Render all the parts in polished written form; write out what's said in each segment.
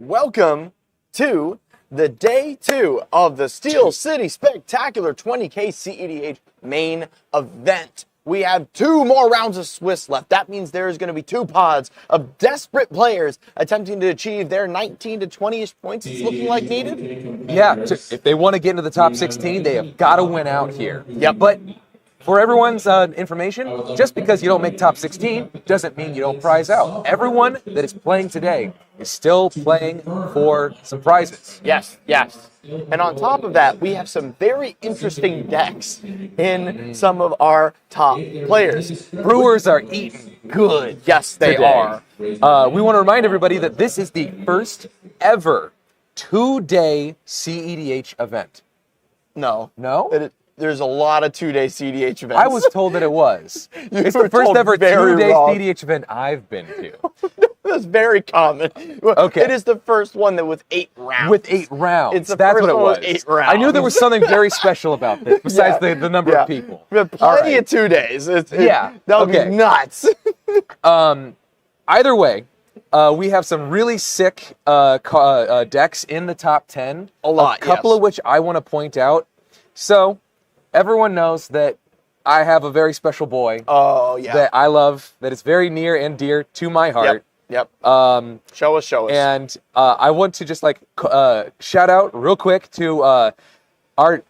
Welcome to the day 2 of the Steel City Spectacular 20k CEDH main event. We have 2 more rounds of Swiss left. That means there is going to be 2 pods of desperate players attempting to achieve their 19 to 20-ish points it's looking like needed. Yeah, if they want to get into the top 16, they have got to win out here. Yep. But for everyone's information, just because you don't make top 16 doesn't mean you don't prize out. Everyone that is playing today is still playing for some prizes. Yes. And on top of that, we have some very interesting decks in some of our top players. Brewers are eating good. Yes, they today. are. We want to remind everybody that this is the first ever 2-day CEDH event. No. No? There's a lot of 2-day CEDH events. I was told that it was. It's were the first told ever very 2-day wrong. CEDH event I've been to. That's very common. Okay. It is the first one that with 8 rounds. With 8 rounds. It's the That's first what it one was. with 8 rounds. I knew there was something very special about this, besides the number of people. We have plenty of 2 days. That would be nuts. Either way, we have some really sick decks in the top 10. A lot, A couple of which I want to point out. So, everyone knows that I have a very special boy. Oh, yeah. That I love, that is very near and dear to my heart. Yep. Show us. And I want to just shout out real quick to our,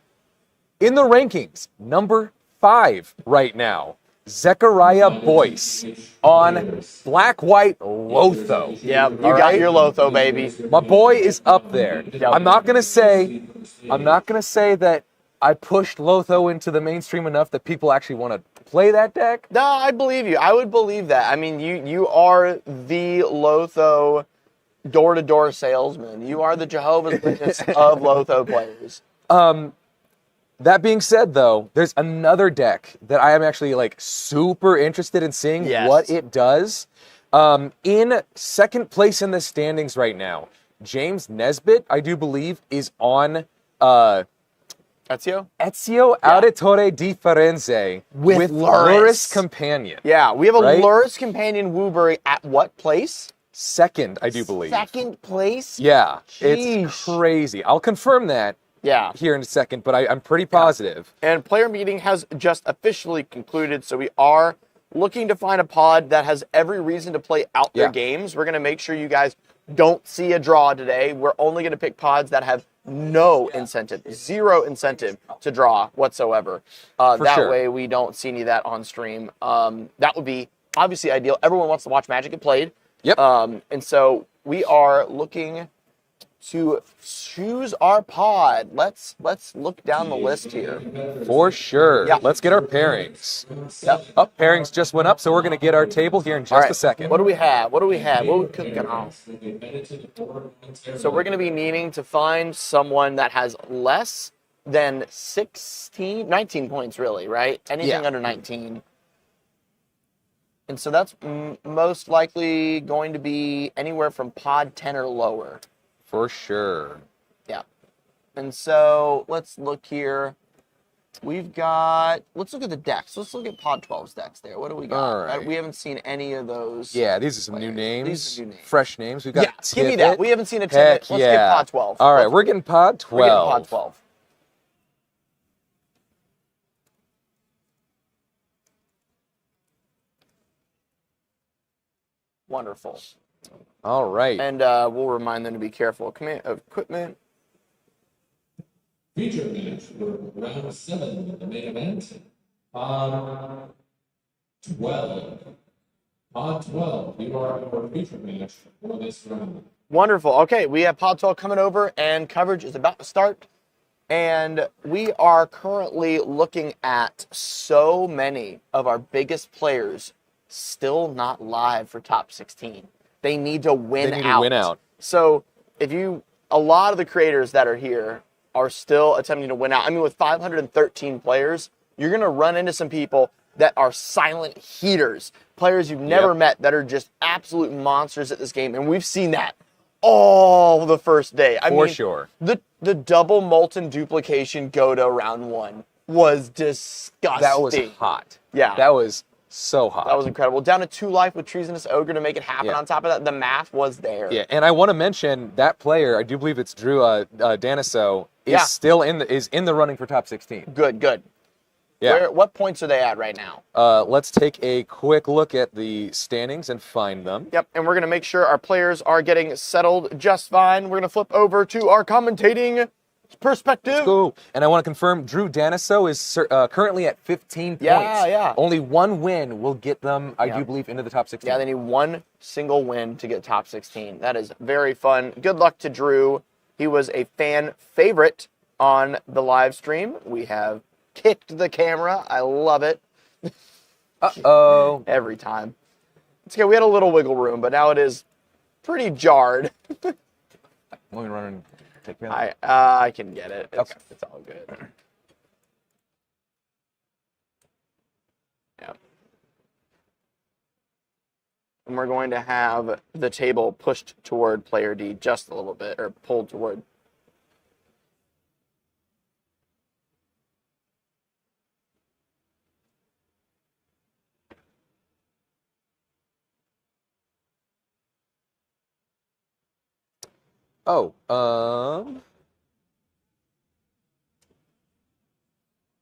in the rankings, number 5 right now, Zechariah Boyce on Black-White Lotho. Yeah, you got your Lotho, baby. My boy is up there. Yep. I'm not gonna say that I pushed Lotho into the mainstream enough that people actually want to play that deck. No, I believe you. I would believe that. I mean, you are the Lotho door-to-door salesman. You are the Jehovah's Witness of Lotho players. That being said, though, there's another deck that I am actually super interested in seeing what it does. In second place in the standings right now, James Nesbitt, I do believe, is on Ezio Auditore di Firenze with Luris Companion. Yeah, we have a Luris Companion Woobury at what place? Second, I do believe. Second place? Yeah, Sheesh. It's crazy. I'll confirm that here in a second, but I'm pretty positive. And player meeting has just officially concluded, so we are looking to find a pod that has every reason to play out their games. We're going to make sure you guys don't see a draw today. We're only going to pick pods that have no incentive, 0 incentive to draw whatsoever. That way we don't see any of that on stream. That would be obviously ideal. Everyone wants to watch Magic get played. Yep. And so we are looking to choose our pod. Let's look down the list here. For sure. Yeah. Let's get our pairings. Yep. Pairings just went up, so we're going to get our table here in just a second. What do we have? What are we cooking on? So we're going to be needing to find someone that has less than 19 points, really, right? Anything under 19. And so that's most likely going to be anywhere from pod 10 or lower. For sure. Yeah. And so let's look here. Let's look at the decks. Let's look at Pod 12's decks there. What do we got? All right. We haven't seen any of those. Yeah, these are some new names. These are new names. Fresh names. We've got give me that. We haven't seen a Tibbet. Heck Let's get Pod 12. All right, we're getting Pod 12. We're getting Pod 12. Wonderful. All right. And we'll remind them to be careful of equipment. Feature match for round 7 of the main event. Pod 12. Pod 12, you are our feature match for this round. Wonderful. Okay, we have Pod 12 coming over, and coverage is about to start. And we are currently looking at so many of our biggest players still not live for top 16. They need to win out. So a lot of the creators that are here are still attempting to win out. I mean, with 513 players, you're going to run into some people that are silent heaters, players you've never met that are just absolute monsters at this game. And we've seen that all the first day. I mean, sure. The double molten duplication go to round 1 was disgusting. That was hot. Yeah. That was So hot. That was incredible. Down to 2 life with Treasonous Ogre to make it happen. Yeah. On top of that, the math was there. Yeah, and I want to mention that player, I do believe it's Drew Daniso, is still in the running for top 16. Good, good. Yeah. What points are they at right now? Let's take a quick look at the standings and find them. Yep, and we're going to make sure our players are getting settled just fine. We're going to flip over to our commentating perspective. Let's go. And I want to confirm Drew Daniso is currently at 15 points. Yeah. Only one win will get them, I do believe, into the top 16. Yeah, they need one single win to get top 16. That is very fun. Good luck to Drew. He was a fan favorite on the live stream. We have kicked the camera. I love it. Uh-oh. Every time. It's okay. We had a little wiggle room, but now it is pretty jarred. Want me to run and take care of that? I can get it. It's all good. Yeah. And we're going to have the table pushed toward player D just a little bit, or pulled toward.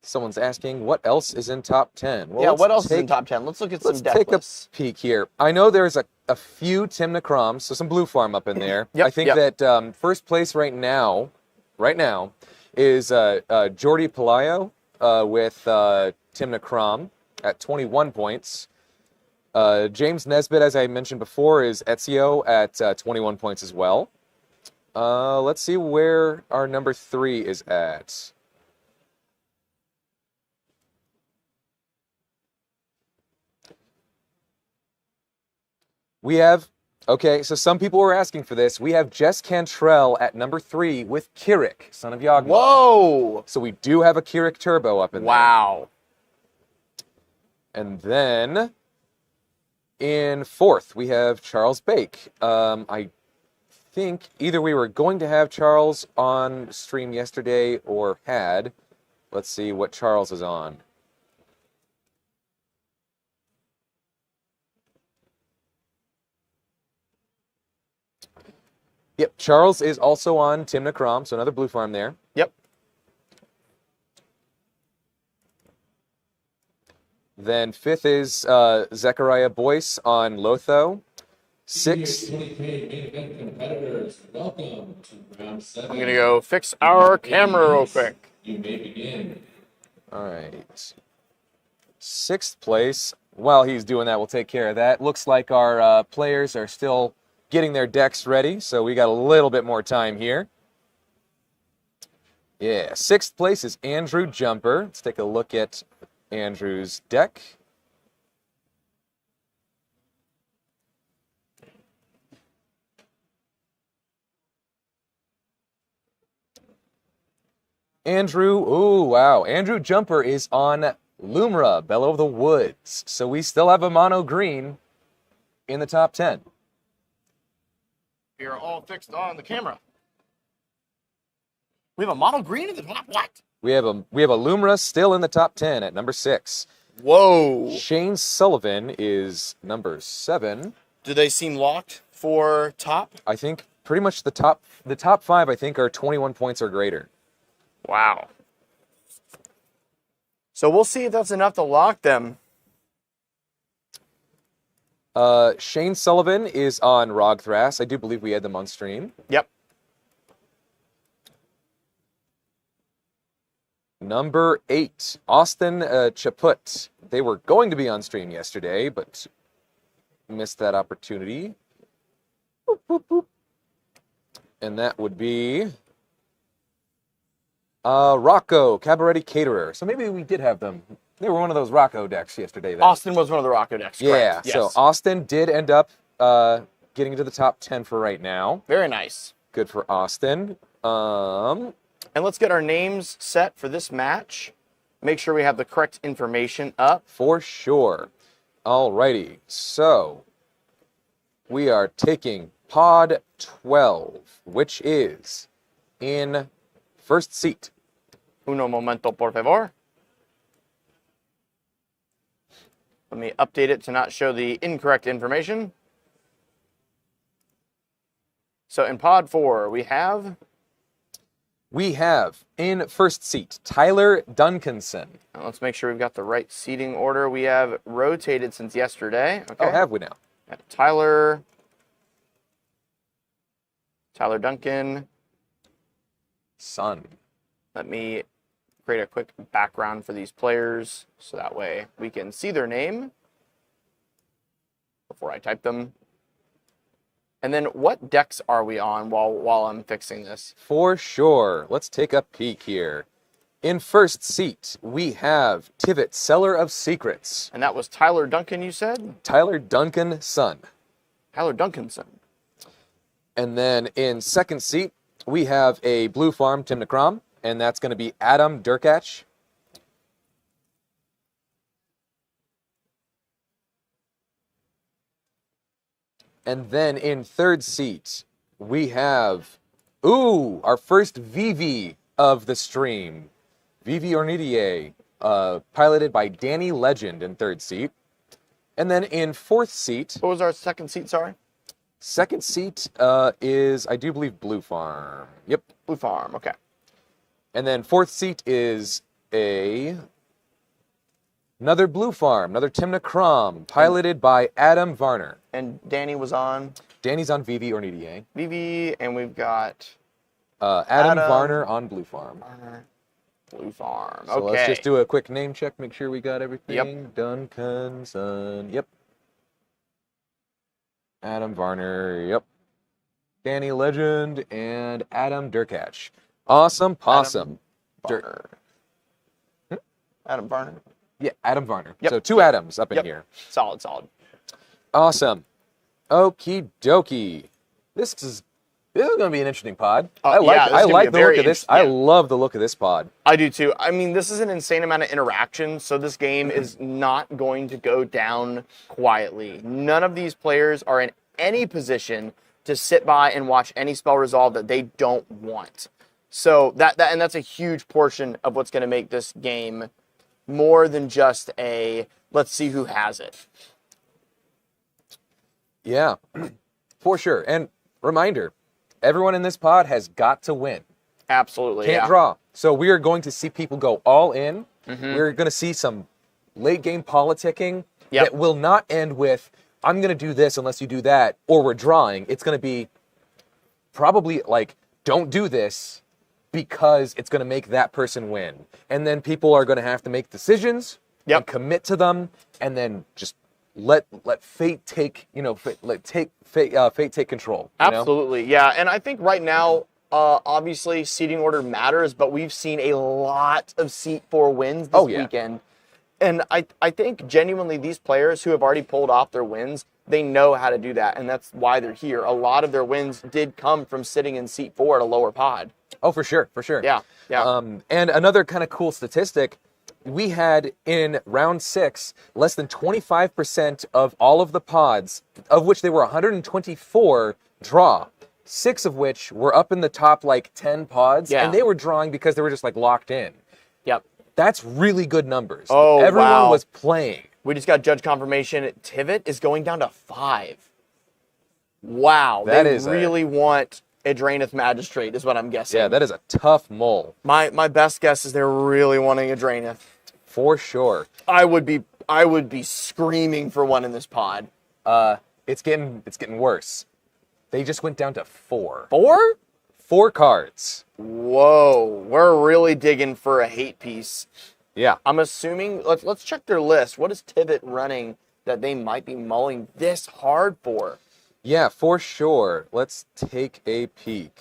Someone's asking, what else is in top 10? Well, Yeah, what else is in top 10? Let's look at some Let's death take lists. a peek here. I know there's a few Tim Necroms, so some blue farm up in there. Yep, I think that first place right now is Jordi Palayo with Tim Necrom at 21 points. James Nesbitt, as I mentioned before, is Ezio at 21 points as well. Let's see where our number 3 is at. We have, okay, so some people were asking for this. We have Jess Cantrell at number 3 with Kirik, son of Yagmoth. Whoa! So we do have a Kirik Turbo up in there. Wow. And then in 4th, we have Charles Bake. I think either we were going to have Charles on stream yesterday or had. Let's see what Charles is on. Yep, Charles is also on Tim Necrom, so another blue farm there. Yep. Then 5th is Zechariah Boyce on Lotho. 6th. CEDH 20k main event competitors, welcome to round 7. I'm going to go fix our camera real quick. You may begin. All right. 6th place. While he's doing that, we'll take care of that. Looks like our players are still getting their decks ready, so we got a little bit more time here. Yeah, 6th place is Andrew Jumper. Let's take a look at Andrew's deck. Andrew, ooh, wow. Andrew Jumper is on Lumra, Bellow of the Woods. So we still have a mono green in the top 10. We are all fixed on the camera. We have a mono green in the top. What? We have a Lumra still in the top 10 at number 6. Whoa. Shane Sullivan is number 7. Do they seem locked for top? I think pretty much the top 5 I think are 21 points or greater. Wow. So we'll see if that's enough to lock them. Shane Sullivan is on Rogthras. I do believe we had them on stream. Yep. Number 8, Austin Chaput. They were going to be on stream yesterday, but missed that opportunity. Boop, boop, boop. And that would be Rocco, Cabaretti Caterer. So maybe we did have them. They were one of those Rocco decks yesterday. Then. Austin was one of the Rocco decks. Yeah, correct. Yes. so Austin did end up getting into the top 10 for right now. Very nice. Good for Austin. And let's get our names set for this match. Make sure we have the correct information up. For sure. Alrighty, so we are taking Pod 12, which is in first seat. Uno momento, por favor. Let me update it to not show the incorrect information. So in pod 4, we have in first seat, Tyler Duncanson. Now let's make sure we've got the right seating order. We have rotated since yesterday. Okay. Oh, have we now? Tyler Duncan. Son. Let me create a quick background for these players so that way we can see their name before I type them. And then what decks are we on while I'm fixing this? For sure. Let's take a peek here. In first seat, we have Tivit, Seller of Secrets. And that was Tyler Duncan, you said? Tyler Duncan, son. Tyler Duncanson. And then in second seat, we have a Blue Farm, Tim Necrom, and that's going to be Adam Durkach. And then in third seat, we have, our first VV of the stream. VV Ornidier, piloted by Danny Legend in third seat. And then in fourth seat... What was our second seat, sorry? Second seat is, I do believe, Blue Farm. Yep. Blue Farm, okay. And then fourth seat is another Blue Farm, another Timna Crom, piloted by Adam Varner. And Danny was on? Danny's on VV Ornidier. VV, and we've got... Adam Varner on Blue Farm. Varner, Blue Farm, So okay. let's just do a quick name check, make sure we got everything. Yep. Duncanson, yep. Adam Varner, yep. Danny Legend, and Adam Durkach. Awesome possum. Varner. Adam Varner. Yeah, Adam Varner. Yep. So 2 Adams up in here. Solid. Awesome. Okie dokie. This is going to be an interesting pod. I like the look of this. I love the look of this pod. I do too. I mean, this is an insane amount of interaction, so this game is not going to go down quietly. None of these players are in any position to sit by and watch any spell resolve that they don't want. So that's a huge portion of what's going to make this game more than just a let's see who has it. Yeah, for sure. And reminder, everyone in this pod has got to win. Absolutely. Can't draw. So we are going to see people go all in. We're going to see some late game politicking that will not end with, I'm going to do this unless you do that, or we're drawing. It's going to be probably like, don't do this because it's going to make that person win. And then people are going to have to make decisions and commit to them, and then just let fate take, fate take control. Absolutely, yeah. And I think right now, obviously, seating order matters, but we've seen a lot of seat 4 wins this weekend. And I think genuinely these players who have already pulled off their wins, they know how to do that, and that's why they're here. A lot of their wins did come from sitting in seat 4 at a lower pod. Oh, for sure. Yeah. And another kind of cool statistic, we had in round 6, less than 25% of all of the pods, of which there were 124, draw. 6 of which were up in the top 10 pods, and they were drawing because they were just locked in. Yep. That's really good numbers. Oh, Everyone was playing. We just got judge confirmation. Tivit is going down to 5. Wow. They really want a Draenith Magistrate is what I'm guessing. Yeah, that is a tough mole. My best guess is they're really wanting a Draenith. For sure. I would be screaming for one in this pod. It's getting worse. They just went down to 4. 4? 4 cards. Whoa, we're really digging for a hate piece. Yeah. I'm assuming, let's check their list. What is Tivit running that they might be mulling this hard for? Yeah, for sure. Let's take a peek.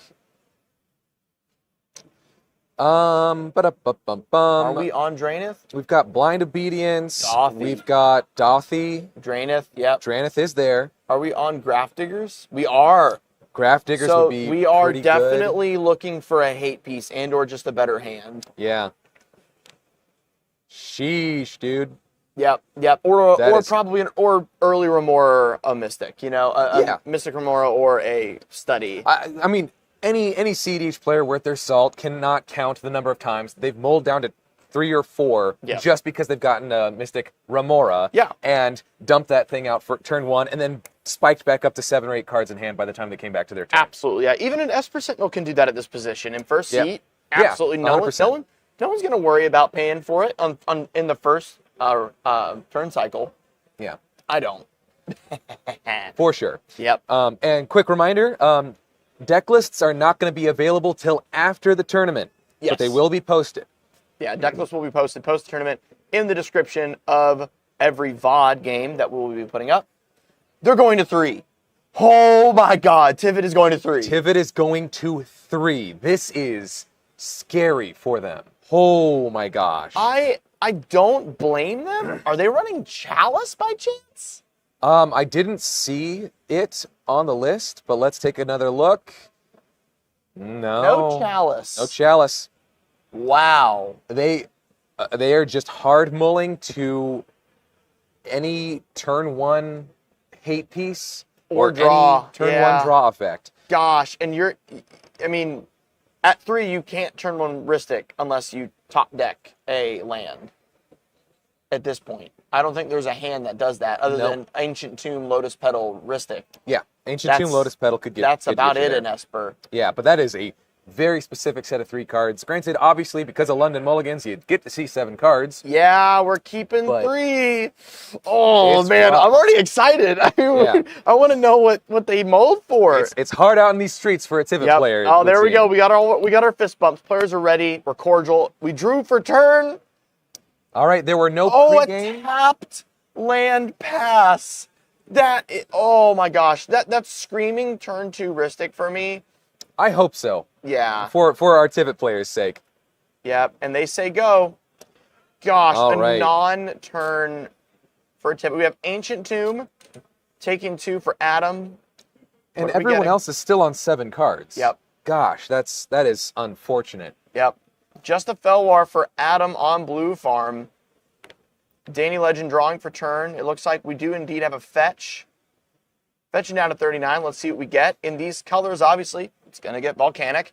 Are we on Draenith? We've got Blind Obedience. Dothy. We've got Dothy. Draenith, yep. Draenith is there. Are we on Graph Diggers? We are. Graph Diggers would be we are pretty definitely good. looking for a hate piece and or just a better hand. Yeah. Sheesh, dude. Yep. Or probably or early Remora, a Mystic, a Mystic Remora or a Study. I mean, any CEDH player worth their salt cannot count the number of times they've mulled down to 3 or 4 Yeah. just because they've gotten a Mystic Remora Yeah. and dumped that thing out for turn 1 and then spiked back up to 7 or 8 cards in hand by the time they came back to their turn. Absolutely, yeah. Even an Esper Sentinel can do that at this position. In first Yep. seat, Yeah, absolutely no 100%. no one's going to worry about paying for it in the first turn cycle. Yeah, I don't. for sure. Yep. And quick reminder, deck lists are not going to be available till after the tournament, Yes. but they will be posted. Yeah, deck lists will be posted post-tournament in the description of every VOD game that we will be putting up. They're going to 3. Oh my God, Tivit is going to 3. Tivit is going to 3. This is scary for them. Oh my gosh. I don't blame them. Are they running Chalice by chance? I didn't see it on the list, but let's take another look. No Chalice. No Chalice. Wow. They are just hard mulling to any turn 1 hate piece Or draw. any turn Yeah. 1 draw effect. Gosh, and at 3 you can't turn 1 Ristic unless you top deck a land. At this point, I don't think there's a hand that does that other Nope. than Ancient Tomb, Lotus Petal, Ristic. Yeah, Ancient Tomb, Lotus Petal could get. That's could about get you it there. in Esper. Yeah, but that is a very specific set of 3 cards. Granted, obviously, because of London Mulligans, you get to see 7 cards. Yeah, we're keeping But 3. Oh it's man, rough. I'm already excited. I want to know what they mold for. It's hard out in these streets for a Tivit Yep. player. Oh, it would there we seem. go. We got our fist bumps. Players are ready. We're cordial. We drew for turn. All right, there were no Oh, a pregame. tapped land pass. Oh my gosh, that's screaming turn 2 Ristic for me. I hope so. Yeah, For our Tivit players' sake. yeah, and they say go. Gosh, All a right. non-turn for a tip. We have Ancient Tomb taking 2 for Adam. And What are we everyone getting? else is still on 7 cards. Yep. Gosh, that is unfortunate. Yep. Just a Felwar for Adam on Blue Farm. Danny Legend drawing for turn. It looks like we do indeed have a fetch. Fetching down to 39. Let's see what we get. In these colors, obviously, it's going to get Volcanic.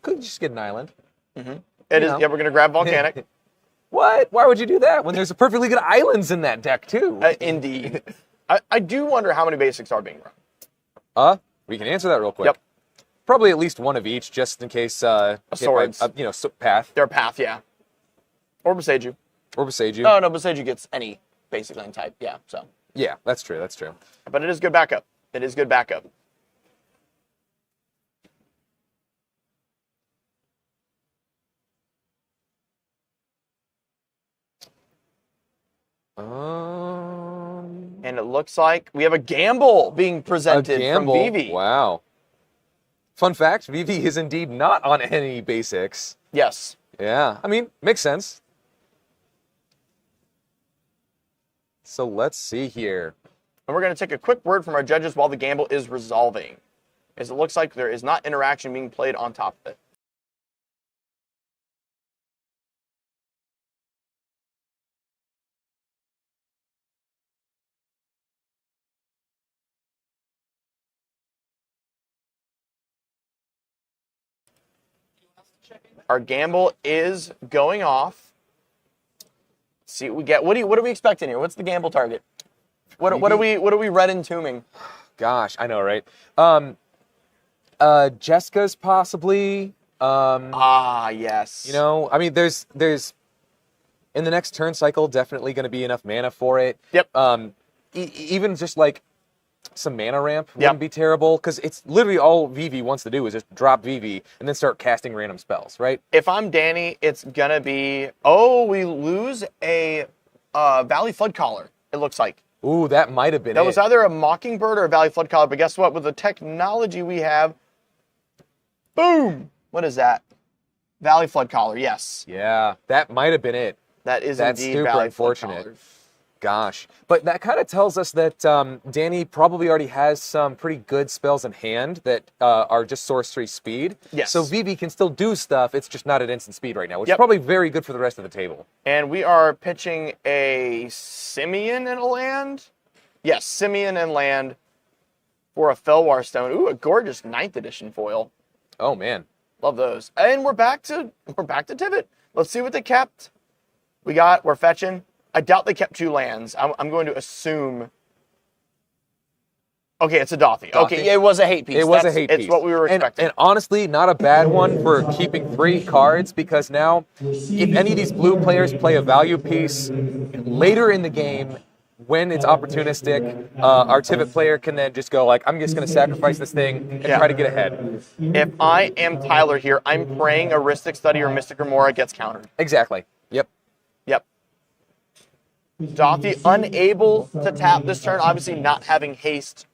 Could just get an island. It is. know. Yeah, we're going to grab Volcanic. What? Why would you do that when there's a perfectly good islands in that deck too? Indeed. I do wonder how many basics are being run. We can answer that real quick. Yep. Probably at least one of each, just in case. Swords. Path Their path, yeah. Or Boseiju. or Boseiju. No, Boseiju gets any basic land type. Yeah, so. Yeah, that's true. That's true. But it is good backup. It is good backup. And it looks like we have a gamble being presented from Vivi. Wow. Fun fact: Vivi is indeed not on any basics. Yes. Yeah, I mean, makes sense. So let's see here. And we're going to take a quick word from our judges while the gamble is resolving, as it looks like there is not interaction being played on top of it. Our gamble is going off. Let's see what we get. What are we expecting here? What's the gamble target? What are we red entombing? Gosh, I know, right? Jessica's possibly. Yes. You know, I mean, there's in the next turn cycle definitely going to be enough mana for it. Yep. Even just like some mana ramp wouldn't be terrible, because it's literally all Vivi wants to do is just drop Vivi and then start casting random spells, right? If I'm Danny, it's gonna be we lose a Valley Flood Collar. It looks like Ooh, that might have been that it. was either a Mockingbird or a Valley Flood Collar. But guess what? With the technology we have, boom! What is that? Valley Flood Collar. Yes, Yeah, that might have been it. that's That's indeed super Valley Flood unfortunate. Collar. Gosh. But that kind of tells us that Danny probably already has some pretty good spells in hand that are just sorcery speed. Yes. So Vivi can still do stuff, it's just not at instant speed right now, which is Yep. probably very good for the rest of the table. And we are pitching a Simeon and a land. Yes, Simeon and land for a Felwar Stone. Ooh, a gorgeous 9th edition foil. Oh man. Love those. And we're back to Tivit. Let's see what they kept. We're fetching. I doubt they kept 2 lands. I'm going to assume. Okay, it's a Dothy. Okay, yeah, it was a hate piece. It was a hate piece. It's what we were expecting. And honestly, not a bad one for keeping 3 cards, because now, if any of these blue players play a value piece later in the game, when it's opportunistic, our Tivit player can then just go like, I'm just going to sacrifice this thing and try to get ahead. If I am Tyler here, I'm praying a Rhystic Study or Mystic Remora gets countered. Exactly. Yep. Dothy unable to tap this turn, obviously not having haste,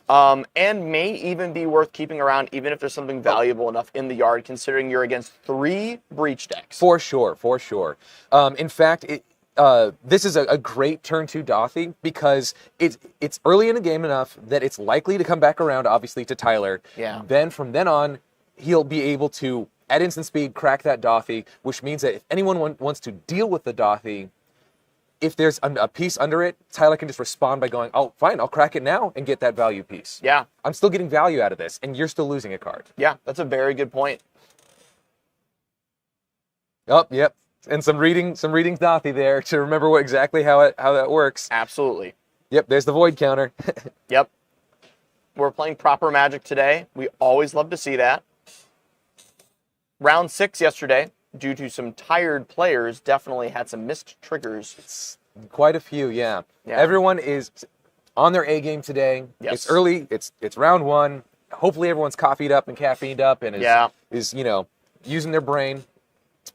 and may even be worth keeping around, even if there's something valuable enough in the yard, considering you're against 3 breach decks. For sure. In fact, this is a great turn 2 Dothy, because it's early in the game enough that it's likely to come back around, obviously, to Tyler. Yeah. Then from then on, he'll be able to, at instant speed, crack that Dothy, which means that if anyone wants to deal with the Dothy, if there's a piece under it, Tyler can just respond by going, oh, fine, I'll crack it now and get that value piece. Yeah. I'm still getting value out of this, and you're still losing a card. Yeah, that's a very good point. Oh, yep. And some reading Dothy there to remember exactly how that works. Absolutely. Yep, there's the void counter. Yep. We're playing proper Magic today. We always love to see that. Round 6 yesterday, due to some tired players, definitely had some missed triggers. It's quite a few, yeah. Everyone is on their A game today. Yes. It's early. It's round 1. Hopefully everyone's coffeed up and caffeined up and is using their brain.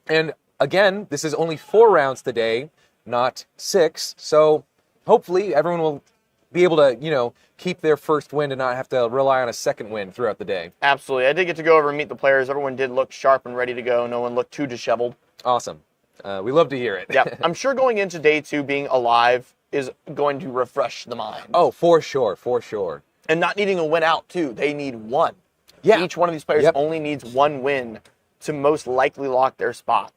And again, this is only 4 rounds today, not 6. So hopefully everyone will be able to, keep their first win and not have to rely on a second win throughout the day. Absolutely. I did get to go over and meet the players. Everyone did look sharp and ready to go. No one looked too disheveled. Awesome. We love to hear it. Yeah. I'm sure going into day 2 being alive is going to refresh the mind. Oh, for sure. And not needing a win out, too. They need 1. Yeah. Each one of these players only needs 1 win to most likely lock their spot.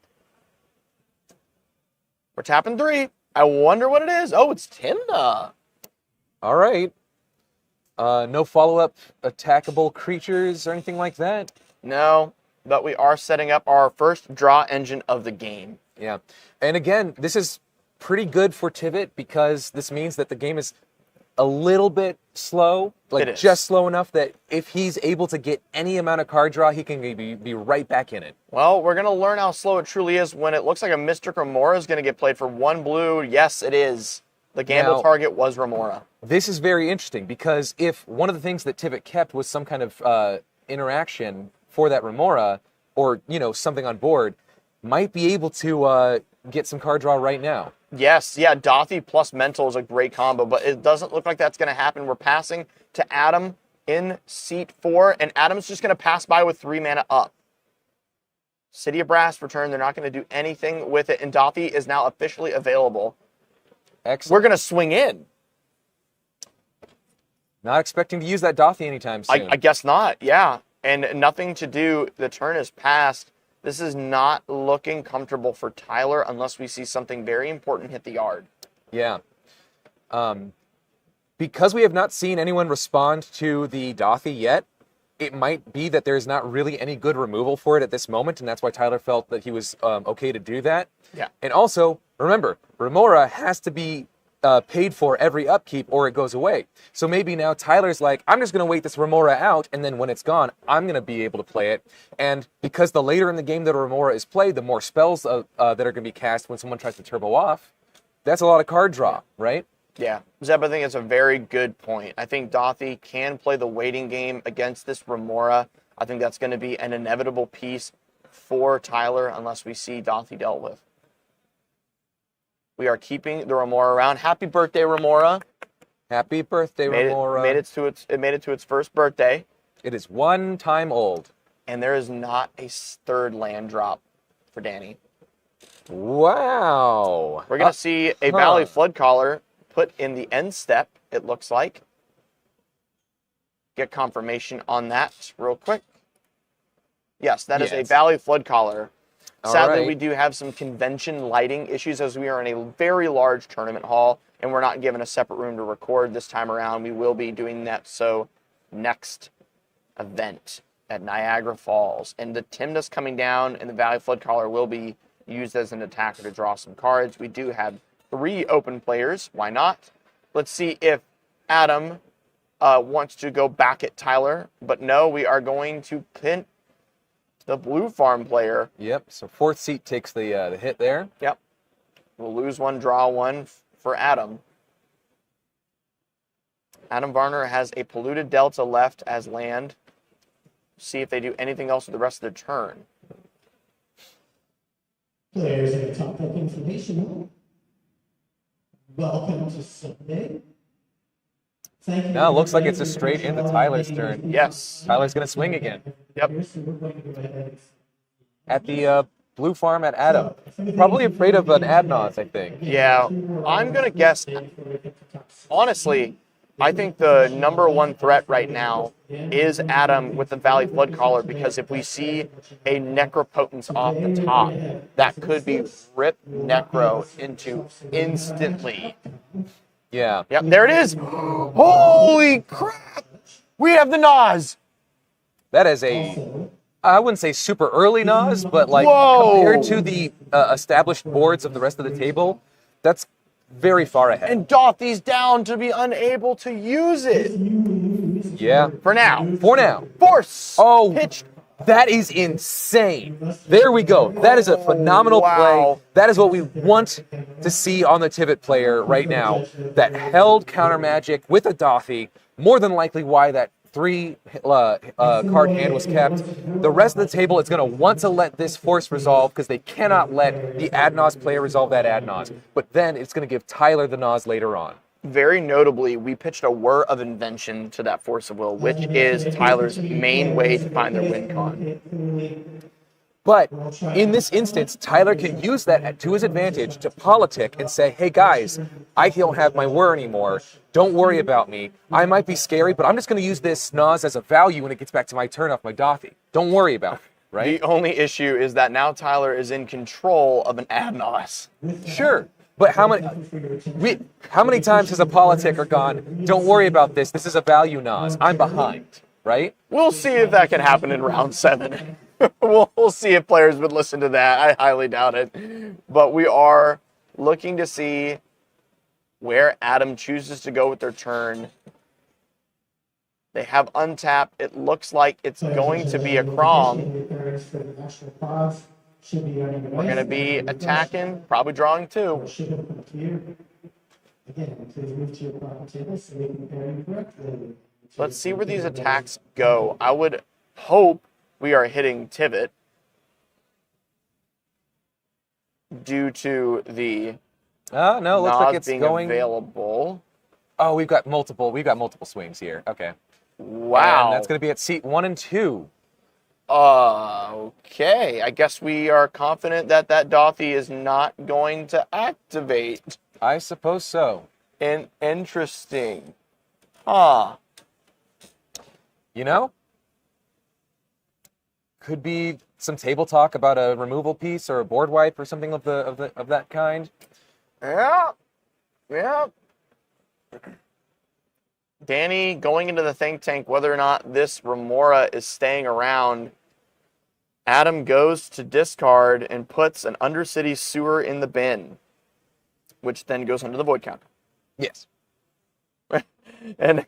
We're tapping 3. I wonder what it is. Oh, it's Timna. All right. No follow-up attackable creatures or anything like that? No, but we are setting up our first draw engine of the game. Yeah. And again, this is pretty good for Tivit, because this means that the game is a little bit slow, like just slow enough that if he's able to get any amount of card draw, he can be right back in it. Well, we're going to learn how slow it truly is when it looks like a Mystic Remora is going to get played for 1 blue. Yes, it is. The gamble target was Remora. This is very interesting, because if one of the things that Tivit kept was some kind of interaction for that Remora, or, something on board, might be able to get some card draw right now. Yes, yeah, Dothy plus Mental is a great combo, but it doesn't look like that's going to happen. We're passing to Adam in seat 4, and Adam's just going to pass by with 3 mana up. City of Brass return. They're not going to do anything with it, and Dothy is now officially available. Excellent. We're going to swing in. Not expecting to use that Dothy anytime soon. I guess not, yeah. And nothing to do. The turn is passed. This is not looking comfortable for Tyler unless we see something very important hit the yard. Yeah. Because we have not seen anyone respond to the Dothy yet, it might be that there's not really any good removal for it at this moment, and that's why Tyler felt that he was okay to do that. Yeah. And also, remember, Remora has to be paid for every upkeep or it goes away. So maybe now Tyler's like, I'm just going to wait this Remora out, and then when it's gone, I'm going to be able to play it. And because the later in the game that a Remora is played, the more spells that are going to be cast when someone tries to turbo off, that's a lot of card draw, right? Yeah, Zeb, I think it's a very good point. I think Dothy can play the waiting game against this Remora. I think that's going to be an inevitable piece for Tyler unless we see Dothy dealt with. We are keeping the Remora around. Happy birthday, Remora. Happy birthday, Remora. It made it to its first birthday. It is 1 time old. And there is not a 3rd land drop for Danny. Wow. We're going to see a Valley Flood Caller put in the end step, it looks like. Get confirmation on that real quick. Yes, that is a Valley Flood Caller. Sadly, we do have some convention lighting issues as we are in a very large tournament hall and we're not given a separate room to record this time around. We will be doing that so next event at Niagara Falls. And the Timnus coming down and the Valley Flood Caller will be used as an attacker to draw some cards. We do have 3 open players. Why not? Let's see if Adam wants to go back at Tyler. But no, we are going to pin the blue farm player. Yep, so 4th seat takes the hit there. Yep. We'll lose 1, draw 1 for Adam. Adam Varner has a polluted delta left as land. See if they do anything else with the rest of their turn. Players in the top deck information. Welcome to Sunday. Thank you. Now it looks like it's a straight into Tyler's turn. Yes. Tyler's going to swing again. Yep. At the blue farm at Adam. Probably afraid of an Adnos, I think. Yeah, I'm going to guess, honestly, I think the number 1 threat right now is Adam with the Valley Flood Caller, because if we see a Necropotence off the top, that could be rip Necro into instantly. Yeah. Yep, there it is. Holy crap! We have the Nas. That is I wouldn't say super early Nas, but like Whoa. compared to the established boards of the rest of the table, that's very far ahead. And Dothy's down to be unable to use it. Yeah. For now. For now. Force. Oh, Pitched. that is insane. There we go. That is a phenomenal Wow. play. That is what we want to see on the Tivit player right now. That held counter magic with a Dothy. More than likely why that 3 card hand was kept. The rest of the table is going to want to let this force resolve because they cannot let the Adnos player resolve that Adnos. But then it's going to give Tyler the Nos later on. Very notably, we pitched a Whir of Invention to that Force of Will, which is Tyler's main way to find their win con. But in this instance, Tyler can use that to his advantage to politic and say, hey guys, I don't have my Whir anymore. Don't worry about me. I might be scary, but I'm just going to use this Nas as a value when it gets back to my turn off my Dothy. Don't worry about me, right? The only issue is that now Tyler is in control of an Adnos. Sure. But how many times has a politicker gone, don't worry about this, this is a value Nas, I'm behind, right? We'll see if that can happen in round 7. We'll see if players would listen to that. I highly doubt it. But we are looking to see where Adam chooses to go with their turn. They have untapped. It looks like it's going to be a Crom. We're going to be attacking, probably drawing 2. Let's see where these attacks go. I would hope we are hitting Tivit due to the No, looks like it's being going available. Oh, we've got multiple swings here. Okay. Wow. And that's going to be at seat 1 and 2. Okay. I guess we are confident that Dothy is not going to activate. I suppose so. Interesting. Huh. You know? Could be some table talk about a removal piece or a board wipe or something of that kind. Yeah. Yeah. Danny going into the think tank whether or not this Remora is staying around. Adam goes to discard and puts an Undercity Sewer in the bin, which then goes under the void counter. Yes. And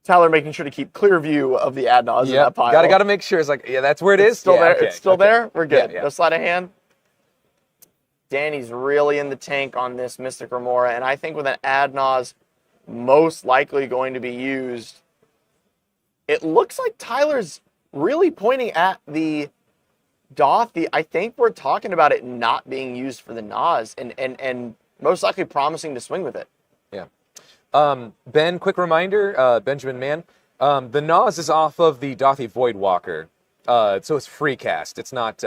Tyler making sure to keep clear view of the Adnos in that pile. Gotta make sure. It's like, yeah, that's where it is. Still Yeah, there. okay, It's still okay. there. We're good. Yeah. No sleight of hand. Danny's really in the tank on this Mystic Remora, and I think with an Adnos most likely going to be used, it looks like Tyler's really pointing at the Dothy. I think we're talking about it not being used for the Nas and most likely promising to swing with it. Yeah. Ben, quick reminder, Benjamin Mann, the Nas is off of the Dothy Voidwalker, so it's free cast. It's not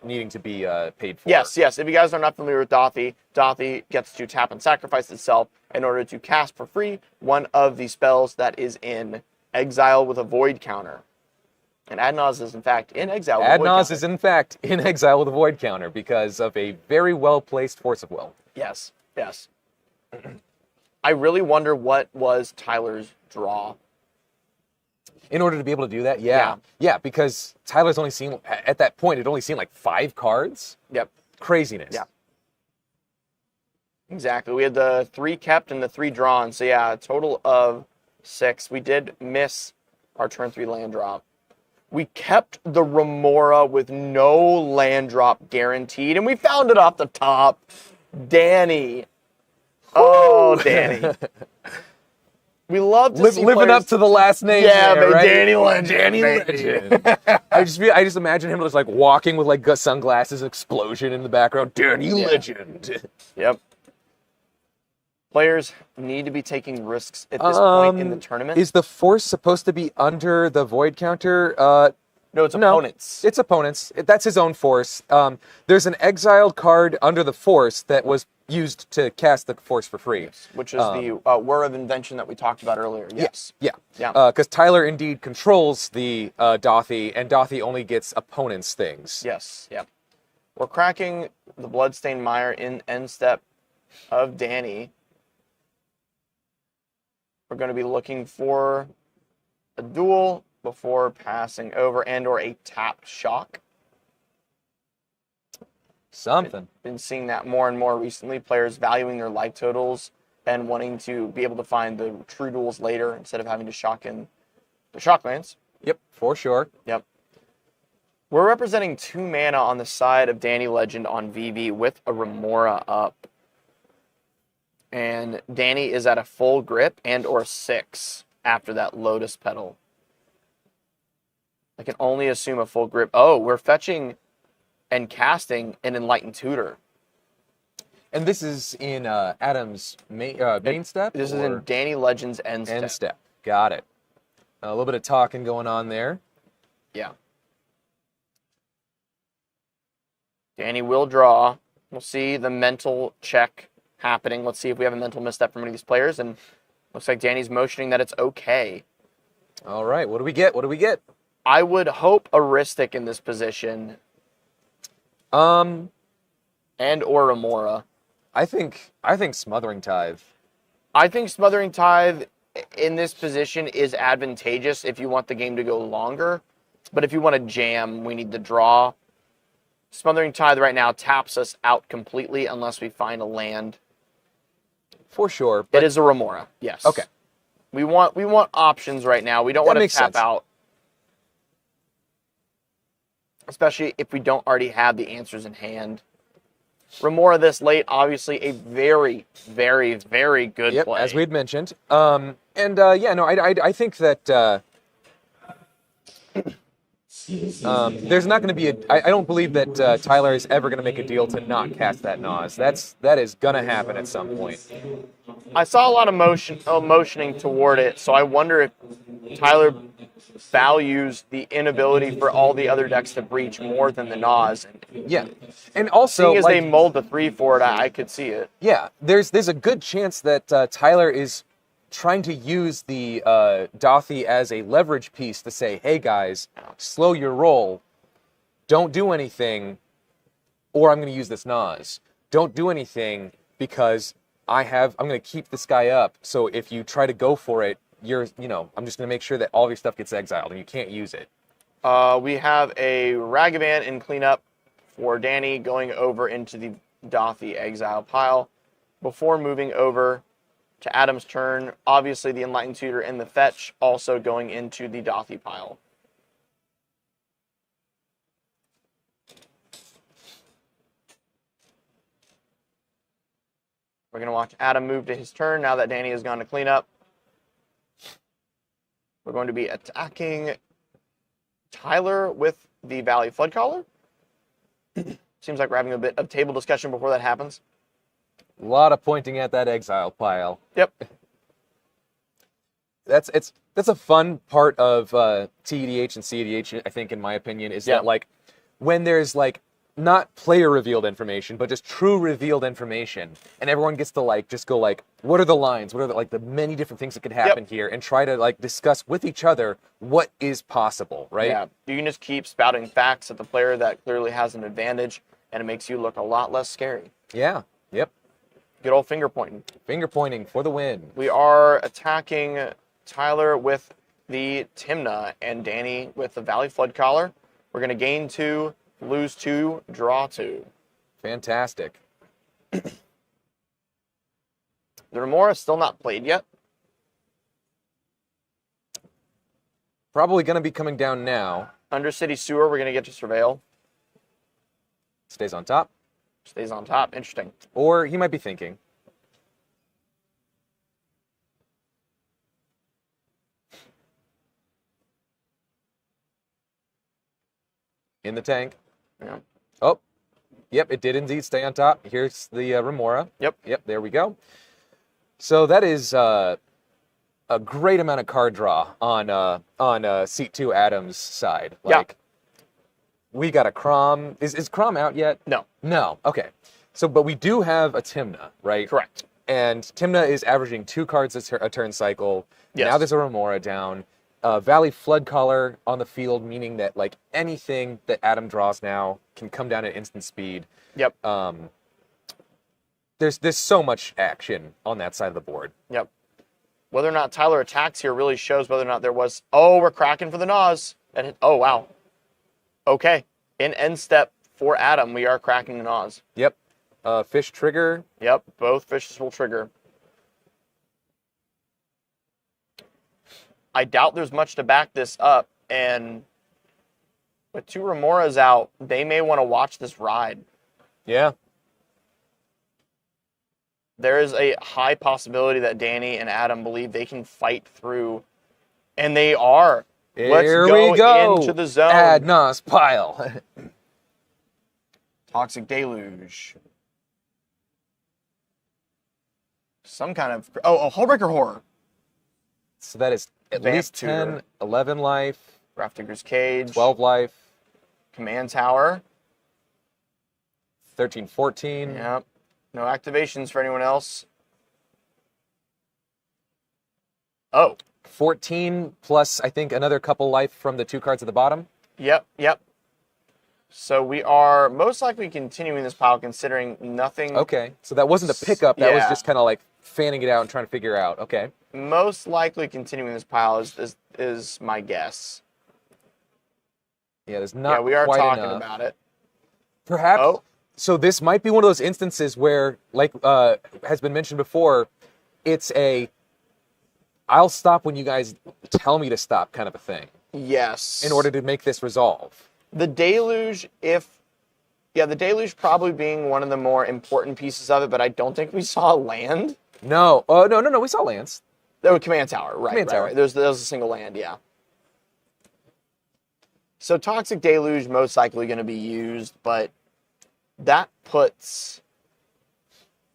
needing to be paid for. Yes. If you guys are not familiar with Dothy, Dothy gets to tap and sacrifice itself in order to cast for free one of the spells that is in exile with a void counter. And Adnos is, in fact, in exile with a void counter. Adnos is, in fact, in exile with a void counter because of a very well-placed Force of Will. Yes. I really wonder what was Tyler's draw. In order to be able to do that, yeah, because Tyler's only seen, at that point, it only seen like 5 cards. Yep. Craziness. Yeah. Exactly. We had the 3 kept and the 3 drawn. So yeah, a total of 6. We did miss our turn 3 land drop. We kept the Remora with no land drop guaranteed, and we found it off the top. Danny. Oh, Danny. We love to see living players... up to the last name. Yeah, there, man, right? Danny Legend. Danny Legend. I just imagine him just like walking with like sunglasses, explosion in the background. Danny Legend. Yep. Players need to be taking risks at this point in the tournament. Is the force supposed to be under the void counter? No, it's opponents. It's opponents. That's his own force. There's an exiled card under the force that was used to cast the force for free. Yes, which is the Whir of Invention that we talked about earlier. Yes. Yeah. Yeah. Because Tyler indeed controls the Dothy, and Dothy only gets opponents' things. Yes. Yep. We're cracking the Bloodstained Mire in end step of Danny. We're going to be looking for a duel before passing over and or a tapped shock. Something. Been seeing that more and more recently. Players valuing their life totals and wanting to be able to find the true duels later instead of having to shock in the shock lands. Yep, for sure. Yep. We're representing 2 mana on the side of Danny Legend on VV with a Remora up. And Danny is at a full grip and or 6 after that Lotus Petal. I can only assume a full grip. Oh, we're fetching and casting an Enlightened Tutor. And this is in Adam's main step? This is in Danny Legend's end step. End step. Got it. A little bit of talking going on there. Yeah. Danny will draw. We'll see the mental check happening. Let's see if we have a mental misstep from any of these players. And looks like Danny's motioning that it's okay. All right. What do we get? What do we get? I would hope a Ristic in this position. And or Remora. I think Smothering Tithe. I think Smothering Tithe in this position is advantageous if you want the game to go longer. But if you want to jam, we need to draw. Smothering Tithe right now taps us out completely unless we find a land. For sure. It is a Remora, yes. Okay. We want options right now. We don't want to tap out. Especially if we don't already have the answers in hand. Remora this late, obviously a very, very, very good play. As we'd mentioned. I think that there's not going to be I don't believe that Tyler is ever going to make a deal to not cast that Nas. That is going to happen at some point. I saw a lot of motioning toward it, so I wonder if Tyler values the inability for all the other decks to breach more than the Nas. Yeah, and also seeing as they mulled the 3 for it, I could see it. Yeah, there's a good chance that Tyler is trying to use the Dothy as a leverage piece to say, hey guys, slow your roll, don't do anything, or I'm going to use this Nas. Don't do anything because I'm going to keep this guy up. So if you try to go for it, I'm just going to make sure that all of your stuff gets exiled and you can't use it. We have a Ragavan in cleanup for Danny going over into the Dothy exile pile before moving over to Adam's turn. Obviously, the Enlightened Tutor and the Fetch also going into the Dothy pile. We're going to watch Adam move to his turn now that Danny has gone to cleanup. We're going to be attacking Tyler with the Valley Floodcaller. Seems like we're having a bit of table discussion before that happens. A lot of pointing at that exile pile. Yep. That's a fun part of TEDH and CEDH, I think, in my opinion, is that like when there's like not player revealed information, but just true revealed information, and everyone gets to just go what are the lines? What are the many different things that could happen here, and try to discuss with each other what is possible, right? Yeah. You can just keep spouting facts at the player that clearly has an advantage, and it makes you look a lot less scary. Yeah. Yep. Good old finger pointing. Finger pointing for the win. We are attacking Tyler with the Timna, and Danny with the Valley Flood Collar. We're going to gain 2, lose 2, draw 2. Fantastic. The Remora still not played yet. Probably going to be coming down now. Undercity Sewer, we're going to get to Surveil. Stays on top. Stays on top. Interesting. Or he might be thinking. In the tank. Yeah. Oh, yep, it did indeed stay on top. Here's the Remora. Yep. Yep, there we go. So that is a great amount of card draw on Seat 2 Adam's side. Like, we got a Crom. Is Crom out yet? No. No. Okay. So, but we do have a Timna, right? Correct. And Timna is averaging 2 cards a turn cycle. Yes. Now there's a Remora down. Valley Flood Collar on the field, meaning that like anything that Adam draws now can come down at instant speed. Yep. There's so much action on that side of the board. Yep. Whether or not Tyler attacks here really shows whether or not there was. Oh, we're cracking for the Nas. And oh wow. Okay. In end step for Adam, we are cracking the Nas. Yep. Fish trigger. Yep. Both fishes will trigger. I doubt there's much to back this up, and with 2 Remoras out, they may want to watch this ride. Yeah. There is a high possibility that Danny and Adam believe they can fight through, and they are. Here Let's we go into the zone. Ad Nos pile. Toxic Deluge. Some kind of... Oh, Hullbreaker Horror. So that is at Vamp least Tutor. 10, 11 life, Grafdigger's Cage. 12 life, Command Tower. 13, 14. Yep. No activations for anyone else. Oh. 14 plus, I think, another couple life from the 2 cards at the bottom. Yep. So we are most likely continuing this pile considering nothing... Okay, so that wasn't a pickup. That was Yeah. just kind of like fanning it out and trying to figure out. Okay. Most likely continuing this pile is my guess. Yeah, there's not we are quite talking enough. about it. Perhaps. Oh. So this might be one of those instances where, like has been mentioned before, it's a I'll stop when you guys tell me to stop kind of a thing. Yes. In order to make this resolve. The Deluge, the Deluge probably being one of the more important pieces of it, but I don't think we saw land. No. Oh, no. We saw lands. There was Command Tower, right. Command Tower. Right. There was a single land, yeah. So Toxic Deluge most likely going to be used, but that puts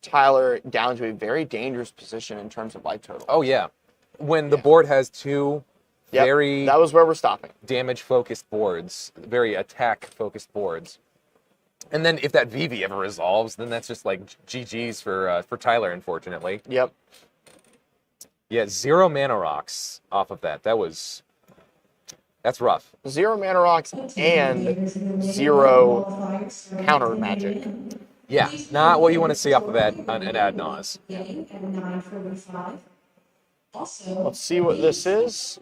Tyler down to a very dangerous position in terms of life total. Oh, yeah. When the board has 2 very that was where we're stopping. damage-focused boards, very attack-focused boards. And then if that VV ever resolves, then that's just like GG's for Tyler, unfortunately. Yep. Yeah, 0 mana rocks off of that. That's rough. 0 mana rocks and 0 counter magic. Yeah, not what you want to see off of that on an ad nos. Let's see what this is.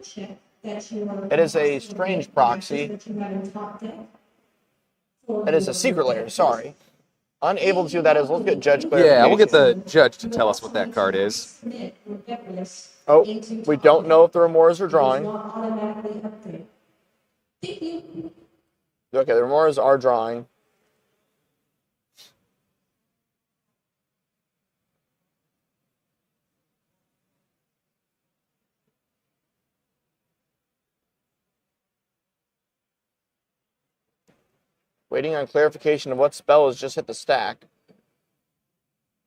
It is a strange proxy. It is a secret layer, sorry. Unable to see what that is. Let's get Judge clarification. Yeah, we'll get the judge to tell us what that card is. Oh, we don't know if the Remoras are drawing. Okay, the Remoras are drawing. Waiting on clarification of what spell has just hit the stack.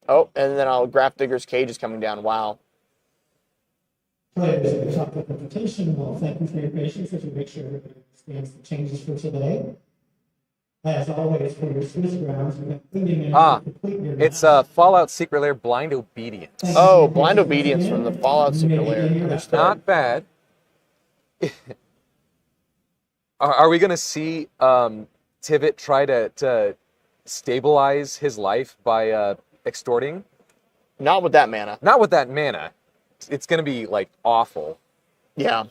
Oh, and then Grafdigger's Cage is coming down. Wow. Players at the top of the invitation, well, thank you for your patience as we make sure everybody understands the changes for today. As always, for your Swiss grounds, we have cleaning and complete your It's Fallout Secret Lair Blind Obedience. Oh, Blind Obedience from the Fallout Secret Lair. Understood. Not bad. Are we going to see Tivit try to stabilize his life by extorting? Not with that mana. Not with that mana. It's going to be, like, awful. Yeah.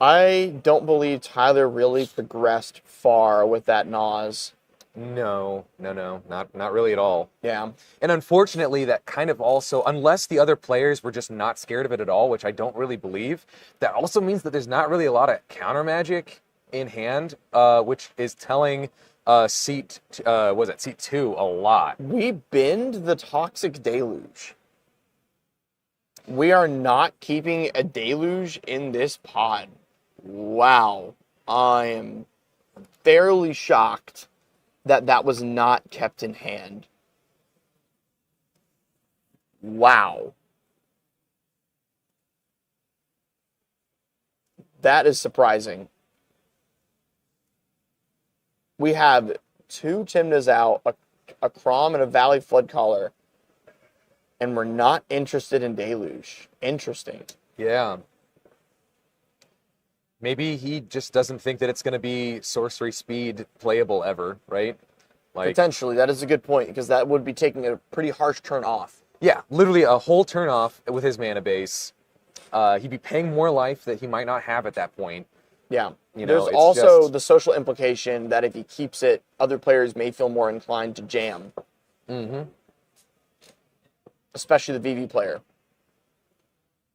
I don't believe Tyler really progressed far with that Nas. No, not really at all. Yeah. And unfortunately, that kind of also, unless the other players were just not scared of it at all, which I don't really believe, that also means that there's not really a lot of counter magic in hand, which is telling seat 2 a lot. We binned the Toxic Deluge. We are not keeping a Deluge in this pod. Wow. I am fairly shocked that that was not kept in hand. Wow. That is surprising. We have 2 Tymnas out, a Crom and a Valley Flood Caller, and we're not interested in Deluge. Interesting. Yeah. Maybe he just doesn't think that it's going to be sorcery speed playable ever, right? Like, potentially, that is a good point, because that would be taking a pretty harsh turn off. Yeah, literally a whole turn off with his mana base. He'd be paying more life that he might not have at that point. Yeah. You know, there's also just the social implication that if he keeps it, other players may feel more inclined to jam. Mm-hmm. Especially the VV player.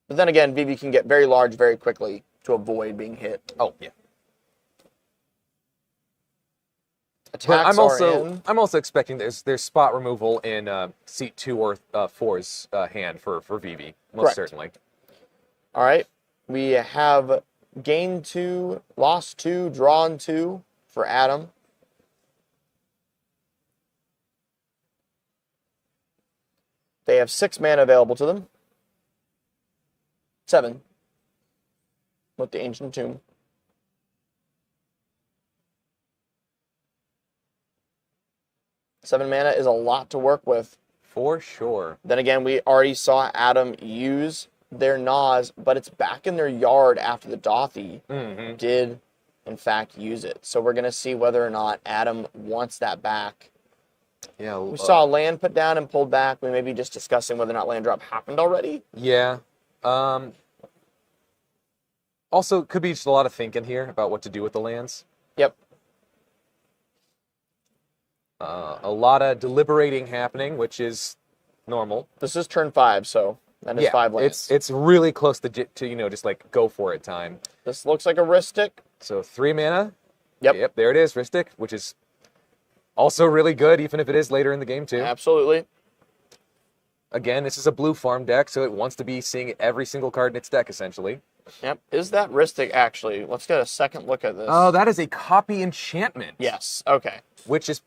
But then again, VV can get very large very quickly to avoid being hit. Oh, yeah. Attacks But are in. I'm also expecting there's spot removal in seat 2 or 4's hand for VV, most Correct. certainly. All right. We have gained 2, lost 2, drawn 2 for Adam. They have 6 mana available to them. 7 with the Ancient Tomb. Seven mana is a lot to work with. For sure. Then again, we already saw Adam use their Nas, but it's back in their yard after the Dothy did, in fact, use it. So we're going to see whether or not Adam wants that back. Yeah. We saw land put down and pulled back. We may be just discussing whether or not land drop happened already. Yeah. Also, could be just a lot of thinking here about what to do with the lands. Yep. A lot of deliberating happening, which is normal. This is turn 5, so that is 5 lands. It's really close to just like go for it time. This looks like a Ristic. So 3 mana. Yep. There it is, Ristic, which is also really good, even if it is later in the game too. Absolutely. Again, this is a blue farm deck, so it wants to be seeing every single card in its deck, essentially. Yep. Is that Ristic actually? Let's get a second look at this. Oh, that is a copy enchantment. Yes. Okay. Which is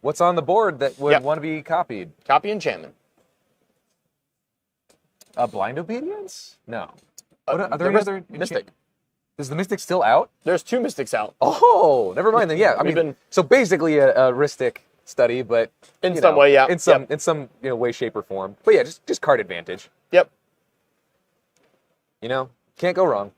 what's on the board that would want to be copied. Copy enchantment. Blind Obedience? No. Are there the any other Mystic. Is the Mystic still out? There's 2 Mystics out. Oh, never mind then. Yeah, I mean, so basically a Ristic study, but in some way, yeah. in some way, shape, or form. But yeah, just card advantage. Yep. Can't go wrong.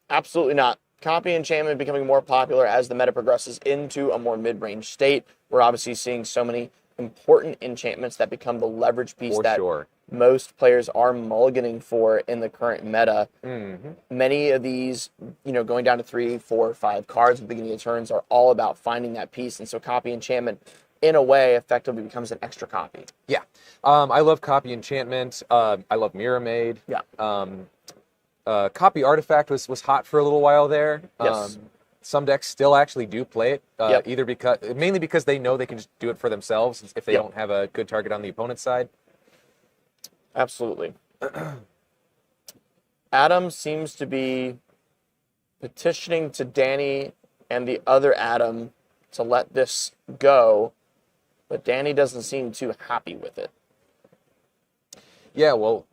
Absolutely not. Copy enchantment becoming more popular as the meta progresses into a more mid-range state. We're obviously seeing so many important enchantments that become the leverage piece For that sure. most players are mulliganing for in the current meta. Mm-hmm. Many of these, going down to 3, 4, 5 cards at the beginning of turns are all about finding that piece. And so copy enchantment, in a way, effectively becomes an extra copy. Yeah. I love copy enchantment. I love Mirror Maid. Yeah. Copy Artifact was hot for a little while there. Yes. Some decks still actually do play it, Yep. mainly because they know they can just do it for themselves if they Yep. don't have a good target on the opponent's side. Absolutely. Adam seems to be petitioning to Danny and the other Adam to let this go, but Danny doesn't seem too happy with it. Yeah, well,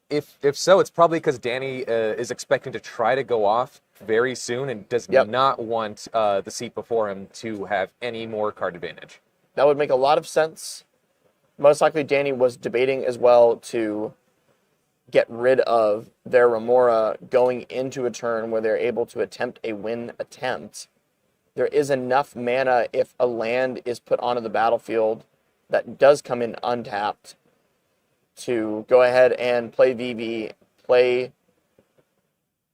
if so, it's probably because Danny is expecting to try to go off very soon and does not want the seat before him to have any more card advantage. That would make a lot of sense. Most likely Danny was debating as well to get rid of their Remora going into a turn where they're able to attempt a win attempt. There is enough mana if a land is put onto the battlefield that does come in untapped to go ahead and play VV, play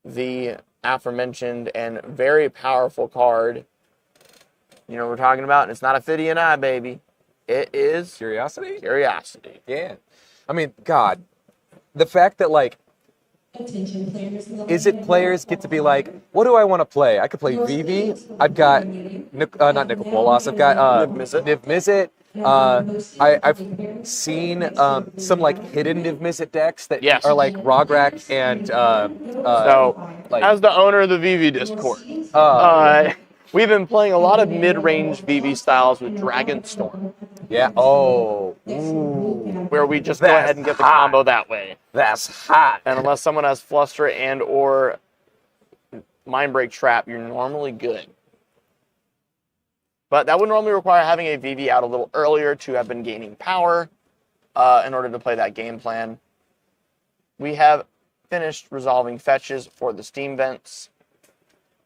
the aforementioned and very powerful card. You know what we're talking about? And it's not a Fiddy and I, baby. It is Curiosity? Curiosity. Yeah. I mean, God, the fact that, like, is it players get to be like, what do I want to play? I could play Vivi. I've got, not Nicol Bolas, I've got Niv Mizzet. I've seen some, like, hidden Niv Mizzet decks that are, like, Rograk and, like, as the owner of the Vivi Discord, we've been playing a lot of mid-range Vivi styles with Dragonstorm. Yeah. Oh. Where we just go ahead and get the combo that way. That's hot. And unless someone has Fluster and or Mindbreak Trap, you're normally good. But that would normally require having a VV out a little earlier to have been gaining power in order to play that game plan. We have finished resolving fetches for the Steam Vents.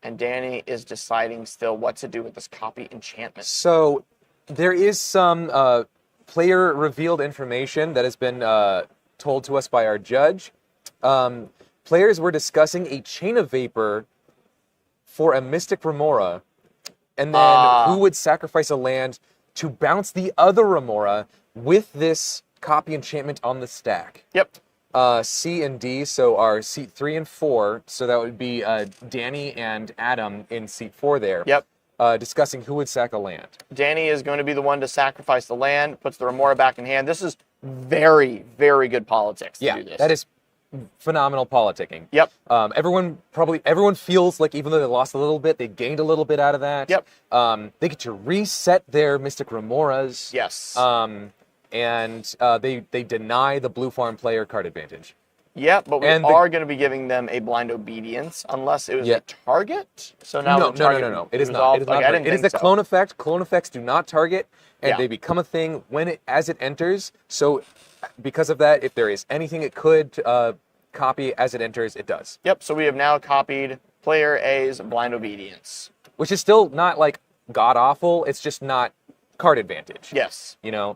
And Danny is deciding still what to do with this copy enchantment. So there is some player-revealed information that has been told to us by our judge. Players were discussing a Chain of Vapor for a Mystic Remora, and then who would sacrifice a land to bounce the other Remora with this copy enchantment on the stack. Yep. C and D, so our seat 3 and 4, so that would be Danny and Adam in seat 4 there. Yep. Discussing who would sack a land. Danny is going to be the one to sacrifice the land, puts the Remora back in hand. This is very, very good politics to do this. That is phenomenal politicking. Yep. Everyone feels like even though they lost a little bit, they gained a little bit out of that. Yep. They get to reset their Mystic Remoras. Yes. And they deny the blue farm player card advantage. Yep, but we are going to be giving them a blind obedience unless it was a target. So now no. It is not. It is a clone effect. Clone effects do not target, and they become a thing as it enters. So because of that, if there is anything it could copy as it enters, it does. Yep. So we have now copied player A's blind obedience, which is still not like god awful. It's just not card advantage. Yes. You know.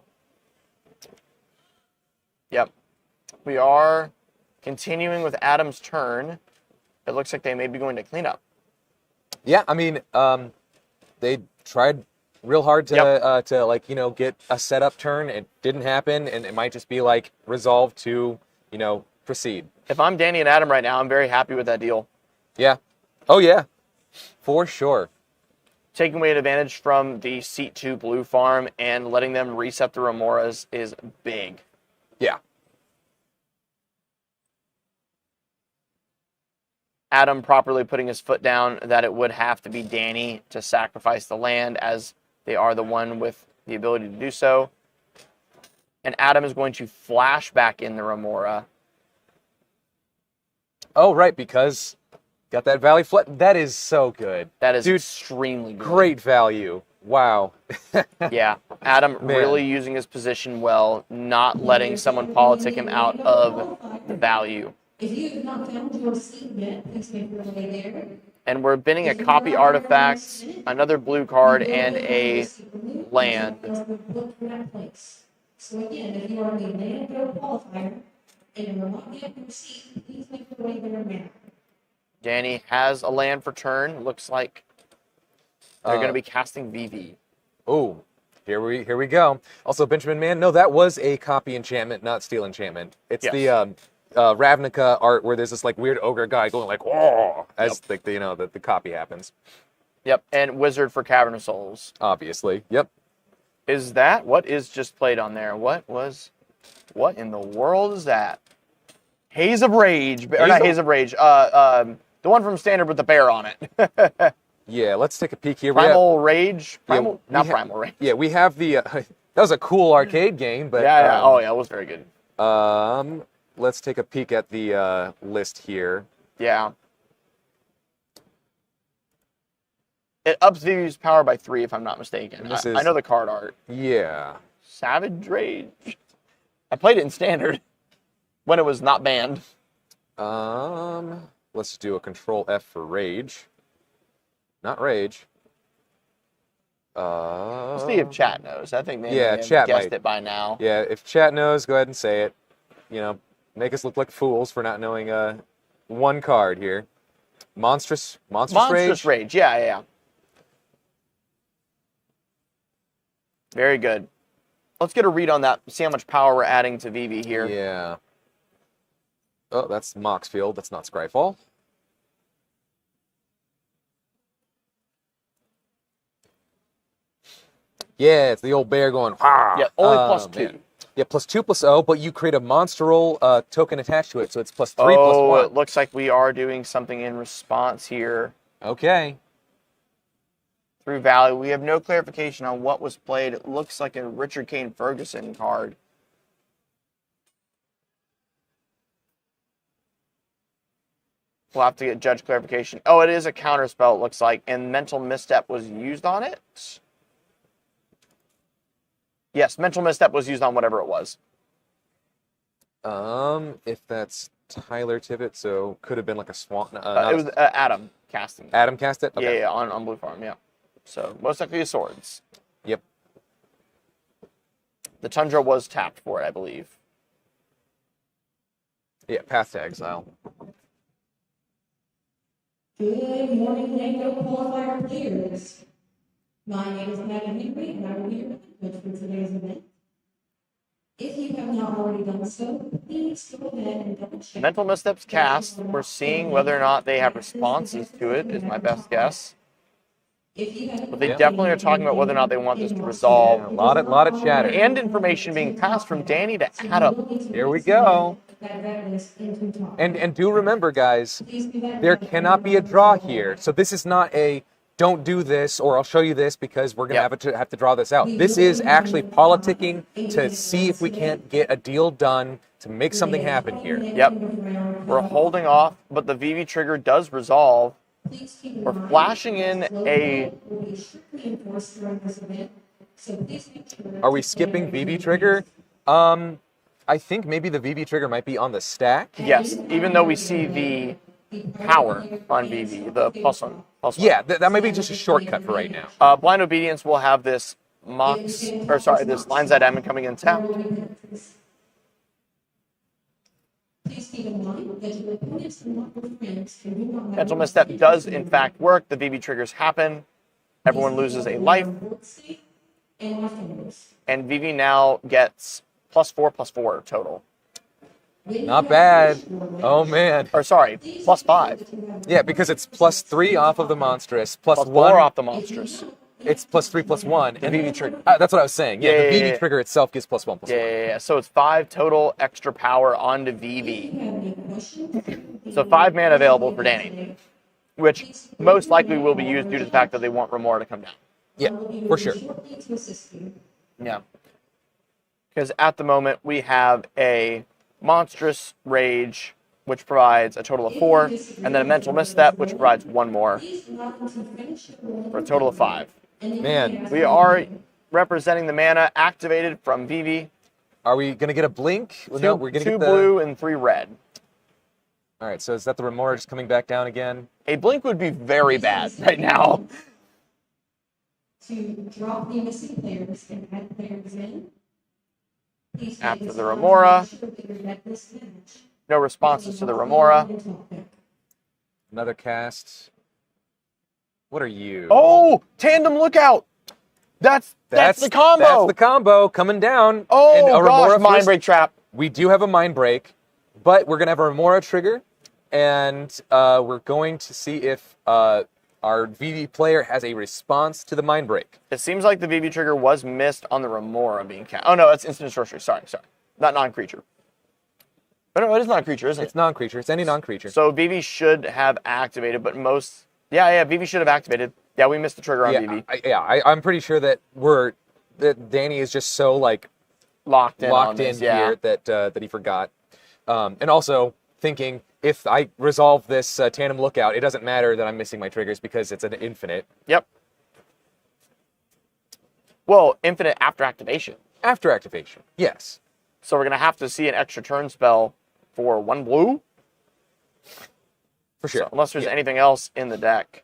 Yep. We are continuing with Adam's turn. It looks like they may be going to clean up. Yeah, I mean, they tried real hard to get a setup turn. It didn't happen, and it might just be like resolved to, proceed. If I'm Danny and Adam right now, I'm very happy with that deal. Yeah. Oh yeah. For sure. Taking away advantage from the seat 2 blue farm and letting them reset the Remoras is big. Yeah. Adam properly putting his foot down that it would have to be Danny to sacrifice the land as they are the one with the ability to do so. And Adam is going to flash back in the Remora. Oh, right, because got that Valley Flood. That is so good. That is extremely good. Great value. Wow. Yeah, Adam really using his position well, not letting someone politic him out of the value. If you have not found your seat yet, please make your way there. And we're binning a copy artifact, another blue card, and a land. So again, if you are the land go qualifier and you are not yet your seat, please make your way there now. Danny has a land for turn. Looks like they're going to be casting VV. Oh, here we go. Also, Benjamin Mann, no, that was a copy enchantment, not steal enchantment. It's the Ravnica art where there's this like weird ogre guy going like, oh, as the copy happens. Yep, and Wizard for Cavern of Souls. Obviously, yep. Is that what is just played on there? What in the world is that? Haze of Rage, or not Haze of Rage. The one from Standard with the bear on it. Yeah, let's take a peek here. Primal Rage? Primal Rage. Yeah, we have the... that was a cool arcade game, but... Yeah. Oh, yeah, it was very good. Let's take a peek at the list here. Yeah. It ups Vivi's power by 3, if I'm not mistaken. I know the card art. Yeah. Savage Rage. I played it in Standard when it was not banned. Let's do a Control F for Rage. Not Rage. Let's see if chat knows. I think they chat guessed it by now. Yeah, if chat knows, go ahead and say it. Make us look like fools for not knowing one card here. Monstrous Monstrous Rage. Yeah. Very good. Let's get a read on that. See how much power we're adding to Vivi here. Yeah. Oh, that's Mox Field. That's not Scryfall. Yeah, it's the old bear going, "Wah!" Yeah, only +2. Man. Yeah, +2/+0, but you create a monster roll token attached to it, so it's +3/+1. It looks like we are doing something in response here. Okay. Through Valley. We have no clarification on what was played. It looks like a Richard Kane Ferguson card. We'll have to get judge clarification. Oh, it is a counterspell, it looks like, and Mental Misstep was used on it? Yes, Mental Misstep was used on whatever it was. If that's Tyler Tibbet, so could have been like a Swan. It was Adam casting. Adam cast it? Okay. Yeah, on Blue Farm, yeah. So, most likely the swords. Yep. The Tundra was tapped for it, I believe. Yeah, Path to Exile. Good morning, Mango qualifier players. My name is Megan Henry, and I will be your coach for today's event. If you have not already done so, please go ahead and double check. Mental Missteps cast. We're seeing whether or not they have responses to it, is my best guess. But they definitely are talking about whether or not they want this to resolve. A lot of chatter. And information being passed from Danny to Adam. Here we go. And do remember, guys, there cannot be a draw here. So this is not a don't do this or I'll show you this because we're going to have to draw this out. This is actually politicking to see if we can't get a deal done to make something happen here. Yep. We're holding off, but the VV trigger does resolve. We're flashing in a... Are we skipping VV trigger? I think maybe the VV trigger might be on the stack. Yes, even though we see the power on VV, the +1. Yeah, that might be just a shortcut for right now. Blind Obedience will have this this Lion's Eye Diamond coming in tapped. Mental Misstep does in fact work. The VV triggers happen. Everyone loses a life. And VV now gets +4/+4 total. Not bad. Oh, man. Or sorry, +5. Yeah, because it's +3 off of the monstrous, +1 off the monstrous. It's +3/+1. The VV trigger. That's what I was saying. Yeah, the VV trigger itself gives +1/+1. Yeah. So it's 5 total extra power onto VV. So 5 mana available for Danny, which most likely will be used due to the fact that they want Remora to come down. Yeah, for sure. Yeah. Because at the moment we have a Monstrous Rage, which provides a total of 4, and then a Mental Misstep, which provides 1 more, for a total of 5. Man. We are representing the mana activated from VV. Are we going to get a blink? No, we're going to get 2 blue and 3 red. All right, so is that the Remora just coming back down again? A blink would be very bad right now. To drop the missing players and add players in. After the Remora. No responses to the Remora. Another cast. What are you? Oh, Tandem Lookout. That's the combo. That's the combo coming down. Oh, and a gosh, Remora Mind Break Trap. We do have a Mind Break, but we're going to have a Remora trigger, and we're going to see if our VV player has a response to the Mind Break. It seems like the VV trigger was missed on the Remora being cast. Oh, no, that's instant sorcery. Sorry. Not non-creature. Oh, no, it is non-creature, isn't it? It's non-creature. It's any non-creature. So VV should have activated, but most... Yeah, VV should have activated. Yeah, we missed the trigger on VV. I'm pretty sure that Danny is just so, like... Locked in here that he forgot. And also thinking, if I resolve this Tandem Lookout, it doesn't matter that I'm missing my triggers because it's an infinite. Yep. Well, infinite after activation. After activation, yes. So we're going to have to see an extra turn spell for 1 blue? For sure. So, unless there's anything else in the deck.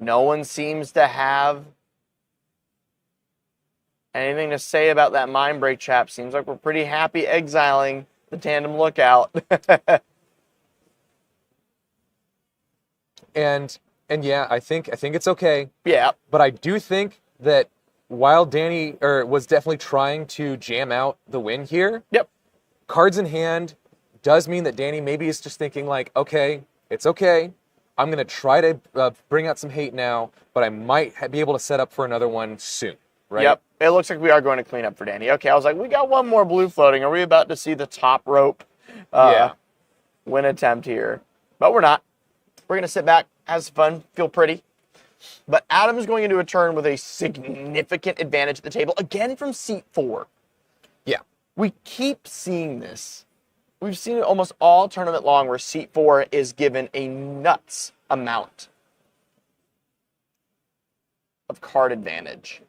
No one seems to have Anything to say about that Mind Break, chap? Seems like we're pretty happy exiling the Tandem Lookout. and yeah, I think it's okay. Yeah. But I do think that while Danny was definitely trying to jam out the win here, Yep. cards in hand does mean that Danny maybe is just thinking like, okay, it's okay. I'm going to try to bring out some hate now, but I might be able to set up for another one soon, right? Yep. It looks like we are going to clean up for Danny. Okay, I was like, we got one more blue floating. Are we about to see the top rope win attempt here? But we're not. We're going to sit back, have some fun, feel pretty. But Adam is going into a turn with a significant advantage at the table, again from seat 4. Yeah. We keep seeing this. We've seen it almost all tournament long where seat 4 is given a nuts amount of card advantage,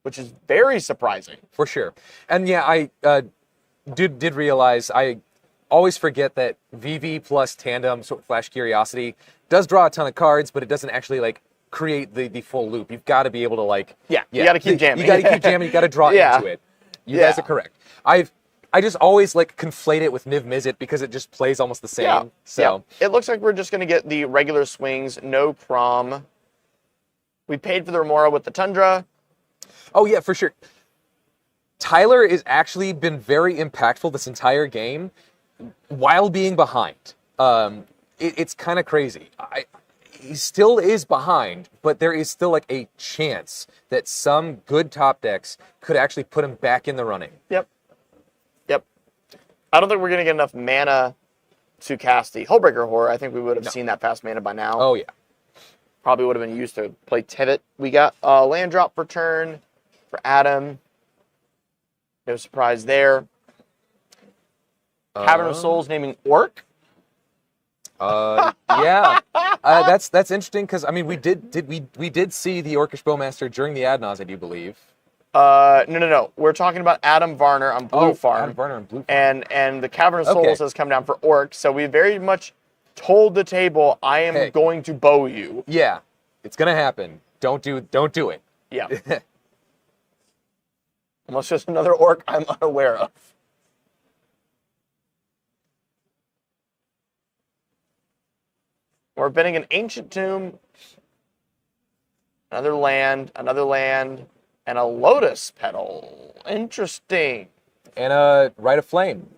which is very surprising. For sure. And yeah, I did realize, I always forget that VV plus Tandem Flash Curiosity does draw a ton of cards, but it doesn't actually like create the full loop. You've got to be able to like... Yeah, you got to keep jamming. You got to keep jamming, you got to draw into it. You guys are correct. I just always like conflate it with Niv Mizzet because it just plays almost the same. Yeah. So It looks like we're just going to get the regular swings, no prom. We paid for the Remora with the Tundra. Oh yeah, for sure. Tyler has actually been very impactful this entire game while being behind. It's kind of crazy. He still is behind, but there is still like a chance that some good top decks could actually put him back in the running. Yep. I don't think we're going to get enough mana to cast the Hullbreaker Horror. I think we would have seen that fast mana by now. Oh, yeah. Probably would have been used to play Tivit. We got a land drop for turn for Adam. No surprise there. Cavern of Souls naming Orc. Yeah. That's interesting because, I mean, we did see the Orcish Bowmaster during the Adnaz, I do believe. No. We're talking about Adam Varner on Blue Farm. Adam Varner on Blue Farm. And the Cavern of Souls has come down for Orc, so we very much told the table, I am going to bow you. Yeah, it's gonna happen. Don't do it. Yeah. Unless there's another Orc I'm unaware of. We're bidding an Ancient Tomb, another land, and a Lotus Petal. Interesting. And a Rite of Flame.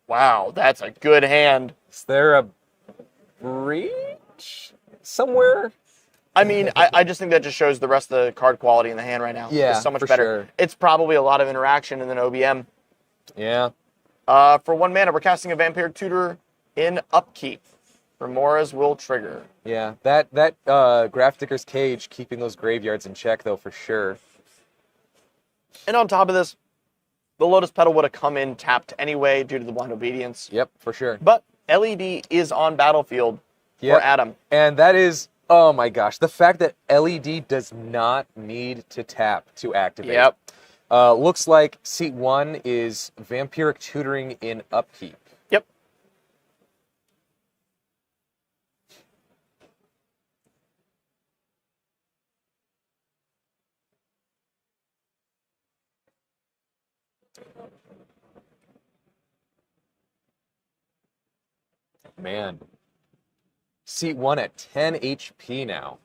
Wow, that's a good hand. Is there a breach somewhere? I mean, I just think that just shows the rest of the card quality in the hand right now. Yeah, it's so much for better. sure. It's probably a lot of interaction and then OBM. Yeah. For 1 mana, we're casting a Vampiric Tutor in Upkeep. Remora's will trigger. Yeah, that Grafdigger's Cage keeping those graveyards in check, though, for sure. And on top of this, the Lotus Petal would have come in tapped anyway due to the Blind Obedience. Yep, for sure. But LED is on battlefield for Adam. And that is, oh my gosh, the fact that LED does not need to tap to activate. Yep. Looks like seat 1 is Vampiric Tutoring in Upkeep. Yep. Man. Seat 1 at 10 HP now.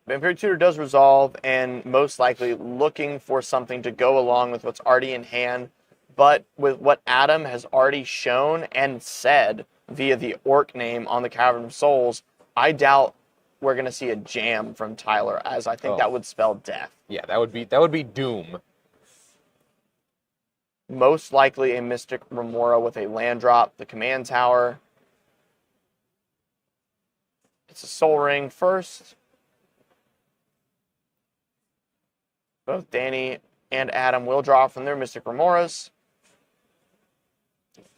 Vampiric Tutor does resolve, and most likely looking for something to go along with what's already in hand. But with what Adam has already shown and said via the Orc name on the Cavern of Souls, I doubt we're going to see a jam from Tyler, as I think that would spell death. Yeah, that would be doom. Most likely a Mystic Remora with a land drop, the Command Tower. It's a Soul Ring first. Both Danny and Adam will draw from their Mystic Remoras.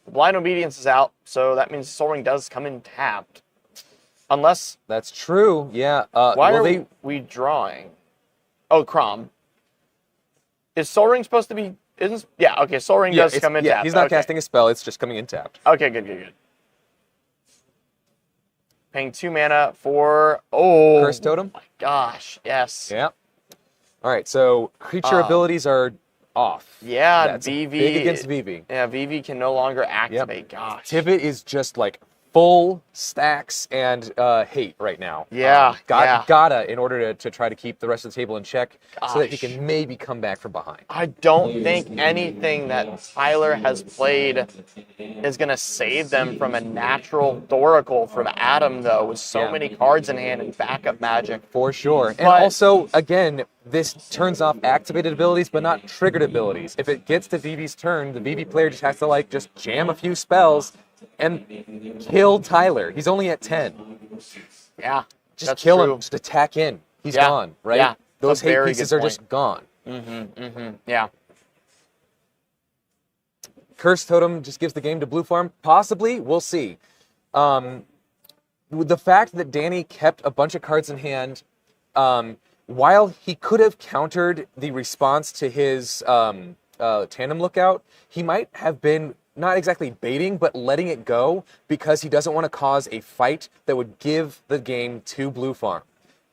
The Blind Obedience is out, so that means Soul Ring does come in tapped. Unless... That's true, yeah. Why are we drawing? Oh, Crom. Is Soul Ring supposed to be... Yeah, okay, Soul Ring does come in tapped. He's not casting a spell, it's just coming in tapped. Okay, good. Paying 2 mana for... Oh, Curse Totem? my gosh, yes. Yeah. All right, so creature abilities are off. Yeah, That's VV. big against VV. Yeah, VV can no longer activate. Gosh. Tivit is just like full stacks and hate right now. Yeah, yeah. Gotta in order to try to keep the rest of the table in check so that he Gosh. can maybe come back from behind. I don't think anything that Tyler has played is going to save them from a natural Thoracle from Adam, though, with so many cards in hand and backup magic. For sure. And also, again, this turns off activated abilities, but not triggered abilities. If it gets to VV's turn, the VV player just has to, like, just jam a few spells and kill Tyler. He's only at 10. Yeah, Just kill him. Just attack in. He's gone, right? Yeah, those hate pieces are just gone. Yeah. Curse Totem just gives the game to Blue Farm. Possibly, we'll see. The fact that Danny kept a bunch of cards in hand, while he could have countered the response to his Tandem Lookout, he might have been not exactly baiting, but letting it go because he doesn't want to cause a fight that would give the game to Blue Farm.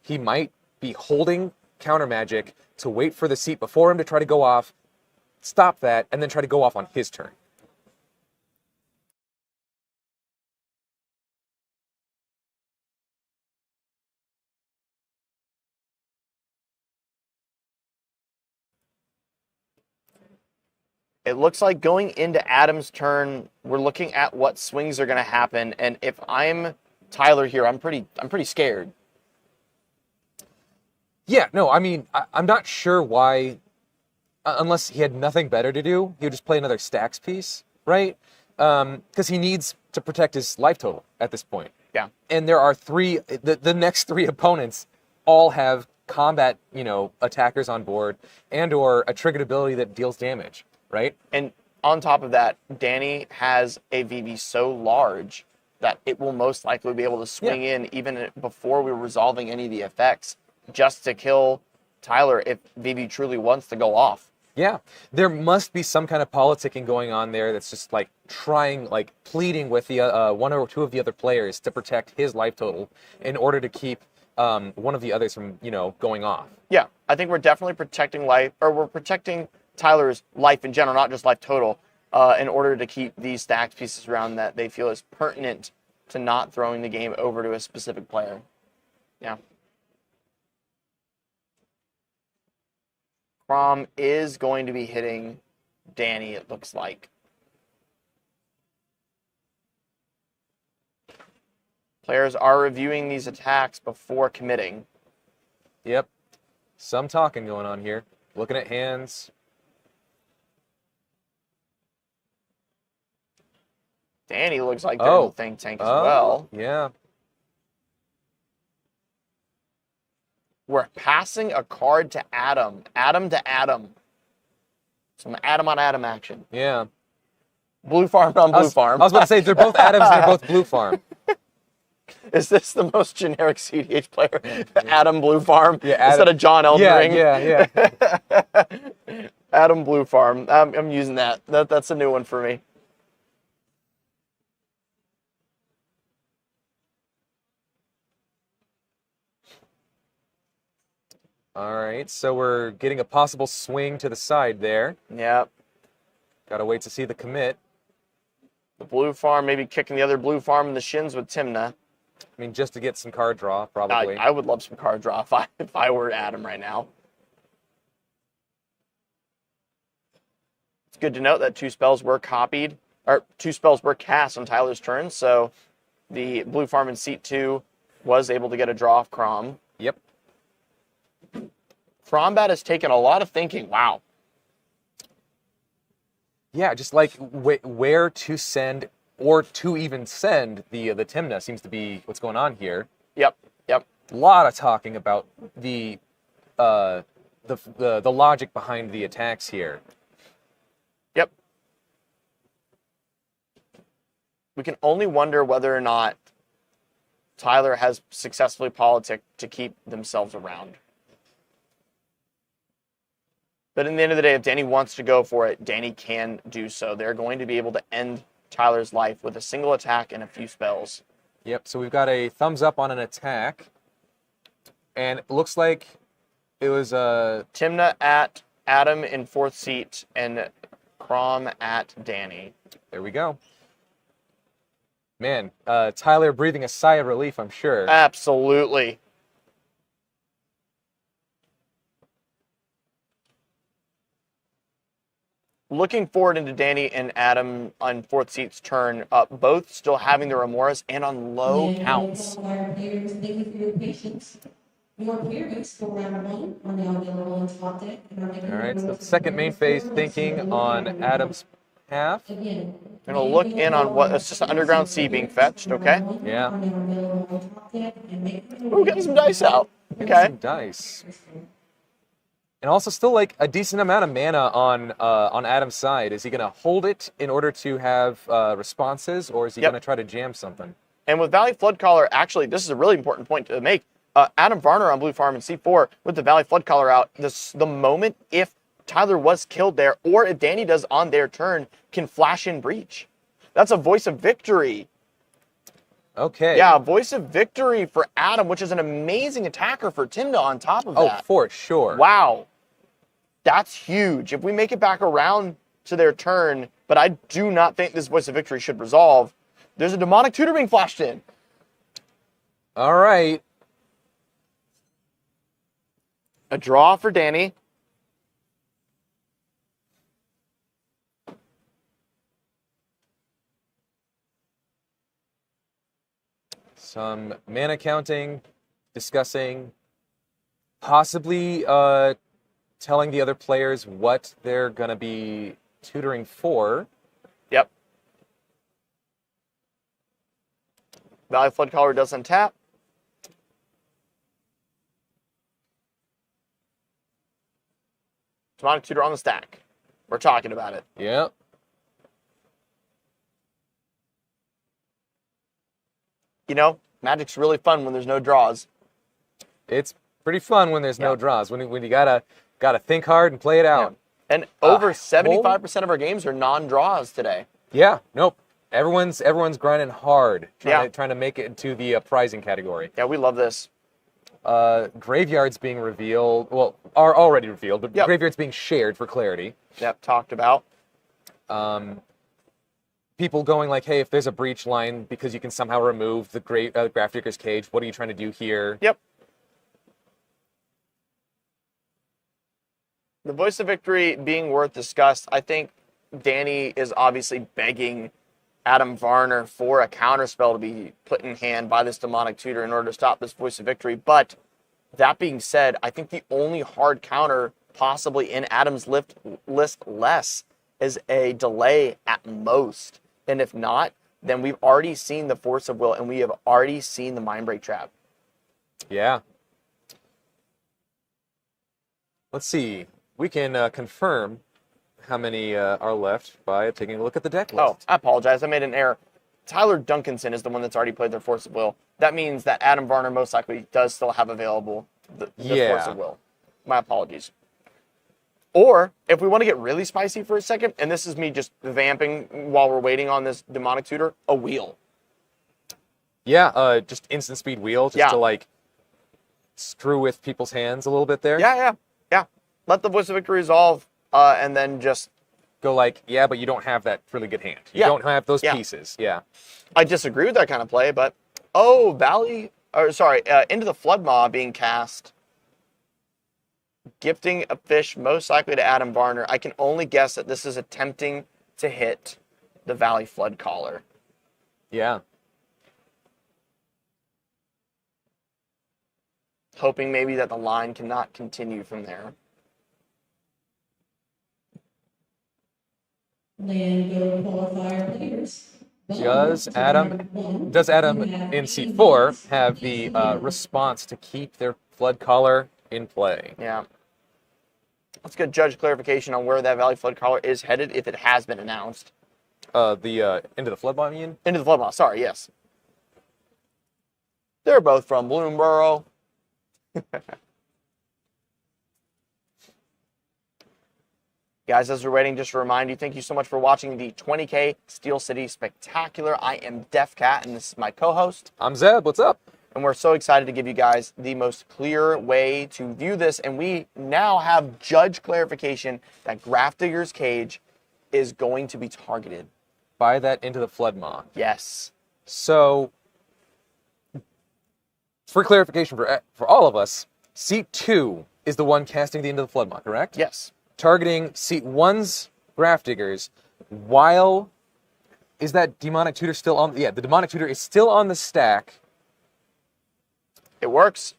He might be holding counter magic to wait for the seat before him to try to go off, stop that, and then try to go off on his turn. It looks like going into Adam's turn, we're looking at what swings are going to happen, and if I'm Tyler here, I'm pretty scared. Yeah, no, I mean, I'm not sure why, unless he had nothing better to do, he would just play another stacks piece, right? Because he needs to protect his life total at this point. Yeah. And there are the next three opponents all have combat, attackers on board and or a triggered ability that deals damage, right? And on top of that, Danny has a VV so large that it will most likely be able to swing in even before we're resolving any of the effects just to kill Tyler if VV truly wants to go off. Yeah, there must be some kind of politicking going on there that's just like pleading with the one or two of the other players to protect his life total in order to keep one of the others from, going off. Yeah, I think we're definitely protecting life, or we're protecting Tyler's life in general, not just life total, in order to keep these stacked pieces around that they feel is pertinent to not throwing the game over to a specific player. Yeah. Crom is going to be hitting Danny, it looks like. Players are reviewing these attacks before committing. Yep. Some talking going on here. Looking at hands. Danny looks like they're in the think tank as well. Yeah. We're passing a card to Adam. Adam to Adam. Some Adam on Adam action. Yeah. Blue farm on blue farm. I was about to say, they're both Adams and they're both Blue Farm. Is this the most generic CDH player? Adam Blue Farm? Yeah, Adam. Instead of John Eldring? Yeah. Adam Blue Farm. I'm using that. That's a new one for me. All right, so we're getting a possible swing to the side there. Yep. Gotta wait to see the commit. The blue farm, maybe kicking the other blue farm in the shins with Timna. I mean, just to get some card draw, probably. I would love some card draw if I were Adam right now. It's good to note that two spells were cast on Tyler's turn, so the blue farm in seat 2 was able to get a draw off Crom. Yep. Crombat has taken a lot of thinking. Wow. Yeah, just like where to send or to even send the Timna seems to be what's going on here. Yep. A lot of talking about the logic behind the attacks here. Yep. We can only wonder whether or not Tyler has successfully politicked to keep themselves around. But in the end of the day, if Danny wants to go for it, Danny can do so. They're going to be able to end Tyler's life with a single attack and a few spells. Yep, so we've got a thumbs up on an attack. And it looks like It was Timna at Adam in 4th seat and Crom at Danny. There we go. Man, Tyler breathing a sigh of relief, I'm sure. Absolutely. Looking forward into Danny and Adam on 4th seat's turn, both still having the Remoras and on low counts. Players, thank you for your patience. Your players for round 1 are now available on top deck. All right, so second main phase thinking on Adam's half. Again, We're going to look in on what, it's just an underground sea being fetched, okay? Yeah. Ooh, getting some dice out. Okay. Some dice. And also still like a decent amount of mana on Adam's side. Is he going to hold it in order to have responses, or is he going to try to jam something? And with Valley Floodcaller, actually, this is a really important point to make. Adam Varner on Blue Farm in C4 with the Valley Floodcaller out, the moment if Tyler was killed there, or if Danny does on their turn, can flash in Breach. That's a voice of victory. Okay. Yeah, a voice of victory for Adam, which is an amazing attacker for Timna on top of that. Oh, for sure. Wow. That's huge. If we make it back around to their turn, but I do not think this voice of victory should resolve, there's a demonic tutor being flashed in. All right. A draw for Danny. Some mana counting, discussing, possibly telling the other players what they're going to be tutoring for. Yep. Valley Floodcaller doesn't tap. Demonic Tutor on the stack. We're talking about it. Yep. You know, Magic's really fun when there's no draws. It's pretty fun when there's no draws. When you gotta think hard and play it out. Yeah. And over 75% of our games are non-draws today. Yeah. Nope. Everyone's grinding hard, trying to make it into the prizing category. Yeah, we love this. Graveyards being revealed, well, are already revealed, but graveyards being shared for clarity. Yep, talked about. People going like, hey, if there's a breach line because you can somehow remove the Grafdigger's Cage, what are you trying to do here? Yep. The voice of victory being worth discussed. I think Danny is obviously begging Adam Varner for a counterspell to be put in hand by this demonic tutor in order to stop this voice of victory. But that being said, I think the only hard counter possibly in Adam's list less is a delay at most. And if not, then we've already seen the Force of Will and we have already seen the Mindbreak Trap. Yeah. Let's see. We can confirm how many are left by taking a look at the deck list. Oh, I apologize. I made an error. Tyler Duncanson is the one that's already played their Force of Will. That means that Adam Varner most likely does still have available the Force of Will. My apologies. Or, if we want to get really spicy for a second, and this is me just vamping while we're waiting on this demonic tutor, a wheel. Yeah, just instant speed wheel, just to like screw with people's hands a little bit there. Yeah. Let the voice of victory resolve, and then just go like, yeah, but you don't have that really good hand. You don't have those pieces. Yeah. I disagree with that kind of play, but Into the Flood Maw being cast. Gifting a fish most likely to Adam Varner. I can only guess that this is attempting to hit the Valley Flood Caller. Yeah. Hoping maybe that the line cannot continue from there. Land go qualifier players. Does Adam in seat 4 have the response to keep their Flood Caller in play? Yeah. Let's get judge clarification on where that Valley Flood Caller is headed if it has been announced. Into the Flood Maw, you mean? Into the Flood Maw, sorry, yes. They're both from Bloomburrow. Guys, as we're waiting, just to remind you, thank you so much for watching the 20k Steel City Spectacular. I am Def Cat, and this is my co-host. I'm Zeb. What's up? And we're so excited to give you guys the most clear way to view this. And we now have judge clarification that Grafdigger's Cage is going to be targeted. By that Into the Flood Maw. Yes. So, for clarification for all of us, Seat 2 is the one casting the Into the Flood Maw, correct? Yes. Targeting Seat 1's Grafdiggers, while... Is that Demonic Tutor still on... Yeah, the Demonic Tutor is still on the stack. It works.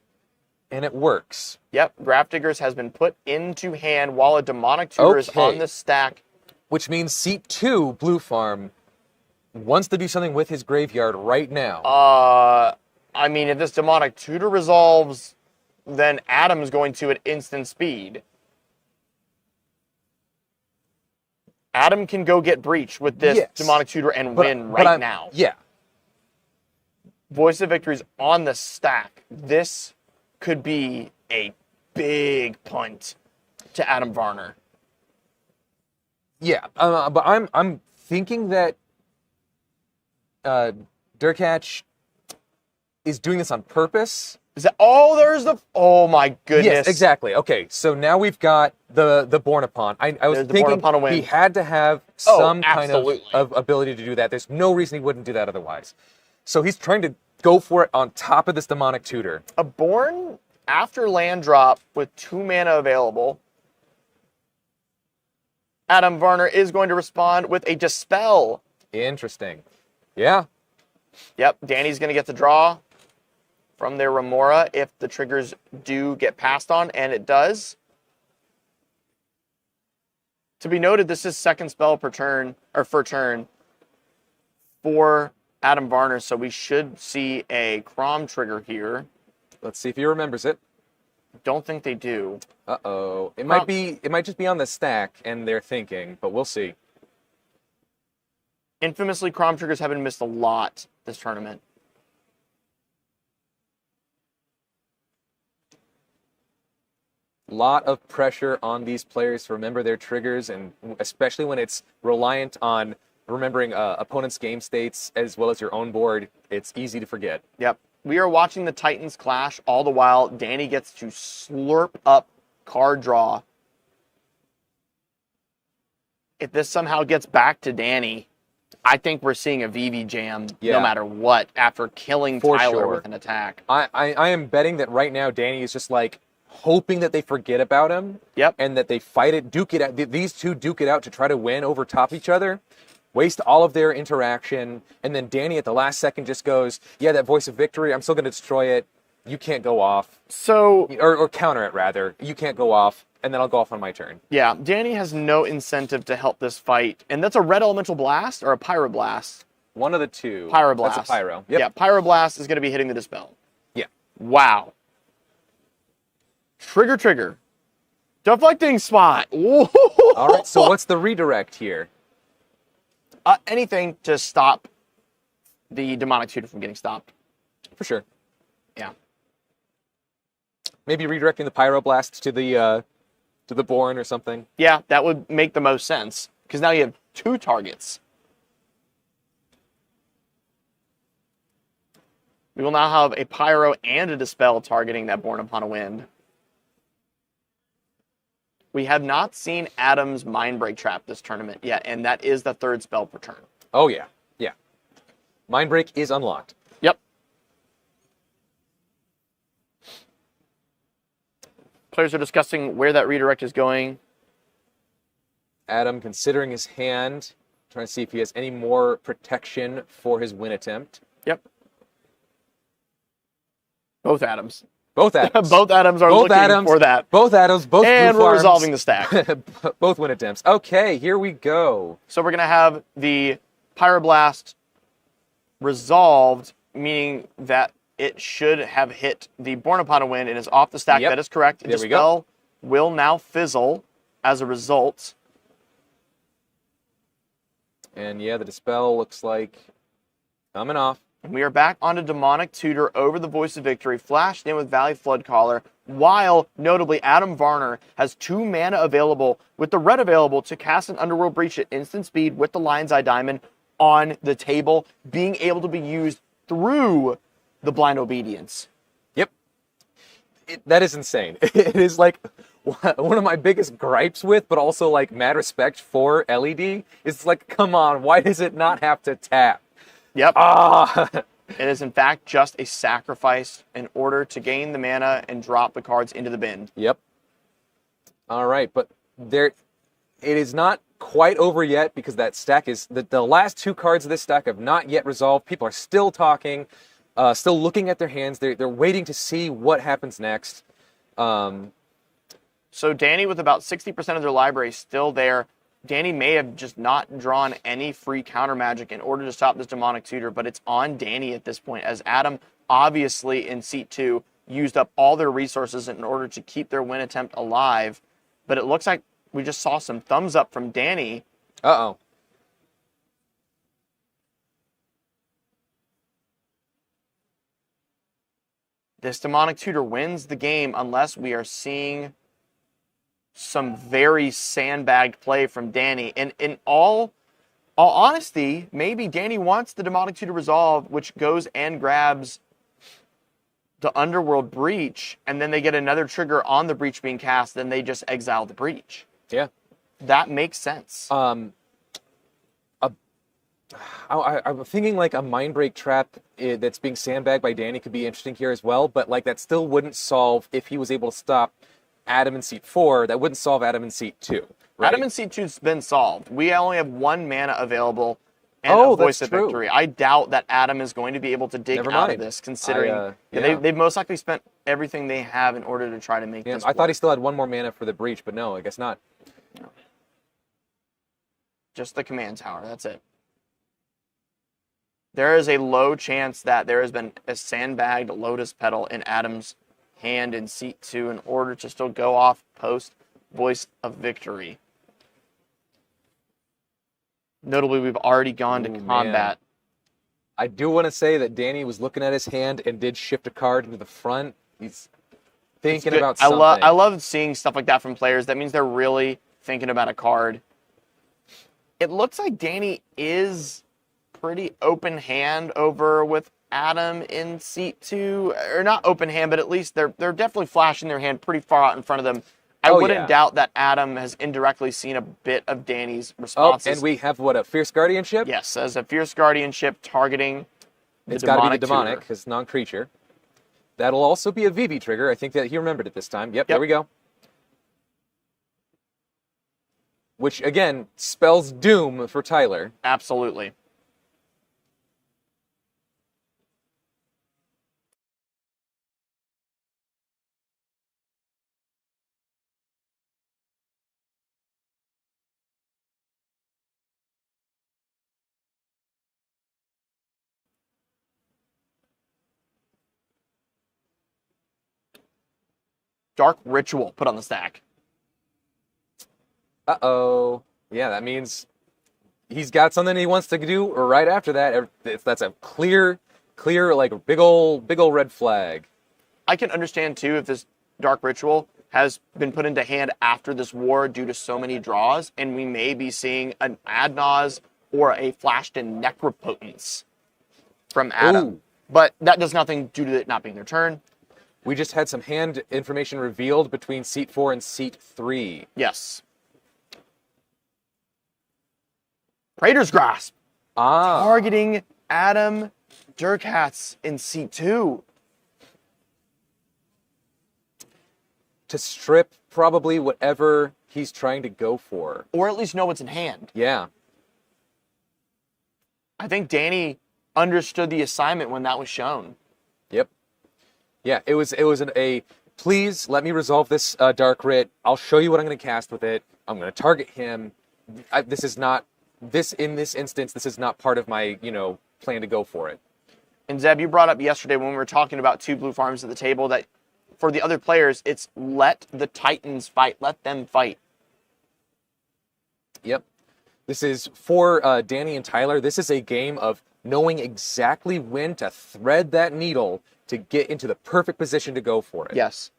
And it works. Yep, Grafdiggers has been put into hand while a Demonic Tutor is on the stack. Which means Seat 2, Blue Farm, wants to do something with his graveyard right now. I mean, if this Demonic Tutor resolves, then Adam's going to at instant speed. Adam can go get Breach with this Demonic Tutor and win right now. Yeah. Voice of Victory's on the stack. This could be a big punt to Adam Varner. Yeah, but I'm thinking that Durkach is doing this on purpose. Is that? Oh, there's the. Oh my goodness. Yes, exactly. Okay, so now we've got the Born Upon. I was thinking he had to have some kind of ability to do that. There's no reason he wouldn't do that otherwise. So he's trying to go for it on top of this Demonic Tutor. A Born after land drop with 2 mana available. Adam Varner is going to respond with a Dispel. Interesting. Yeah. Yep, Danny's going to get the draw from their Remora if the triggers do get passed on, and it does. To be noted, this is second spell per turn, or for turn, for Adam Varner, so we should see a Crom trigger here. Let's see if he remembers it. Don't think they do. Uh-oh. It might just be on the stack and they're thinking, but we'll see. Infamously, Crom triggers have been missed a lot this tournament. Lot of pressure on these players to remember their triggers, and especially when it's reliant on remembering opponents' game states as well as your own board, it's easy to forget. Yep. We are watching the Titans clash all the while. Danny gets to slurp up card draw. If this somehow gets back to Danny, I think we're seeing a VV jam no matter what after killing Tyler with an attack. I am betting that right now Danny is just like hoping that they forget about him. Yep. And that they fight it, duke it out. These two duke it out to try to win over top each other. Waste all of their interaction, and then Danny at the last second just goes, yeah, that Voice of Victory, I'm still going to destroy it. You can't go off. So, or counter it, rather. You can't go off, and then I'll go off on my turn. Yeah, Danny has no incentive to help this fight. And that's a Red Elemental Blast or a Pyroblast? One of the two. Pyroblast. That's a Pyro. Yep. Yeah, Pyroblast is going to be hitting the Dispel. Yeah. Wow. Trigger. Deflecting Spot. Whoa. All right, so what's the redirect here? Anything to stop the Demonic Tutor from getting stopped. For sure. Yeah. Maybe redirecting the Pyroblast to the Born or something. Yeah, that would make the most sense, because now you have 2 targets. We will now have a Pyro and a Dispel targeting that Born Upon a Wind. We have not seen Adam's Mindbreak Trap this tournament yet, and that is the 3rd spell per turn. Oh, yeah. Yeah. Mindbreak is unlocked. Yep. Players are discussing where that redirect is going. Adam considering his hand, trying to see if he has any more protection for his win attempt. Yep. Both Adams. Both Adams. Both Adams are looking for that. Both Adams, both and Blue we're Farms. resolving the stack. Both win attempts. Okay, here we go. So we're going to have the Pyroblast resolved, meaning that it should have hit the Born Upon a Wind and is off the stack. Yep. That is correct. There we go. Dispel will now fizzle as a result. And yeah, the Dispel looks like coming off. And we are back onto Demonic Tutor over the Voice of Victory, flashed in with Valley Floodcaller, while, notably, Adam Varner has 2 mana available, with the red available to cast an Underworld Breach at instant speed with the Lion's Eye Diamond on the table, being able to be used through the blind obedience. Yep. That is insane. It is like one of my biggest gripes with, but also like mad respect for LED. Is like, come on, why does it not have to tap? Yep. Ah. It is in fact just a sacrifice in order to gain the mana and drop the cards into the bin. Yep. All right, but it is not quite over yet because that stack is the last 2 cards of this stack have not yet resolved. People are still talking, still looking at their hands. They're waiting to see what happens next. So Danny, with about 60% of their library still there, Danny may have just not drawn any free counter magic in order to stop this Demonic Tutor, but it's on Danny at this point, as Adam, obviously in Seat 2, used up all their resources in order to keep their win attempt alive. But it looks like we just saw some thumbs up from Danny. Uh-oh. This Demonic Tutor wins the game unless we are seeing some very sandbagged play from Danny. And in all honesty, maybe Danny wants the Demonic Tutor resolve, which goes and grabs the Underworld Breach, and then they get another trigger on the Breach being cast, then they just exile the Breach. Yeah. That makes sense. I'm thinking like a Mind Break trap that's being sandbagged by Danny could be interesting here as well, but like that still wouldn't solve if he was able to stop Adam in Seat 4. That wouldn't solve Adam in Seat 2. Right? Adam in Seat 2's been solved. We only have 1 mana available and a Voice of Victory. I doubt that Adam is going to be able to dig out of this, considering they've most likely spent everything they have in order to try to make this work. I thought he still had 1 more mana for the Breach, but no, I guess not. No. Just the command tower, that's it. There is a low chance that there has been a sandbagged Lotus Petal in Adam's hand in Seat 2 in order to still go off post Voice of Victory. Notably, we've already gone to combat. Man. I do want to say that Danny was looking at his hand and did shift a card into the front. He's thinking about something. I love seeing stuff like that from players. That means they're really thinking about a card. It looks like Danny is pretty open hand over with Adam in Seat 2. Or not open hand, but at least they're definitely flashing their hand pretty far out in front of them. I wouldn't doubt that Adam has indirectly seen a bit of Danny's responses. Oh, and we have, what, a Fierce Guardianship? Yes, as a Fierce Guardianship targeting the It's got to be the Demonic, because non-creature. That'll also be a VV trigger. I think that he remembered it this time. Yep, there we go. Which, again, spells doom for Tyler. Absolutely. Dark Ritual put on the stack. Uh-oh. Yeah, that means he's got something he wants to do right after that. That's a clear, like, big ol' red flag. I can understand, too, if this Dark Ritual has been put into hand after this war due to so many draws, and we may be seeing an Adnaz or a flashed-in Necropotence from Adam. Ooh. But that does nothing due to it not being their turn. We just had some hand information revealed between Seat 4 and Seat 3. Yes. Praetor's Grasp. Targeting Adam Durkatz in Seat 2. To strip probably whatever he's trying to go for. Or at least know what's in hand. Yeah. I think Danny understood the assignment when that was shown. Yep. Yeah, it was a please let me resolve this Dark Rit. I'll show you what I'm going to cast with it. I'm going to target him. In this instance, this is not part of my, plan to go for it. And Zeb, you brought up yesterday when we were talking about 2 blue farms at the table that for the other players, it's let the Titans fight. Let them fight. Yep. This is for Danny and Tyler. This is a game of knowing exactly when to thread that needle to get into the perfect position to go for it. Yes.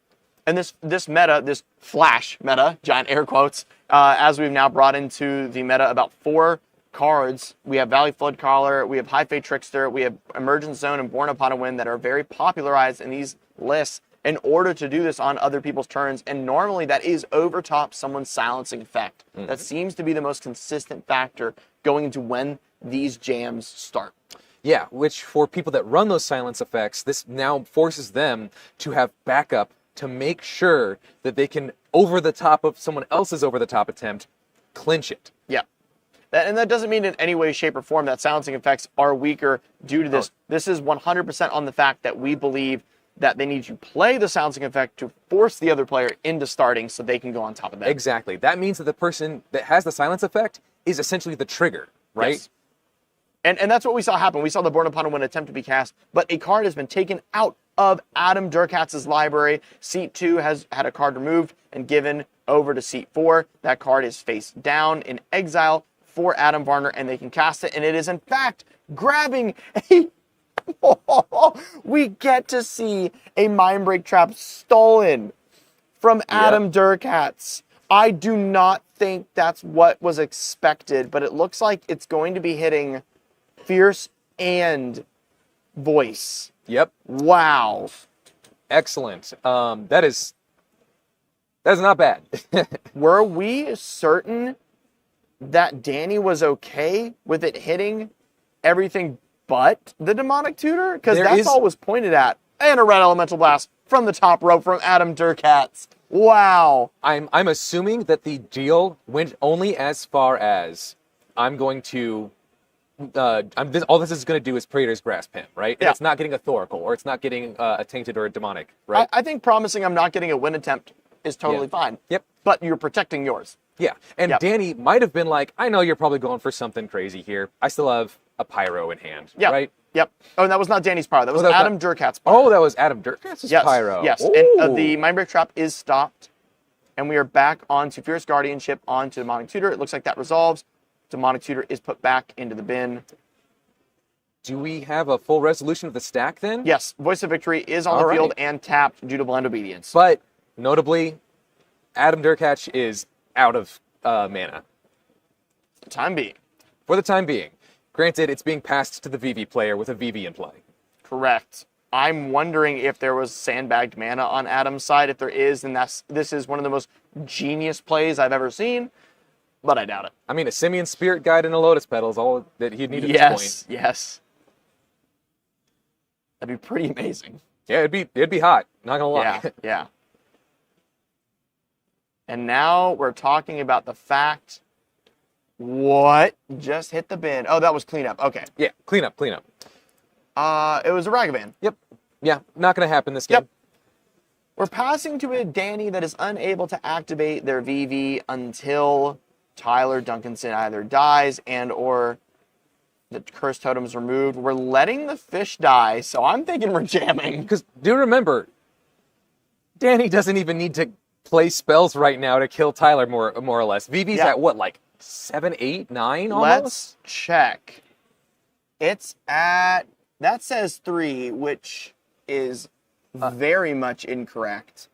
And this meta, this flash meta, giant air quotes, as we've now brought into the meta about 4 cards. We have Valley Flood Caller, we have High Fate Trickster, we have Emergent Zone and Born Upon a Wind that are very popularized in these lists in order to do this on other people's turns, and normally that is overtop someone's silencing effect. That seems to be the most consistent factor going into when these jams start. Yeah, which for people that run those silence effects, this now forces them to have backup to make sure that they can, over the top of someone else's over the top attempt, clinch it. Yeah. And that doesn't mean in any way, shape, or form that silencing effects are weaker due to this. This is 100% on the fact that we believe that they need to play the silencing effect to force the other player into starting so they can go on top of that. Exactly. That means that the person that has the silence effect is essentially the trigger, right? Yes. And that's what we saw happen. We saw the Born Upon a Wind attempt to be cast, but a card has been taken out of Adam Durkatz's library. Seat 2 has had a card removed and given over to Seat 4. That card is face down in exile for Adam Varner, and they can cast it, and it is in fact grabbing a... we get to see a Mind Break Trap stolen from Adam Durkatz. I do not think that's what was expected, but it looks like it's going to be hitting Fierce and Voice. Yep. Wow. Excellent. That's not bad. Were we certain that Danny was okay with it hitting everything but the Demonic Tutor? Because that's all was pointed at. And a Red Elemental Blast from the top rope from Adam Durkatz. Wow. I'm assuming that the deal went only as far as I'm going to... all this is going to do is Praetor's Grasp him, right? Yeah. And it's not getting a Thoracle, or it's not getting a Tainted or a Demonic, right? I think promising I'm not getting a win attempt is totally fine. Yep. But you're protecting yours. Yeah, and Danny might have been like, I know you're probably going for something crazy here. I still have a Pyro in hand, right? Yep. Oh, and that was not Danny's Pyro. That was Adam Durkatz's Pyro. Oh, that was Adam Durkatz's Pyro. Yes, Ooh. and the Mind Break Trap is stopped. And we are back onto Fierce Guardianship, onto Demonic Tutor. It looks like that resolves. Demonic Tutor is put back into the bin. Do we have a full resolution of the stack then? Yes, Voice of Victory is on the field and tapped due to Blind Obedience. But, notably, Adam Durkatz is out of mana. For the time being. For the time being. Granted, it's being passed to the VV player with a VV in play. Correct. I'm wondering if there was sandbagged mana on Adam's side. If there is, then this is one of the most genius plays I've ever seen, but I doubt it. I mean, a Simian Spirit Guide and a Lotus Petal is all that he'd need at this point. Yes. That'd be pretty amazing. Yeah, it'd be hot. Not gonna lie. Yeah. And now we're talking about the fact what just hit the bin. Oh, that was cleanup. Okay. Yeah, cleanup. It was a Ragavan. Yep. Yeah, not gonna happen this game. Yep. We're passing to a Danny that is unable to activate their VV until Tyler Duncanson either dies and or the Curse Totem is removed. We're letting the fish die, so I'm thinking we're jamming. Because do remember, Danny doesn't even need to play spells right now to kill Tyler, more or less. VV's at what, like 7, 8, 9 almost? Let's check. It's at, that says 3, which is very much incorrect.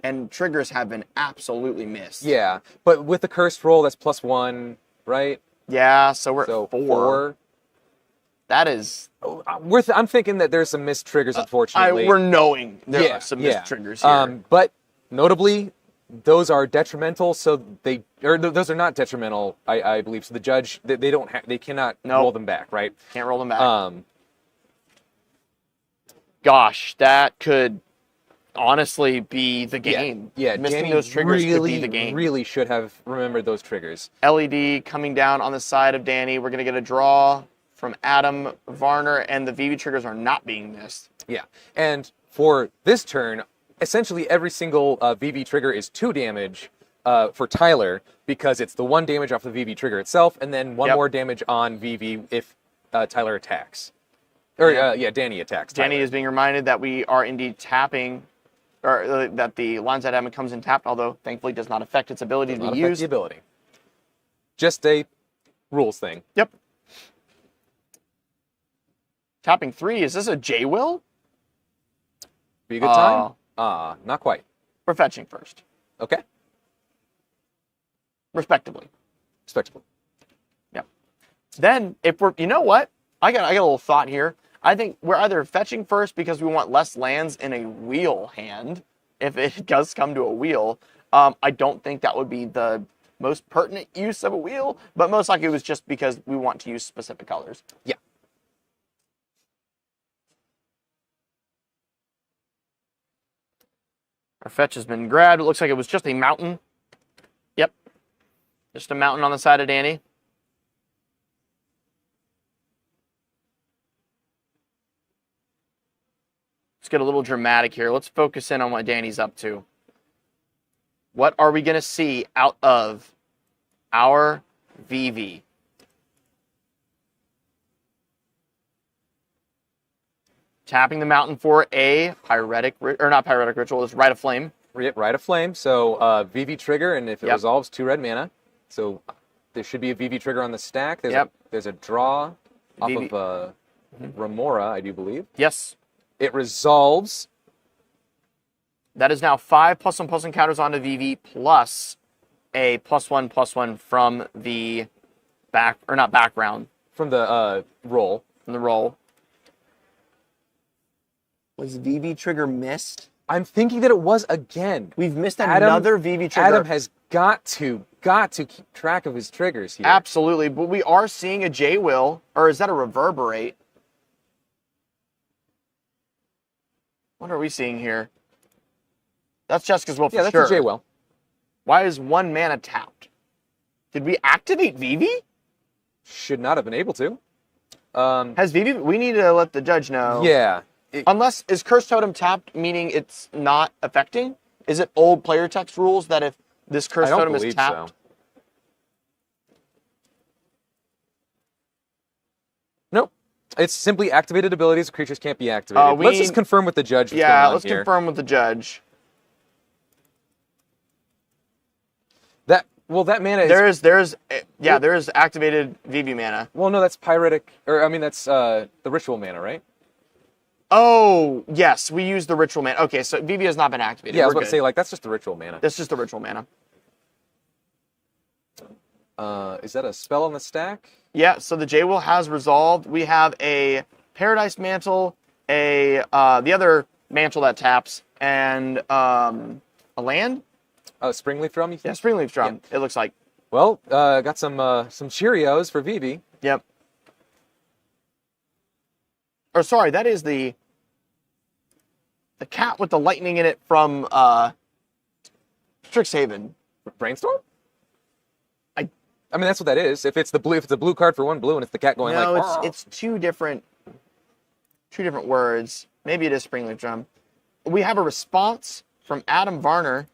And triggers have been absolutely missed. Yeah, but with the cursed roll, that's +1, right? Yeah, so we're at 4. 4. That is... I'm thinking that there's some missed triggers, unfortunately. We're knowing there are some missed triggers here. But notably, those are detrimental, so those are not detrimental, I believe. So the judge, they cannot roll them back, right? Can't roll them back. Gosh, that could honestly be the game. Yeah, missing Danny those triggers really, could be the game. Really should have remembered those triggers. LED coming down on the side of Danny. We're going to get a draw from Adam Varner, and the VV triggers are not being missed. Yeah, and for this turn, essentially every single VV trigger is 2 damage for Tyler, because it's the 1 damage off the VV trigger itself, and then 1 more damage on VV if Tyler attacks. Or, Danny attacks Tyler. Danny is being reminded that we are indeed tapping, or that the lines that Adam comes in tapped, although thankfully does not affect its ability to be used. The ability. Just a rules thing. Yep. Tapping 3, is this a J-Will? Be a good time? Not quite. We're fetching first. Okay. Respectively. Respectable. Yep. Then if we're, you know what? I got a little thought here. I think we're either fetching first because we want less lands in a wheel hand, if it does come to a wheel. I don't think that would be the most pertinent use of a wheel, but most likely it was just because we want to use specific colors. Yeah. Our fetch has been grabbed. It looks like it was just a mountain. Yep. Just a mountain on the side of Danny. Let's get a little dramatic here. Let's focus in on what Danny's up to. What are we going to see out of our VV? Tapping the mountain for a pyretic, or not pyretic ritual, is Rite of Flame. Rite of Flame. So VV trigger, and if it resolves, 2 red mana. So there should be a VV trigger on the stack. There's a draw off of Remora, I do believe. Yes. It resolves. That is now 5+1/+1 counters onto VV plus a +1/+1 from the background. From the roll. From the roll. Was VV trigger missed? I'm thinking that it was again. We've missed another VV trigger. Adam has got to keep track of his triggers here. Absolutely, but we are seeing a J-Will, or is that a Reverberate? What are we seeing here? That's Jessica's Will for sure. Yeah, that's a J-Will. Why is 1 mana tapped? Did we activate VV? Should not have been able to. Has VV... We need to let the judge know. Yeah. Unless... Is Curse Totem tapped, meaning it's not affecting? Is it old player text rules that if this Curse Totem is tapped... So. Nope. It's simply activated abilities. Creatures can't be activated. Let's just confirm with the judge what's going on let's confirm with the judge. That mana is... There is activated VV mana. Well, no, that's pyretic... Or, I mean, that's the ritual mana, right? Oh, yes, we use the ritual mana. Okay, so VV has not been activated. Yeah, I was about to say, like, that's just the ritual mana. That's just the ritual mana. Is that a spell on the stack? Yeah, so the J-Will has resolved. We have a Paradise Mantle, the other mantle that taps, and a land? Springleaf Drum, you think? Yeah, Springleaf Drum, it looks like. Well, got some Cheerios for VV. Yep. Or sorry, that is the cat with the lightning in it from Strixhaven. Brainstorm? I mean, that's what that is. If it's a blue card for 1 blue, and it's the cat going like... No, it's two different words. Maybe it is Springleaf Drum. We have a response from Adam Varner,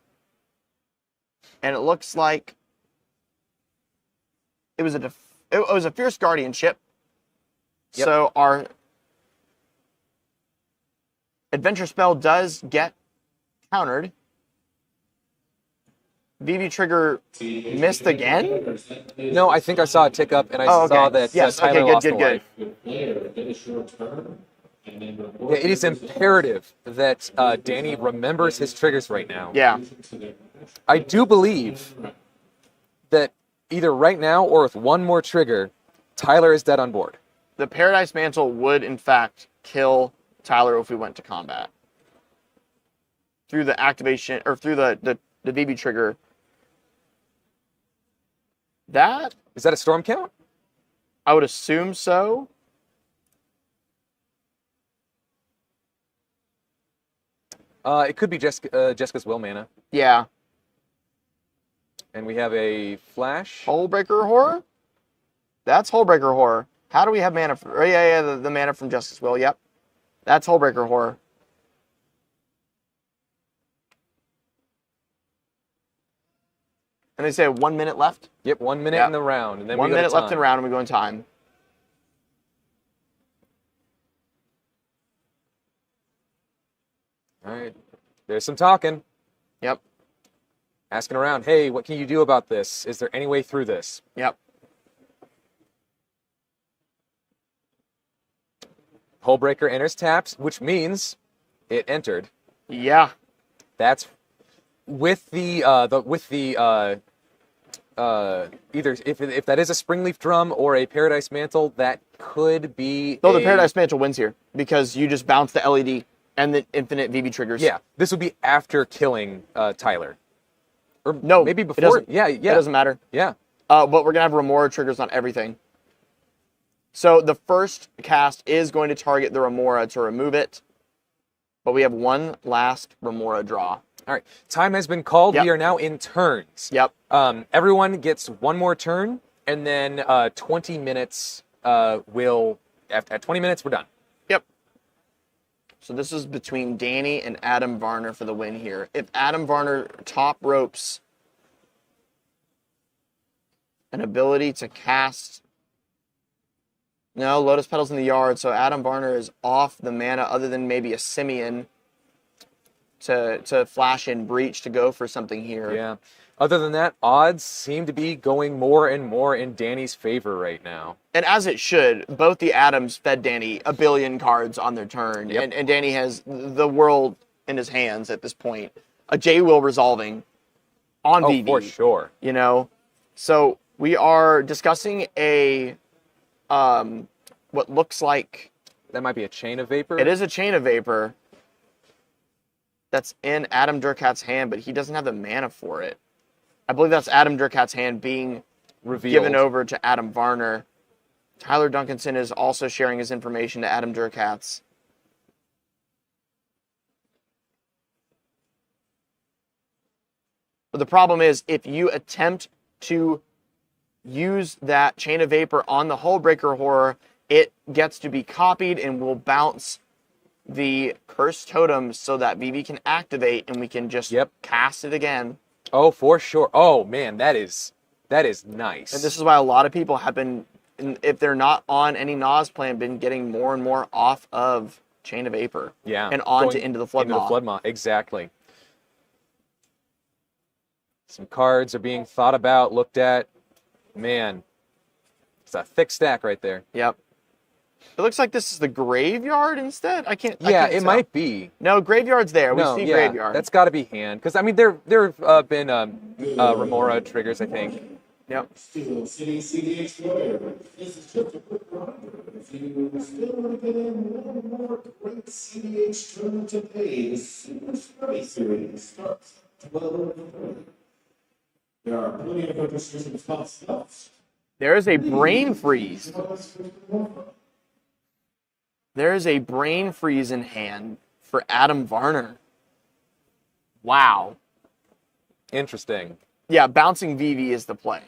and it looks like it was a Fierce Guardianship. Yep. So our adventure spell does get countered. VV trigger missed again? No, I think I saw a tick up, and I saw that Tyler lost a life. Yeah, it is imperative that Danny remembers his triggers right now. Yeah. I do believe that either right now or with 1 more trigger, Tyler is dead on board. The Paradise Mantle would, in fact, kill Tyler if we went to combat. Through the activation, or through the VV trigger. Is that a storm count? I would assume so. It could be Jessica's Will mana. Yeah. And we have a flash. Hullbreaker Horror? That's Hullbreaker Horror. How do we have mana? The mana from Jessica's Will. Yep. That's Hullbreaker Horror. And they say 1 minute left? Yep, 1 minute in the round. And then 1 minute left in the round, and we go in time. All right. There's some talking. Yep. Asking around, hey, what can you do about this? Is there any way through this? Yep. Hullbreaker enters taps, which means it entered. Yeah. That's with the either if that is a Springleaf Drum or a Paradise Mantle, that could be. No, the Paradise Mantle wins here because you just bounce the LED and the infinite VV triggers. Yeah, this would be after killing Tyler. Or No, maybe it before. doesn't. Yeah. It doesn't matter. Yeah. But we're gonna have Remora triggers on everything. So the first cast is going to target the Remora to remove it, but we have one last Remora draw. All right. Time has been called. Yep. We are now in turns. Yep. Everyone gets one more turn, and then 20 minutes will. At 20 minutes, we're done. Yep. So this is between Danny and Adam Varner for the win here. If Adam Varner top ropes an ability to cast. No, Lotus Petals in the yard, so Adam Varner is off the mana other than maybe a Simeon to flash in Breach to go for something here. Yeah. Other than that, odds seem to be going more and more in Danny's favor right now. And as it should, both the Adams fed Danny a billion cards on their turn, Yep. and Danny has the world in his hands at this point. A J-Will resolving on Oh, VV. for sure. You know? So we are discussing a what looks like That might be a Chain of Vapor. it is a Chain of Vapor that's in Adam Durkat's hand, but he doesn't have the mana for it. I believe that's Adam Durkat's hand being revealed. given over to Adam Varner. Tyler Duncanson is also sharing his information to Adam Durkat's. But the problem is, if you attempt to use that Chain of Vapor on the Hullbreaker Horror, it gets to be copied and will bounce the Cursed Totem so that VV can activate and we can just cast it again. Oh, for sure. Oh, man, that is nice. And this is why a lot of people have been, if they're not on any Nas plan, been getting more and more off of Chain of Vapor. Yeah. And on to Going Into the Flood Into the Maw. Flood Maw, exactly. Some cards are being thought about, looked at. Man, it's a thick stack right there. Yep. It looks like this is the Graveyard instead. I can't Yeah, it tell. might be. No, Graveyard's there. No, we see yeah, Graveyard. that's got to be hand. Because, I mean, there have been Remora triggers, I think. Yep. Steel City CEDH Warrior. This is just a quick reminder. If you still want to get in one more great CEDH tournament to play, the Super Scrubby Series starts at 12:30. There are plenty of registration spots left. There is a brain freeze. There is a brain freeze in hand for Adam Varner. Wow. Interesting. Yeah, bouncing VV is the play.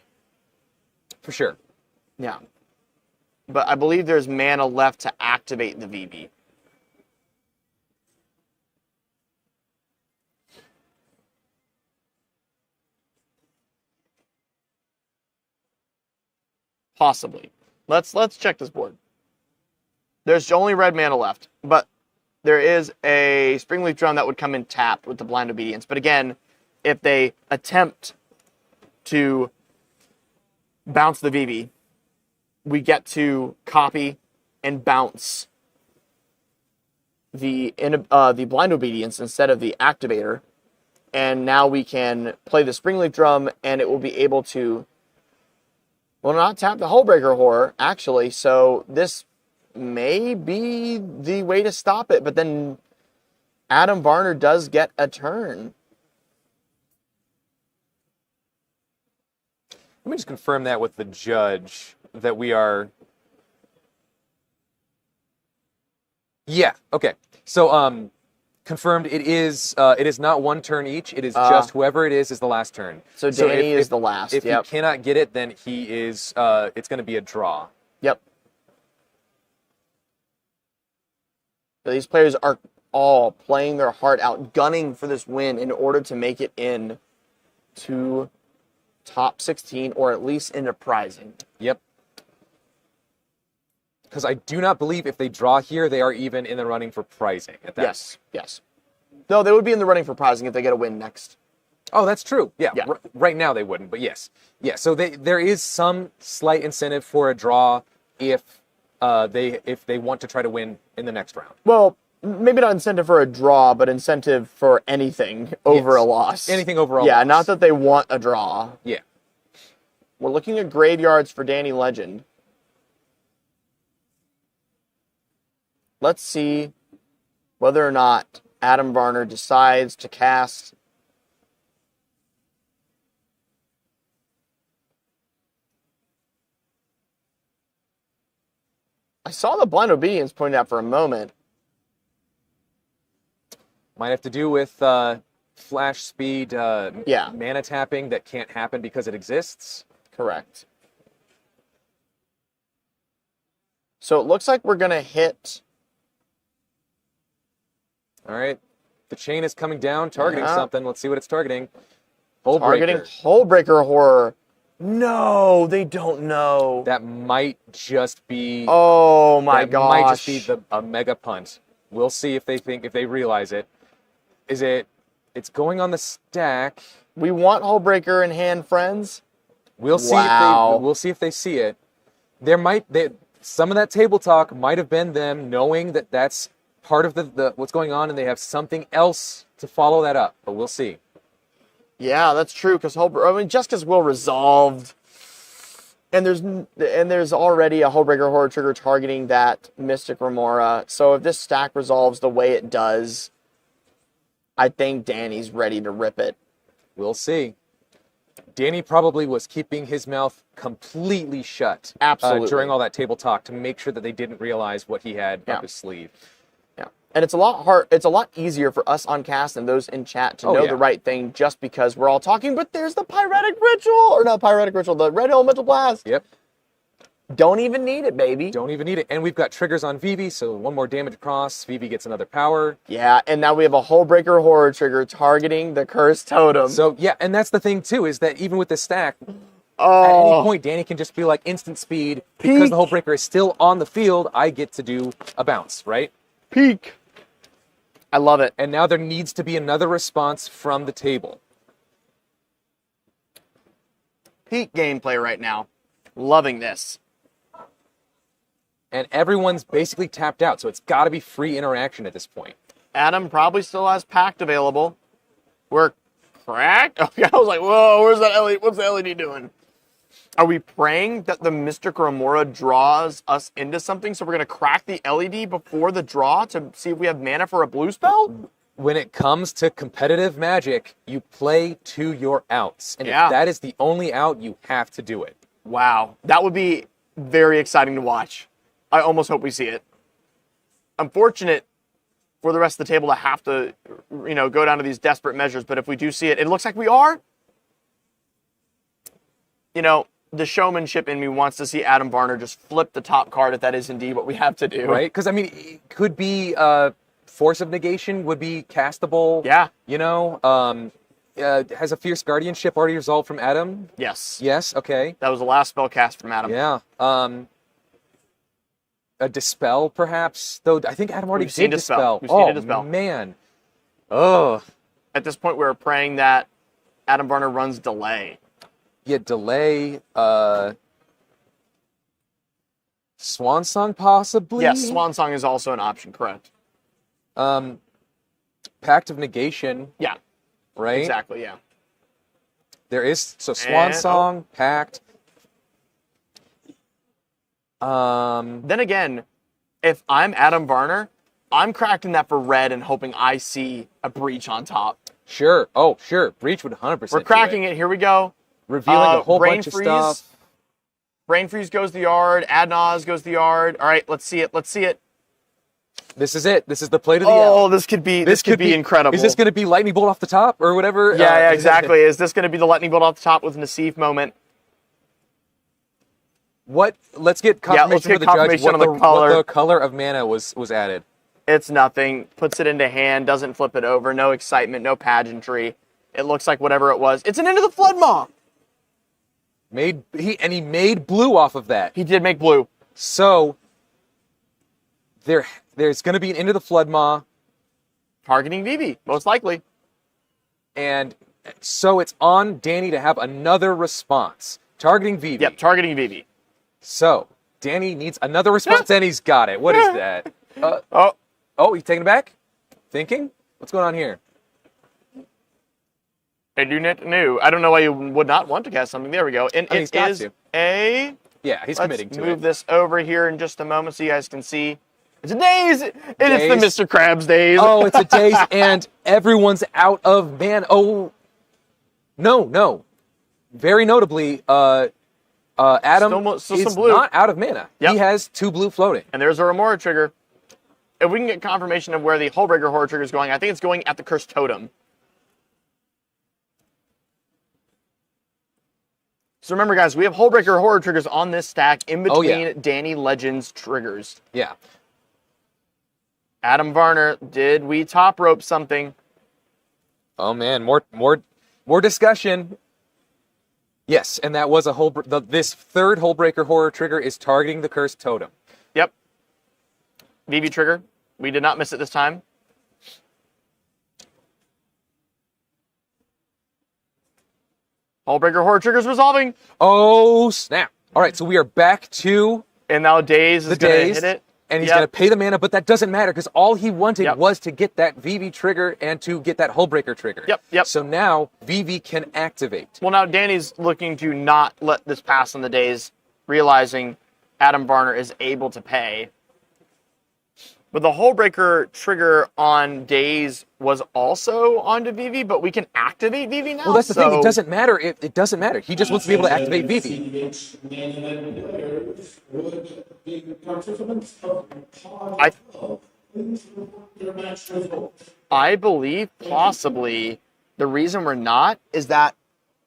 For sure. Yeah. But I believe there's mana left to activate the VV. Possibly. Let's check this board. There's only red mana left, but there is a Springleaf Drum that would come in tapped with the Blind Obedience. But again, if they attempt to bounce the VV, we get to copy and bounce the Blind Obedience instead of the Activator. And now we can play the Springleaf Drum, and it will be able to, well, not tap the Hullbreaker Horror, actually. So this may be the way to stop it. But then Adam Varner does get a turn. Let me just confirm that with the judge that we are. Yeah. Okay. So, confirmed. It is not one turn each. It is just whoever it is the last turn. So Danny is the last. If he cannot get it, then he is. It's going to be a draw. Yep. So these players are all playing their heart out, gunning for this win in order to make it in to top 16 or at least into prizing. Yep. Because I do not believe if they draw here, they are even in the running for prizing at that. Yes. No, they would be in the running for prizing if they get a win next. Oh, that's true. Yeah. Yeah. Right now they wouldn't, but yes. Yeah. So there is some slight incentive for a draw if they want to try to win in the next round. Well, maybe not incentive for a draw, but incentive for anything over a loss. Anything over a Yeah, loss. not that they want a draw. Yeah. We're looking at graveyards for Danny Legend. Let's see whether or not Adam Varner decides to cast. I saw the Blind Obedience pointed out for a moment. Might have to do with flash speed mana tapping that can't happen because it exists. Correct. So it looks like we're going to hit. All right. The chain is coming down, targeting something. Let's see what it's targeting. Hullbreaker. Targeting Hullbreaker Horror. No, they don't know. That might just be. Oh my gosh. That might just be a mega punt. We'll see if they realize it. It's going on the stack. We want Hullbreaker in hand, friends. We'll see if they see it. Some of that table talk might have been them knowing that that's part of the what's going on, and they have something else to follow that up. But we'll see. Yeah, that's true. Because Jessica's will resolved, and there's already a Hullbreaker Horror trigger targeting that Mystic Remora. So if this stack resolves the way it does, I think Danny's ready to rip it. We'll see. Danny probably was keeping his mouth completely shut. Absolutely. During all that table talk to make sure that they didn't realize what he had up his sleeve. Yeah. And it's a lot easier for us on cast and those in chat to know the right thing just because we're all talking, but there's the Pyretic Ritual, or not Pyretic Ritual, the Red Elemental Blast. Yep. Don't even need it, baby. Don't even need it. And we've got triggers on Vivi, so one more damage across. Vivi gets another power. Yeah, and now we have a Hullbreaker Horror trigger targeting the Cursed Totem. So, yeah, and that's the thing, too, is that even with this stack, at any point, Danny can just be like instant speed. Because the Hullbreaker is still on the field, I get to do a bounce, right? Peak. I love it. And now there needs to be another response from the table. Peak gameplay right now. Loving this. And everyone's basically tapped out, so it's got to be free interaction at this point. Adam probably still has Pact available. We're cracked? Okay, I was like, whoa, where's that LED? What's the LED doing? Are we praying that the Mystic Remora draws us into something, so we're going to crack the LED before the draw to see if we have mana for a blue spell? When it comes to competitive Magic, you play to your outs. And if that is the only out, you have to do it. Wow. That would be very exciting to watch. I almost hope we see it. Unfortunate for the rest of the table to have to, go down to these desperate measures. But if we do see it, it looks like we are. The showmanship in me wants to see Adam Varner just flip the top card if that is indeed what we have to do. Right? Because, it could be Force of Negation would be castable. Yeah. Has a Fierce Guardianship already resolved from Adam? Yes. Yes, okay. That was the last spell cast from Adam. Yeah. A Dispel, perhaps? Though I think Adam already did Dispel. We've seen a Dispel. Oh, man. Oh. At this point, we're praying that Adam Varner runs Delay. Yeah, Delay. Swan Song, possibly? Yes, Swan Song is also an option, correct. Pact of Negation. Yeah. Right? Exactly, yeah. There is, so Swan Song, Pact. Then again, if I'm Adam Varner, I'm cracking that for red and hoping I see a Breach on top. Sure. Oh, sure. Breach would 100%. We're cracking it. Here we go. Revealing a whole bunch of stuff. Brain Freeze goes the yard. Ad Naz goes the yard. All right, let's see it. Let's see it. This is it. This is the play to the L. This could be incredible. Is this going to be Lightning Bolt off the top or whatever? Yeah, exactly. Is this going to be the Lightning Bolt off the top with Nassif moment? What? Let's get confirmation for the judge what the color of mana was added. It's nothing. Puts it into hand. Doesn't flip it over. No excitement. No pageantry. It looks like whatever it was. It's an Into the Flood Maw. He made blue off of that. He did make blue. So there's going to be an Into the Flood Maw. Targeting Vivi, most likely. And so it's on Danny to have another response. Targeting Vivi. Yep, targeting Vivi. So Danny needs another response, and he's got it. What is that? Oh, he's taking it back? Thinking? What's going on here? I do not know. I don't know why you would not want to cast something. There we go. And he's it got is to. a... Yeah, he's committing to Let's move it. this over here in just a moment so you guys can see. It's a daze! It's the Daze. Mr. Krabs days. Oh, it's a daze, and everyone's out of mana. Oh, no. Very notably, Adam Still is some blue. not out of mana. Yep. He has 2 blue floating. And there's a Remora trigger. If we can get confirmation of where the Hullbreaker Horror trigger is going, I think it's going at the Cursed Totem. So remember, guys, we have Hullbreaker Horror triggers on this stack in between Danny Legend's triggers. Yeah. Adam Varner, did we top rope something? Oh man, more discussion. Yes, and that was a this third Hullbreaker Horror trigger is targeting the Cursed Totem. Yep. VV trigger. We did not miss it this time. Hullbreaker Horror triggers resolving. Oh snap! All right, so we are back to And now Daze is going to Daze, hit it. and he's going to pay the mana, but that doesn't matter because all he wanted Yep. was to get that VV trigger and to get that Hullbreaker trigger. Yep. So now VV can activate. Well, now Danny's looking to not let this pass on the Daze, realizing Adam Varner is able to pay. But the Hullbreaker trigger on Daze was also onto VV, but we can activate VV now. Well, that's the thing. It doesn't matter. It doesn't matter. He just wants to be able to activate VV. CEDH players would be participants of Pod I- 12. Please report your match results. I believe possibly the reason we're not is that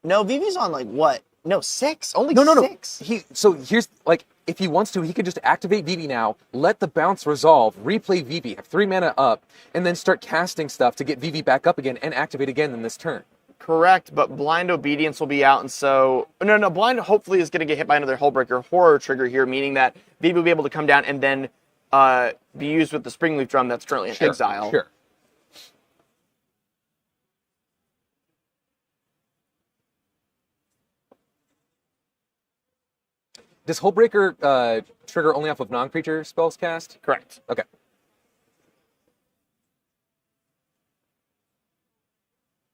no, VV's on like what? No, 6. Only No. 6. So here's like if he wants to, he could just activate VV now, let the bounce resolve, replay VV, have 3 mana up, and then start casting stuff to get VV back up again and activate again in this turn. Correct, but Blind Obedience will be out, and so... No, Blind hopefully is going to get hit by another Hullbreaker Horror trigger here, meaning that VV will be able to come down and then be used with the Springleaf Drum that's currently in exile. Sure. Does Hullbreaker trigger only off of non-creature spells cast? Correct. Okay.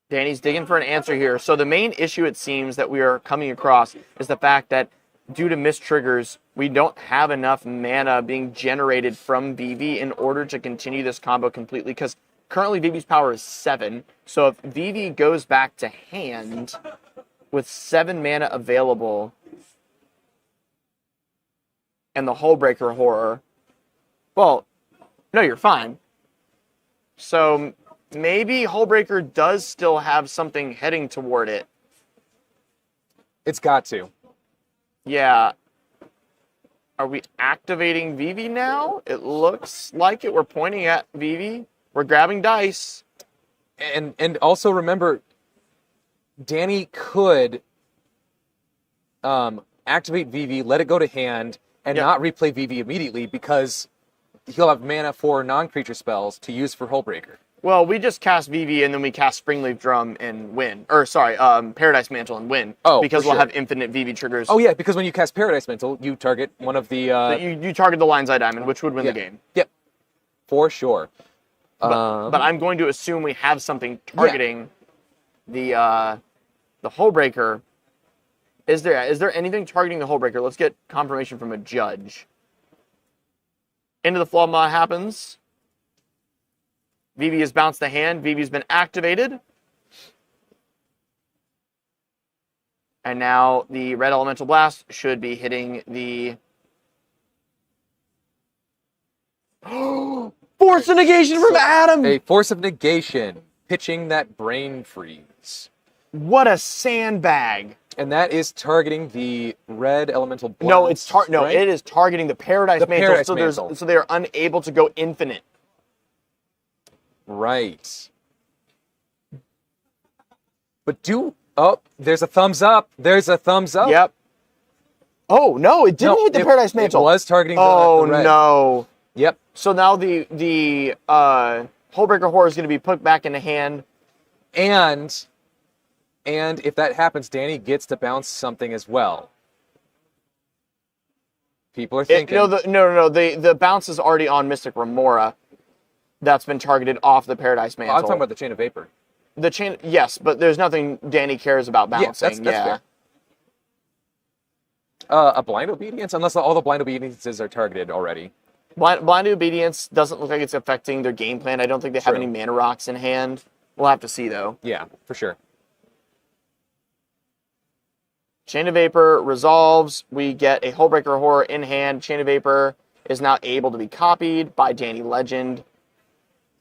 Danny's digging for an answer here. So the main issue, it seems, that we are coming across is the fact that due to missed triggers, we don't have enough mana being generated from VV in order to continue this combo completely, because currently VV's power is 7. So if VV goes back to hand with 7 mana available and the Hullbreaker Horror, well, no, you're fine. So maybe Hullbreaker does still have something heading toward it. It's got to. Yeah. Are we activating VV now? It looks like it. We're pointing at VV. We're grabbing dice. And also remember, Danny could activate VV, let it go to hand, and not replay VV immediately because he'll have mana for non-creature spells to use for Hullbreaker. Well, we just cast VV and then we cast Springleaf Drum and win. Or, sorry, Paradise Mantle and win. Oh, because for we'll sure. have infinite VV triggers. Oh, yeah, because when you cast Paradise Mantle, you target one of the... You target the Lion's Eye Diamond, which would win the game. Yep, for sure. But I'm going to assume we have something targeting the Hullbreaker. Is there anything targeting the Hullbreaker? Let's get confirmation from a judge. Into the Flawma happens. VV has bounced the hand. VV's been activated. And now the Red Elemental Blast should be hitting the... Force of Negation from Adam! A Force of Negation, pitching that Brain Freeze. What a sandbag. And that is targeting the Red Elemental Blast. No, it's right? it is targeting the Paradise The Mantle, Paradise so Mantle. so they are unable to go infinite. Right. But there's a thumbs up. There's a thumbs up. Yep. Oh no, it didn't hit the Paradise Mantle. It was targeting Oh the red. no. Yep. So now the Hullbreaker Horror is going to be put back into hand. And if that happens, Danny gets to bounce something as well. People are thinking. No. The bounce is already on Mystic Remora. That's been targeted off the Paradise Mantle. I'm talking about the Chain of Vapor. the chain, yes, but there's nothing Danny cares about balancing. That's fair. A blind obedience, unless all the blind obediences are targeted already. Blind obedience doesn't look like it's affecting their game plan. I don't think they have any mana rocks in hand. We'll have to see though. Yeah, for sure. Chain of Vapor resolves. We get a Hullbreaker Horror in hand. Chain of Vapor is now able to be copied by Danny Legend.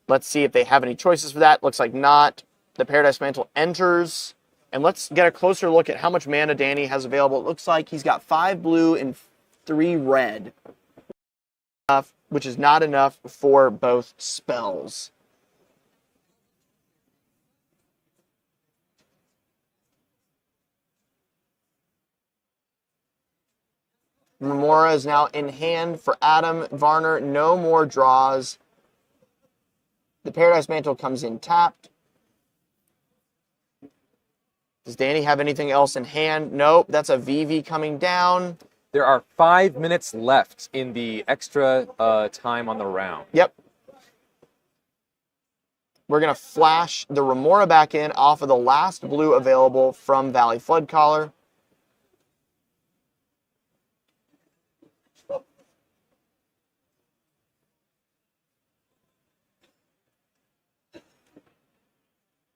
Let's see if they have any choices for that. Looks like not. The Paradise Mantle enters. And let's get a closer look at how much mana Danny has available. It looks like he's got 5 blue and 3 red, which is not enough for both spells. Remora is now in hand for Adam Varner. No more draws. The Paradise Mantle comes in tapped. Does Danny have anything else in hand? Nope, that's a VV coming down. There are 5 minutes left in the extra time on the round. Yep. We're going to flash the Remora back in off of the last blue available from Valley Flood Caller.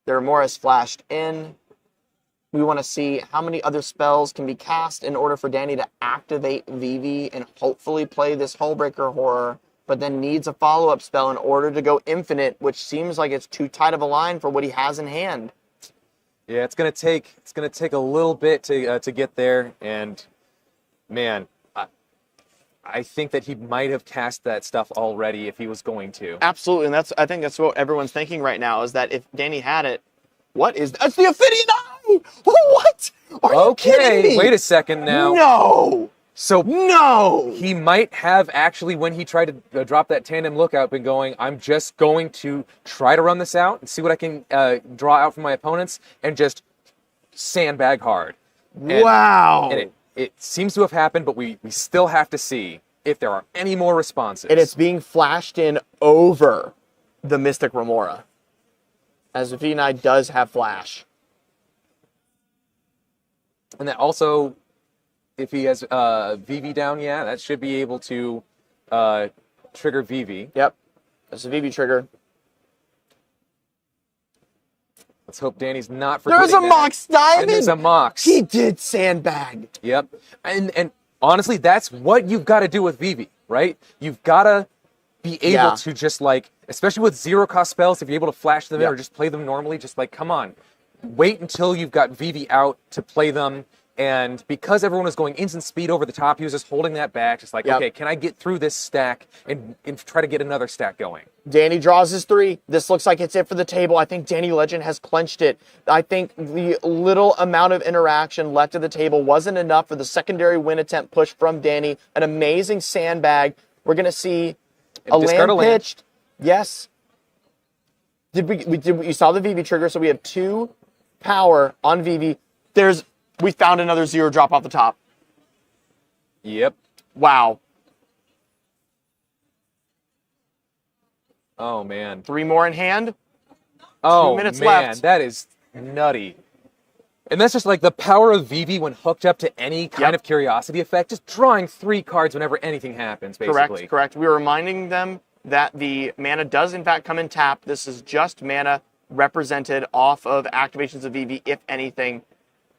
The Remora is flashed in. We want to see how many other spells can be cast in order for Danny to activate VV and hopefully play this Hullbreaker Horror, but then needs a follow-up spell in order to go infinite, which seems like it's too tight of a line for what he has in hand. Yeah, it's gonna take a little bit to get there, and man, I think that he might have cast that stuff already if he was going to. Absolutely, and I think that's what everyone's thinking right now, is that if Danny had it, that's the Ophidian Eye! What? Are you kidding me? Wait a second now. No! So no! He might have actually, when he tried to drop that tandem lookout, been going, I'm just going to try to run this out and see what I can draw out from my opponents and just sandbag hard. Wow! And it seems to have happened, but we still have to see if there are any more responses. And it's being flashed in over the Mystic Remora, as Ophidian Eye does have flash. And that also, if he has VV down, yeah, that should be able to trigger VV. Yep, that's a VV trigger. Let's hope Danny's not forgetting There's a Mox Diamond! And there's a Mox. He did sandbag. Yep. And honestly, that's what you've got to do with VV, right? You've got to be able to just like, especially with 0-cost spells, if you're able to flash them in or just play them normally, just like, come on. Wait until you've got VV out to play them. And because everyone is going instant speed over the top, he was just holding that back, just like, okay, can I get through this stack and try to get another stack going? Danny draws his 3. This looks like it's it for the table. I think Danny Legend has clenched it. I think the little amount of interaction left at the table wasn't enough for the secondary win attempt push from Danny. An amazing sandbag. We're going to see a land pitched. Yes. You saw the VV trigger, so we have 2 power on VV. We found another 0 drop off the top. Yep. Wow. Oh, man. 3 more in hand. Oh, 2 minutes man, left. That is nutty. And that's just like the power of VV when hooked up to any kind of curiosity effect, just drawing 3 cards whenever anything happens, basically. Correct. We were reminding them that the mana does, in fact, come in tap. This is just mana represented off of activations of VV, if anything.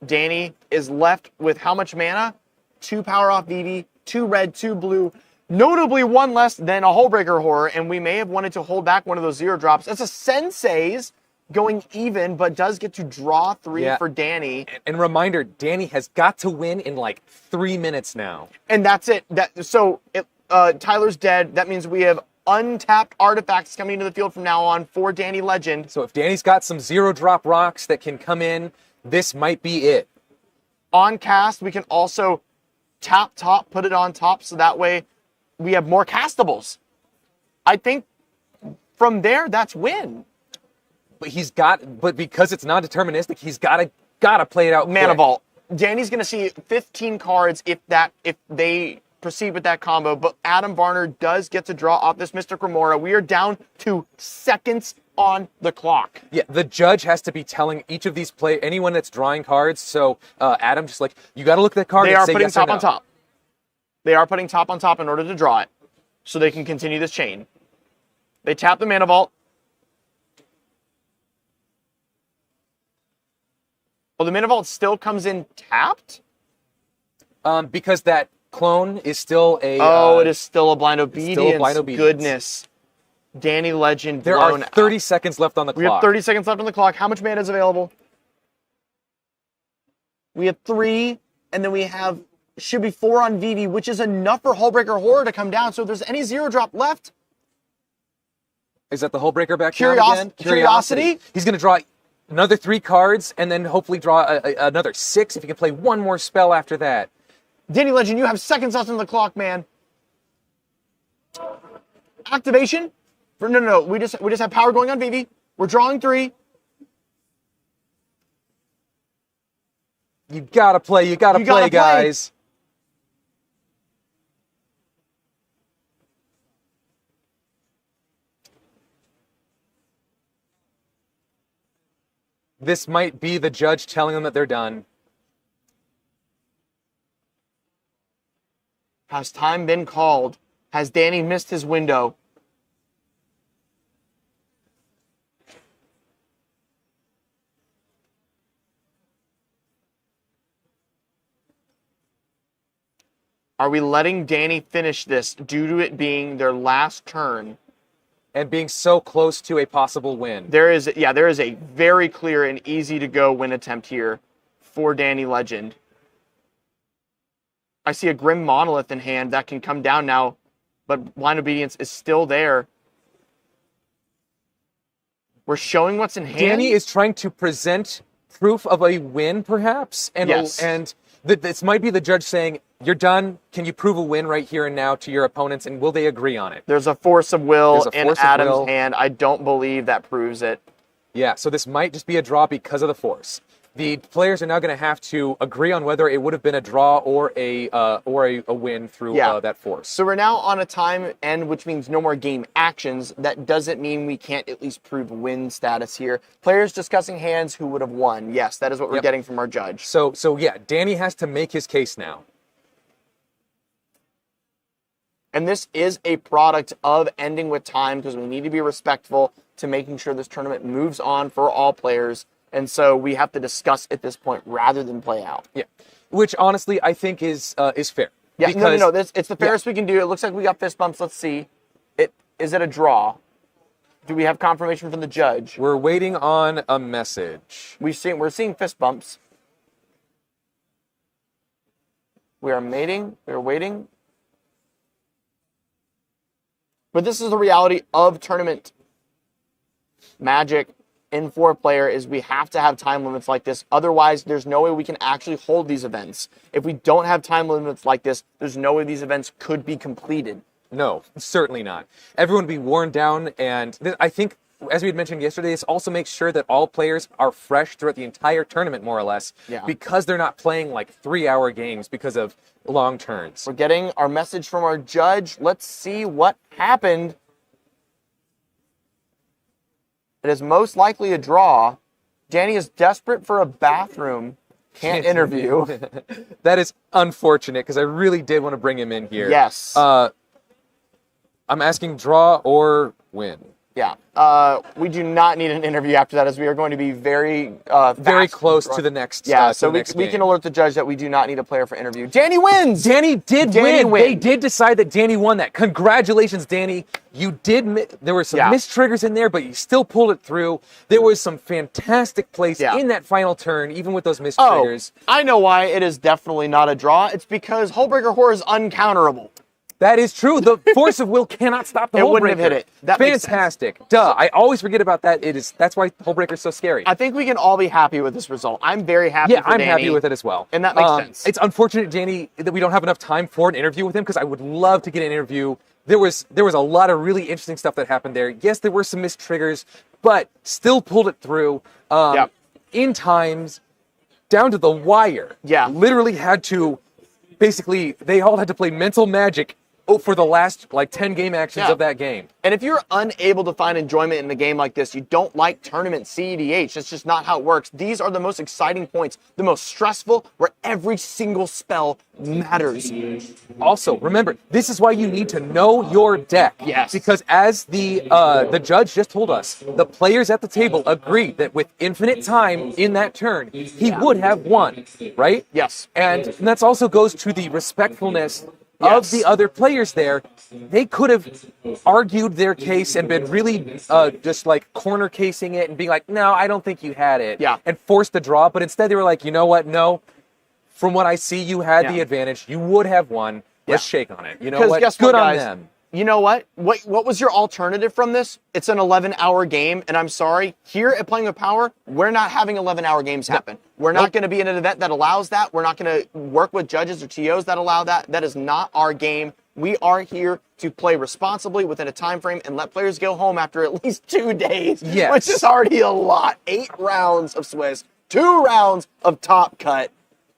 Danny is left with how much mana? 2 power off VV, 2 red, 2 blue. Notably 1 less than a Hullbreaker Horror, and we may have wanted to hold back one of those 0 drops. That's a Sensei's going even, but does get to draw 3 for Danny. And reminder, Danny has got to win in like 3 minutes now. And that's it. Tyler's dead. That means we have untapped artifacts coming into the field from now on for Danny Legend. So if Danny's got some 0-drop rocks that can come in, this might be it. On cast, we can also tap top, put it on top, so that way we have more castables. I think from there, that's win. But because it's non-deterministic, he's gotta play it out. Mana Vault. Danny's gonna see 15 cards if they proceed with that combo, but Adam Varner does get to draw off this Mystic Remora. We are down to seconds on the clock. Yeah, the judge has to be telling each of these anyone that's drawing cards. So Adam, just like, you got to look at that card They and are say putting yes or top no. on top. They are putting top on top in order to draw it, so they can continue this chain. They tap the mana vault. Oh, the mana vault still comes in tapped? Because that clone is still a... it is still a blind obedience. still a blind obedience. Goodness. Danny Legend There blown are 30 seconds left on the We clock. have 30 seconds left on the clock. How much mana is available? We have 3, and then we have, should be 4 on Vivi, which is enough for Hullbreaker Horror to come down. So if there's any 0-drop left, Is that the Hullbreaker back down again? Curiosity? He's going to draw another 3 cards and then hopefully draw another 6 if he can play one more spell after that. Danny Legend, you have seconds left on the clock, man. Activation? No. We just have power going on Vivi. We're drawing 3. You gotta play. You gotta play, guys. This might be the judge telling them that they're done. Has time been called? Has Danny missed his window? Are we letting Danny finish this due to it being their last turn? And being so close to a possible win. There is a very clear and easy to go win attempt here for Danny Legend. I see a Grim Monolith in hand that can come down now, but Blind Obedience is still there. We're showing what's in hand. Danny is trying to present proof of a win, perhaps, and Yes. this might be the judge saying, "You're done. Can you prove a win right here and now to your opponents, and will they agree on it?" There's a Force of Will There's a in Force of Adam's Will. hand. I don't believe that proves it. Yeah, so this might just be a draw because of the force. The players are now going to have to agree on whether it would have been a draw or a win through that force. So we're now on a time end, which means no more game actions. That doesn't mean we can't at least prove win status here. Players discussing hands who would have won. Yes, that is what we're getting from our judge. So yeah, Danny has to make his case now. And this is a product of ending with time because we need to be respectful to making sure this tournament moves on for all players. And so we have to discuss at this point rather than play out. Yeah, which honestly I think is fair. Yeah, because, no. It's the fairest we can do. It looks like we got fist bumps. Let's see. Is it a draw? Do we have confirmation from the judge? We're waiting on a message. We're seeing fist bumps. We are mating. We are waiting. But this is the reality of tournament Magic in 4-player is we have to have time limits like this. Otherwise, there's no way we can actually hold these events. If we don't have time limits like this, there's no way these events could be completed. No, certainly not. Everyone would be worn down, and I think, as we had mentioned yesterday, this also makes sure that all players are fresh throughout the entire tournament, more or less, because they're not playing like 3-hour games because of long turns. We're getting our message from our judge. Let's see what happened. It is most likely a draw. Danny is desperate for a bathroom. Can't interview. That is unfortunate because I really did want to bring him in here. Yes. I'm asking draw or win. Yeah. We do not need an interview after that as we are going to be very Very fast close to the next so we can alert the judge that we do not need a player for interview. Danny wins! Danny did win. They did decide that Danny won that. Congratulations, Danny. You did. There were some missed triggers in there, but you still pulled it through. There was some fantastic plays in that final turn, even with those missed triggers. I know why it is definitely not a draw. It's because Hullbreaker Horror is uncounterable. That is true. The force of will cannot stop the Hullbreaker. It wouldn't have hit it. That fantastic. Duh. I always forget about that. That's why Hullbreaker is so scary. I think we can all be happy with this result. I'm very happy for Danny. I'm happy with it as well. And that makes sense. It's unfortunate, Danny, that we don't have enough time for an interview with him because I would love to get an interview. There was a lot of really interesting stuff that happened there. Yes, there were some missed triggers, but still pulled it through in times down to the wire. Yeah. Literally had to, basically, they all had to play mental magic for the last like 10 game actions Yeah. of that game. And if you're unable to find enjoyment in a game like this, you don't like tournament CEDH. That's just not how it works. These are the most exciting points, the most stressful, where every single spell matters. Also, remember, this is why you need to know your deck. Yes. Because as the judge just told us, the players at the table agreed that with infinite time in that turn, he would have won, right? Yes. And that also goes to the respectfulness Yes. of the other players there. They could have argued their case and been really just like corner casing it and being like, no, I don't think you had it. Yeah. And forced the draw. But instead they were like, you know what? No. From what I see, you had the advantage. You would have won. Let's shake on it. You know what? Guess Good what, on guys? them. You know what? What was your alternative from this? It's an 11-hour game, and I'm sorry. Here at Playing with Power, we're not having 11-hour games happen. We're not going to be in an event that allows that. We're not going to work with judges or TOs that allow that. That is not our game. We are here to play responsibly within a time frame and let players go home after at least 2 days, Yes. which is already a lot. 8 rounds of Swiss, 2 rounds of Top Cut.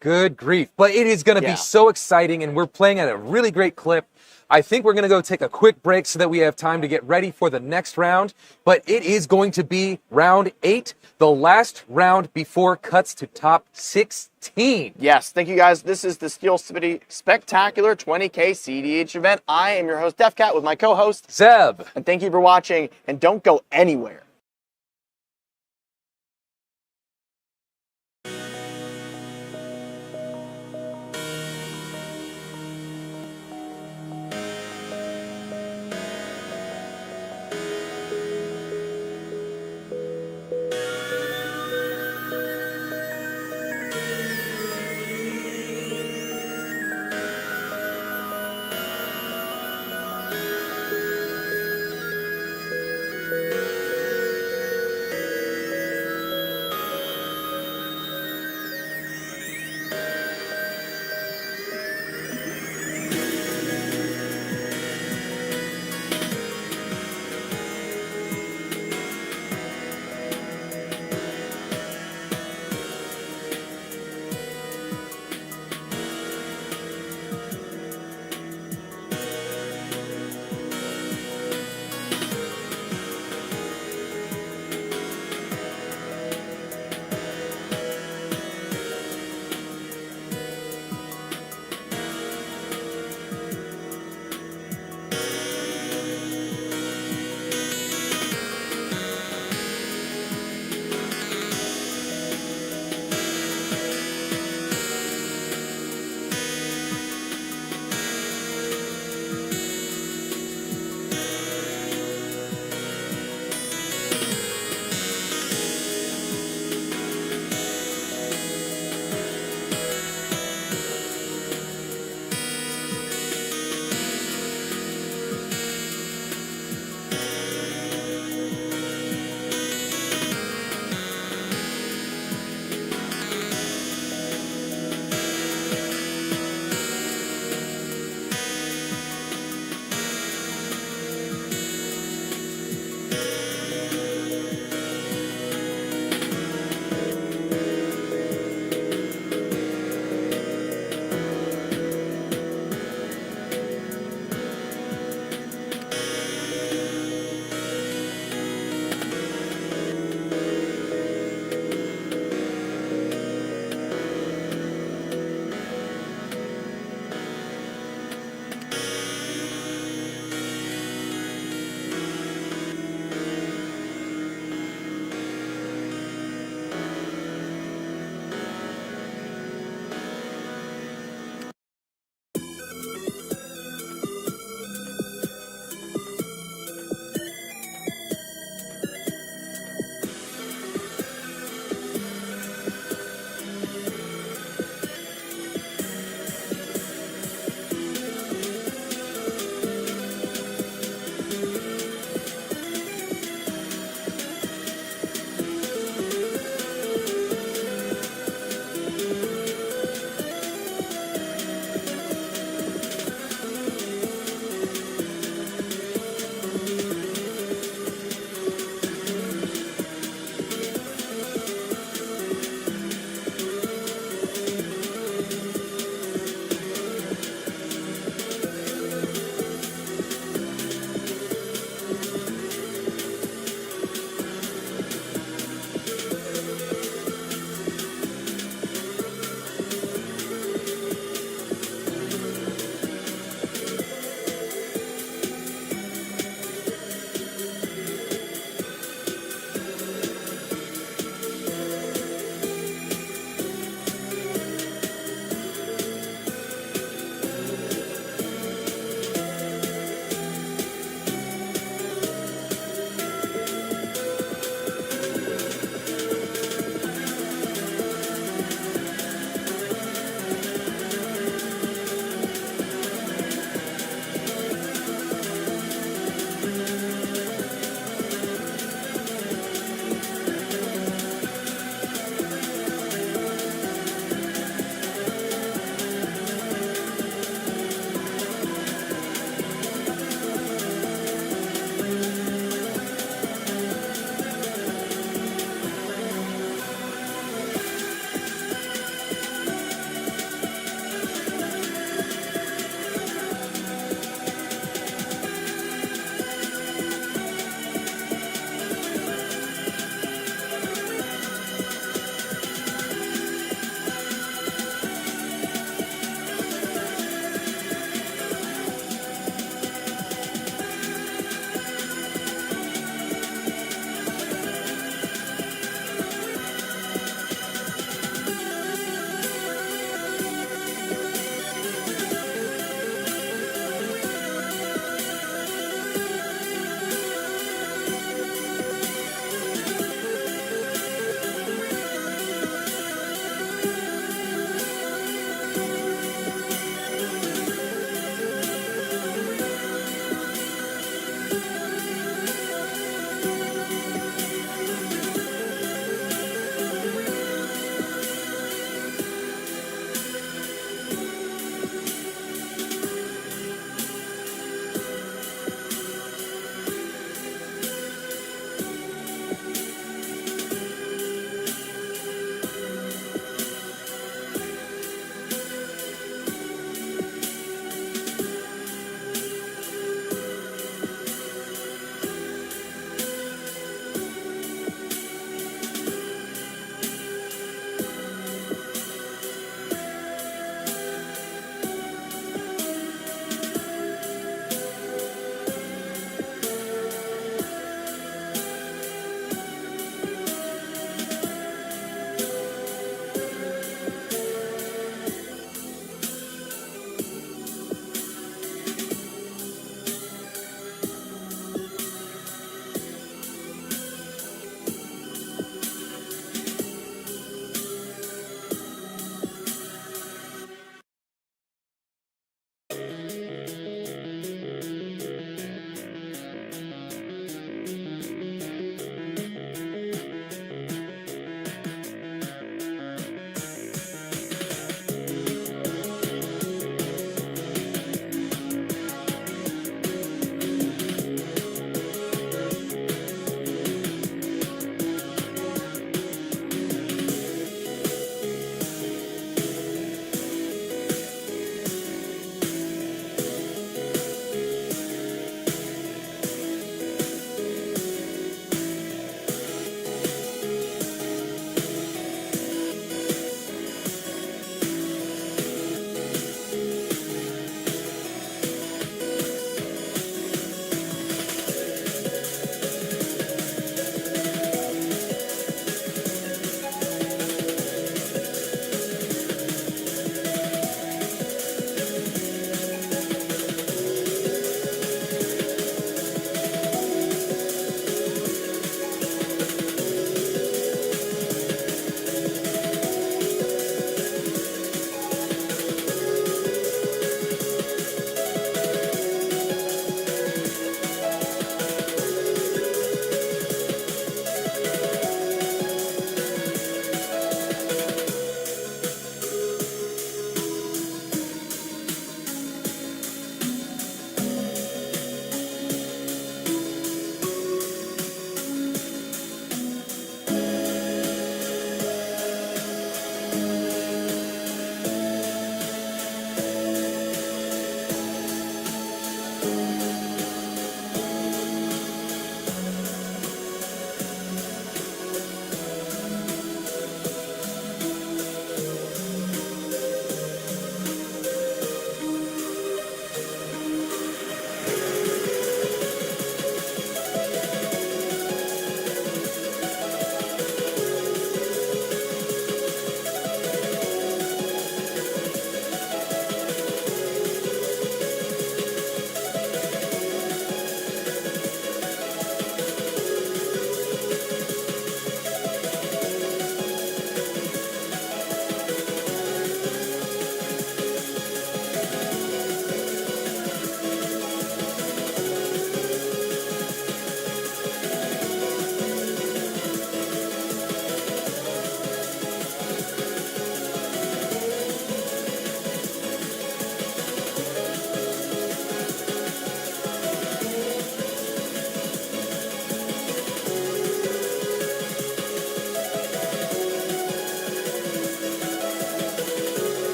Good grief. But it is going to Yeah. be so exciting, and we're playing at a really great clip. I think we're going to go take a quick break so that we have time to get ready for the next round. But it is going to be round 8, the last round before cuts to top 16. Yes, thank you guys. This is the Steel City Spectacular 20k CEDH event. I am your host, DefCat, with my co-host, Zeb. and thank you for watching, and don't go anywhere.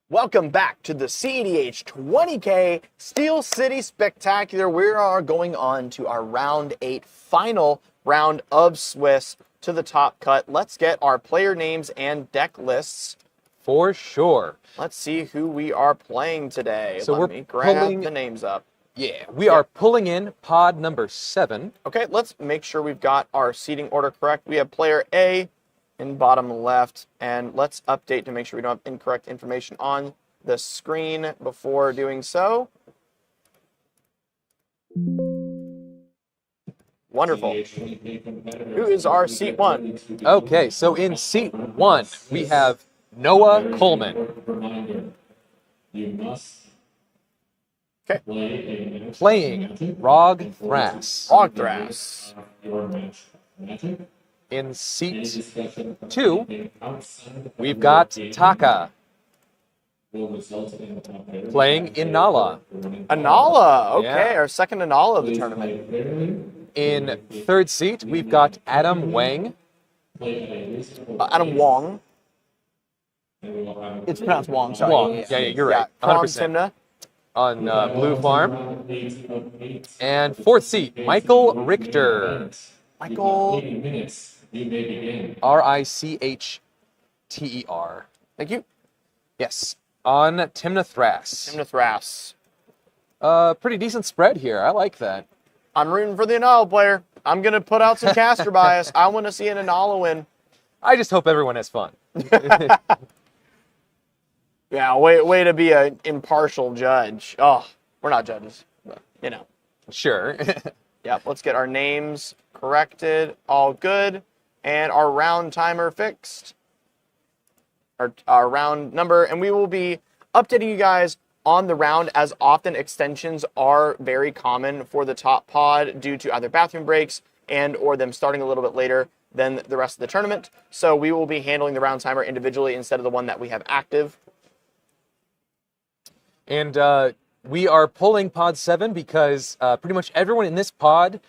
Welcome back to the CEDH 20k Steel City Spectacular. We are going on to our round 8 final round of Swiss to the top cut. Let's get our player names and deck lists. For sure. Let's see who we are playing today. So Let me grab the names up. Yeah, we are pulling in pod number 7. Okay, let's make sure we've got our seating order correct. We have player A in bottom left, and let's update to make sure we don't have incorrect information on the screen before doing so. Wonderful. Who is our seat 1? Okay, so in seat 1, we have Noah Coleman. You must Okay. Playing Rog Thras. Ogthras. your match magic. In seat 2, we've got Taka Will result in playing Inala. Anala. Okay, Yeah. our second Anala of the tournament. In third seat, we've got Adam Wang. Adam Wong. It's pronounced Wong, sorry. Wong. Yeah, you're right. Kron 100%. Timna. On Blue Farm. And fourth seat, Michael Richter. Michael. minutes. You may begin. Richter. Thank you. Yes. On Timna Thras. Timna Thras. Pretty decent spread here. I like that. I'm rooting for the Anala player. I'm going to put out some caster bias. I want to see an Anala win. I just hope everyone has fun. Yeah, way to be an impartial judge. Oh, we're not judges, but, you know. Sure. Yep, let's get our names corrected. All good. And our round timer fixed. Our round number. And we will be updating you guys on the round as often. Extensions are very common for the top pod due to either bathroom breaks and or them starting a little bit later than the rest of the tournament. So we will be handling the round timer individually instead of the one that we have active. And we are pulling pod 7 because pretty much everyone in this pod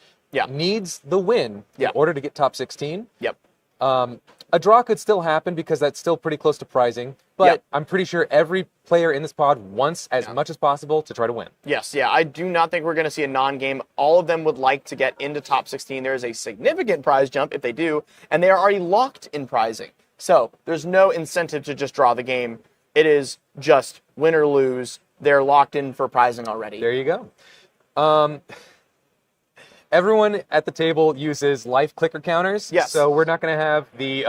needs the win in order to get top 16. Yep. A draw could still happen because that's still pretty close to prizing, but I'm pretty sure every player in this pod wants as much as possible to try to win. Yes, I do not think we're going to see a non-game. All of them would like to get into top 16. There is a significant prize jump if they do, and they are already locked in prizing. So there's no incentive to just draw the game. It is just win or lose. They're locked in for prizing already. There you go. Everyone at the table uses life clicker counters. Yes. So we're not going to have the,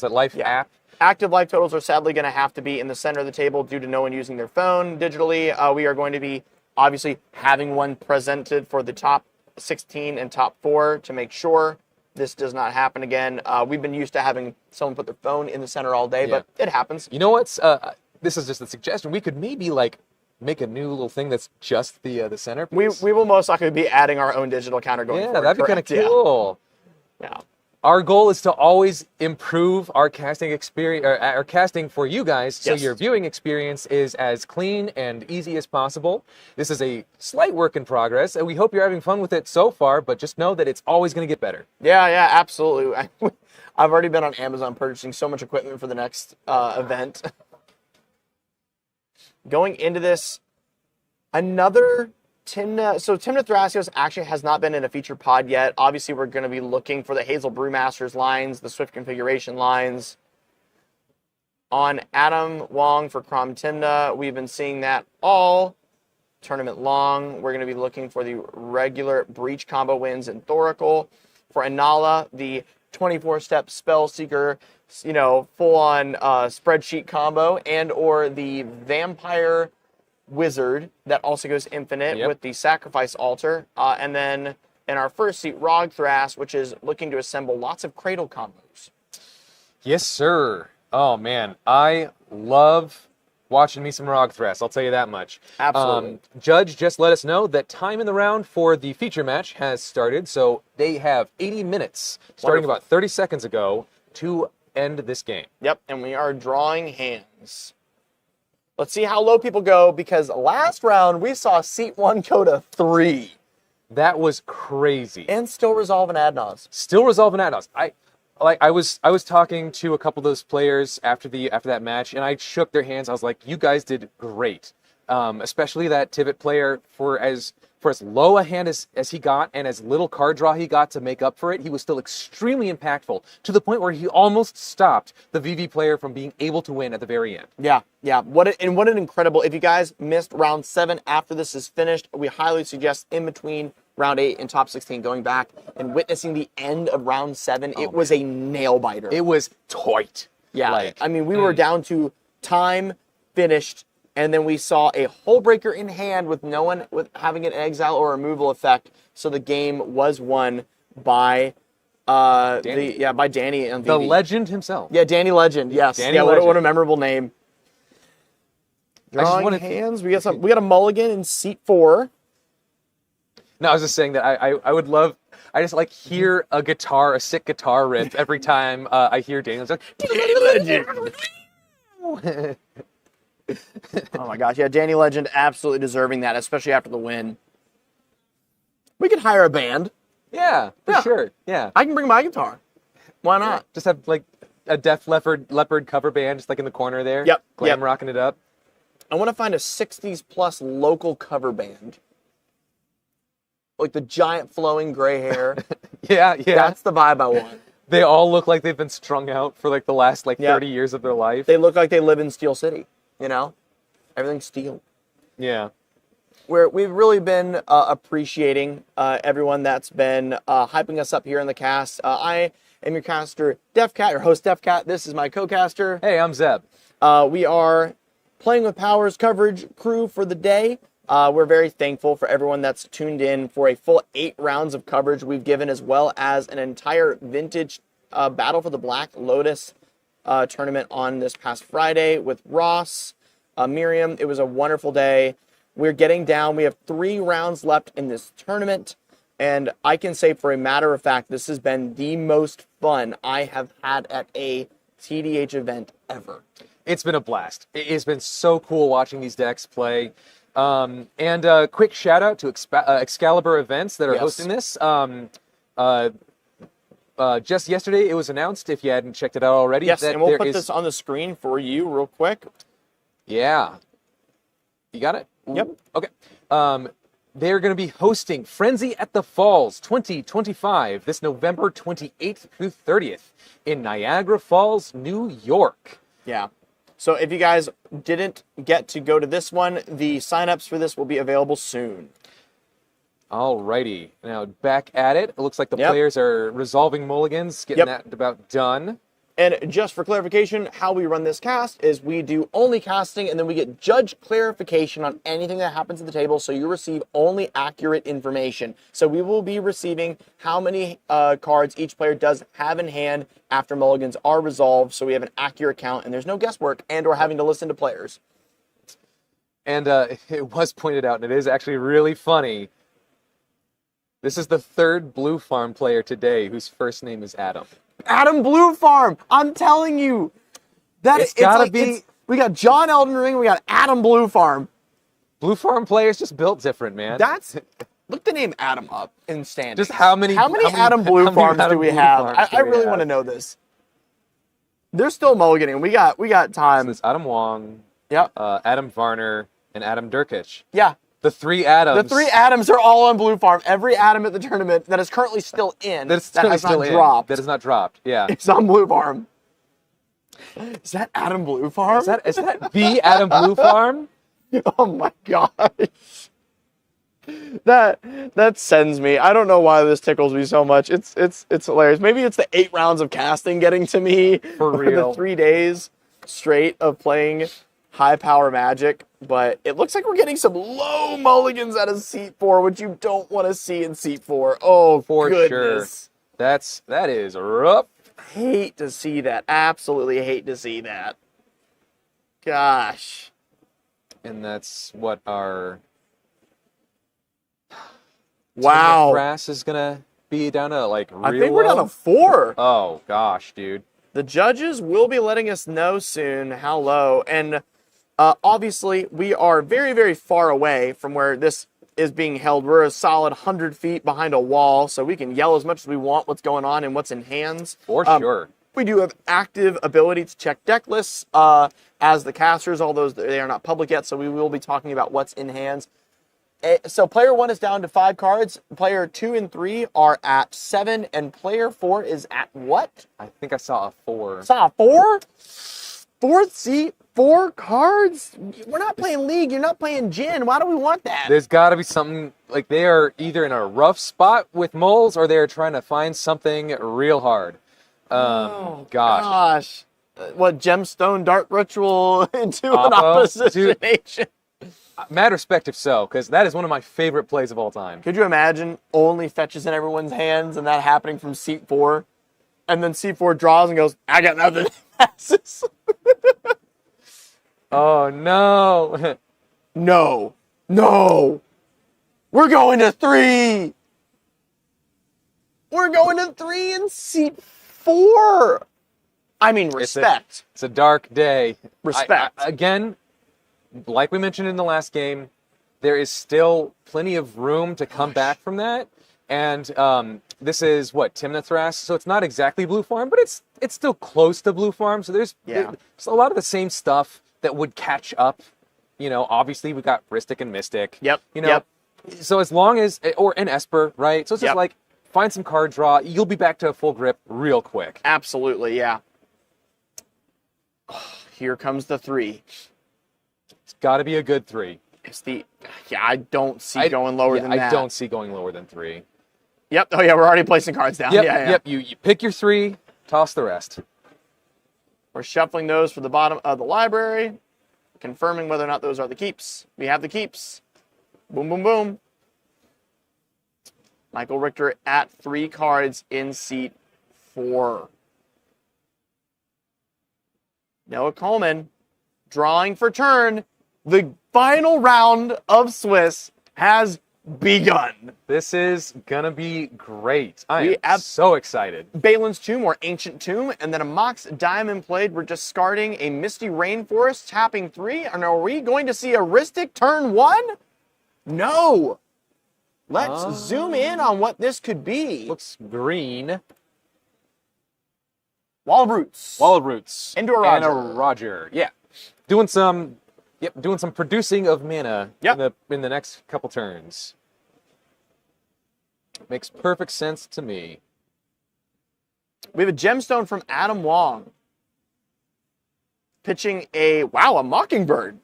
life app. Active life totals are sadly going to have to be in the center of the table due to no one using their phone digitally. We are going to be obviously having one presented for the top 16 and top 4 to make sure this does not happen again. We've been used to having someone put their phone in the center all day, but it happens. You know what's, this is just a suggestion. We could maybe make a new little thing that's just the center. We will most likely be adding our own digital counter going forward. Yeah, that'd be kind of cool. Yeah. Our goal is to always improve our casting experience, or our casting for you guys, so your viewing experience is as clean and easy as possible. This is a slight work in progress, and we hope you're having fun with it so far, but just know that it's always going to get better. Yeah, absolutely. I've already been on Amazon purchasing so much equipment for the next event. Going into this, another Timna. So Timna Thrasios actually has not been in a feature pod yet. Obviously, we're going to be looking for the Hazel Brewmasters lines, the Swift Configuration lines. On Adam Wong for Crom Timna, we've been seeing that all tournament long. We're going to be looking for the regular Breach combo wins in Thoracle. For Inala, the 24-step Spell Seeker, full-on spreadsheet combo, and or the Vampire Wizard that also goes infinite with the Sacrifice Altar. And then in our first seat, Rog Thras, which is looking to assemble lots of Cradle combos. Yes, sir. Oh, man. I love watching me some Rog Thras, I'll tell you that much. Absolutely. Judge just let us know that time in the round for the feature match has started, so they have 80 minutes, starting about 30 seconds ago, to end this game. Yep, and we are drawing hands. Let's see how low people go, because last round we saw seat 1 go to 3. That was crazy. And still resolve an Adnos. Still resolve an Adnos. like I was talking to a couple of those players after that match, and I shook their hands. I was like, "You guys did great." Especially that Tivit player, for as low a hand as he got and as little card draw he got to make up for it, he was still extremely impactful to the point where he almost stopped the VV player from being able to win at the very end. Yeah. What an incredible. If you guys missed round 7 after this is finished, we highly suggest in between round 8 and top 16 going back and witnessing the end of round 7. It was a nail biter. It was tight. Yeah. I mean, we were down to time finished. And then we saw a hole breaker in hand with no one with having an exile or removal effect. So the game was won by Danny. by Danny and The legend himself. Yeah, Danny Legend. Yes. Danny Legend. Legend. What a memorable name. Drawing hands. We got a mulligan in seat 4. No, I was just saying that I would love. I just like hear a sick guitar riff every time I hear Danny. It's like Danny Legend. Oh my gosh, yeah, Danny Legend absolutely deserving that, especially after the win. We could hire a band. Yeah, for sure. Yeah, I can bring my guitar. Why not? Just have like a Def Leppard cover band, just like in the corner there. Yep. Glam rocking it up. I want to find a 60s plus local cover band. Like the giant flowing gray hair. Yeah. That's the vibe I want. They all look like they've been strung out for like the last 30 years of their life. They look like they live in Steel City. You know, everything's steel. Yeah. We've really been appreciating everyone that's been hyping us up here in the cast. I am your caster, DefCat, your host, DefCat. This is my co-caster. Hey, I'm Zeb. We are Playing with Powers coverage crew for the day. We're very thankful for everyone that's tuned in for a full 8 rounds of coverage we've given, as well as an entire vintage Battle for the Black Lotus tournament on this past Friday with Ross, Miriam. It was a wonderful day. We're getting down. We have 3 rounds left in this tournament, and I can say for a matter of fact, this has been the most fun I have had at a CEDH event ever. It's been a blast. It's been so cool watching these decks play. And a quick shout out to Excalibur events that are hosting this. Just yesterday, it was announced, if you hadn't checked it out already. Yes, that and we'll put this on the screen for you real quick. Yeah. You got it? Yep. Okay. They're going to be hosting Frenzy at the Falls 2025 this November 28th through 30th in Niagara Falls, New York. Yeah. So if you guys didn't get to go to this one, the signups for this will be available soon. Alrighty. Now back at it. It looks like the players are resolving mulligans, getting that about done. And just for clarification, how we run this cast is we do only casting, and then we get judge clarification on anything that happens at the table, so you receive only accurate information. So we will be receiving how many cards each player does have in hand after mulligans are resolved, so we have an accurate count, and there's no guesswork and or having to listen to players. And it was pointed out, and it is actually really funny. This is the 3rd Blue Farm player today whose first name is Adam. Adam Blue Farm! I'm telling you! It's gotta be... We got John Elden Ring, we got Adam Blue Farm. Blue Farm players just built different, man. Look the name Adam up in standings. Just how many Adam Blue Farms do we have? I really want to know this. They're still mulliganing. We got time. So it's Adam Wong, Adam Varner, and Adam Durkic. Yeah. The 3 Adams. The 3 Adams are all on Blue Farm. Every Adam at the tournament that is currently still in, that has not dropped. That is not dropped, yeah. It's on Blue Farm. Is that Adam Blue Farm? Is that the Adam Blue Farm? Oh my gosh. That sends me. I don't know why this tickles me so much. It's hilarious. Maybe it's the 8 rounds of casting getting to me. For real. The 3 days straight of playing high power Magic, but it looks like we're getting some low mulligans out of seat 4, which you don't want to see in seat 4. Oh, for goodness. Sure. That is rough. Hate to see that. Absolutely hate to see that. Gosh. And that's what our brass is gonna be down to, like, real I think we're down to 4. Oh gosh, dude. The judges will be letting us know soon how low, and obviously we are very, very far away from where this is being held. We're a solid 100 feet behind a wall, so we can yell as much as we want what's going on and what's in hands. For sure. We do have active ability to check deck lists as the casters, although they are not public yet, so we will be talking about what's in hands. So player 1 is down to 5 cards. Player 2 and 3 are at 7, and player 4 is at what? I think I saw a 4. Saw a 4? Fourth seat, 4 cards? We're not playing League. You're not playing Gin. Why do we want that? There's got to be something, like they are either in a rough spot with moles or they're trying to find something real hard. Gosh. What, Gemstone Dark Ritual into an Oppo? opposition? Mad respect if so, because that is one of my favorite plays of all time. Could you imagine only fetches in everyone's hands and that happening from seat 4? And then seat 4 draws and goes, I got nothing. Passes. Oh, no. No. We're going to 3. We're going to 3 in seat 4. I mean, respect. It's a dark day. Respect. Again, like we mentioned in the last game, there is still plenty of room to come back from that. And this is, Timnathras? So it's not exactly Blue Farm, but it's still close to Blue Farm. So there's a lot of the same stuff that would catch up. You know, obviously we've got Ristic and Mystic. Yep. You know, so as long as, or an Esper, right? So it's just like, find some card draw. You'll be back to a full grip real quick. Absolutely, yeah. Here comes the 3. It's got to be a good 3. I don't see going lower than that. I don't see going lower than 3. Yep. Oh, yeah, we're already placing cards down. Yep. You pick your 3, toss the rest. We're shuffling those for the bottom of the library, confirming whether or not those are the keeps. We have the keeps. Boom, boom, boom. Michael Richter at 3 cards in seat 4. Noah Coleman drawing for turn. The final round of Swiss has begun. This is going to be great. I am so excited. Balin's Tomb or Ancient Tomb, and then a Mox Diamond Blade. We're discarding a Misty Rainforest, tapping 3. And are we going to see a Ristic turn 1? No. Let's zoom in on what this could be. Looks green. Wall of Roots. Into a Roger. And a Roger. Yeah. Doing some producing of mana in the next couple turns. Makes perfect sense to me. We have a gemstone from Adam Wong. Pitching a Mockingbird.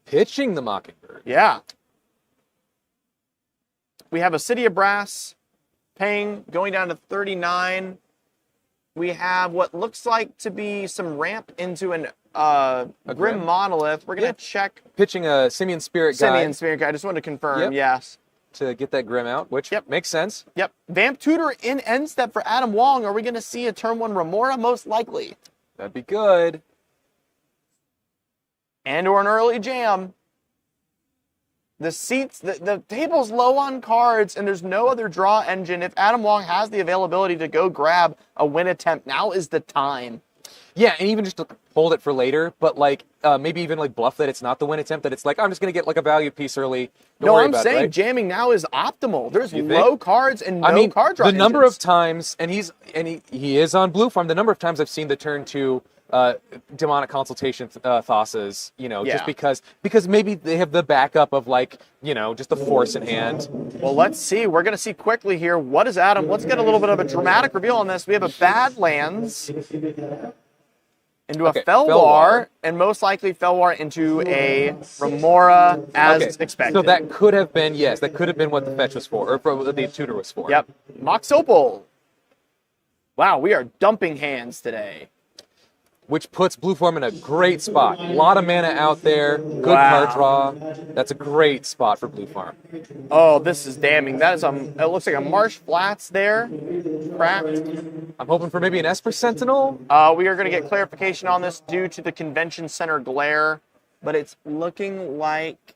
Pitching the Mockingbird. Yeah. We have a City of Brass paying, going down to 39. We have what looks like to be some ramp into an Grim Monolith. We're going to check. Pitching a Simian Spirit Guide. I just wanted to confirm, yes. To get that Grim out, which makes sense. Yep. Vamp Tutor in end step for Adam Wong. Are we going to see a turn 1 Remora? Most likely. That'd be good. And or an early jam. The seats, the table's low on cards, and there's no other draw engine. If Adam Wong has the availability to go grab a win attempt, now is the time. Yeah, and even just to hold it for later, but like maybe even like bluff that it's not the win attempt, that it's like, I'm just going to get like a value piece early. Don't worry about it, right? Jamming now is optimal. There's low cards and no card draw the number engines. of times, and he is on Blue Farm, the number of times I've seen the turn 2 demonic consultation Thassa's, just because maybe they have the backup of like, just the force in hand. Well, let's see. We're going to see quickly here. What is Adam? Let's get a little bit of a dramatic reveal on this. We have a Badlands into a Felwar, and most likely Felwar into a Remora as expected. So that could have been, what the fetch was for, or what the tutor was for. Yep. Mox Opal. Wow, we are dumping hands today. Which puts Blue Farm in a great spot. A lot of mana out there, good card draw. That's a great spot for Blue Farm. Oh, this is damning. That is it looks like a Marsh Flats there. Cracked. I'm hoping for maybe an Esper Sentinel. We are going to get clarification on this due to the Convention Center glare, but it's looking like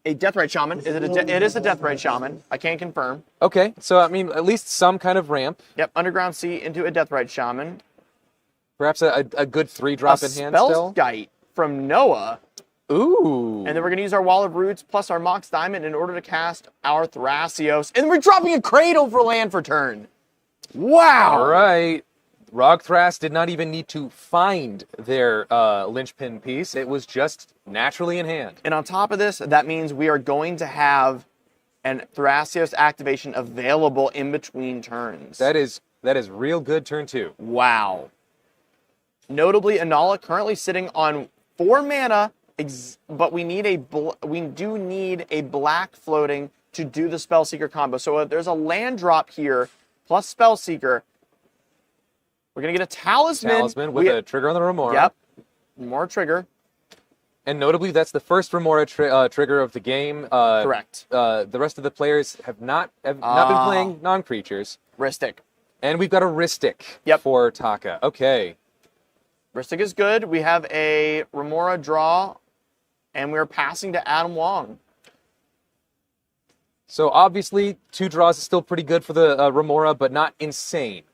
a Deathrite Shaman. It is a Deathrite Shaman. I can confirm. Okay, so at least some kind of ramp. Yep, Underground Sea into a Deathrite Shaman. Perhaps a good 3-drop in hand still. A Spellskite from Noah. Ooh. And then we're going to use our Wall of Roots plus our Mox Diamond in order to cast our Thrasios. And we're dropping a Cradle for land for turn. Wow. All right. Rog Thras did not even need to find their linchpin piece. It was just naturally in hand. And on top of this, that means we are going to have an Thrasios activation available in between turns. That is real good turn 2. Wow. Notably, Inala currently sitting on 4 mana, but we do need a black floating to do the Spellseeker combo. So if there's a land drop here plus Spellseeker, we're going to get a Talisman. Talisman with a trigger on the Remora. Yep. More trigger. And notably, that's the first Remora trigger of the game. Correct. The rest of the players have not been playing non-creatures. Ristic. And we've got a Ristic Yep. for Taka. Okay. Ristic is good. We have a Remora draw, and we're passing to Adam Wong. So obviously, 2 draws is still pretty good for the Remora, but not insane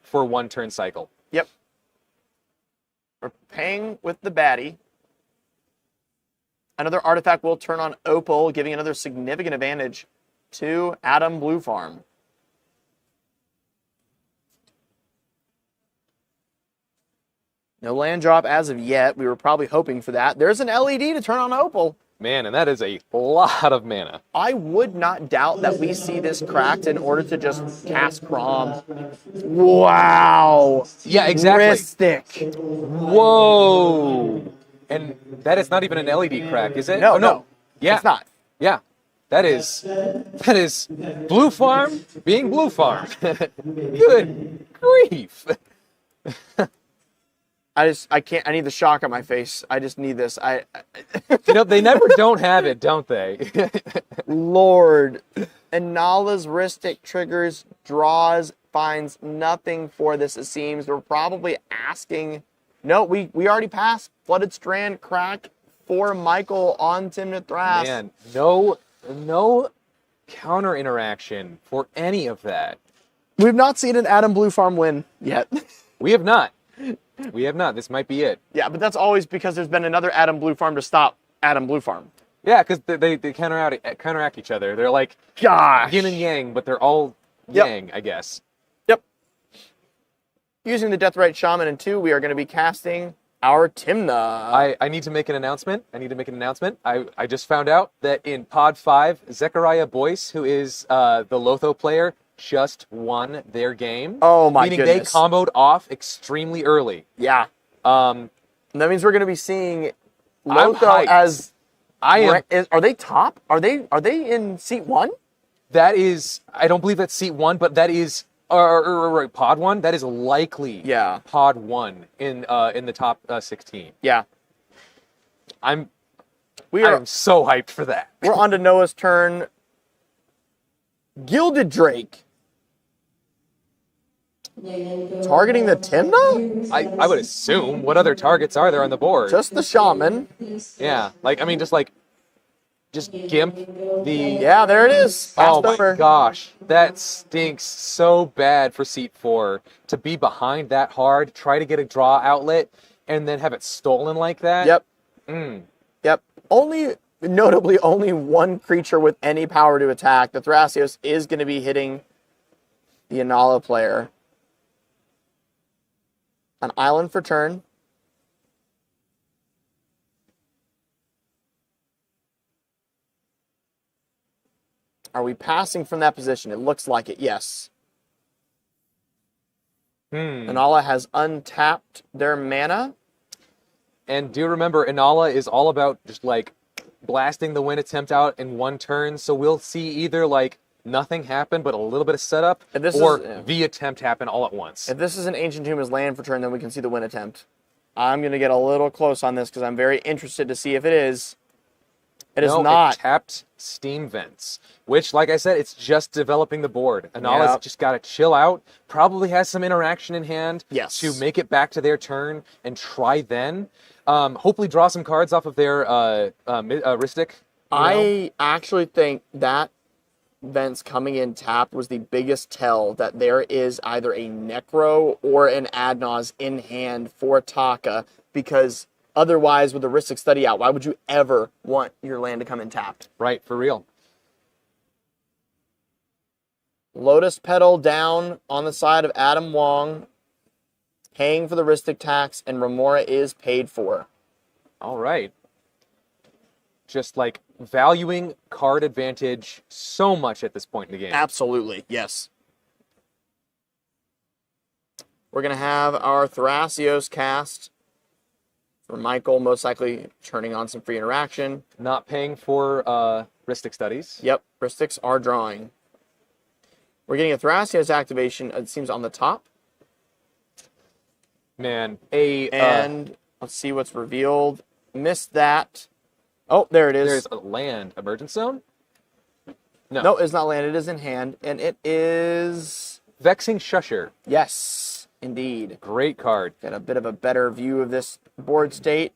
for 1 turn cycle. Yep. We're paying with the baddie. Another artifact will turn on Opal, giving another significant advantage to Adam Blue Farm. No land drop as of yet. We were probably hoping for that. There's an LED to turn on Opal. Man, and that is a lot of mana. I would not doubt that we see this cracked in order to just cast Crom. Wow. Yeah, exactly. Ristic. Whoa. And that is not even an LED crack, is it? No, Oh, no. Yeah. It's not. Yeah. That is Blue Farm being Blue Farm. Good grief. I can't. I need the shock on my face. I just need this. They never don't have it, don't they? Lord. Inala's Ristic triggers, draws, finds nothing for this, it seems. We're probably asking. No, we already passed. Flooded Strand, crack for Michael on Timnith Thras. Man, no counter interaction for any of that. We've not seen an Adam Blue Farm win yet. We have not. This might be it. Yeah, but that's always because there's been another Adam Blue Farm to stop Adam Blue Farm. Yeah, because they counteract each other. They're like Gosh. yin and yang, but they're all yang, I guess. Yep. Using the Deathrite Shaman in 2, we are going to be casting our Timna. I need to make an announcement. I just found out that in Pod 5, Zechariah Boyce, who is the Lotho player, just won their game. Oh my meaning goodness. they comboed off extremely early. Yeah. Um, That means we're going to be seeing I'm Lotho hyped. as... I am. Are they top? Are they in seat 1? That is, I don't believe that's seat 1, but that is, pod 1. That is likely. Yeah. Pod 1 in the top 16. Yeah. I'm We are. so hyped for that. We're on to Noah's turn. Gilded Drake. Targeting the Timna? I would assume. What other targets are there on the board? Just the Shaman. Yeah, just gimp the. Yeah, there it is. Passed Oh my over. gosh, that stinks so bad for seat 4 to be behind that hard, try to get a draw outlet, and then have it stolen like that. Yep. Mm. Yep. Notably, only one creature with any power to attack. The Thrasios is going to be hitting the Inala player. An island for turn. Are we passing from that position? It looks like it, yes. Inala has untapped their mana. And do remember, Inala is all about just like blasting the win attempt out in 1 turn. So we'll see either like nothing happen, but a little bit of setup, or the attempt happen all at once. If this is an Ancient Tomb as land for turn, then we can see the win attempt. I'm going to get a little close on this because I'm very interested to see if it is. It is not. It tapped Steam Vents, which, like I said, it's just developing the board. Inala's just got to chill out, probably has some interaction in hand to make it back to their turn and try then. Hopefully draw some cards off of their Ristic. I actually think that Vents coming in tapped was the biggest tell that there is either a Necro or an Adnaz in hand for Taka, because Otherwise, with the Rhystic Study out, why would you ever want your land to come in tapped? Right, for real. Lotus Petal down on the side of Adam Wong, paying for the Rhystic tax, and Remora is paid for. All right. Just like valuing card advantage so much at this point in the game. Absolutely, yes. We're going to have our Thrasios cast for Michael, most likely turning on some free interaction. Not paying for Rhystic Studies. Yep, Rhystics are drawing. We're getting a Thrasios activation, it seems, on the top. Man, And let's see what's revealed. Missed that. Oh, there it is. there's a land emergence zone. No, it's not land. It is in hand. And it is... Vexing Shusher. Yes, indeed. Great card. Got a bit of a better view of this board state.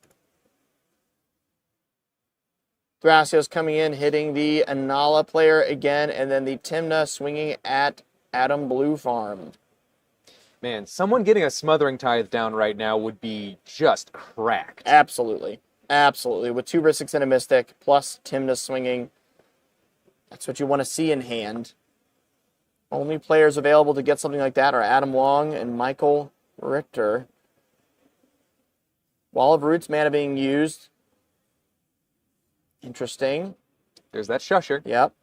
Thrasios coming in, hitting the Anala player again, and then the Tymna swinging at Adam Blue Farm. Man, someone getting a Smothering Tithe down right now would be just cracked. Absolutely. Absolutely. With 2 Rhystics and a Mystic, plus Tymna swinging. That's what you want to see in hand. Only players available to get something like that are Adam Wong and Michael Richter. Wall of Roots mana being used. Interesting. There's that Shusher. Yep.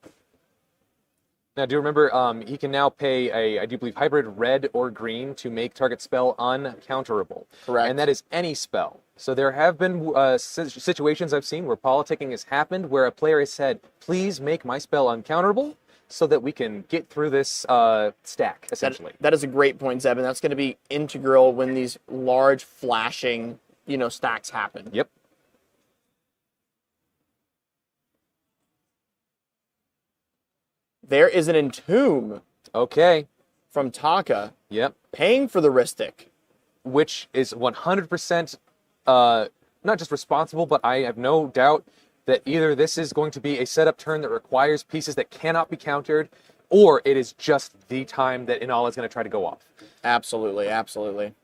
Now, do you remember he can now pay I do believe, hybrid red or green to make target spell uncounterable. Correct. And that is any spell. So there have been situations I've seen where politicking has happened where a player has said, please make my spell uncounterable so that we can get through this stack, essentially. That is a great point, Zeb, and that's going to be integral when these large flashing, stacks happen. Yep. There is an Entomb Okay. from Taka Yep. paying for the Rhystic. Which is 100% not just responsible, but I have no doubt that either this is going to be a setup turn that requires pieces that cannot be countered, or it is just the time that Inala is going to try to go off. Absolutely, absolutely.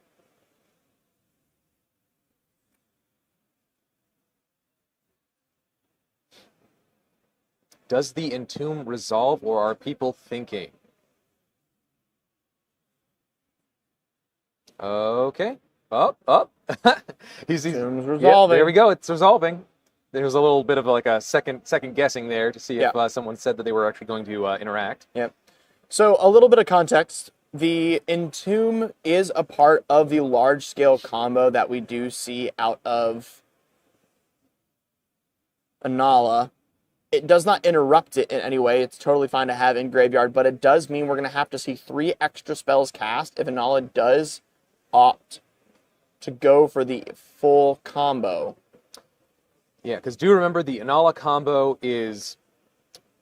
Does the Entomb resolve, or are people thinking? Okay. Up. he's Entomb's yeah, resolving. there we go. It's resolving. There's a little bit of like a second guessing there to see if someone said that they were actually going to interact. Yep. So a little bit of context. The Entomb is a part of the large-scale combo that we do see out of Anala. It does not interrupt it in any way. It's totally fine to have in graveyard, but it does mean we're going to have to see 3 extra spells cast if Anala does opt to go for the full combo. Yeah, because do remember the Anala combo is,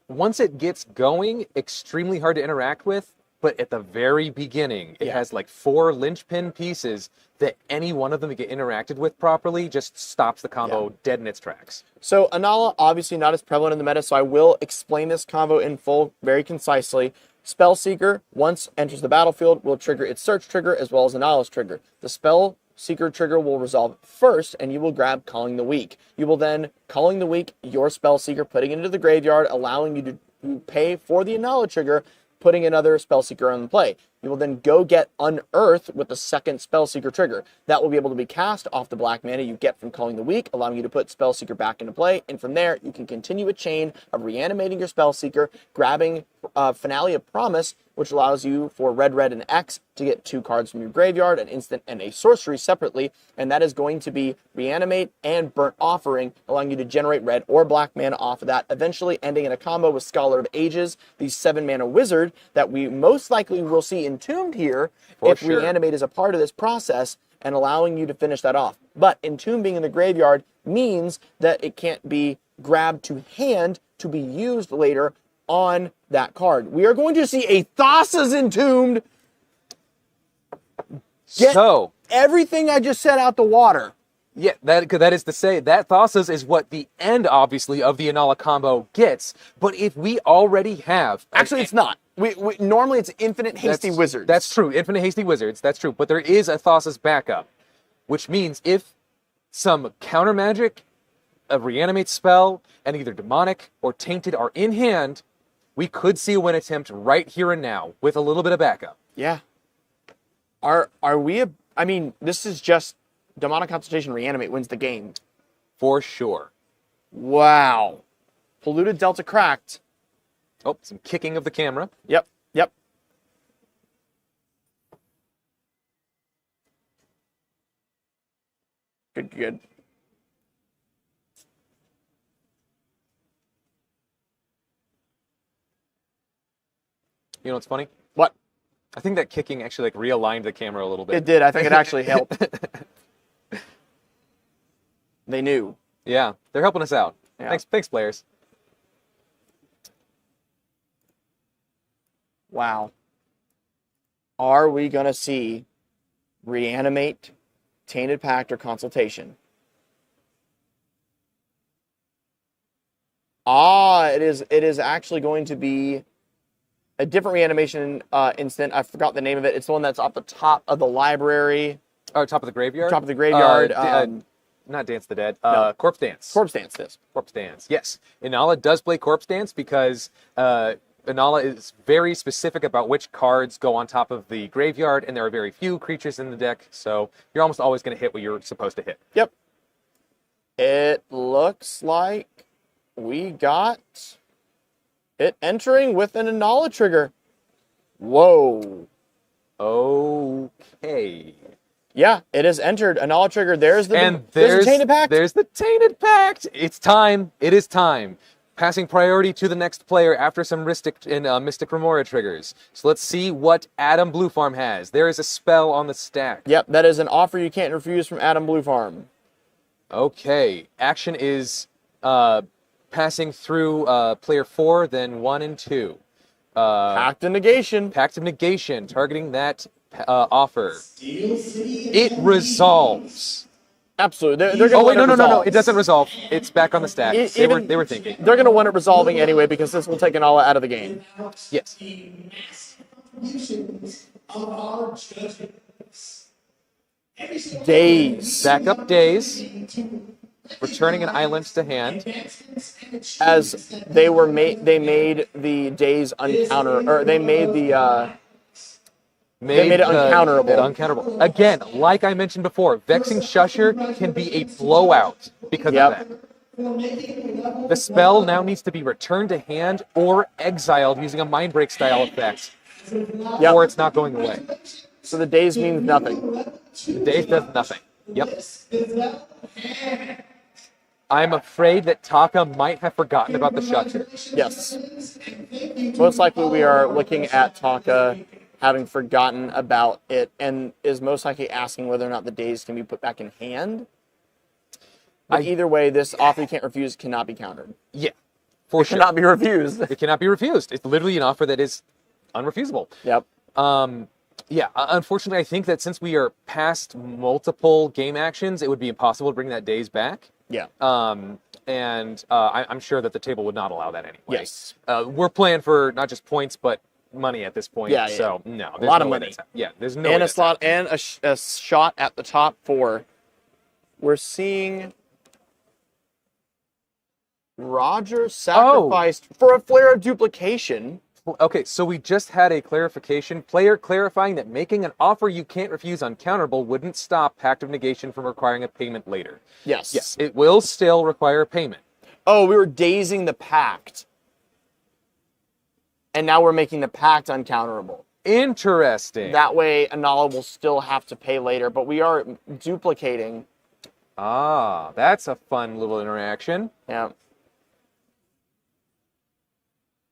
once it gets going, extremely hard to interact with, but at the very beginning, it has like 4 linchpin pieces that any one of them get interacted with properly just stops the combo dead in its tracks. So Anala, obviously not as prevalent in the meta, so I will explain this combo in full very concisely. Spellseeker, once enters the battlefield, will trigger its search trigger as well as Anala's trigger. The Spellseeker trigger will resolve first, and you will grab Calling the Weak. You will then, Calling the Weak, your Spellseeker, putting it into the graveyard, allowing you to pay for the Anala trigger, putting another Spellseeker on the play. You will then go get Unearth with the second Spellseeker trigger. That will be able to be cast off the black mana you get from Calling the Weak, allowing you to put Spellseeker back into play, and from there, you can continue a chain of reanimating your Spellseeker, grabbing Finale of Promise, which allows you for red, and X to get 2 cards from your graveyard, an instant and a sorcery separately, and that is going to be Reanimate and Burnt Offering, allowing you to generate red or black mana off of that, eventually ending in a combo with Scholar of Ages, the 7-mana wizard that we most likely will see Entombed here if Reanimate is a part of this process, and allowing you to finish that off. But Entombed being in the graveyard means that it can't be grabbed to hand to be used later on that card. We are going to see a Thassa's Entombed. Get everything I just said out the water. Yeah, that is to say, that Thassa's is what the end, obviously, of the Anala combo gets. But if we already have... Actually, it's not. We normally, it's Infinite Hasty Wizards. That's true. Infinite Hasty Wizards, that's true. But there is a Thassa's backup, which means if some counter magic, a reanimate spell, and either demonic or tainted are in hand, we could see a win attempt right here and now with a little bit of backup. Yeah. Are we? I mean, this is just demonic consultation reanimate wins the game for sure. Wow. Polluted Delta cracked. Oh, some kicking of the camera. Yep. Yep. Good. Good. You know what's funny? What? I think that kicking actually like realigned the camera a little bit. It did. I think it actually helped. They knew. Yeah, they're helping us out. Yeah. Thanks, players. Wow. Are we going to see reanimate, tainted pact, or consultation? It is actually going to be a different reanimation instant. I forgot the name of it. It's the one that's off the top of the library. Oh, top of the graveyard? Top of the graveyard. Not Dance the Dead. No. Corpse Dance. Corpse Dance it is. Corpse Dance, yes. Inala does play Corpse Dance because Inala is very specific about which cards go on top of the graveyard, and there are very few creatures in the deck, so you're almost always going to hit what you're supposed to hit. Yep. It looks like we got it entering with an Inala trigger. Whoa. Okay. Yeah, it has entered Inala trigger. There's the Tainted Pact. There's the Tainted Pact. It's time. It is time. Passing priority to the next player after some Mystic Remora triggers. So let's see what Adam Bluefarm has. There is a spell on the stack. Yep, that is an offer you can't refuse from Adam Bluefarm. Okay, action is passing through player 4, then 1 and 2. Pact of Negation. Pact of Negation, targeting that offer. It resolves. Absolutely. They're gonna want it no. resolved. It doesn't resolve. It's back on the stack. They were thinking. They're going to want it resolving anyway because this will take Inala out of the game. Yes. Days. Backup Days. Returning an island to hand. As they made the Days uncounter, or they made the. They made it uncounterable. Again, like I mentioned before, Vexing Shusher can be a blowout because of that. The spell now needs to be returned to hand or exiled using a Mindbreak style effect, or it's not going away. So the Days means nothing. The Days does nothing. Yep. I'm afraid that Taka might have forgotten about the Shusher. Yes. Most likely we are looking at Taka having forgotten about it, and is most likely asking whether or not the Days can be put back in hand. But either way, this offer you can't refuse cannot be countered. Yeah, for sure. It cannot be refused. It cannot be refused. It's literally an offer that is unrefusable. Yep. Yeah, unfortunately, I think that since we are past multiple game actions, it would be impossible to bring that Days back. Yeah. And I'm sure that the table would not allow that anyway. Yes. We're playing for not just points, but money at this point. Yeah. So no, a lot of money. Yeah, there's no. And a slot and a shot at the top 4. We're seeing Roger sacrificed for a Flare of Duplication. Okay, so we just had a clarification. Player clarifying that making an offer you can't refuse uncounterable wouldn't stop Pact of Negation from requiring a payment later. Yes. Yes, it will still require a payment. Oh, we were dazing the Pact. And now we're making the Pact uncounterable. Interesting. That way, Inala will still have to pay later, but we are duplicating. Ah, that's a fun little interaction. Yeah.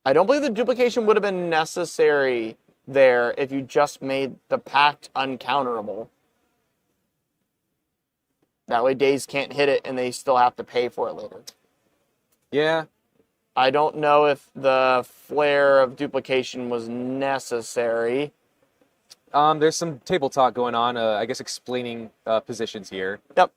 I don't believe the duplication would have been necessary there if you just made the Pact uncounterable. That way, Days can't hit it, and they still have to pay for it later. Yeah. I don't know if the Flare of Duplication was necessary. There's some table talk going on, I guess explaining positions here. Yep.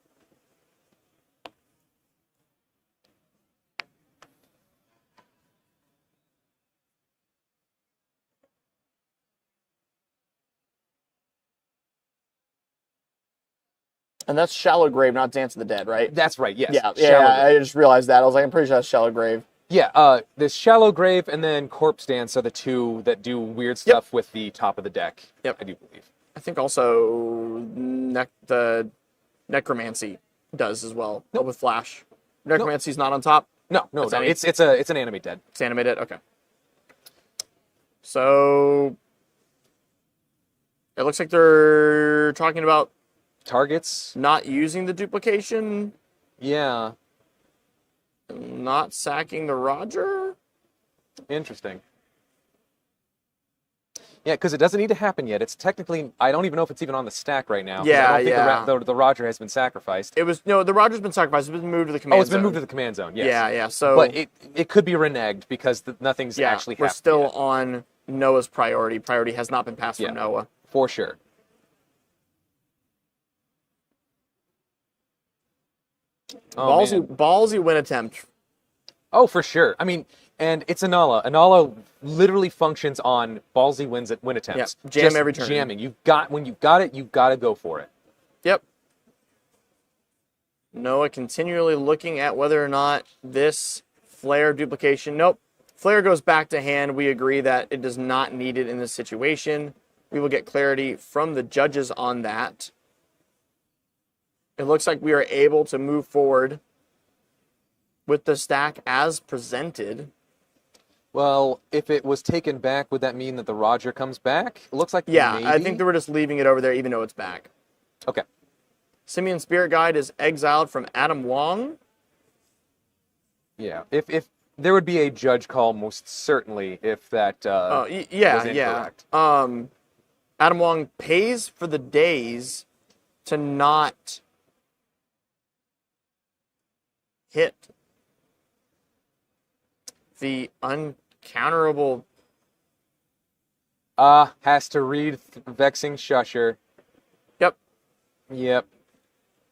And that's Shallow Grave, not Dance of the Dead, right? That's right, yes. Yeah, Shallow Grave. I just realized that. I was like, I'm pretty sure that's Shallow Grave. Yeah, there's Shallow Grave and then Corpse Dance are the two that do weird stuff with the top of the deck. Yep. I do believe. I think also the Necromancy does as well with Flash. Necromancy's not on top. No, it's an animate dead. It's animated. Okay. So it looks like they're talking about Targets. not using the duplication, Yeah. not sacking the Roger. Interesting. Yeah, because it doesn't need to happen yet. It's technically, I don't even know if it's even on the stack right now. 'Cause I don't think the Roger has been sacrificed. The Roger's been sacrificed. It's been moved to the command zone. Oh, it's been moved to the command zone, yes. Yeah. So, but it could be reneged because nothing's actually happened. We're still yet. on Noah's priority. Priority has not been passed from Noah. For sure. Oh, Ballsy win attempt. Oh, for sure. I mean, and it's Anala. Anala literally functions on ballsy win attempts. Yeah, jam Just every turn. Jamming. When you've got it, you've got to go for it. Yep. Noah continually looking at whether or not this flare duplication. Nope. Flare goes back to hand. We agree that it does not need it in this situation. We will get clarity from the judges on that. It looks like we are able to move forward with the stack as presented. Well, if it was taken back, would that mean that the Roger comes back? It looks like maybe. I think they were just leaving it over there even though it's back. Okay. Simian Spirit Guide is exiled from Adam Wong. Yeah. If there would be a judge call, most certainly, if that was incorrect. Adam Wong pays for the days to not hit the uncounterable. Has to read Vexing Shusher. Yep.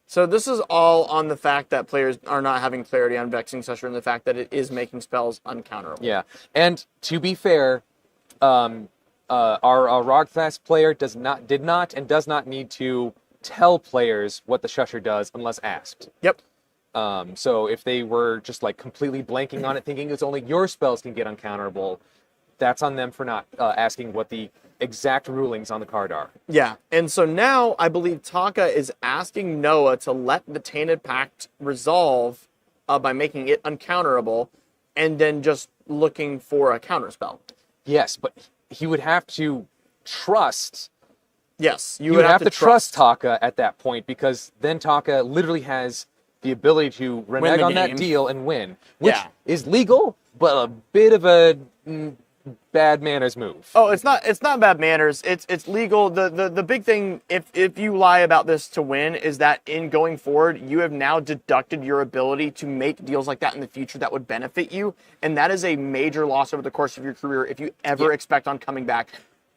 So this is all on the fact that players are not having clarity on Vexing Shusher and the fact that it is making spells uncounterable. Yeah, and to be fair, our Rog class player did not and does not need to tell players what the Shusher does unless asked. Yep. So if they were just like completely blanking on it, thinking it's only your spells can get uncounterable, that's on them for not asking what the exact rulings on the card are. Yeah, and so now I believe Taka is asking Noah to let the Tainted Pact resolve by making it uncounterable, and then just looking for a counterspell. Yes, but he would have to trust. Yes, you would have to trust Taka at that point, because then Taka literally has the ability to renege on that deal and win, which is legal, but a bit of a bad manners move. Oh, it's not bad manners. It's legal. The big thing, if you lie about this to win, is that in going forward, you have now deducted your ability to make deals like that in the future that would benefit you, and that is a major loss over the course of your career if you ever expect on coming back.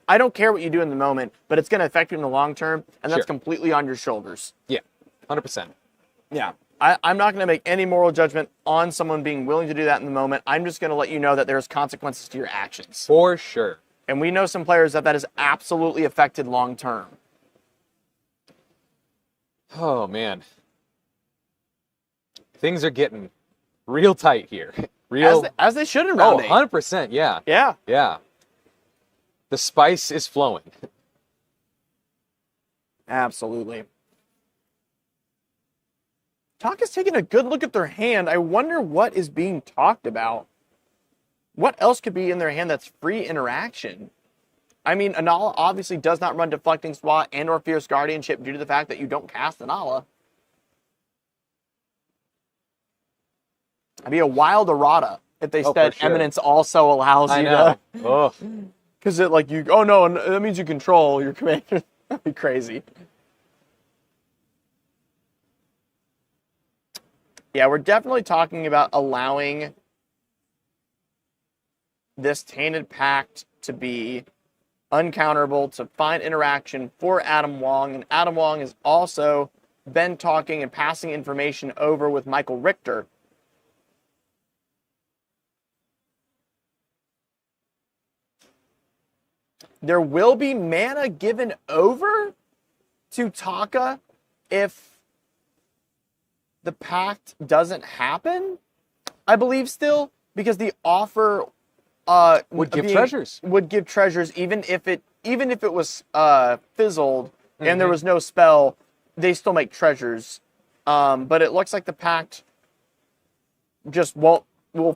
I don't care what you do in the moment, but it's going to affect you in the long term, and that's completely on your shoulders. Yeah, 100%. Yeah. I'm not going to make any moral judgment on someone being willing to do that in the moment. I'm just going to let you know that there's consequences to your actions. For sure. And we know some players that has absolutely affected long term. Oh, man. Things are getting real tight here. As they should in round 8. 100%, yeah. Yeah. Yeah. The spice is flowing. Absolutely. Taka's taking a good look at their hand. I wonder what is being talked about. What else could be in their hand that's free interaction? I mean, Anala obviously does not run Deflecting Swat and or Fierce Guardianship due to the fact that you don't cast Anala. I'd be a wild errata if they said Eminence also allows you to. Oh. Because that means you control your commander. That'd be crazy. Yeah, we're definitely talking about allowing this Tainted Pact to be uncounterable, to find interaction for Adam Wong. And Adam Wong has also been talking and passing information over with Michael Richter. There will be mana given over to Taka if the pact doesn't happen, I believe still, because the offer Would give treasures. Would give treasures even if it was fizzled and there Mhm. was no spell, they still make treasures. But it looks like the pact just will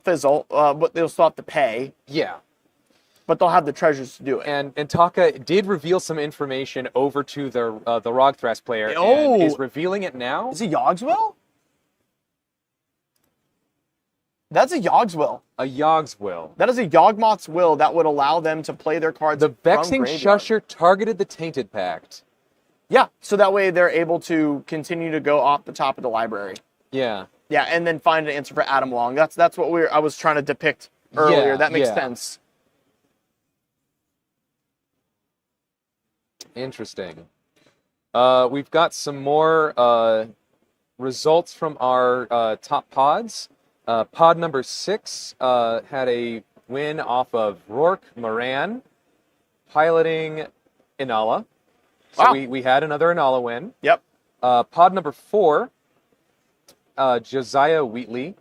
fizzle, but they'll still have to pay. Yeah. But they'll have the treasures to do it. And Taka did reveal some information over to the Rogthras player. Oh! And is revealing it now. Is it Yogg's Will? That's a Yogg's Will. A Yogg's Will. That is a Yawgmoth's Will that would allow them to play their cards. The from Vexing graveyard. Shusher targeted the Tainted Pact. Yeah, so that way they're able to continue to go off the top of the library. Yeah. Yeah, and then find an answer for Adam Long. That's what I was trying to depict earlier. Yeah, That makes yeah. sense. Interesting. We've got some more results from our top pods. Pod number 6 had a win off of Rourke Moran, piloting Inala. So Wow. we had another Inala win. Yep. Pod number 4, Josiah Wheatley,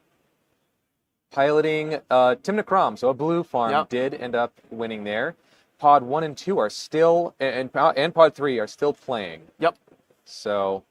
piloting Timna Crom. So a blue farm Yep. did end up winning there. Pod 1 and 2 are still, and Pod 3 are still playing. Yep. So,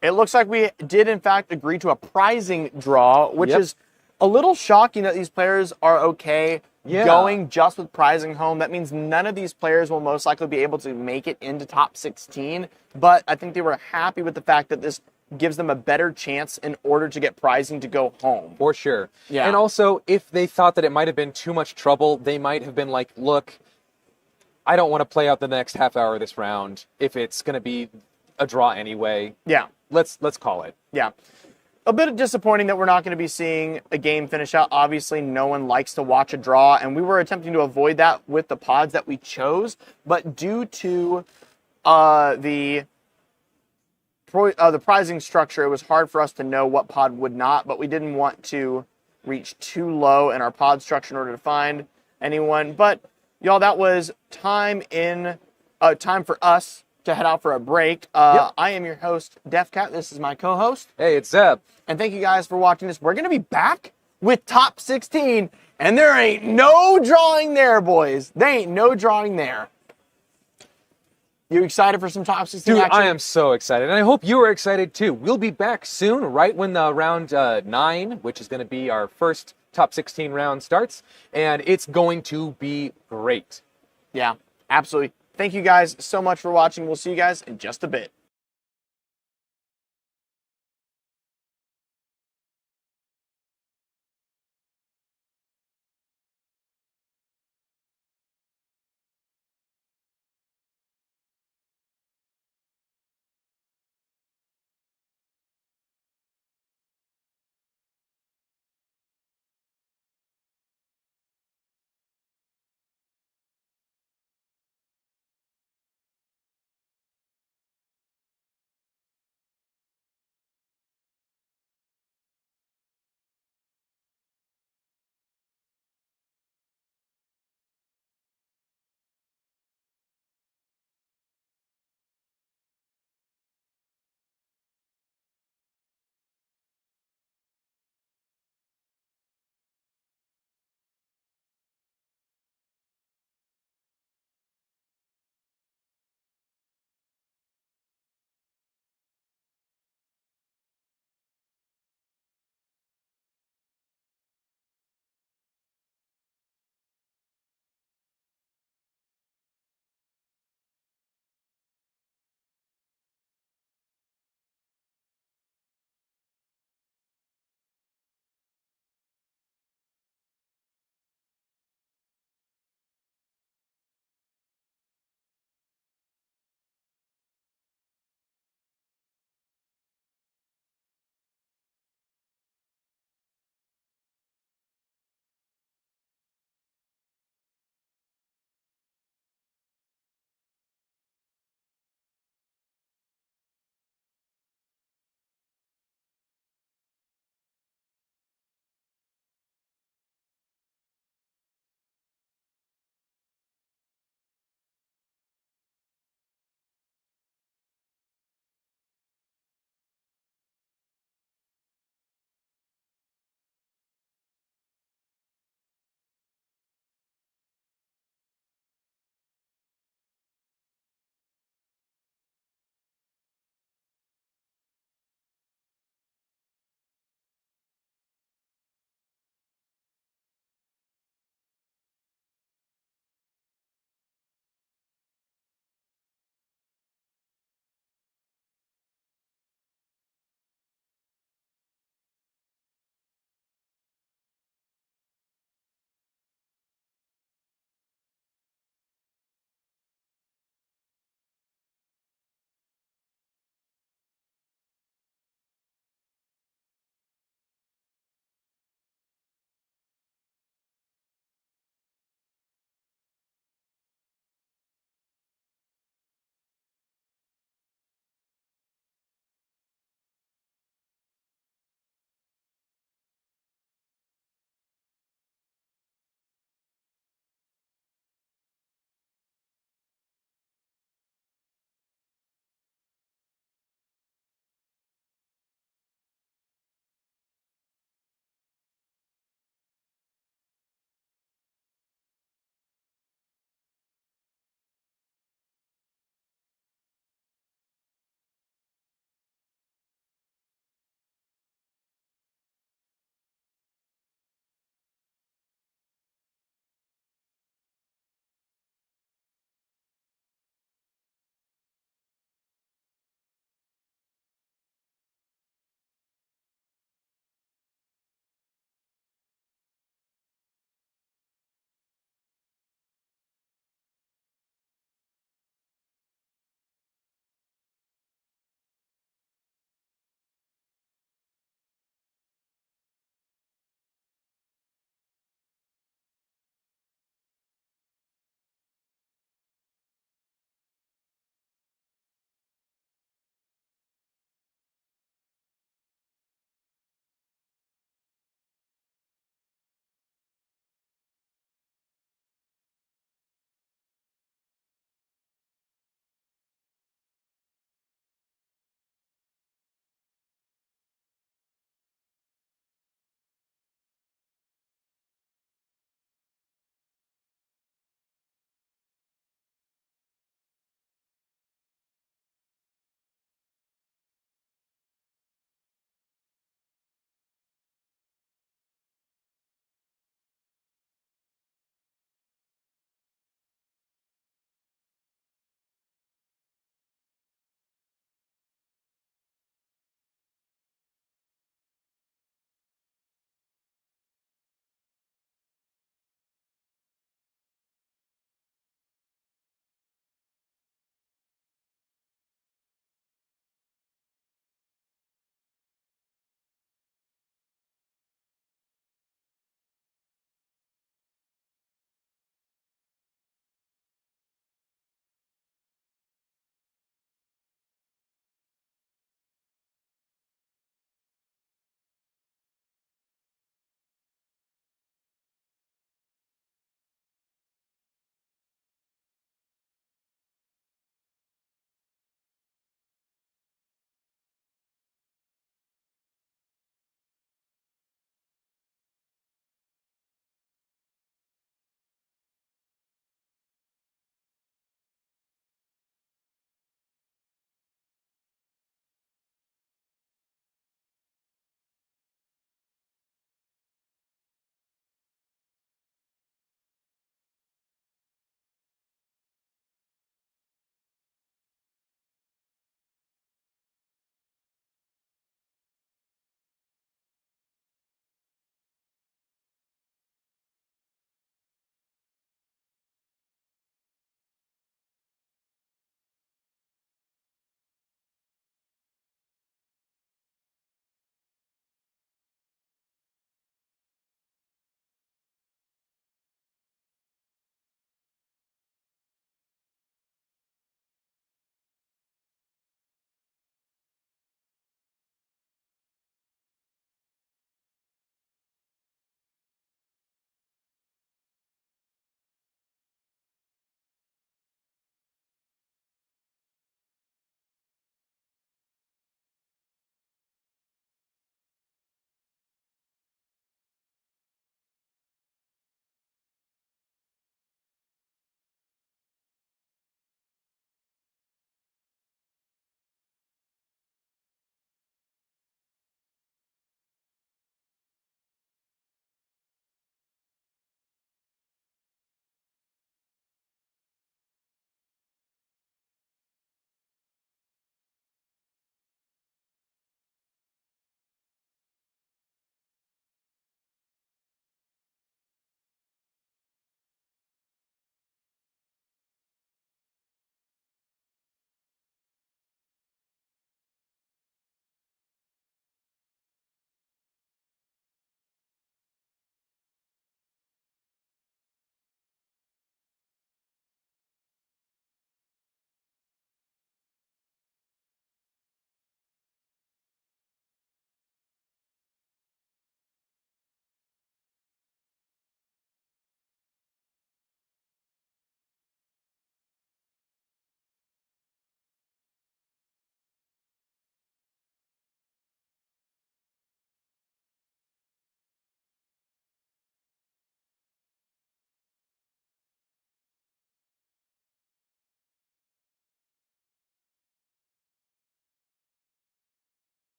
It looks like we did, in fact, agree to a prizing draw, which Yep. is a little shocking that these players are okay Yeah. going just with prizing home. That means none of these players will most likely be able to make it into top 16, but I think they were happy with the fact that this gives them a better chance in order to get prizing to go home. for sure. Yeah. And also, if they thought that it might have been too much trouble, they might have been like, look, I don't want to play out the next half hour of this round if it's going to be a draw anyway. Yeah. Let's call it. Yeah. A bit disappointing that we're not going to be seeing a game finish out. Obviously, no one likes to watch a draw, and we were attempting to avoid that with the pods that we chose. But due to the prizing structure, it was hard for us to know what pod would not, but we didn't want to reach too low in our pod structure in order to find anyone. But, y'all, that was time for us to head out for a break. Yep. I am your host, Defcat. This is my co-host. Hey, it's Zeb. And thank you guys for watching this. We're going to be back with top 16, and there ain't no drawing there, boys. There ain't no drawing there. You excited for some top 16 Dude, action? I am so excited, and I hope you are excited too. We'll be back soon, right when the round 9, which is going to be our first top 16 round, starts, and it's going to be great. Yeah, absolutely. Thank you guys so much for watching. We'll see you guys in just a bit.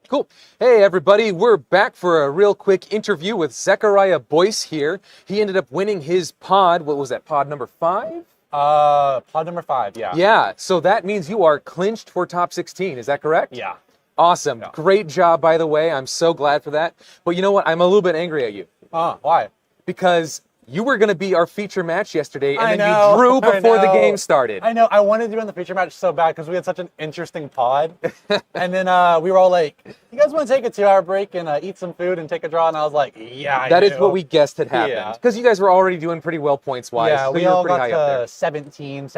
Cool. Hey, everybody. We're back for a real quick interview with Zechariah Boyce here. He ended up winning his pod. What was that, pod number 5? Pod number 5, yeah. Yeah, so that means you are clinched for top 16. Is that correct? Yeah. Awesome. Yeah. Great job, by the way. I'm so glad for that. But you know what? I'm a little bit angry at you. Why? Because you were going to be our feature match yesterday, and I then know, you drew I before the know. game started. I know. I wanted to do in the feature match so bad because we had such an interesting pod. And then we were all like, you guys want to take a 2-hour break and eat some food and take a draw? And I was like, yeah, I That do. is what we guessed had happened. Yeah. Because you guys were already doing pretty well points-wise. Yeah, so we you were all pretty got high up there. to 17,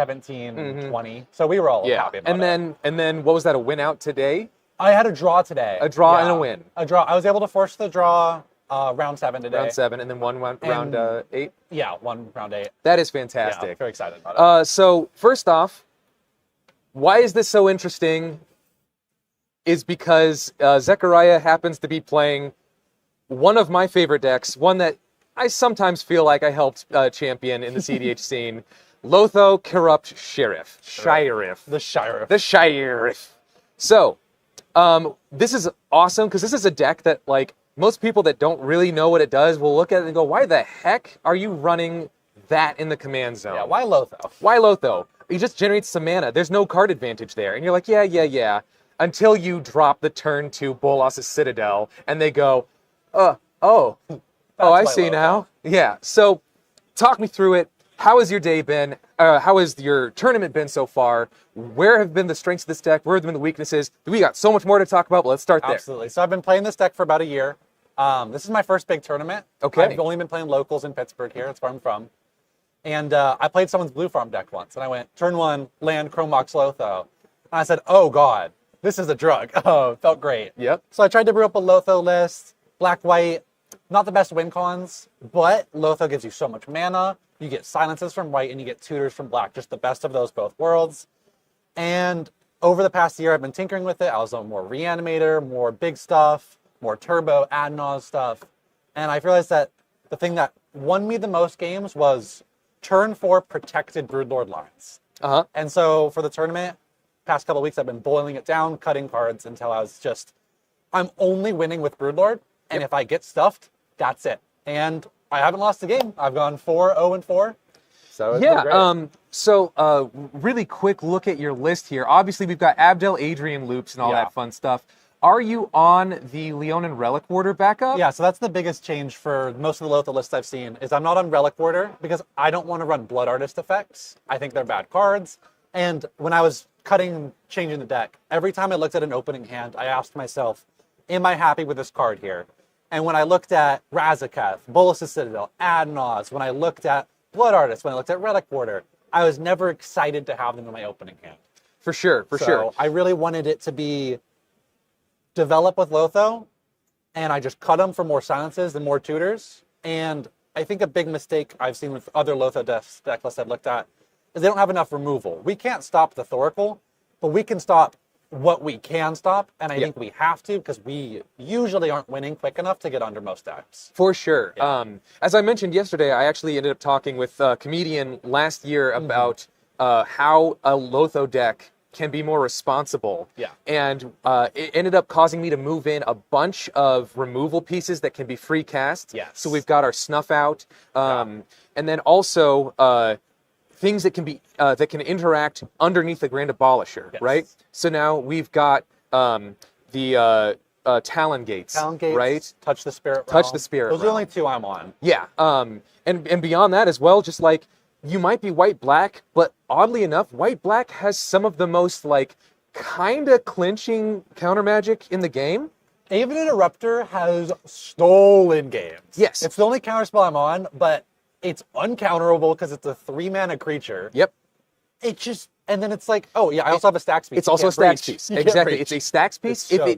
20. So we were all happy about it. And then what was that, a win out today? I had a draw today. A draw and a win. A draw. I was able to force the draw round 7 today. Round 7, and then round 8? Yeah, round 8. That is Yeah, fantastic. very excited about it. So first off, why is this so interesting? Is because Zechariah happens to be playing one of my favorite decks, one that I sometimes feel like I helped champion in the CEDH scene, Lotho Corrupt Sheriff. The Sheriff. The Sheriff. So, this is awesome because this is a deck that, like, most people that don't really know what it does will look at it and go, why the heck are you running that in the command zone? Yeah, why Lotho? Why Lotho? He just generates some mana. There's no card advantage there. And you're like, yeah. Until you drop the turn 2 Bolas' Citadel, and they go, I why see Lotho. now. Yeah, so talk me through it. How has your day been? How has your tournament been so far? Where have been the strengths of this deck? Where have been the weaknesses? We got so much more to talk about, but let's start there. Absolutely. So I've been playing this deck for about a year. This is my first big tournament. Okay. I've only been playing locals in Pittsburgh here. That's where I'm from. And I played someone's blue farm deck once, and I went, turn 1, land Chromox Lotho. And I said, oh God, this is a drug. Oh, it felt great. Yep. So I tried to brew up a Lotho list, black-white, not the best win cons, but Lotho gives you so much mana. You get silences from white and you get tutors from black, just the best of those both worlds. And over the past year, I've been tinkering with it. I was on more Reanimator, more big stuff, more turbo, ad nauseam stuff. And I realized that the thing that won me the most games was turn 4 protected Broodlord lines. Uh-huh. And so for the tournament, past couple of weeks, I've been boiling it down, cutting cards until I was just, I'm only winning with Broodlord. And if I get stuffed, that's it. And I haven't lost a game. I've gone 4-0-4. So it's been great. Really quick look at your list here. Obviously, we've got Abdel Adrian loops and all that fun stuff. Are you on the Leonin Relic Warder backup? Yeah, so that's the biggest change for most of the Lotho lists I've seen, is I'm not on Relic Warder because I don't want to run Blood Artist effects. I think they're bad cards. And when I was changing the deck, every time I looked at an opening hand, I asked myself, am I happy with this card here? And when I looked at Razaketh, Bolas' Citadel, Adnaz, when I looked at Blood Artist, when I looked at Relic Warder, I was never excited to have them in my opening hand. For sure. So I really wanted it to be develop with Lotho, and I just cut them for more silences and more tutors. And I think a big mistake I've seen with other Lotho deck lists I've looked at is they don't have enough removal. We can't stop the Thoracle, but we can stop what we can stop, and I think we have to because we usually aren't winning quick enough to get under most decks. For sure. As I mentioned yesterday, I actually ended up talking with a comedian last year about how a Lotho deck can be more responsible. Yeah. And it ended up causing me to move in a bunch of removal pieces that can be free cast. Yes. So we've got our Snuff Out, and then also things that can be that can interact underneath the Grand Abolisher, right? So now we've got the Talon Gates, right? Touch the Spirit Touch Realm. the Spirit Those are the Realm. only 2 I'm on. Yeah, and beyond that as well, just like you might be white-black, but oddly enough, white-black has some of the most like kind of clinching counter magic in the game. Aven Interrupter has stolen games. Yes. It's the only counterspell I'm on, but it's uncounterable because it's a 3-mana creature. Yep. It just, and then it's like, oh yeah, I also have a stacks piece. It's You also a can't stacks breach. piece. You can't Exactly. breach. It's a stacks piece. It's so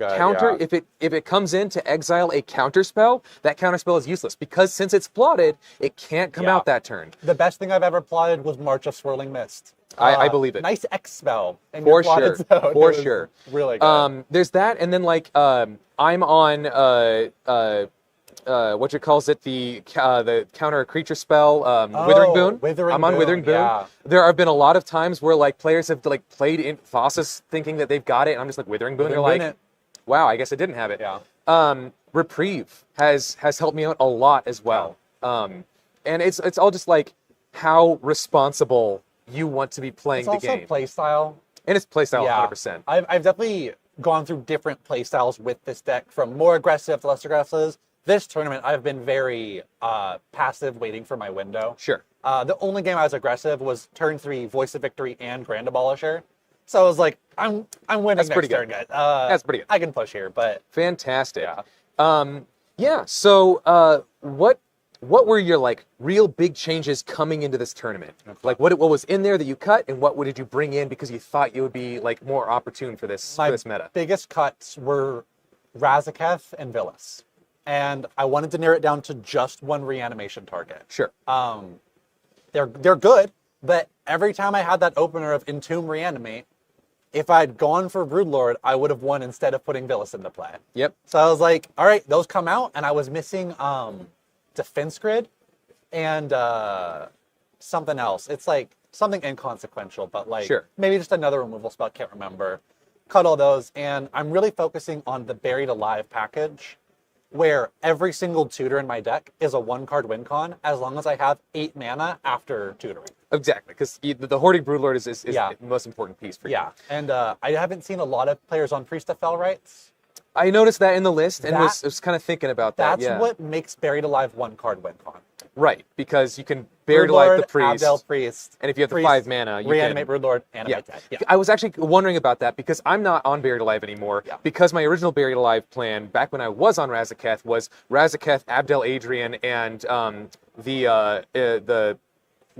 good, If it comes in to exile a counter spell, that counter spell is useless because since it's plotted, it can't come out that turn. The best thing I've ever plotted was March of Swirling Mist. I believe it. Nice X spell. in For your plotted sure. zone. For It was sure. Really good. There's that, and then like I'm on what you calls it, the counter a creature spell, Withering Boon. Withering I'm on Boon, Withering Boon. yeah. There have been a lot of times where like players have like played in Thassus thinking that they've got it, and I'm just like Withering Boon. Withering They're Boon like, it. Wow, I guess I didn't have it. Yeah. Reprieve has helped me out a lot as well. And it's all just like how responsible you want to be playing It's the also game. play style. And it's playstyle Yeah. 100%. I've definitely gone through different playstyles with this deck, from more aggressive to less aggressive. This tournament, I've been very passive, waiting for my window. Sure. The only game I was aggressive was turn 3, Voice of Victory, and Grand Abolisher. So I was like, I'm winning That's pretty next turn, good. guys. That's pretty good. I can push here, but Fantastic. yeah. So what were your like real big changes coming into this tournament? Like what was in there that you cut, and what did you bring in because you thought you would be like more opportune for this meta? Biggest cuts were Razaketh and Villas. And I wanted to narrow it down to just one reanimation target. Sure. They're good, but every time I had that opener of Entomb Reanimate, if I'd gone for Broodlord, I would have won instead of putting Villas into play. Yep. So I was like, all right, those come out, and I was missing Defense Grid and something else. It's like something inconsequential, but like Sure. maybe just another removal spell, can't remember. Cut all those, and I'm really focusing on the Buried Alive package, where every single tutor in my deck is a 1-card win con, as long as I have 8 mana after tutoring. Exactly, because the Hoarding Broodlord is Yeah. the most important piece for you. Yeah, and I haven't seen a lot of players on Priest of Fell Rights. I noticed that in the list and That- was kind of thinking about that. That's Yeah. what makes Buried Alive 1-card win con. Right, because you can bury to life the priest, Abdel Priest, and if you have the Priest, 5 mana, you reanimate can. Broodlord, animate deck. Yeah. I was actually wondering about that because I'm not on Buried Alive anymore. Yeah. Because my original Buried Alive plan back when I was on Razaketh was Razaketh, Abdel Adrian, and the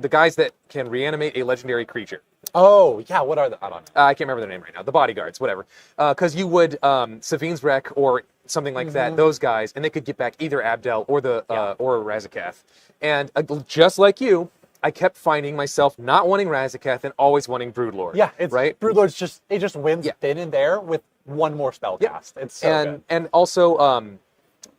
guys that can reanimate a legendary creature. Oh, yeah, what are the... I don't know. I can't remember their name right now. The bodyguards, whatever. Because you would Savine's Wreck or something like that. Those guys, and they could get back either Abdel or or Razaketh. And just like you, I kept finding myself not wanting Razaketh and always wanting Broodlord. Yeah, it's right. Broodlord's it just wins Yeah. then and there with one more spell cast. It's so good. And also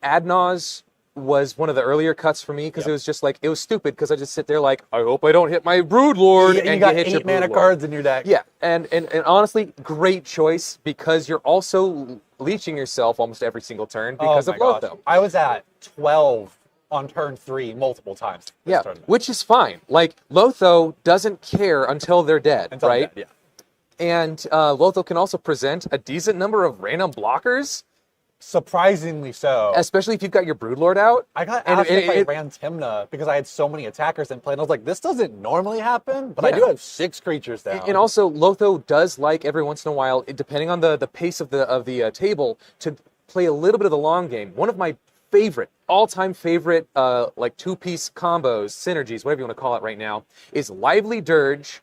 Adnaz was one of the earlier cuts for me because it was just like it was stupid because I just sit there like I hope I don't hit my Broodlord Yeah, and you got hit your 8 mana Broodlord. cards in your deck. Yeah, and honestly, great choice because you're also leeching yourself almost every single turn because Oh of my gosh. Lotho. I was at 12 on turn 3 multiple times. this Yeah, tournament. which is fine. Like Lotho doesn't care until they're dead, Until right? dead, And Lotho can also present a decent number of random blockers, Surprisingly so. especially if you've got your Broodlord out. I got and asked if I it- ran Timna because I had so many attackers in play, and I was like, this doesn't normally happen, but I Yeah. do have 6 creatures down. And also, Lotho does like every once in a while, depending on the pace of the table, to play a little bit of the long game. One of my all-time favorite, like 2-piece combos, synergies, whatever you want to call it right now, is Lively Dirge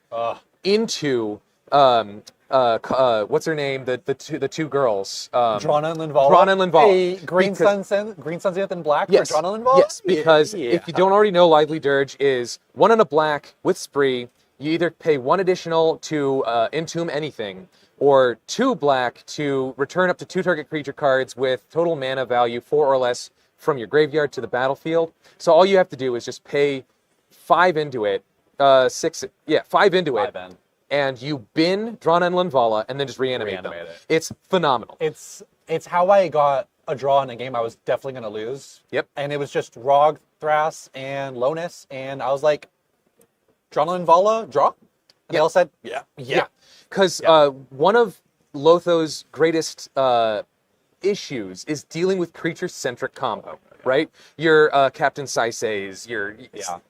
into what's her name? The two girls. Drana and Linvala. Drana and Linvala. A Green Because- Sun Zenith in black Yes. for Drana and Linvala? Yes, because Yeah. if you don't already know, Lively Dirge is 1 and a black with Spree. You either pay 1 additional to entomb anything, or 2 black to return up to 2 target creature cards with total mana value 4 or less from your graveyard to the battlefield. So all you have to do is just pay 5 into it, 5 into it, 5 in. and you bin Drana and Linvala, and then just reanimate them. Reanimate it. It's phenomenal. It's how I got a draw in a game I was definitely going to lose. Yep. And it was just Rog, Thras, and Lonus, and I was like, Drana and Linvala, draw? And they all said, yeah. Because one of Lotho's greatest issues is dealing with creature-centric combo, right? Your Captain Saise's, your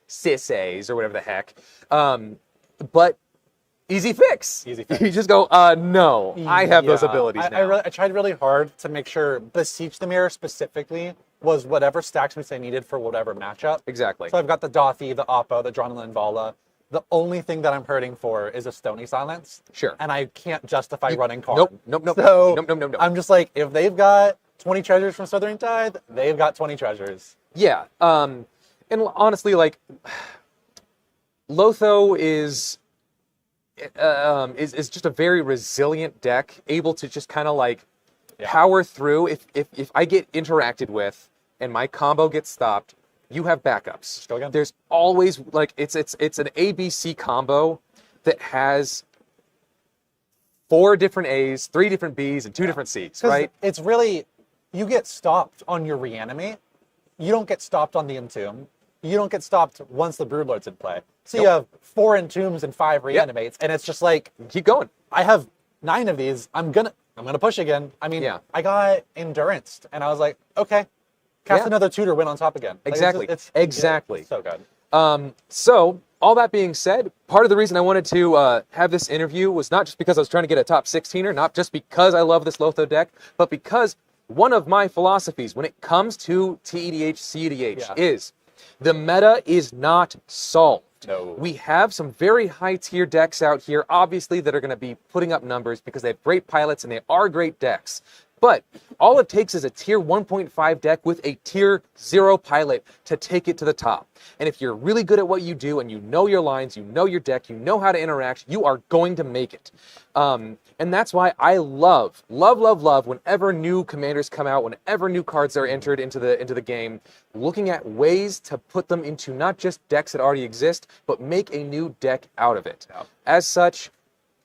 Sisays, or whatever the heck. But easy fix. Easy fix. You just go, no, I have those Yeah. abilities now. I tried really hard to make sure Beseech the Mirror specifically was whatever stack space I needed for whatever matchup. Exactly. So I've got the Dothy, the Oppo, the Drana and Linvala. The only thing that I'm hurting for is a Stony Silence. Sure. And I can't justify running Karn. Nope. So Nope. I'm just like, if they've got 20 treasures from Southern Tide, they've got 20 treasures. Yeah. And honestly, like, Lotho is just a very resilient deck, able to just kind of like power through. If I get interacted with and my combo gets stopped, you have backups. Go again. There's always like it's an ABC combo that has 4 different A's, 3 different B's, and 2 different C's, 'Cause right? It's really, you get stopped on your reanimate. You don't get stopped on the entomb. You don't get stopped once the broodlord's in play. So you have 4 entombs and 5 reanimates, and it's just like, Keep going. I have 9 of these. I'm gonna push again. I mean, Yeah. I got enduranced, and I was like, okay, cast Yeah. another tutor, win on top again. Like, Exactly. Exactly. It's so good. So, all that being said, part of the reason I wanted to have this interview was not just because I was trying to get a top 16er, not just because I love this Lotho deck, but because one of my philosophies when it comes to TEDH, CEDH is the meta is not solved. No. We have some very high tier decks out here, obviously, that are going to be putting up numbers because they have great pilots and they are great decks. But all it takes is a tier 1.5 deck with a tier 0 pilot to take it to the top. And if you're really good at what you do and you know your lines, you know your deck, you know how to interact, you are going to make it. And that's why I love whenever new commanders come out, whenever new cards are entered into the game, looking at ways to put them into not just decks that already exist, but make a new deck out of it. Yeah. As such,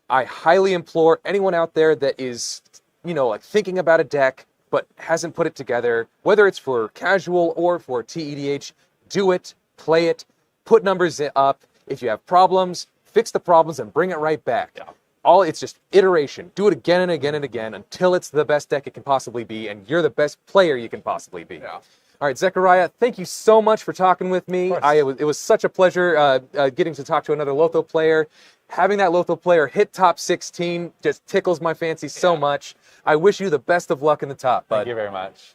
I highly implore anyone out there that is, like thinking about a deck but hasn't put it together, whether it's for casual or for TEDH, do it, play it, put numbers up. If you have problems, fix the problems and bring it right back. Yeah. It's just iteration. Do it again and again and again until it's the best deck it can possibly be and you're the best player you can possibly be. Yeah. All right, Zechariah, thank you so much for talking with me. It was such a pleasure getting to talk to another Lotho player. Having that Lotho player hit top 16 just tickles my fancy so much. I wish you the best of luck in the top, bud. Thank you very much.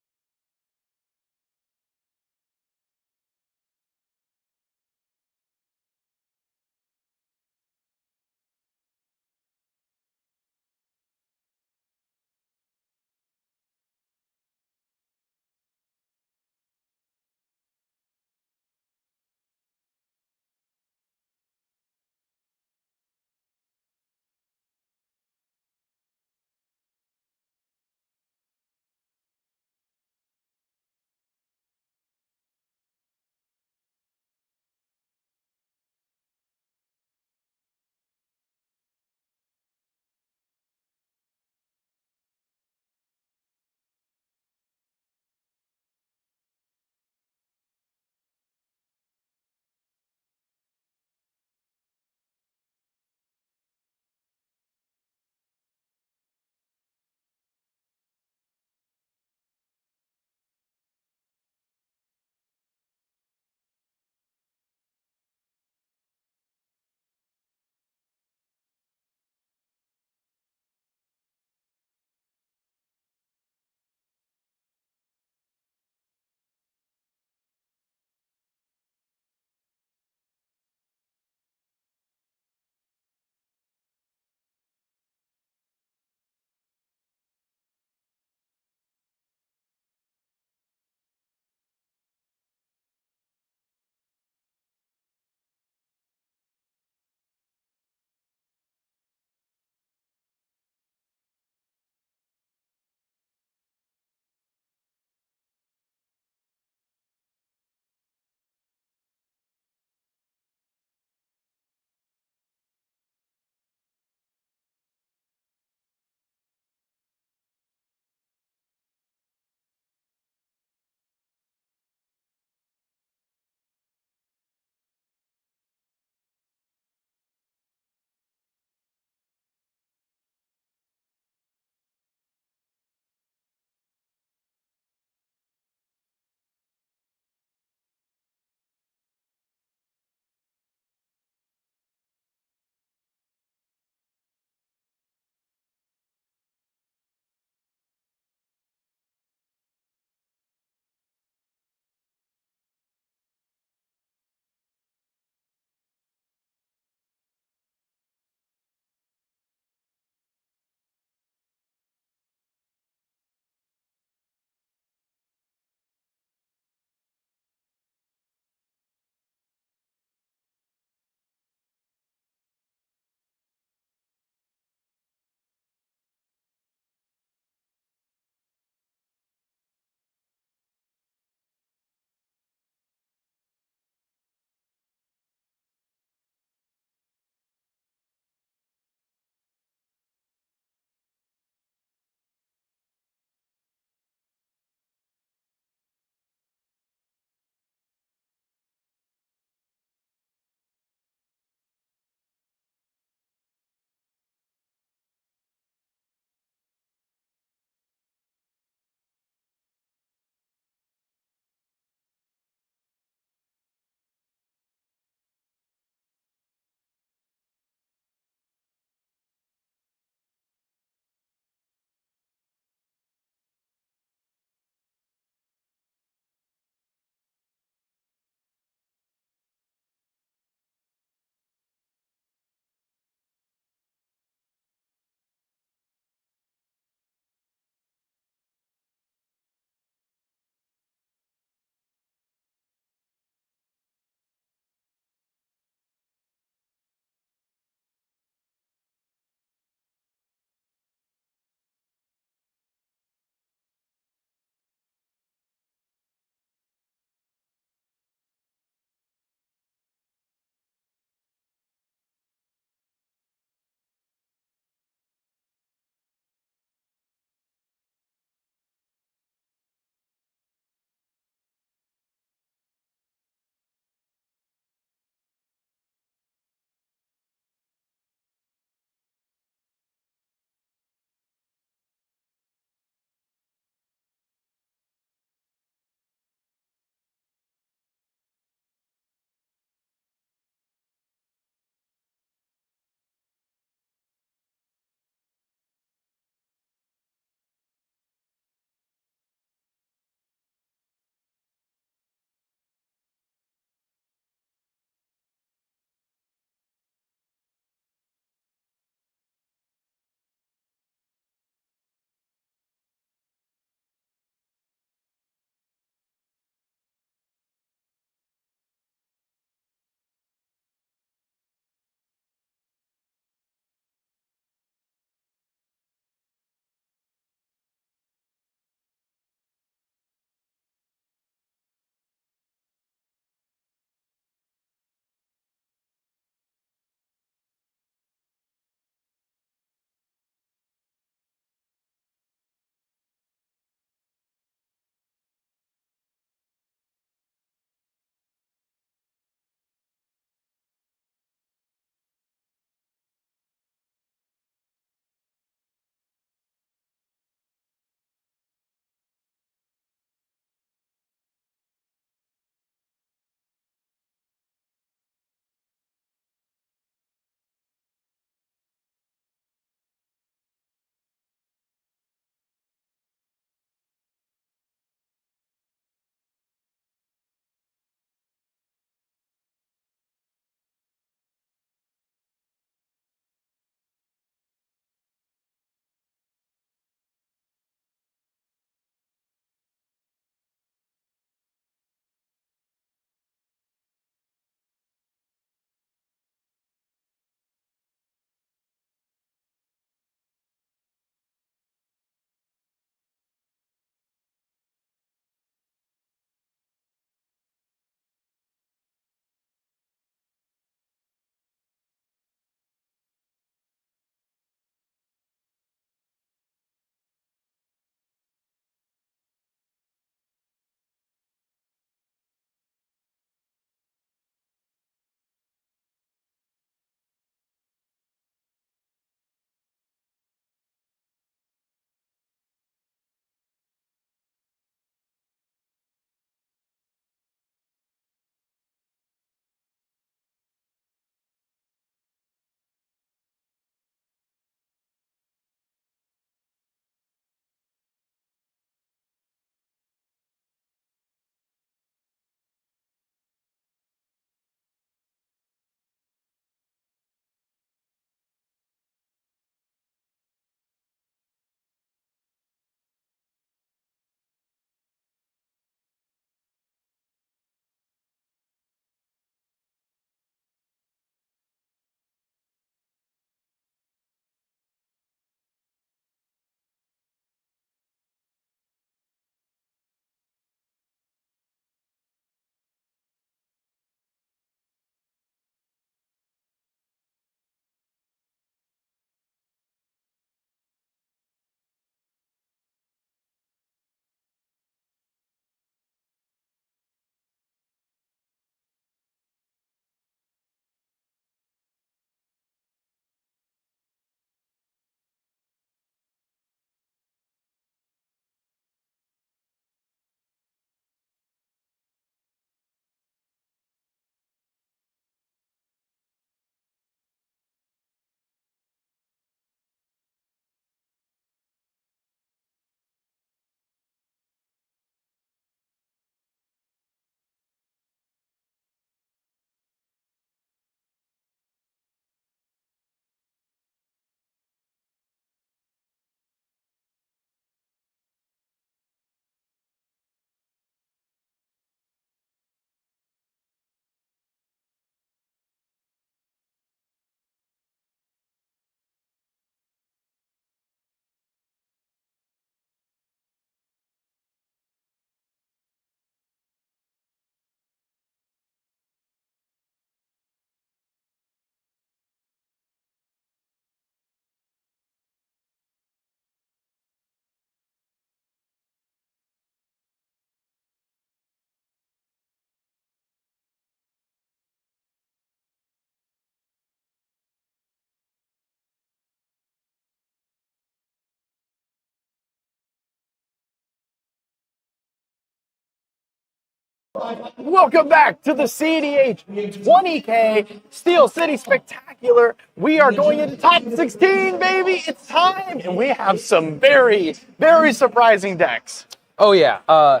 Welcome back to the CEDH 20k Steel City Spectacular. We are going into top 16, baby. It's time, and we have some very, very surprising decks. Oh yeah,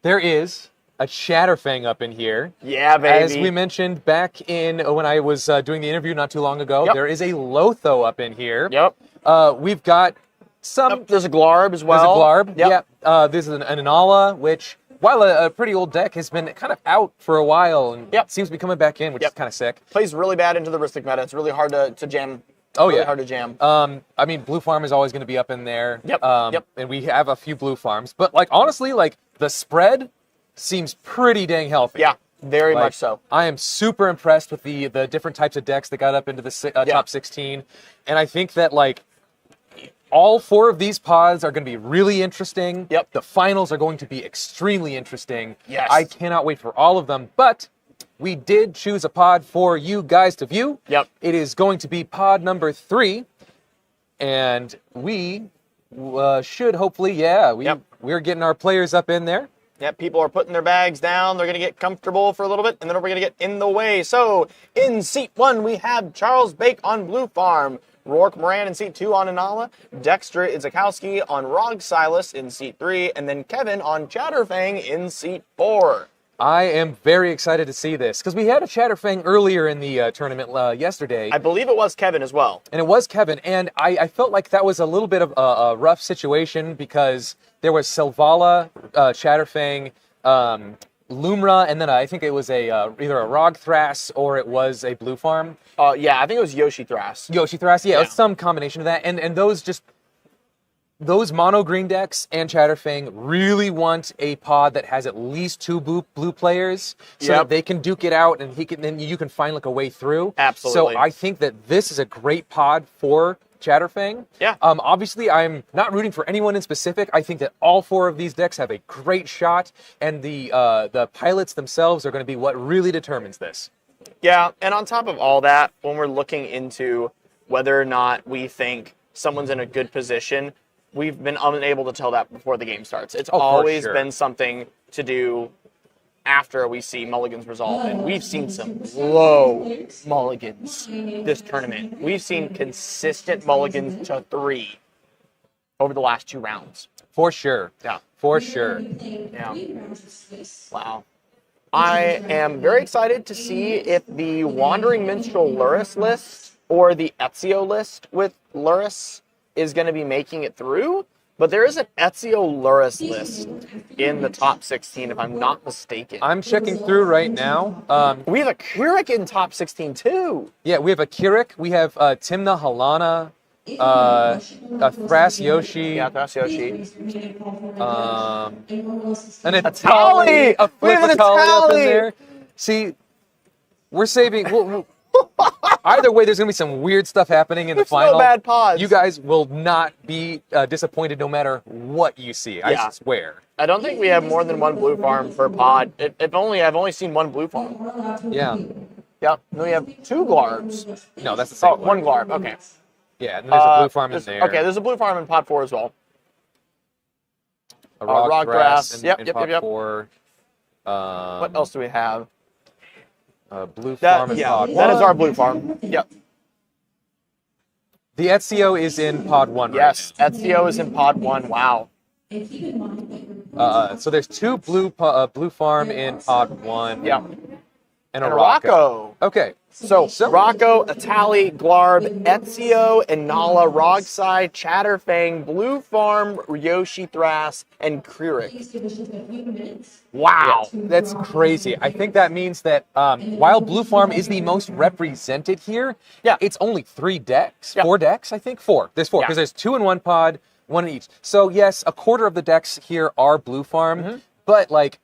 there is a Shatterfang up in here. Yeah, baby. As we mentioned back in when I was doing the interview not too long ago, Yep. there is a Lotho up in here. Yep. We've got some. There's a Glarb as well. There's a Glarb. Yep. Yeah. There's an Anala, which, while a pretty old deck, has been kind of out for a while and Yep. seems to be coming back in, which is kind of sick. Plays really bad into the Ristic meta. It's really hard to jam. Oh, really yeah. hard to jam. I mean, Blue Farm is always going to be up in there. Yep. Yep. And we have a few Blue Farms, but like honestly, like the spread seems pretty dang healthy. Yeah, very Like, much so. I am super impressed with the different types of decks that got up into the top 16, and I think that like all 4 of these pods are going to be really interesting. Yep. The finals are going to be extremely interesting. Yes. I cannot wait for all of them, but we did choose a pod for you guys to view. Yep. It is going to be pod number 3, and we should hopefully, we're getting our players up in there. Yep, people are putting their bags down. They're going to get comfortable for a little bit, and then we're going to get in the way. So, in seat 1, we have Charles Bake on Blue Farm, Rourke Moran in seat 2 on Anala, Dexter Izakowski on Rog Silas in seat 3, and then Kevin on Chatterfang in seat 4. I am very excited to see this, because we had a Chatterfang earlier in the tournament yesterday. I believe it was Kevin as well. And it was Kevin, and I felt like that was a little bit of a rough situation, because there was Selvala, Chatterfang, Lumra, and then I think it was either a Rog Thras or it was a Blue Farm. Yeah, I think it was Yoshi Thras. Yoshi Thras, yeah, Yeah. it was some combination of that. And those mono green decks and Chatterfang really want a pod that has at least 2 blue players, so Yep. that they can duke it out and then you can find like a way through. Absolutely. So I think that this is a great pod for Chatterfang. Yeah. Obviously, I'm not rooting for anyone in specific. I think that all 4 of these decks have a great shot, and the pilots themselves are going to be what really determines this. Yeah, and on top of all that, when we're looking into whether or not we think someone's in a good position, we've been unable to tell that before the game starts. It's for always sure. been something to do after we see mulligans resolve, and we've seen some low mulligans this tournament. We've seen consistent mulligans to 3 over the last 2 rounds. For sure. Yeah. For sure. Yeah. Wow. I am very excited to see if the Wandering Minstrel Luris list or the Ezio list with Luris is going to be making it through. But there is an Ezio Luris list in the top 16, if I'm not mistaken. I'm checking through right now. We have a Keurig in top 16 too. Yeah, we have a Kirik, we have Timna Halana, a Thras Yoshi, Yeah, that's Yoshi. an Atali! a We Flip have an Atali up in Atali! there. See, we're saving. Either way, there's going to be some weird stuff happening in the There's no final. bad pods. You guys will not be disappointed no matter what you see. Yeah. I swear. I don't think we have more than 1 blue farm per pod. I've only seen 1 blue farm. Yeah. Yep. Then we have 2 glarbs. No, that's the same Oh, 1 glarb. Okay. Yeah, and there's a blue farm in There's- there. Okay, there's a blue farm in pod 4 as well. a rock rock grass grass. in, Yep, in yep, pot yep. 4. What else do we have? Blue farm in pod 1. That is our blue farm. Yep. The Ezio is in pod 1 Yes, Ezio is in pod 1. Wow. right now. So there's 2 blue farm in pod 1. Yeah. And And a a Rocco. Rocco. Okay. So, Rocco, Atali, Glarb, Ezio, Inala, Rogsai, Chatterfang, Blue Farm, Yoshi Thras, and Keurig. Wow. That's crazy. I think that means that while Blue Farm is the most represented here, Yeah. it's only 3 decks. Yeah. 4 decks, I think? 4. There's 4, Yeah. because there's 2 in one pod, 1 in each. So yes, a quarter of the decks here are Blue Farm, Mm-hmm. but like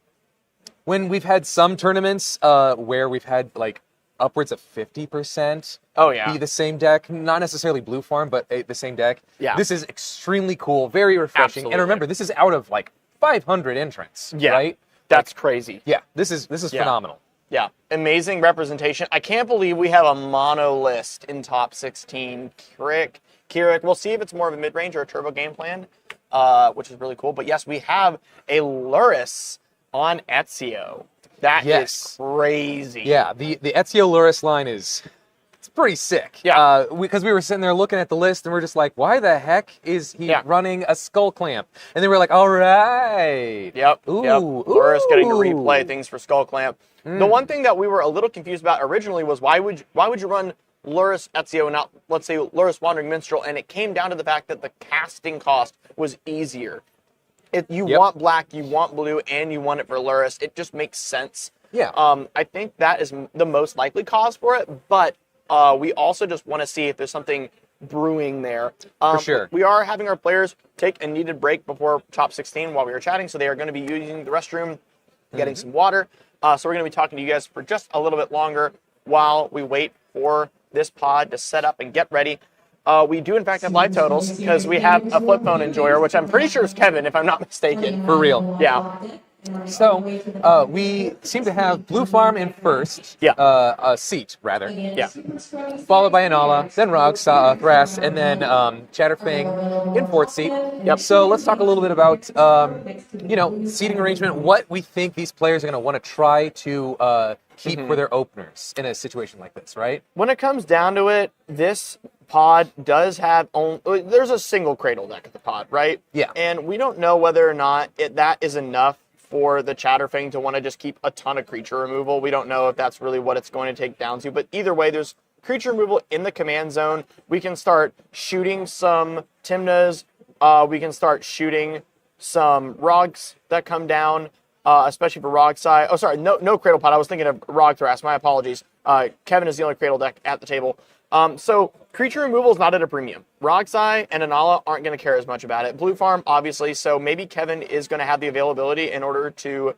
when we've had some tournaments where we've had like upwards of 50% Oh, yeah. be the same deck, not necessarily Blue Farm, but the same deck. Yeah. This is extremely cool, very refreshing. Absolutely. And remember, this is out of like 500 entrants, Yeah. right? That's crazy. Yeah, this is Yeah. phenomenal. Yeah, amazing representation. I can't believe we have a mono list in top 16. Keurig. We'll see if it's more of a mid-range or a turbo game plan, which is really cool. But yes, we have a Luris on Ezio. That is crazy. Yeah, the Ezio Luris line it's pretty sick. Yeah. Because we were sitting there looking at the list and we're just like, why the heck is he running a Skull Clamp? And then we're like, all right. Yep. Ooh, Luris getting to replay things for Skull Clamp. The one thing that we were a little confused about originally was why would you run Luris Ezio and not, let's say, Luris Wandering Minstrel? And it came down to the fact that the casting cost was easier. You want black, you want blue, and you want it for Luris. It just makes sense. Yeah. I think that is the most likely cause for it, but we also just want to see if there's something brewing there. For sure. We are having our players take a needed break before top 16 while we were chatting, so they are going to be using the restroom, getting some water. So we're going to be talking to you guys for just a little bit longer while we wait for this pod to set up and get ready. We do, in fact, have live totals because we have a flip phone enjoyer, which I'm pretty sure is Kevin, if I'm not mistaken. For real. Yeah. So, we seem to have Blue Farm in first. Yeah. A seat, rather. Yeah. Followed by Anala, then Rog, Thras, and then Chatterfang in fourth seat. Yep. So let's talk a little bit about, seating arrangement, what we think these players are going to want to try to keep for their openers in a situation like this, right? When it comes down to it, this pod does have there's a single cradle deck at the pod, right? Yeah. And we don't know whether or not that is enough for the Chatterfang to want to just keep a ton of creature removal. We don't know if that's really what it's going to take down to, but either way, there's creature removal in the command zone. We can start shooting some Tymnas. We can start shooting some Rogs that come down, especially for Rogsai. Oh, sorry, no Cradle Pod. I was thinking of Rog Thras. My apologies. Kevin is the only Cradle deck at the table. So creature removal is not at a premium. Rogsai and Anala aren't going to care as much about it. Blue Farm, obviously, so maybe Kevin is going to have the availability in order to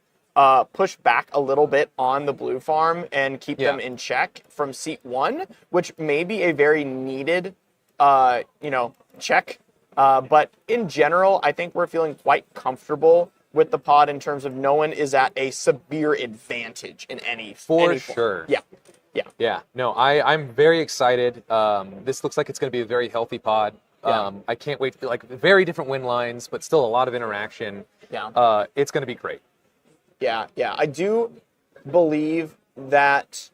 push back a little bit on the Blue Farm and keep them in check from seat 1, which may be a very needed, check. But in general, I think we're feeling quite comfortable with the pod in terms of no one is at a severe advantage in any For any sure. Form. Yeah. Yeah, no, I'm very excited. This looks like it's going to be a very healthy pod. I can't wait. Very different win lines, but still a lot of interaction. Yeah. It's going to be great. Yeah. I do believe that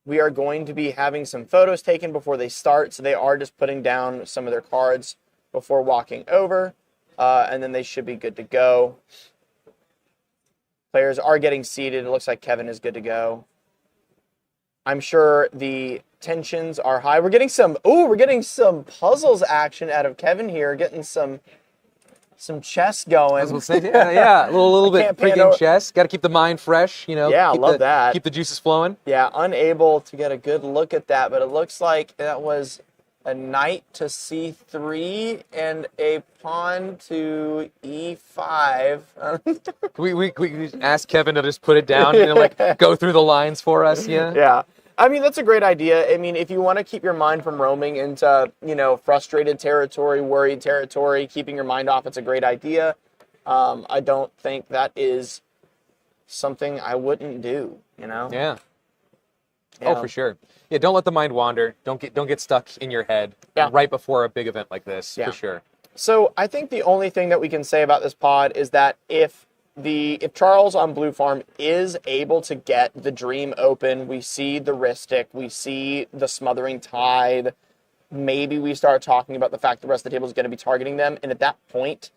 we are going to be having some photos taken before they start, so they are just putting down some of their cards before walking over, and then they should be good to go. Players are getting seated. It looks like Kevin is good to go. I'm sure the tensions are high. We're getting some puzzles action out of Kevin here, getting some chess going. As we'll say, yeah, a little bit pregame chess. Got to keep the mind fresh, Yeah, I love that. Keep the juices flowing. Yeah, unable to get a good look at that, but it looks like that was a knight to c3 and a pawn to e5. we ask Kevin to just put it down and go through the lines for us. Yeah. I mean, that's a great idea. I mean, if you want to keep your mind from roaming into, frustrated territory, worried territory, keeping your mind off, it's a great idea. I don't think that is something I wouldn't do, Yeah. Oh, for sure. Yeah, don't let the mind wander. Don't get stuck in your head right before a big event like this, for sure. So I think the only thing that we can say about this pod is that if Charles on Blue Farm is able to get the Dream open, we see the Ristic, we see the Smothering Tide, maybe we start talking about the fact the rest of the table is going to be targeting them, and at that point,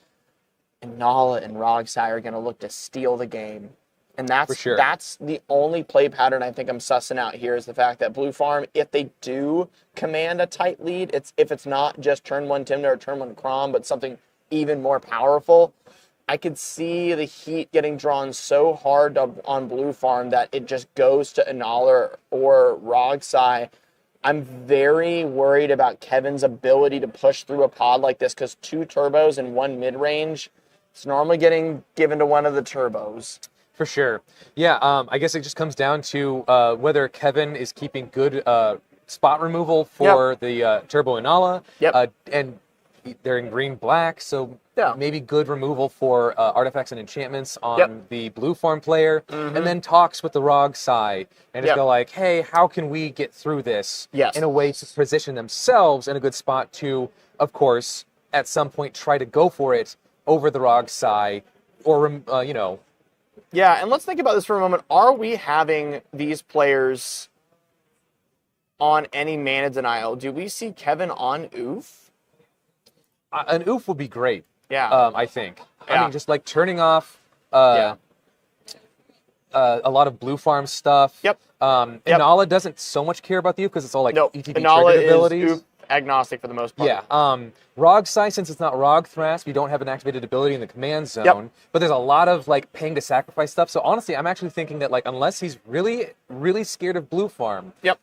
Inala and Rogsai are going to look to steal the game. And that's the only play pattern I think I'm sussing out here is the fact that Blue Farm, if they do command a tight lead, if it's not just turn 1 Tymna or turn 1 Crom, but something even more powerful, I could see the heat getting drawn so hard on Blue Farm that it just goes to Inala or Rogsai. I'm very worried about Kevin's ability to push through a pod like this because 2 turbos and 1 mid-range, it's normally getting given to one of the turbos. For sure. Yeah, I guess it just comes down to whether Kevin is keeping good spot removal for the Turbo Inala. And they're in green-black, so maybe good removal for artifacts and enchantments on the Blue Farm player. And then talks with the Rogsai and just go like, hey, how can we get through this in a way to position themselves in a good spot to, of course, at some point try to go for it over the Rogsai or you know. Yeah, and let's think about this for a moment. Are we having these players on any mana denial? Do we see Kevin on Oof? An oof would be great. Yeah. I think. Yeah. I mean, just like turning off Yeah. a lot of blue farm stuff. Yep. Inala doesn't so much care about the oof because it's all like No, ETB Inala triggered is abilities. Oof agnostic for the most part. Yeah. Rog Sai, since it's not Rog Thrasp, you don't have an activated ability in the command zone. Yep. But there's a lot of like paying to sacrifice stuff. So honestly, I'm actually thinking that like unless he's really, really scared of blue farm, Yep.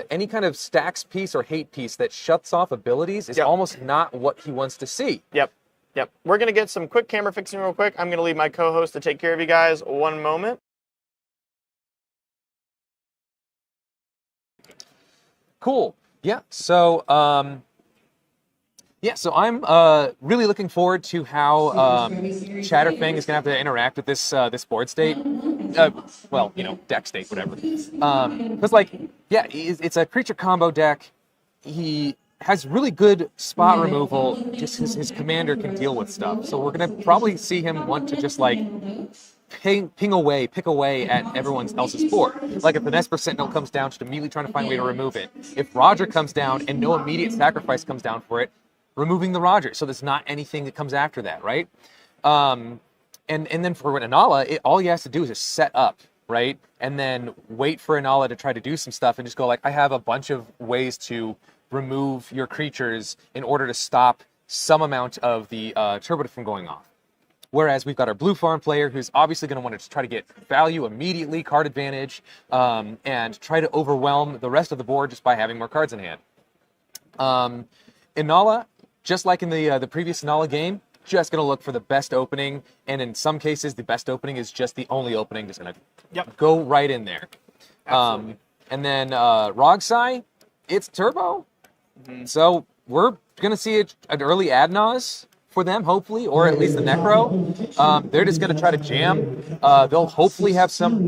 any kind of stacks piece or hate piece that shuts off abilities is Yep. almost not what he wants to see. Yep. Yep. We're going to get some quick camera fixing real quick. I'm going to leave my co-host to take care of you guys. One moment. Cool. Yeah. So, so I'm really looking forward to how Chatterfang is going to have to interact with this this board state. Well, you know, deck state, whatever. Because, like, yeah, it's a creature combo deck. He has really good spot removal. Just his commander can deal with stuff. So we're going to probably see him want to just, like, pick away at everyone else's board. Like if the Nesper Sentinel comes down, just immediately trying to find a way to remove it. If Roger comes down and no immediate sacrifice comes down for it, removing the Roger. So there's not anything that comes after that, right? And then for Inala, all he has to do is just set up, right? And then wait for Inala to try to do some stuff and just go like, I have a bunch of ways to remove your creatures in order to stop some amount of the turbo from going off. Whereas we've got our blue farm player who's obviously going to want to try to get value immediately, card advantage, and try to overwhelm the rest of the board just by having more cards in hand. Inala, just like in the previous Inala game, just going to look for the best opening, and in some cases, the best opening is just the only opening, just going to go right in there. And then Rogsai, it's turbo, so we're going to see an early Adnaz for them, hopefully, or at least the Necro. They're just going to try to jam. They'll hopefully have some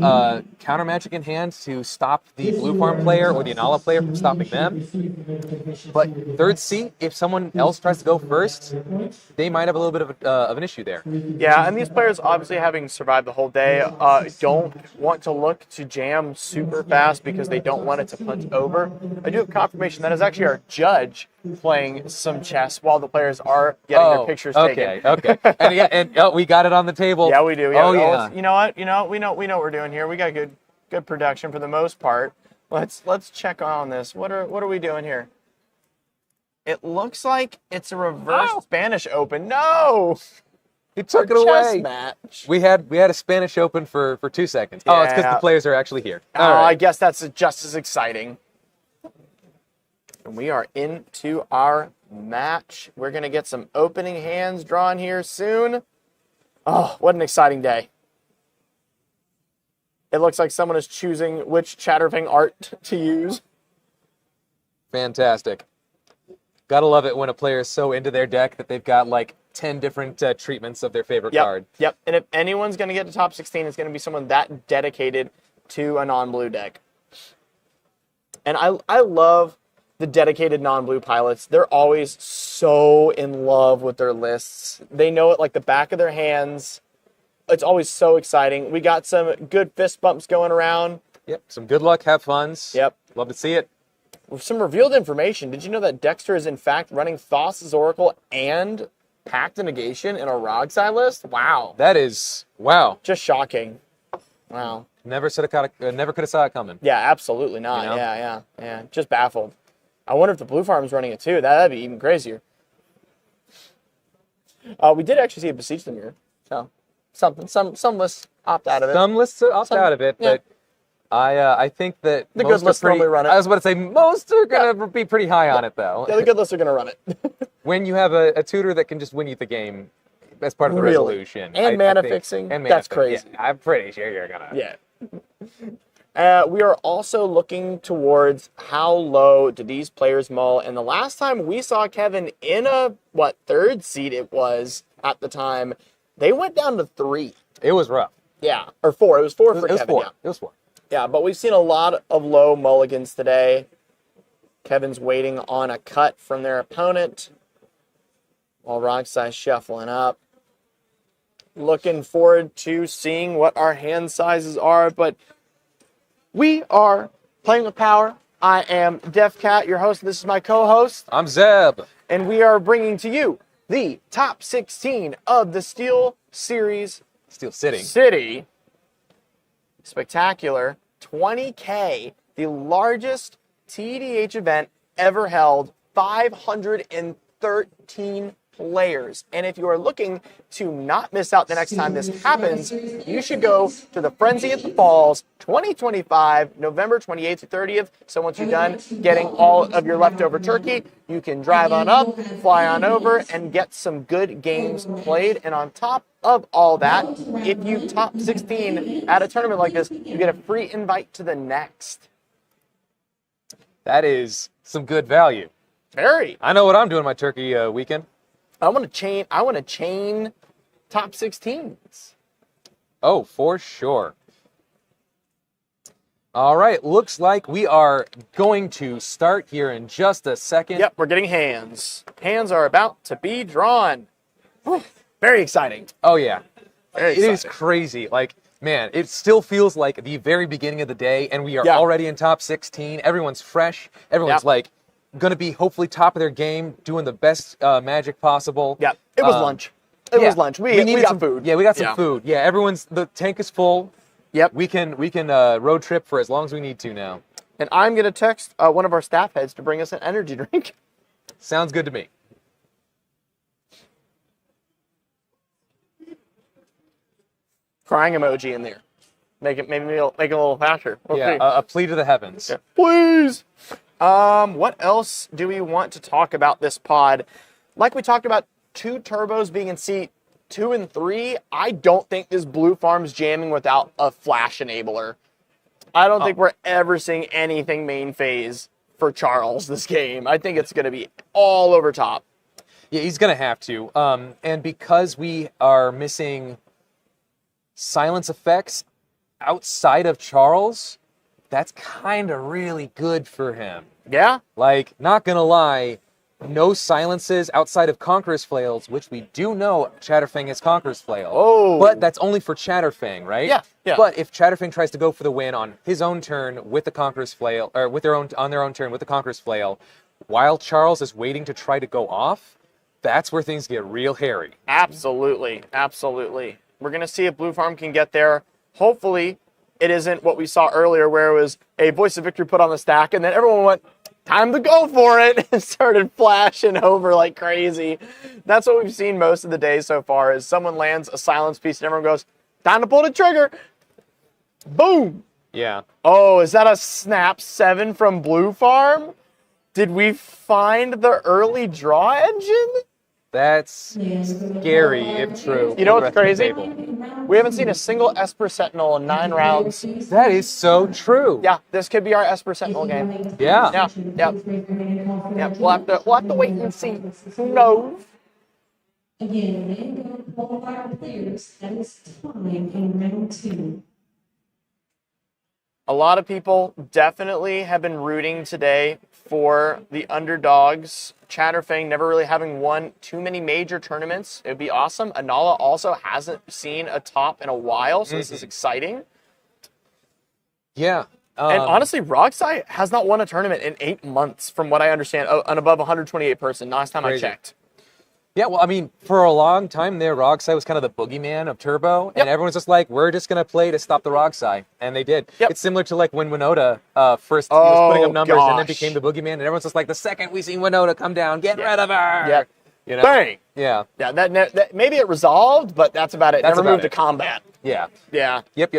counter magic in hand to stop the blue farm player or the Inala player from stopping them. But third seat, if someone else tries to go first, they might have a little bit of an issue there. Yeah, and these players, obviously having survived the whole day, don't want to look to jam super fast because they don't want it to punch over. I do have confirmation that is actually our judge playing some chess while the players are getting their pictures taken. Okay. And we got it on the table. Yeah, we do. Oh, yeah. You know what? We know what we're doing here. We got good production for the most part. Let's check on this. What are we doing here? It looks like it's a reverse Spanish Open. No, he took it chess away. Match. We had a Spanish Open for 2 seconds. Oh, it's because the players are actually here. All right. I guess that's just as exciting. And we are into our match. We're gonna get some opening hands drawn here soon. Oh, what an exciting day. It looks like someone is choosing which Chatterfang art to use. Fantastic. Gotta love it when a player is so into their deck that they've got like 10 different treatments of their favorite card. Yep. And if anyone's going to get to top 16, it's going to be someone that dedicated to a non-blue deck. And I love the dedicated non-blue pilots. They're always so in love with their lists. They know it like the back of their hands. It's always so exciting. We got some good fist bumps going around. Yep. Some good luck, have funs. Yep. Love to see it. With some revealed information, did you know that Dexter is in fact running Thassa's Oracle and Pact of Negation in a Rogsai list? Wow. That is, wow. Just shocking. Wow. Never could have saw it coming. Yeah, absolutely not. You know? Yeah. Just baffled. I wonder if the Blue Farm's running it too. That'd be even crazier. We did actually see a Besiege the Mirror. So some lists opt out of it. Some lists opt out of it, but I think that the most good lists normally run it. I was about to say most are gonna be pretty high on it though. Yeah, the good lists are gonna run it. When you have a tutor that can just win you the game as part of the resolution. And mana fixing. That's crazy. Yeah, I'm pretty sure you're gonna. Yeah. We are also looking towards how low do these players mull. And the last time we saw Kevin in a, third seed it was at the time, they went down to 3. It was rough. Yeah, or 4. It was 4 for Kevin. It was 4. Yeah, but we've seen a lot of low mulligans today. Kevin's waiting on a cut from their opponent while Rogsai's shuffling up. Looking forward to seeing what our hand sizes are, but we are playing with power. I am Def Cat, your host. This is my co-host. I'm Zeb. And we are bringing to you the top 16 of the Steel Series Steel City. City Spectacular 20k, the largest CEDH event ever held, 513 players. And if you are looking to not miss out the next time this happens, you should go to the Frenzy at the Falls 2025, November 28th to 30th. So once you're done getting all of your leftover turkey, you can drive on up, fly on over, and get some good games played. And on top of all that, if you top 16 at a tournament like this, you get a free invite to the next. That is some good value. Very. I know what I'm doing my turkey weekend. I want to chain top 16s. Oh, for sure. All right, looks like we are going to start here in just a second. Yep, we're getting hands. Hands are about to be drawn. Whew, very exciting. Oh, yeah. Very It is exciting. crazy. Like, man, it still feels like the very beginning of the day, and we are Yeah. already in top 16. Everyone's fresh. Everyone's, Yep. like, going to be hopefully top of their game, doing the best magic possible. Yeah, it was lunch. It was lunch. We needed got some food. Yeah, we got some food. Yeah, the tank is full. Yep. We can road trip for as long as we need to now. And I'm going to text one of our staff heads to bring us an energy drink. Sounds good to me. Crying emoji in there. Make it a little faster. We'll Yeah, see. a plea to the heavens. Yeah. Please. What else do we want to talk about this pod? Like we talked about, 2 turbos being in seat 2 and 3. I don't think this Blue Farm's jamming without a flash enabler. I don't think we're ever seeing anything main phase for Charles this game. I think it's going to be all over top. Yeah, he's going to have to. And because we are missing silence effects outside of Charles, that's kind of really good for him. Yeah? Like, not going to lie, no silences outside of Conqueror's Flails, which we do know Chatterfang has Conqueror's Flail. Oh. But that's only for Chatterfang, right? Yeah, yeah. But if Chatterfang tries to go for the win on his own turn with the Conqueror's Flail, or on their own turn with the Conqueror's Flail, while Charles is waiting to try to go off, that's where things get real hairy. Absolutely. Absolutely. We're going to see if Blue Farm can get there. Hopefully, it isn't what we saw earlier where it was a Voice of Victory put on the stack and then everyone went, time to go for it, and started flashing over like crazy. That's what we've seen most of the day so far is someone lands a silence piece and everyone goes, time to pull the trigger. Boom. Yeah. Oh, is that a Snap 7 from Blue Farm? Did we find the early draw engine? That's scary if true. You know for what's the rest of crazy? the table. We haven't seen a single Esper Sentinel in 9 rounds. That is so true. Yeah, this could be our Esper Sentinel game. Yeah. Yeah. We'll have to wait and see. Who knows? Again, Mango qualifier players, that is time in round 2. A lot of people definitely have been rooting today for the underdogs. Chatterfang never really having won too many major tournaments. It would be awesome. Anala also hasn't seen a top in a while, so this is exciting. Yeah. And honestly, Roxai has not won a tournament in 8 months, from what I understand, an above 128 person, last time Crazy. I checked. Yeah, well, I mean, for a long time there, Rogsai was kind of the boogeyman of Turbo, and everyone's just like, we're just going to play to stop the Rogsai, and they did. Yep. It's similar to like when Winota first he was putting up numbers and then gosh. became the boogeyman, and everyone's just like, the second we see Winota come down, get rid of her! Yeah. You know? Bang! Yeah, Yeah, that maybe it resolved, but that's about it. That's Never about moved it. to combat. yeah. Yeah. Yep.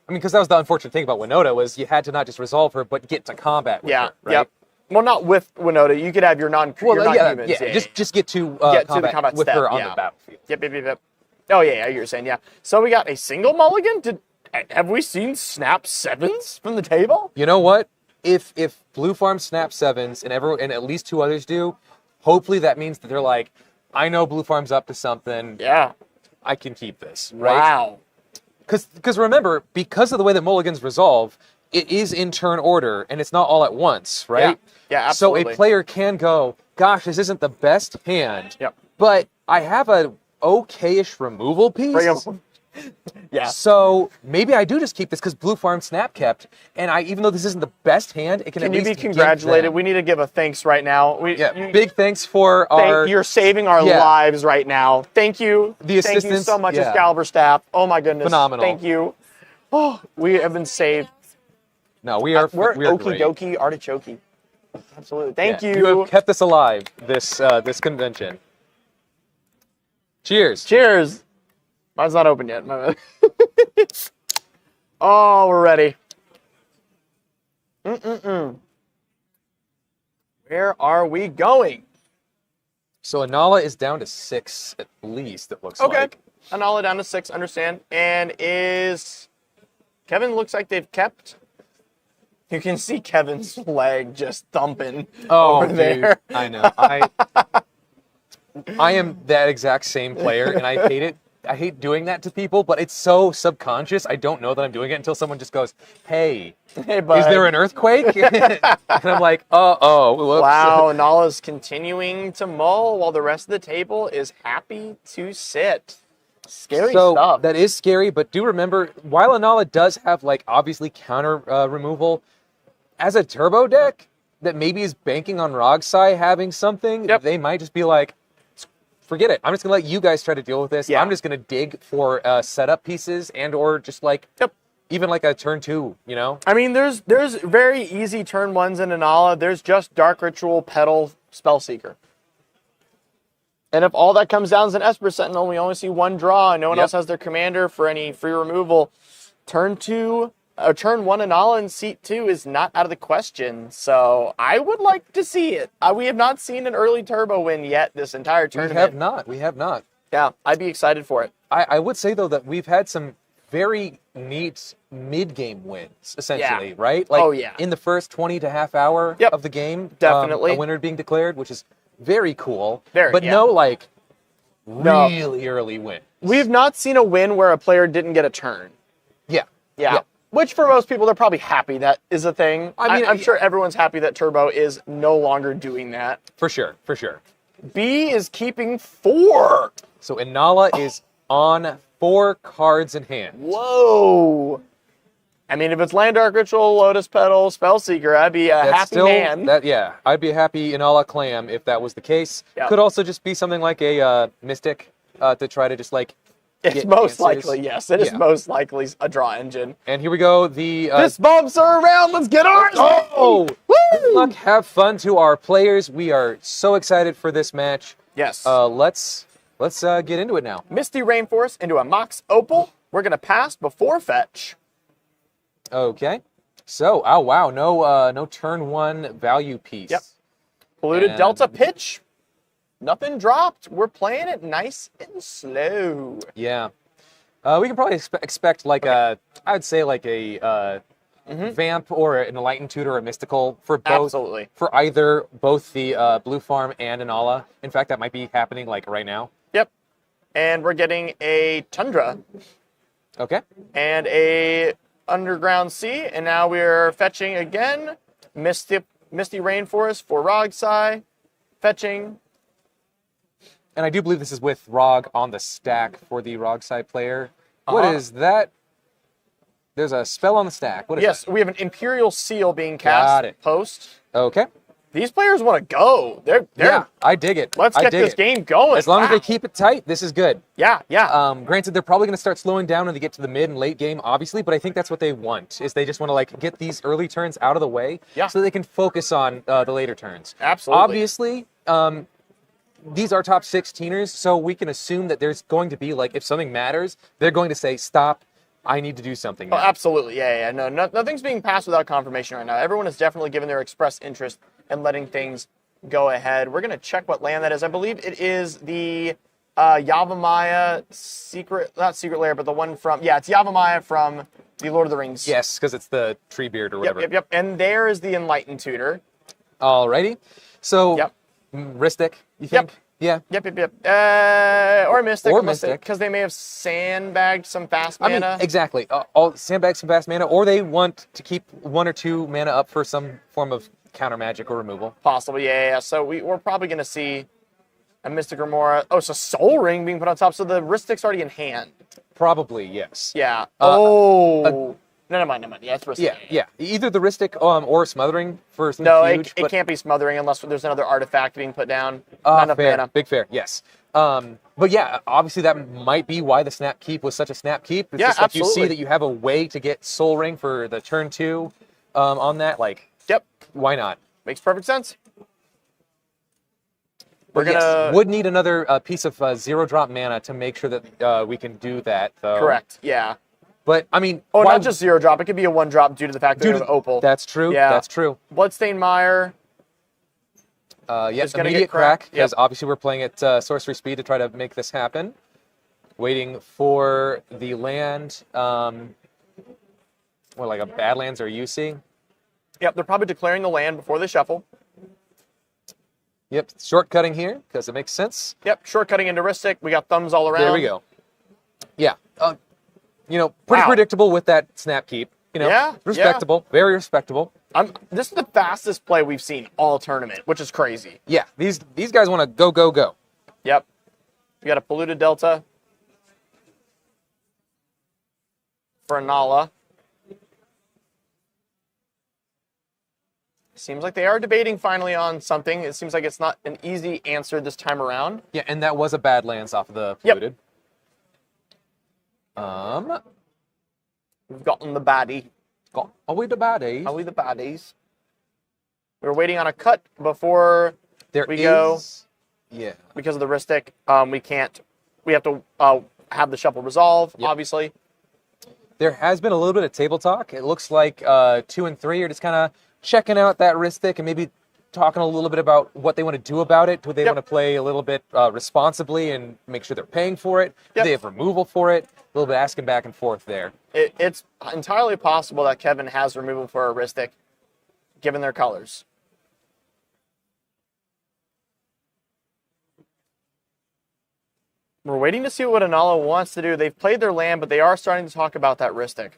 I mean, because that was the unfortunate thing about Winota was you had to not just resolve her, but get to combat with Yeah. her, right? Yep. Well, not with Winota. You could have your non-humans. Just get to Get to the combat, combat with step, her on yeah. the battlefield. Yep. Oh, yeah, you're saying, yeah. So we got a single mulligan? Have we seen Snap 7s from the table? You know what? If Blue Farm snap 7s and at least 2 others do, hopefully that means that they're like, I know Blue Farm's up to something. Yeah. I can keep this, right? Wow. Because remember, because of the way that mulligans resolve, it is in turn order, and it's not all at once, right? Yeah, absolutely. So a player can go, gosh, this isn't the best hand, Yep. but I have a okay-ish removal piece. Bring 'em. Yeah. So maybe I do just keep this because Blue Farm Snap kept, and even though this isn't the best hand, it can at you least be give congratulated? them. We need to give a thanks right now. Big thanks for our. You're saving our lives right now. Thank you. The Thank you assistance, so much, yeah. Excalibur staff. Oh my goodness. Phenomenal. Thank you. Oh, we have been saved. No, we are. We're we are okie great. dokie artichoke. Absolutely. Thank Yeah, you. You have kept us alive this convention. Cheers. Cheers. Mine's not open yet. Oh, we're ready. Where are we going? So Anala is down to 6 at least, it looks Okay. like. Anala down to 6, understand. And is Kevin looks like they've kept. You can see Kevin's leg just thumping over there. Dude, I know. I am that exact same player, and I hate it. I hate doing that to people, but it's so subconscious. I don't know that I'm doing it until someone just goes, "Hey, bud. is there an earthquake?" And I'm like, "Oh, whoops." Wow, Nala's continuing to mull while the rest of the table is happy to sit. Scary stuff. That is scary, but do remember, while Anala does have like obviously counter removal, as a turbo deck that maybe is banking on Rogsai having something, they might just be like, forget it. I'm just going to let you guys try to deal with this. Yeah. I'm just going to dig for setup pieces and or just like even like a turn 2, you know? I mean, there's very easy turn 1s in Anala. There's just Dark Ritual, Petal, Spellseeker. And if all that comes down is an Esper Sentinel, we only see one draw, and no one else has their commander for any free removal. Turn 1 Anala in seat 2 is not out of the question. So I would like to see it. We have not seen an early turbo win yet this entire tournament. We have not. Yeah, I'd be excited for it. I would say, though, that we've had some very neat mid-game wins, essentially, right? Like, in the first 20 to half hour of the game, definitely. A winner being declared, which is very cool. But no, like, really early win. We've not seen a win where a player didn't get a turn. Yeah. Which for most people, they're probably happy that is a thing. I mean, I'm sure everyone's happy that Turbo is no longer doing that. For sure. B is keeping 4. So Inala is on 4 cards in hand. Whoa. I mean, if it's Land Dark Ritual, Lotus Petal, Spellseeker, I'd be a happy man. I'd be a happy Inala clam if that was the case. Yep. Could also just be something like a Mystic to try to just like. It's most likely, yes. It is most likely a draw engine. And here we go. The fist bumps are around. Let's get ours. Oh, good luck. Have fun to our players. We are so excited for this match. Yes. Let's get into it now. Misty Rainforest into a Mox Opal. We're gonna pass before fetch. Okay. So, oh wow, no turn 1 value piece. Yep. Polluted Delta pitch. Nothing dropped. We're playing it nice and slow. Yeah. We can probably expect like I'd say like a Vamp or an Enlightened Tutor or a Mystical for both. Absolutely. For either both the Blue Farm and Inala. In fact, that might be happening like right now. Yep. And we're getting a Tundra. Okay. And a Underground Sea. And now we're fetching again. Misty Rainforest for Rogsai. Fetching. And I do believe this is with Rog on the stack for the Rogsai player. What is that? There's a spell on the stack. What is that? Yes, we have an Imperial Seal being cast. Got it. Post. Okay. These players want to go. They're I dig it. Let's get this game going. As long as they keep it tight, this is good. Yeah. Granted, they're probably going to start slowing down when they get to the mid and late game, obviously, but I think that's what they want, is they just want to like get these early turns out of the way so they can focus on the later turns. Absolutely. Obviously, these are top 16ers, so we can assume that there's going to be, like, if something matters, they're going to say, stop, I need to do something now. Oh, absolutely. Yeah. No, nothing's being passed without confirmation right now. Everyone is definitely given their express interest in letting things go ahead. We're going to check what land that is. I believe it is the Yavimaya not Secret Lair, but the one from, it's Yavimaya from the Lord of the Rings. Yes, because it's the Treebeard or whatever. Yep. And there is the Enlightened Tutor. Alrighty. So, Ristic, you think? Yeah. Yep. Or Mystic. Or Mystic. Because they may have sandbagged some fast mana. I mean, exactly. Sandbag some fast mana, or they want to keep 1 or 2 mana up for some form of counter magic or removal. Possibly, yeah. So we're probably going to see A Mystic Remora. Oh, it's a Soul Ring being put on top, so the Ristic's already in hand. Probably, yes. Yeah. No, never mind. Yeah, it's Ristic. Yeah. Either the Ristic or Smothering for something No, huge. it can't be Smothering unless there's another artifact being put down. Ah, Not enough fair. mana. Big fair, yes. But yeah, obviously that might be why the Snap Keep was such a Snap Keep. It's just like you see that you have a way to get Soul Ring for the turn 2 on that. Like, Yep. why not? Makes perfect sense. Yes, would need another piece of 0-drop mana to make sure that we can do that, though. Correct, yeah. But, I mean... Oh, not just 0-drop. It could be a 1-drop due to the fact that we have Opal. That's true, yeah. That's true. Bloodstained Mire. Yes, immediate crack, because obviously we're playing at sorcery speed to try to make this happen. Waiting for the land, like a Badlands or UC? Yep, they're probably declaring the land before they shuffle. Yep, shortcutting here, because it makes sense. Yep, shortcutting into Ristic. We got thumbs all around. There we go. Yeah, pretty predictable with that Snap Keep. Respectable, very respectable. This is the fastest play we've seen all tournament, which is crazy. Yeah, these guys want to go, go, go. Yep. We got a Polluted Delta for Anala. Seems like they are debating finally on something. It seems like it's not an easy answer this time around. Yeah, and that was a Badlands off of the Polluted. Yep. We've gotten the baddie. Are we the baddies? Are we the baddies? We're waiting on a cut before we go. Yeah. Because of the Ristic, we can't. We have to have the shuffle resolve, obviously. There has been a little bit of table talk. It looks like 2 and 3 are just kind of checking out that Ristic and maybe talking a little bit about what they want to do about it. Do they want to play a little bit responsibly and make sure they're paying for it? Do they have removal for it? A little bit asking back and forth there. It's entirely possible that Kevin has removal for a Ristic, given their colors. We're waiting to see what Anala wants to do. They've played their land, but they are starting to talk about that Ristic.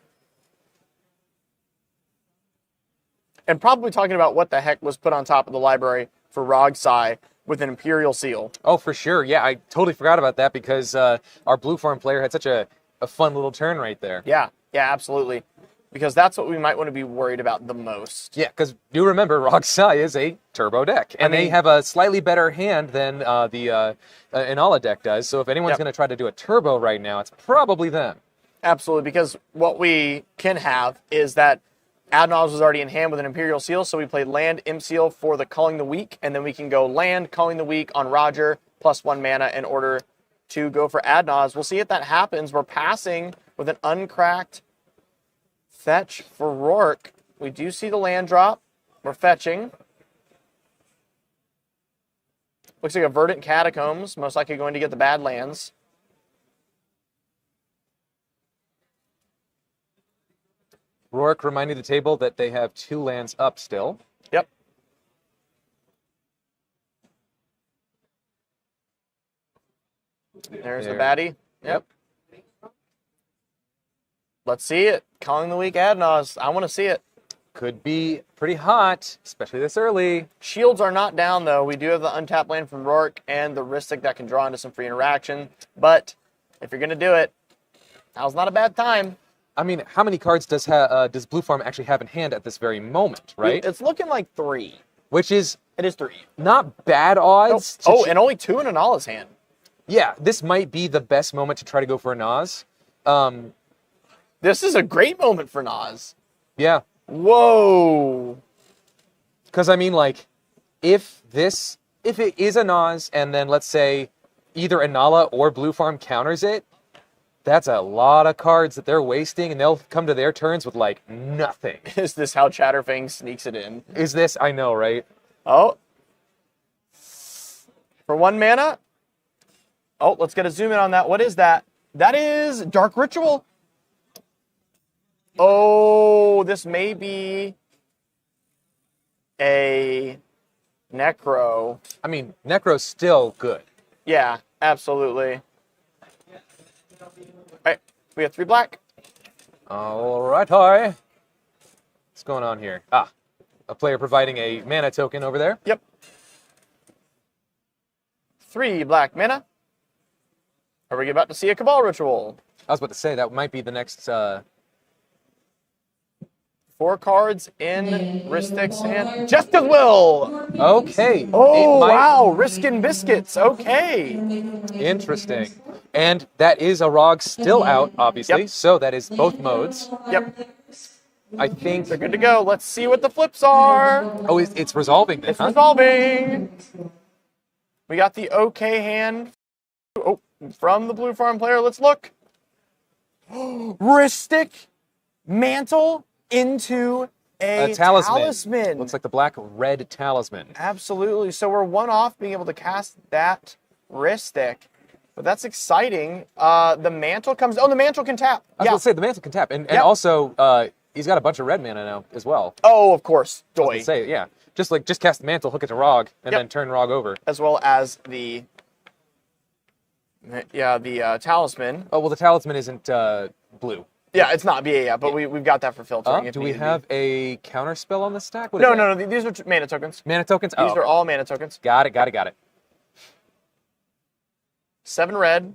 And probably talking about what the heck was put on top of the library for Rogsai with an Imperial Seal. Oh, for sure. Yeah, I totally forgot about that because our blue farm player had such a fun little turn right there. Yeah, absolutely. Because that's what we might want to be worried about the most. Yeah, because do remember, Rogsai is a turbo deck. And they have a slightly better hand than the Inala deck does. So if anyone's going to try to do a turbo right now, it's probably them. Absolutely, because what we can have is that Adnaz was already in hand with an Imperial Seal, so we played land, Imp Seal for the Culling the Weak, and then we can go land, Culling the Weak on Roger, plus 1 mana in order to go for Adnaz. We'll see if that happens. We're passing with an uncracked fetch for Rourke. We do see the land drop. We're fetching. Looks like a Verdant Catacombs, most likely going to get the Badlands. Rourke reminding the table that they have 2 lands up still. Yep. There's the baddie. Yep. Let's see it. Calling the Weak Adnaz. I want to see it. Could be pretty hot, especially this early. Shields are not down, though. We do have the untapped land from Rourke and the Ristic that can draw into some free interaction. But if you're going to do it, now's not a bad time. I mean, how many cards does Blue Farm actually have in hand at this very moment, right? It's looking like 3. Which is... It is 3. Not bad odds. And only 2 in Anala's hand. Yeah, this might be the best moment to try to go for a Naz. This is a great moment for Naz. Yeah. Whoa. Because, I mean, like, if it is a Naz, and then, let's say, either Inala or Blue Farm counters it, that's a lot of cards that they're wasting, and they'll come to their turns with, like, nothing. Is this how Chatterfang sneaks it in? Is this? I know, right? Oh. For 1 mana. Oh, let's get a zoom in on that. What is that? That is Dark Ritual. Oh, this may be a Necro. I mean, Necro's still good. Yeah, absolutely. All right, we have 3 black. All right, hi. What's going on here? Ah, a player providing a mana token over there. Yep. 3 black mana. Are we about to see a Cabal Ritual? I was about to say that might be the next. 4 cards in Ristic's hand. Justice Will! Okay. Oh, wow. Risk and Biscuits. Okay. Interesting. And that is a ROG still out, obviously. Yep. So that is both modes. Yep. I think. They're good to go. Let's see what the flips are. Oh, it's resolving then, It's huh? resolving. We got the OK hand. Oh, from the Blue Farm player. Let's look. Ristic Mantle into a talisman. Looks like the black-red talisman. Absolutely. So we're one off being able to cast that Ristic. But that's exciting. The Mantle comes... Oh, the Mantle can tap. I was going to say, the mantle can tap. And Yep. also, he's got a bunch of red mana now as well. Oh, of course. I was Doi. gonna say, yeah. Just cast the mantle, hook it to ROG, and Yep. then turn ROG over. As well as the... Yeah, the Talisman. Oh, well, the talisman isn't blue. Yeah, it's not BA yet, but we've got that for filtering. if Do we need be. have a counter spell on the stack? What is No, that? no, no. These are mana tokens. Mana tokens? These Oh, are all mana tokens. got it. 7 red.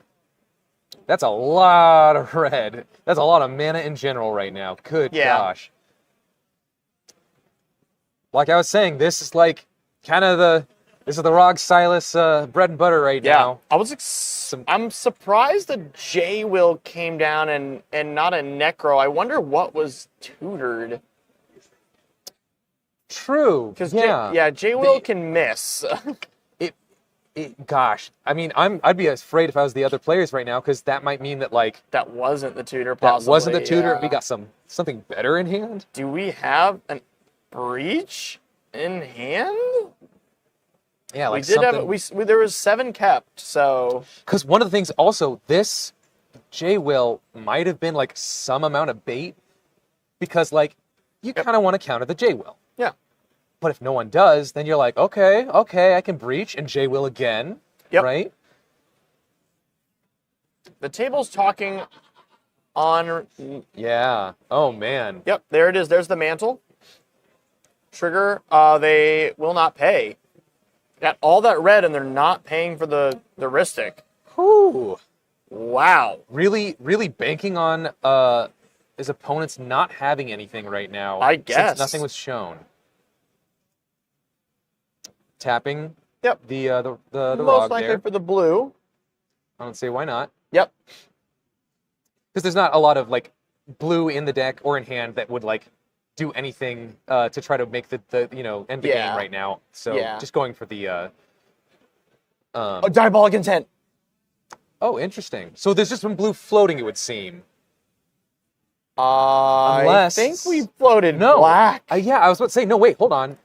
That's a lot of red. That's a lot of mana in general right now. Good Yeah. gosh. Like I was saying, this is like kind of this is the ROG Silas bread and butter right Yeah. now. I'm surprised the J Will came down and not a Necro. I wonder what was tutored. True. Because yeah. J Will can miss. Gosh, I mean, I'd be afraid if I was the other players right now, because that might mean that like That wasn't the tutor, that possibly. wasn't the tutor. yeah. We got something better in hand. Do we have an Breach in hand? Yeah, like we did something. have there was 7 kept, so Because one of the things also, this J Will might have been like some amount of bait, because like you kind of want to counter the J Will. yeah. But if no one does, then you're like, okay, I can breach and J Will again, Yep. right? The table's talking on. Yeah. Oh man. Yep, there it is. There's the Mantle. Trigger. They will not pay. Got all that red, and they're not paying for the Ristic. Whew. Wow. Really banking on his opponents not having anything right now. I guess. Since nothing was shown. Tapping. Yep. The Most ROG likely there. for the blue. I don't see why not. Yep. Because there's not a lot of like blue in the deck or in hand that would like do anything to try to make the end the Yeah. game right now. So Yeah. just going for the Diabolic Intent. oh, interesting. So there's just some blue floating, it would seem. I Unless- think we floated No. black. Yeah, I was about to say, no, wait, hold on.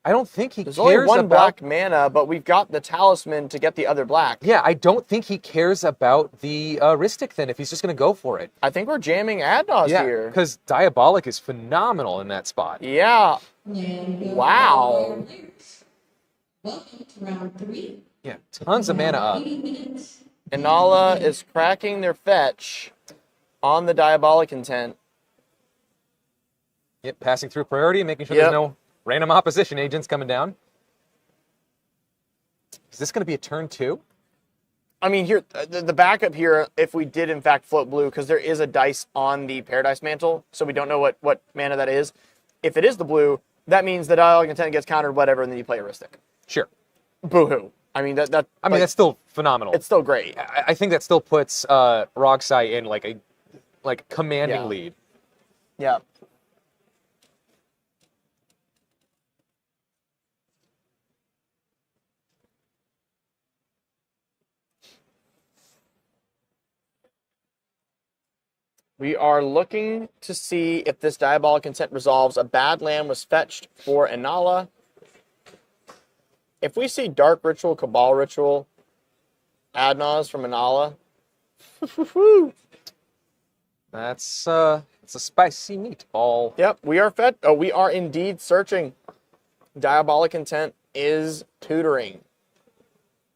I don't think he There's cares only one about black mana, but we've got the Talisman to get the other black. Yeah, I don't think he cares about the Ristic then, if he's just going to go for it. I think we're jamming Adnos Yeah, here. because Diabolic is phenomenal in that spot. Yeah. And Wow. welcome to round 3. Yeah, tons of mana up. 80 minutes. Inala is cracking their fetch on the Diabolic Intent. Yep, passing through priority and making sure Yep. there's no random opposition agents coming down. Is this going to be a turn 2? I mean, here the backup here, if we did in fact float blue, because there is a dice on the Paradise Mantle, so we don't know what mana that is. If it is the blue, that means the Diabolic Intent gets countered, whatever, and then you play a Ristic. Sure. Boo-hoo. I mean, That's still phenomenal. it's still great. I think that still puts Roxai in like a commanding Yeah. lead. Yeah. We are looking to see if this Diabolic Intent resolves. A bad land was fetched for Inala. If we see Dark Ritual, Cabal Ritual, Adnos from Inala, It's a spicy meatball. yep, we are we are indeed searching. Diabolic Intent is tutoring.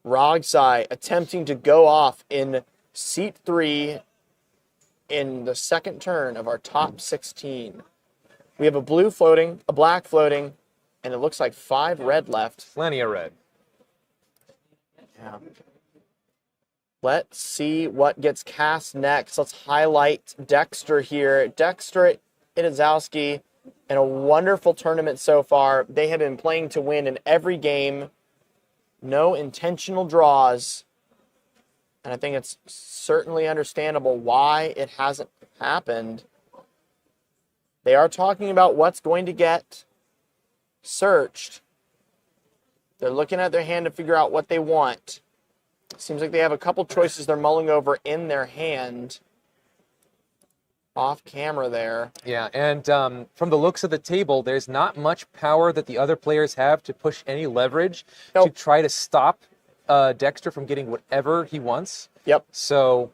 Rogsai attempting to go off in seat 3 in the second turn of our top 16. We have a blue floating, a black floating, and it looks like 5 red left. Plenty of red. Yeah. Let's see what gets cast next. Let's highlight Dexter here. Dexter Itazowski in a wonderful tournament so far. They have been playing to win in every game. No intentional draws. And I think it's certainly understandable why it hasn't happened. They are talking about what's going to get searched. They're looking at their hand to figure out what they want. Seems like they have a couple choices they're mulling over in their hand. Off camera there. Yeah, and from the looks of the table, there's not much power that the other players have to push any leverage to try to stop Dexter from getting whatever he wants. Yep. So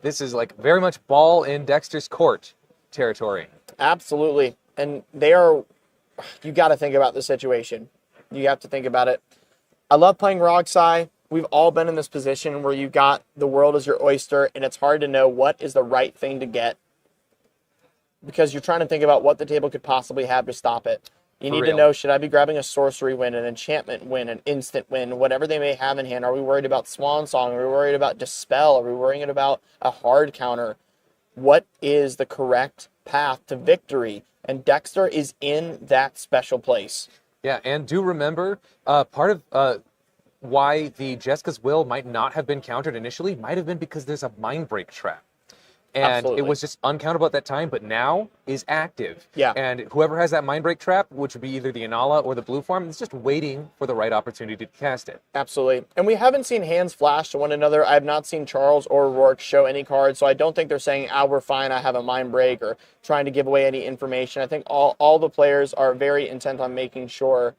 this is like very much ball in Dexter's court territory. Absolutely. And you got to think about the situation. You have to think about it. I love playing Rogsai. We've all been in this position where you got the world as your oyster, and it's hard to know what is the right thing to get because you're trying to think about what the table could possibly have to stop it. You need to know, should I be grabbing a sorcery win, an enchantment win, an instant win, whatever they may have in hand? Are we worried about Swan Song? Are we worried about Dispel? Are we worrying about a hard counter? What is the correct path to victory? And Dexter is in that special place. Yeah, and do remember, part of why the Jessica's Will might not have been countered initially might have been because there's a mind break trap. And Absolutely. It was just uncountable at that time, but now is active. Yeah. And whoever has that mind break trap, which would be either the Inala or the blue farm, is just waiting for the right opportunity to cast it. Absolutely. And we haven't seen hands flash to one another. I have not seen Charles or Rourke show any cards, so I don't think they're saying, we're fine, I have a mind break, or trying to give away any information. I think all the players are very intent on making sure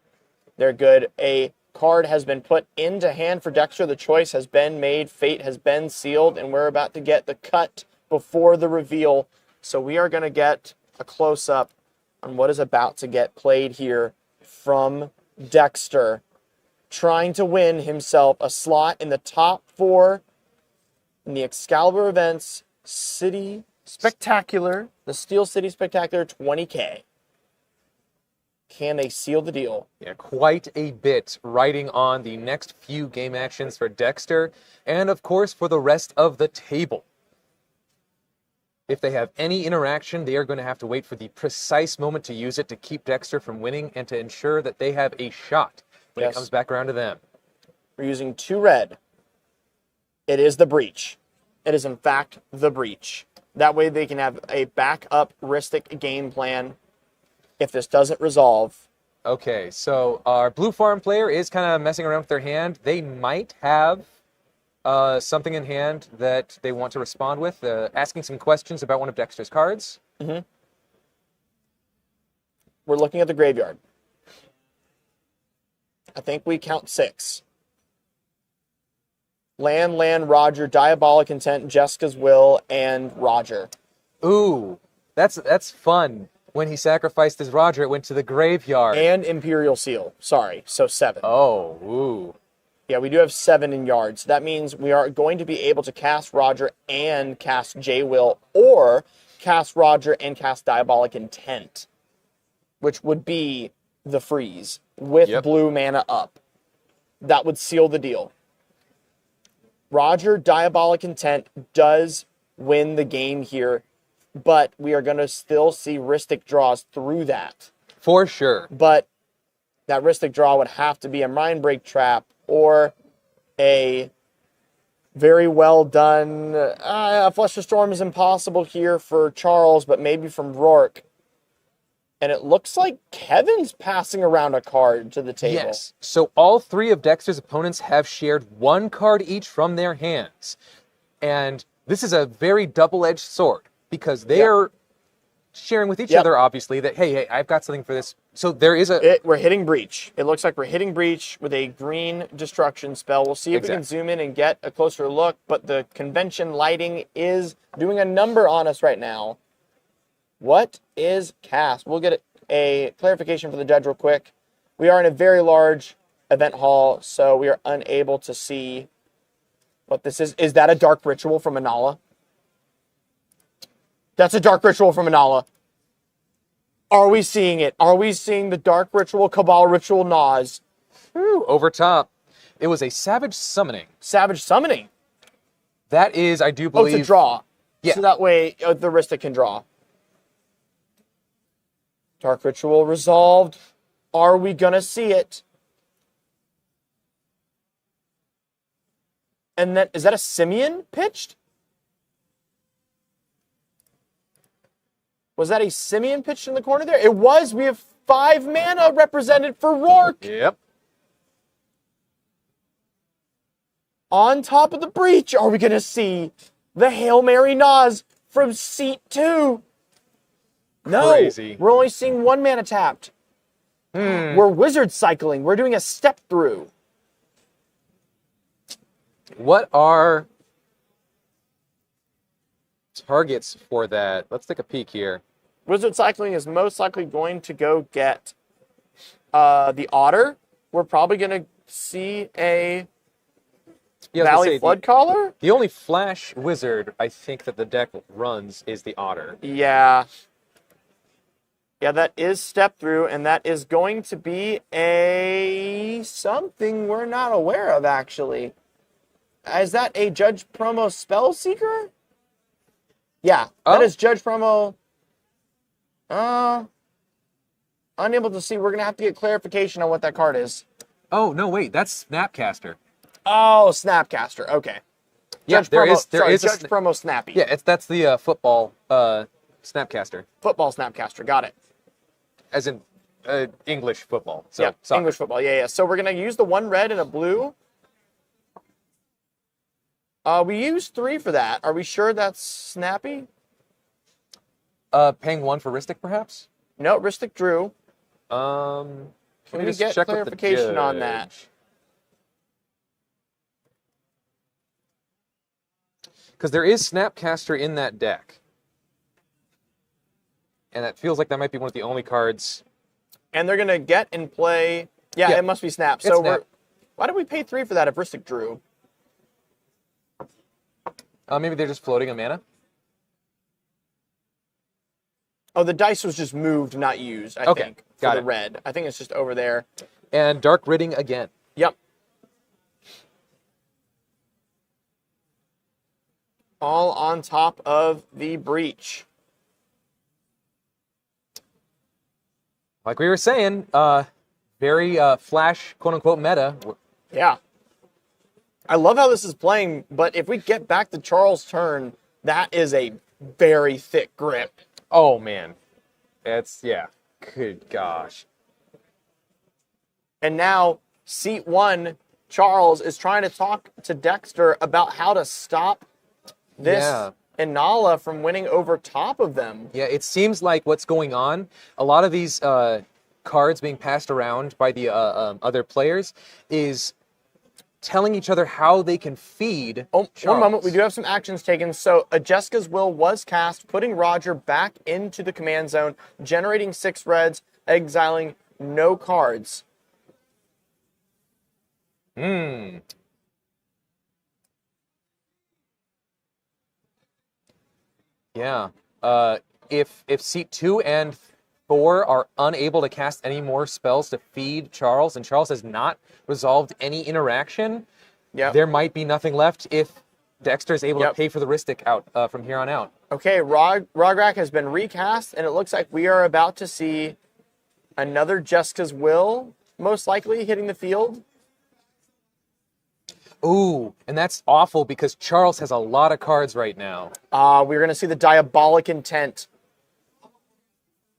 they're good. A card has been put into hand for Dexter. The choice has been made. Fate has been sealed, and we're about to get the cut before the reveal. So we are going to get a close-up on what is about to get played here from Dexter, trying to win himself a slot in the top 4 in the Excalibur Events City Spectacular, the Steel City Spectacular 20k. Can they seal the deal? Yeah, quite a bit riding on the next few game actions for Dexter, and of course for the rest of the table. If they have any interaction, they are going to have to wait for the precise moment to use it to keep Dexter from winning and to ensure that they have a shot when it comes back around to them. We're using 2 red. It is the breach. It is in fact the breach. That way they can have a backup Ristic game plan if this doesn't resolve. Okay, so our blue farm player is kind of messing around with their hand. They might have something in hand that they want to respond with, asking some questions about one of Dexter's cards. Mm-hmm. We're looking at the graveyard. I think we count 6. Land, Roger, Diabolic Intent, Jessica's Will, and Roger. Ooh, that's fun. When he sacrificed his Roger, it went to the graveyard. And Imperial Seal. Sorry, so 7. Oh, ooh. Yeah, we do have 7 in yards. That means we are going to be able to cast Roger and cast J-Will, or cast Roger and cast Diabolic Intent, which would be the freeze with blue mana up. That would seal the deal. Roger, Diabolic Intent does win the game here, but we are going to still see Ristic draws through that. For sure. But that Ristic draw would have to be a Mind Break Trap or a very well done... a Fluster Storm is impossible here for Charles, but maybe from Rourke. And it looks like Kevin's passing around a card to the table. Yes. So all 3 of Dexter's opponents have shared 1 card each from their hands. And this is a very double-edged sword, because they are sharing with each other, obviously, that, hey, I've got something for this. So there is we're hitting Breach. It looks like we're hitting Breach with a green destruction spell. We'll see if we can zoom in and get a closer look, but the convention lighting is doing a number on us right now. What is cast? We'll get a clarification for the judge real quick. We are in a very large event hall, so we are unable to see what this is. Is that a Dark Ritual from Inala? That's a Dark Ritual from Inala. Are we seeing it? Are we seeing the Dark Ritual, Cabal Ritual, Nas? over top. It was a Savage Summoning. Savage Summoning. That is, I do Oh, believe... it's a draw. Yeah. So that way the Ristic can draw. Dark Ritual resolved. Are we going to see it? And then, is that a Simeon pitched? Was that a Simeon pitched in the corner there? It was. We have 5 mana represented for Rourke. Yep. On top of the breach, are we going to see the Hail Mary Nas from seat 2? No, Crazy. we're only seeing 1 mana tapped. We're wizard cycling. We're doing a step through. What are targets for that? Let's take a peek here. Wizard cycling is most likely going to go get the Otter. We're probably going to see a Yeah, I was gonna Valley say, Flood Caller. the only flash wizard I think that the deck runs is the Otter. Yeah. Yeah, that is step through, and that is going to be a something we're not aware of, actually. Is that a Judge Promo Spell Seeker? Yeah, that Oh. is Judge Promo. Unable to see. We're going to have to get clarification on what that card is. Oh, no, wait, that's Snapcaster. Oh, Snapcaster. Okay. Yeah, Judge there Promo, is sorry, a Judge Promo Snappy. Yeah, that's the football Snapcaster, Football Snapcaster. Got it. as in English football. So Yeah, soccer. English football. Yeah, yeah. So we're going to use the 1 red and a blue. We used 3 for that. Are we sure that's Snappy? Paying 1 for Ristic, perhaps? No, Ristic drew. Can Can we get clarification on that? Because there is Snapcaster in that deck. And that feels like that might be one of the only cards. And they're going to get and play. Yeah, Yeah, it must be Snap. it's So Snap. why did we pay 3 for that if Ristic drew? Maybe they're just floating a mana. Oh, the dice was just moved, not used, I Okay, think, for got the it. red. I think it's just over there. And Dark Ridding again. Yep. All on top of the breach. Like we were saying, very flash, quote-unquote, meta. Yeah. I love how this is playing, but if we get back to Charles' turn, that is a very thick grip. Oh, man. It's, yeah. Good gosh. And now, seat 1, Charles is trying to talk to Dexter about how to stop this Yeah. Inala from winning over top of them. Yeah, it seems like what's going on, a lot of these cards being passed around by the other players is telling each other how they can feed Oh, Charles. one moment. We do have some actions taken. So, a Jessica's Will was cast, putting Roger back into the command zone, generating 6 reds, exiling no cards. Yeah. If seat 2 and 4 are unable to cast any more spells to feed Charles, and Charles has not resolved any interaction, Yeah. there might be nothing left if Dexter is able Yep. to pay for the Ristic out from here on out. Okay, Rograk has been recast, and it looks like we are about to see another Jessica's Will, most likely hitting the field. Ooh, and that's awful because Charles has a lot of cards right now. We're going to see the Diabolic Intent.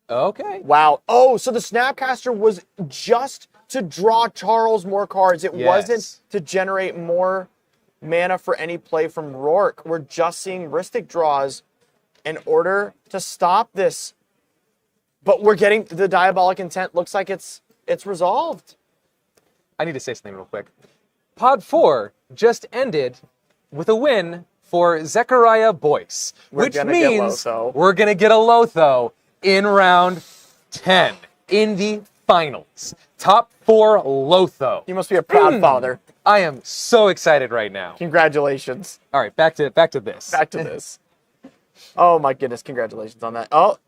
Okay. Wow. Oh, so the Snapcaster was just to draw Charles more cards. It Yes. wasn't to generate more mana for any play from Rourke. We're just seeing Ristic draws in order to stop this. But we're getting the Diabolic Intent. Looks like it's resolved. I need to say something real quick. Pod 4 just ended with a win for Zechariah Boyce, which gonna get means Lotho. we're going to get a Lotho in round 10 in the finals. Top 4 Lotho. You must be a proud father. I am so excited right now. Congratulations. All right, back to this. Back to this. Oh my goodness, congratulations on that. Oh,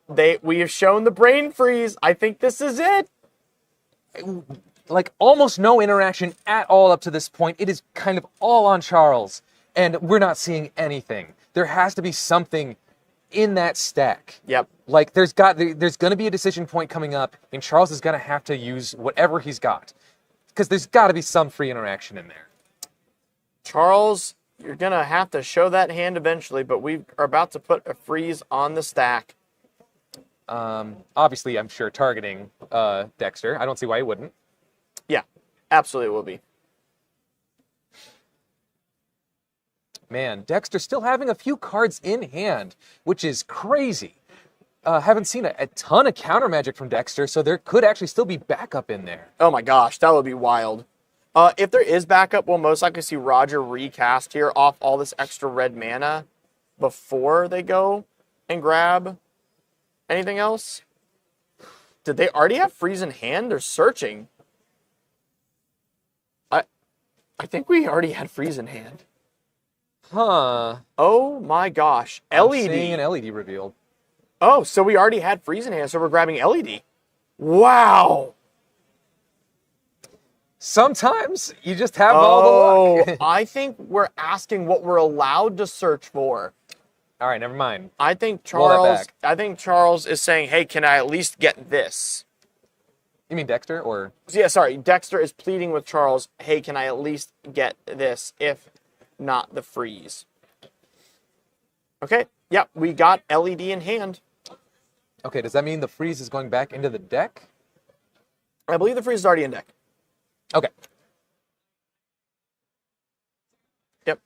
we have shown the brain freeze. I think this is it. like almost no interaction at all up to this point. It is kind of all on Charles, and we're not seeing anything. There has to be something in that stack. Yep. Like there's going to be a decision point coming up, and Charles is going to have to use whatever he's got, because there's got to be some free interaction in there. Charles, you're going to have to show that hand eventually, but we are about to put a freeze on the stack. Obviously, I'm sure targeting Dexter. I don't see why he wouldn't. Yeah, absolutely will be. Man, Dexter still having a few cards in hand, which is crazy. Haven't seen a ton of counter magic from Dexter, so there could actually still be backup in there. Oh my gosh, that would be wild. If there is backup, we'll most likely see Roger recast here off all this extra red mana before they go and grab anything else. Did they already have freeze in hand? They're searching. I think we already had freeze in hand. Huh. Oh my gosh. I'm LED. seeing an LED revealed. Oh, so we already had freeze in hand, so we're grabbing LED. Wow. Sometimes you just have all the luck. I think we're asking what we're allowed to search for. All right, never mind. I think Roll that Charles. back. I think Charles is saying, "Hey, can I at least get this?" You mean Dexter or? Yeah, sorry. Dexter is pleading with Charles, "Hey, can I at least get this, if not the freeze?" Okay. Yep, we got LED in hand. Okay, does that mean the freeze is going back into the deck? I believe the freeze is already in deck. Okay. Yep.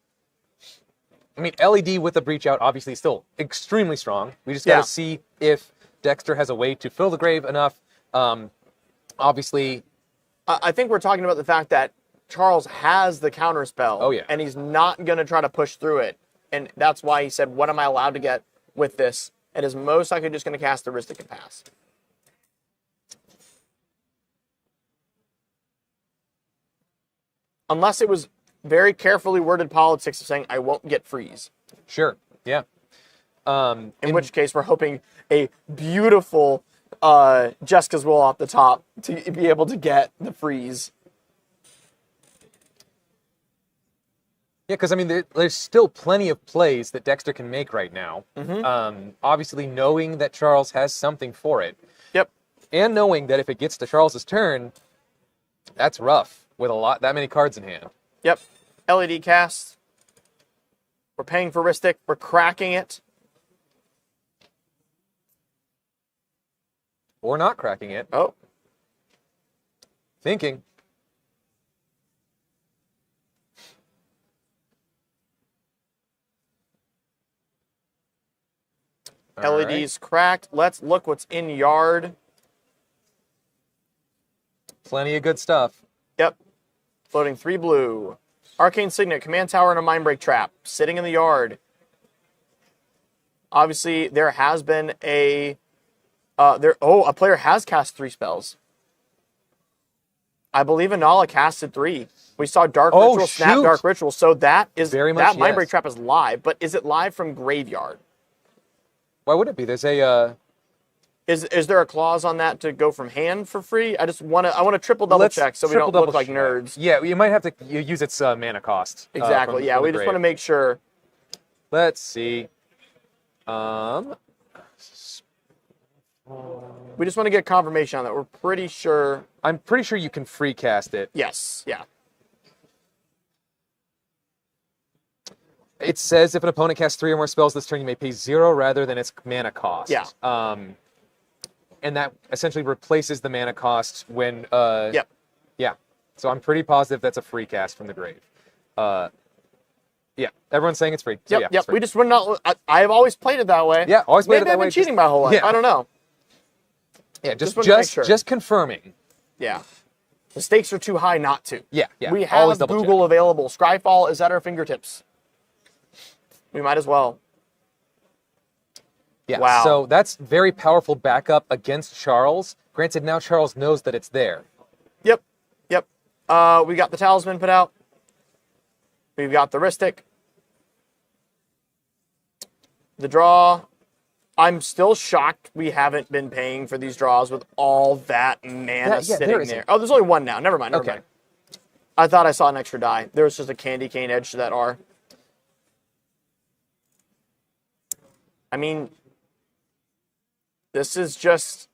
I mean, LED with the breach out, obviously still extremely strong. We just got to see if Dexter has a way to fill the grave enough. Obviously, I think we're talking about the fact that Charles has the counter spell. Oh, yeah. And he's not going to try to push through it. And that's why he said, what am I allowed to get with this? It is most likely just going to cast the Ristic and pass. Unless it was very carefully worded politics of saying, I won't get freeze. sure, yeah. In which case, we're hoping a beautiful Jessica's Will off the top to be able to get the freeze. Yeah, because I mean, there's still plenty of plays that Dexter can make right now. Obviously, knowing that Charles has something for it, Yep. and knowing that if it gets to Charles's turn, that's rough with that many cards in hand. Yep. LED cast. We're paying for Ristic. We're cracking it. Or not cracking it. Oh. Thinking. All LED's cracked. Let's look what's in yard. Plenty of good stuff. Yep. Floating 3 blue. Arcane Signet, Command Tower, and a Mindbreak Trap. Sitting in the yard. Obviously, there has been a player has cast 3 spells. I believe Anala casted 3. We saw Dark Ritual, Snap shoot. Dark Ritual. So that is Very much, that Mindbreak yes. Trap is live, but is it live from Graveyard? Why would it be? There's a Is there a clause on that to go from hand for free? I want to triple double check so we don't look like nerds. Yeah, you might have to use its mana cost. Exactly. Yeah, we just want to make sure. Let's see. We just want to get confirmation on that. We're pretty sure. I'm pretty sure you can free cast it. Yes. Yeah. It says if an opponent casts 3 or more spells this turn, you may pay 0 rather than its mana cost. Yeah. And that essentially replaces the mana cost when. Yep. Yeah. So I'm pretty positive that's a free cast from the grave. Yeah. Everyone's saying it's free. So Yep. yeah, Yep. it's free. We just would not. I've always played it that way. Yeah, always played it Maybe that I've way. been cheating my whole life. Yeah. I don't know. Yeah. Just wanted to make sure. Just confirming. Yeah. The stakes are too high not to. Yeah. Yeah. We Always have double Google check. available. Scryfall is at our fingertips. We might as well. Yeah. Wow. So that's very powerful backup against Charles. Granted, now Charles knows that it's there. Yep. Yep. We got the Talisman put out. We've got the Ristic. The draw. I'm still shocked we haven't been paying for these draws with all that mana sitting there. Oh, there's only one now. Never mind. Never mind. I thought I saw an extra die. There was just a candy cane edge to that R. I mean, this is just...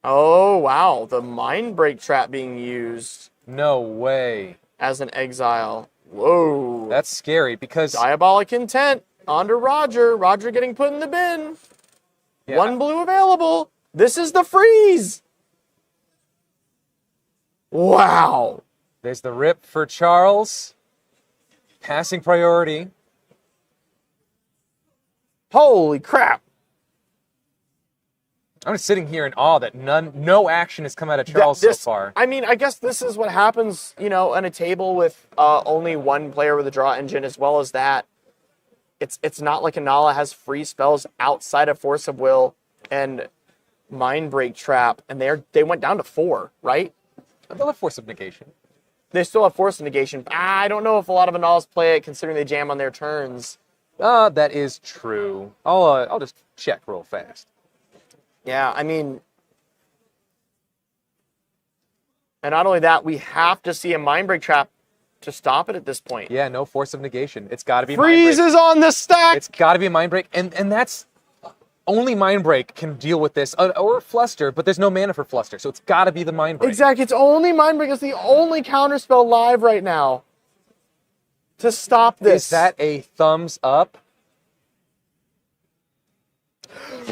Oh, wow. The Mind Break trap being used. No way. As an exile. Whoa. That's scary because... Diabolic Intent. On to Roger. Roger getting put in the bin. Yeah. One blue available. This is the freeze. Wow. There's the rip for Charles. Passing priority. Holy crap. I'm just sitting here in awe that no action has come out of Charles so far. I mean, I guess this is what happens, you know, on a table with only one player with a draw engine, as well as that. It's not like Anala has free spells outside of Force of Will and Mind Break Trap, and they went down to 4, right? They'll have Force of Negation. They still have Force of Negation. I don't know if a lot of Analas play it, considering they jam on their turns. That is true. I'll just check real fast. Yeah, I mean... And not only that, we have to see a Mind Break Trap to stop it at this point. Yeah, no Force of Negation. It's got to be Freezes Mind Break. on the stack! It's got to be a Mind Break, and that's... Only Mind Break can deal with this, or Fluster, but there's no mana for Fluster, so it's got to be the Mind Break. Exactly, it's only Mind Break. It's the only counterspell live right now to stop this. Is that a thumbs up?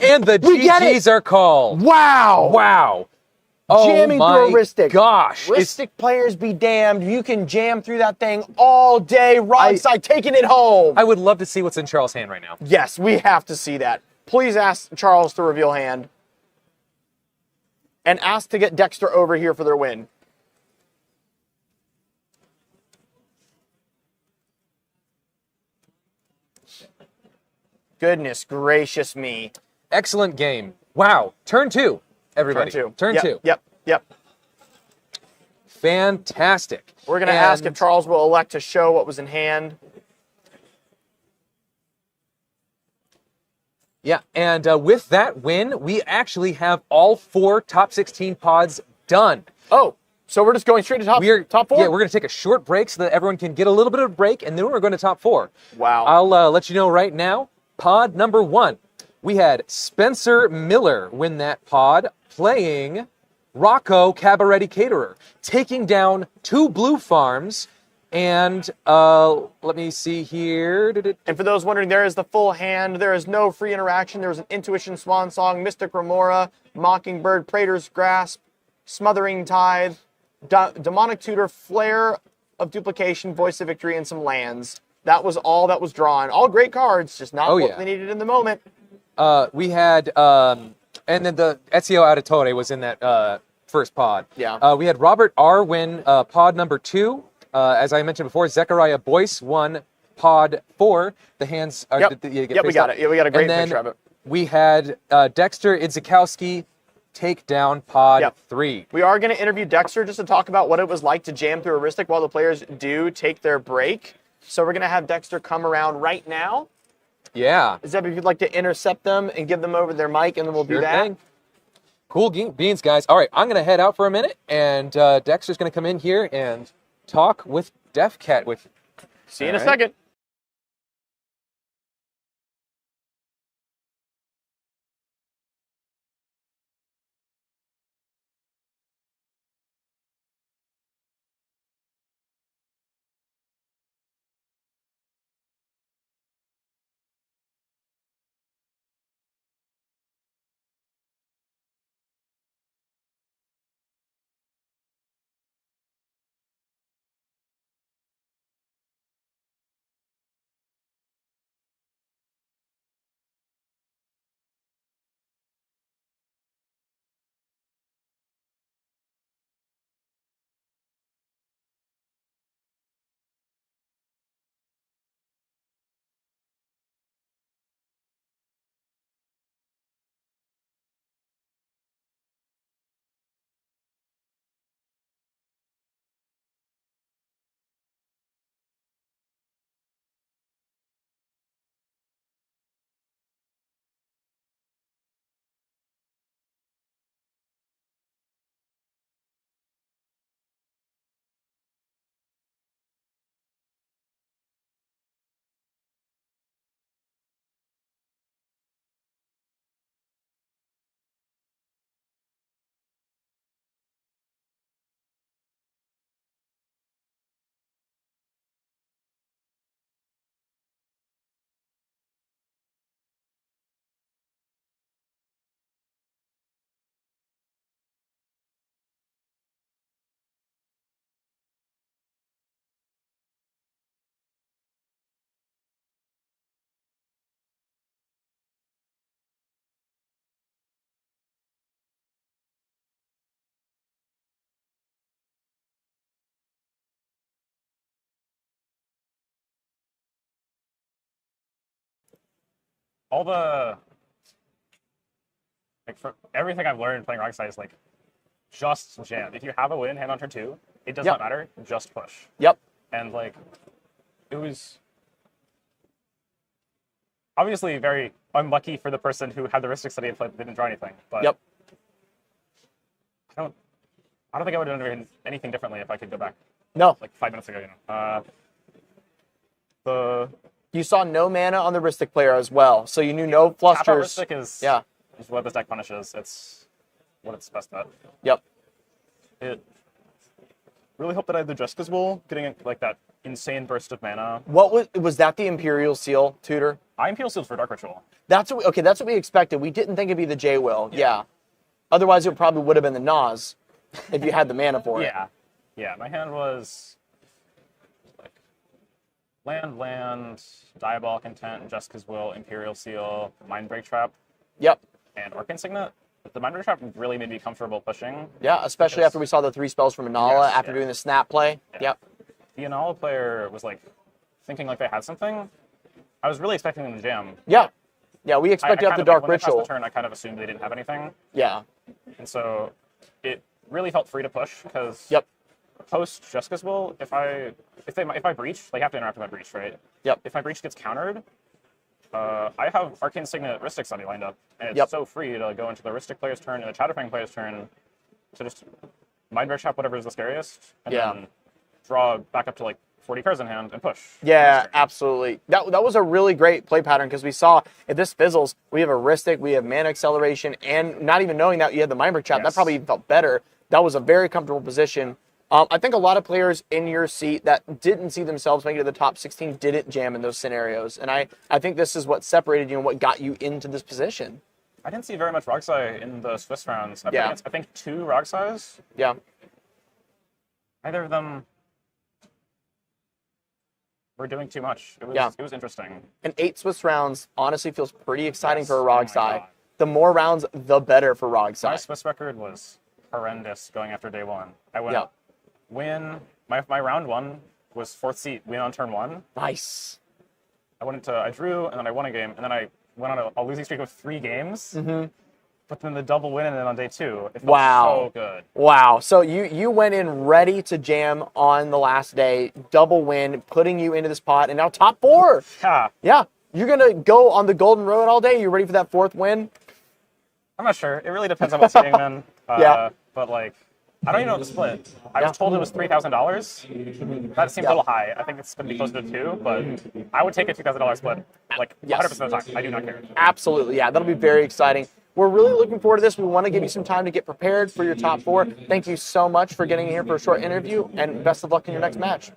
And the GGs are called. Wow! Wow. Oh Jamming through a Ristic. Gosh. Ristic players be damned. You can jam through that thing all day. Wrong side, taking it home. I would love to see what's in Charles' hand right now. Yes, we have to see that. Please ask Charles to reveal hand. And ask to get Dexter over here for their win. Goodness gracious me. Excellent game. Wow. Turn 2, everybody. Turn two. Yep. Fantastic. We're going to ask if Charles will elect to show what was in hand. Yeah, and with that win, we actually have all 4 top 16 pods done. Oh, so we're just going straight to top 4? Yeah, we're going to take a short break so that everyone can get a little bit of a break, and then we're going to top 4. Wow. I'll let you know right now, pod number 1. We had Spencer Miller win that pod, playing Rocco Cabaretti Caterer, taking down 2 blue farms. And let me see here. And for those wondering, there is the full hand. There is no free interaction. There was an Intuition Swan Song, Mystic Remora, Mockingbird, Praetor's Grasp, Smothering Tithe, Demonic Tutor, Flare of Duplication, Voice of Victory, and some lands. That was all that was drawn. All great cards, just not what they needed in the moment. We had, and then the Ezio Auditore was in that first pod. Yeah. We had Robert R. win pod number 2. As I mentioned before, Zechariah Boyce won pod 4. The hands are... Yep, we got it. Yeah, we got a great picture of it. We had Dexter Idzikowski take down pod 3. We are going to interview Dexter just to talk about what it was like to jam through a Ristic while the players do take their break. So we're going to have Dexter come around right now. Yeah. Zeb, if you'd like to intercept them and give them over their mic, and then we'll do that. Thing. Cool beans, guys. All right, I'm going to head out for a minute, and Dexter's going to come in here and talk with Def Cat with. See you in a second. all the like for everything I've learned playing Rockside is like just jam. If you have a win in hand on turn 2, it does not matter. Just push. Yep. And like, it was obviously very unlucky for the person who had the Ristic Study and played, didn't draw anything. But Yep. I don't think I would have done anything differently if I could go back. No. Like 5 minutes ago, You saw no mana on the Ristic player as well, so you knew no flusters. Ristic is what this deck punishes. It's what it's best at. Yep. It really helped that I had the Jessica's Wool, getting like that insane burst of mana. What was that? The Imperial Seal, Tutor? I Imperial Sealed for Dark Ritual. That's what we expected. We didn't think it'd be the J Will. Yeah. Otherwise, it probably would have been the Nas if you had the mana for it. Yeah. Yeah. My hand was like land, Diabolic Intent, Jessica's Will, Imperial Seal, Mindbreak Trap. Yep. And Arcane Signet. The Mindbreak Trap really made me comfortable pushing. Yeah, especially after we saw the 3 spells from Inala after doing the snap play. Yeah. Yep. The Inala player was like thinking like they had something. I was really expecting them to jam. Yeah. Yeah, we expected to have the Dark Ritual. When they passed the turn, I kind of assumed they didn't have anything. Yeah. And so it really felt free to push because Yep. post Jessica's Will, if I breach, they have to interact with my breach, right? Yep. If my breach gets countered, I have Arcane Signet Ristic Study lined up, and it's so free to go into the Ristic player's turn and the Chatterfang player's turn to just Mindbreak Trap whatever is the scariest, and then draw back up to like 40 cards in hand and push. Yeah, absolutely. That was a really great play pattern because we saw if this fizzles, we have a Ristic, we have mana acceleration, and not even knowing that you had the Mindbreak Trap, that probably even felt better. That was a very comfortable position. I think a lot of players in your seat that didn't see themselves making it to the top 16 didn't jam in those scenarios. And I think this is what separated you and what got you into this position. I didn't see very much Rogsai in the Swiss rounds. I think 2 Rogsais. Yeah. Neither of them were doing too much. It was interesting. And 8 Swiss rounds honestly feels pretty exciting for a Oh Rogsai. The more rounds, the better for Rogsai. My Swiss record was horrendous going after day 1. I went win. My round 1 was 4th seat, win on turn 1. Nice. I drew, and then I won a game, and then I went on a losing streak of 3 games. Mm-hmm. But then the double win and then on day 2. It felt so good. Wow. So you went in ready to jam on the last day, double win, putting you into this pot, and now top 4. Yeah. Yeah. You're going to go on the golden road all day? You ready for that 4th win? I'm not sure. It really depends on what's hitting then. But like, I don't even know the split. I was told it was $3,000. That seems a little high. I think it's going to be closer to 2, but I would take a $2,000 split like 100% of the time. I do not care. Absolutely. Yeah, that'll be very exciting. We're really looking forward to this. We want to give you some time to get prepared for your top 4. Thank you so much for getting here for a short interview, and best of luck in your next match.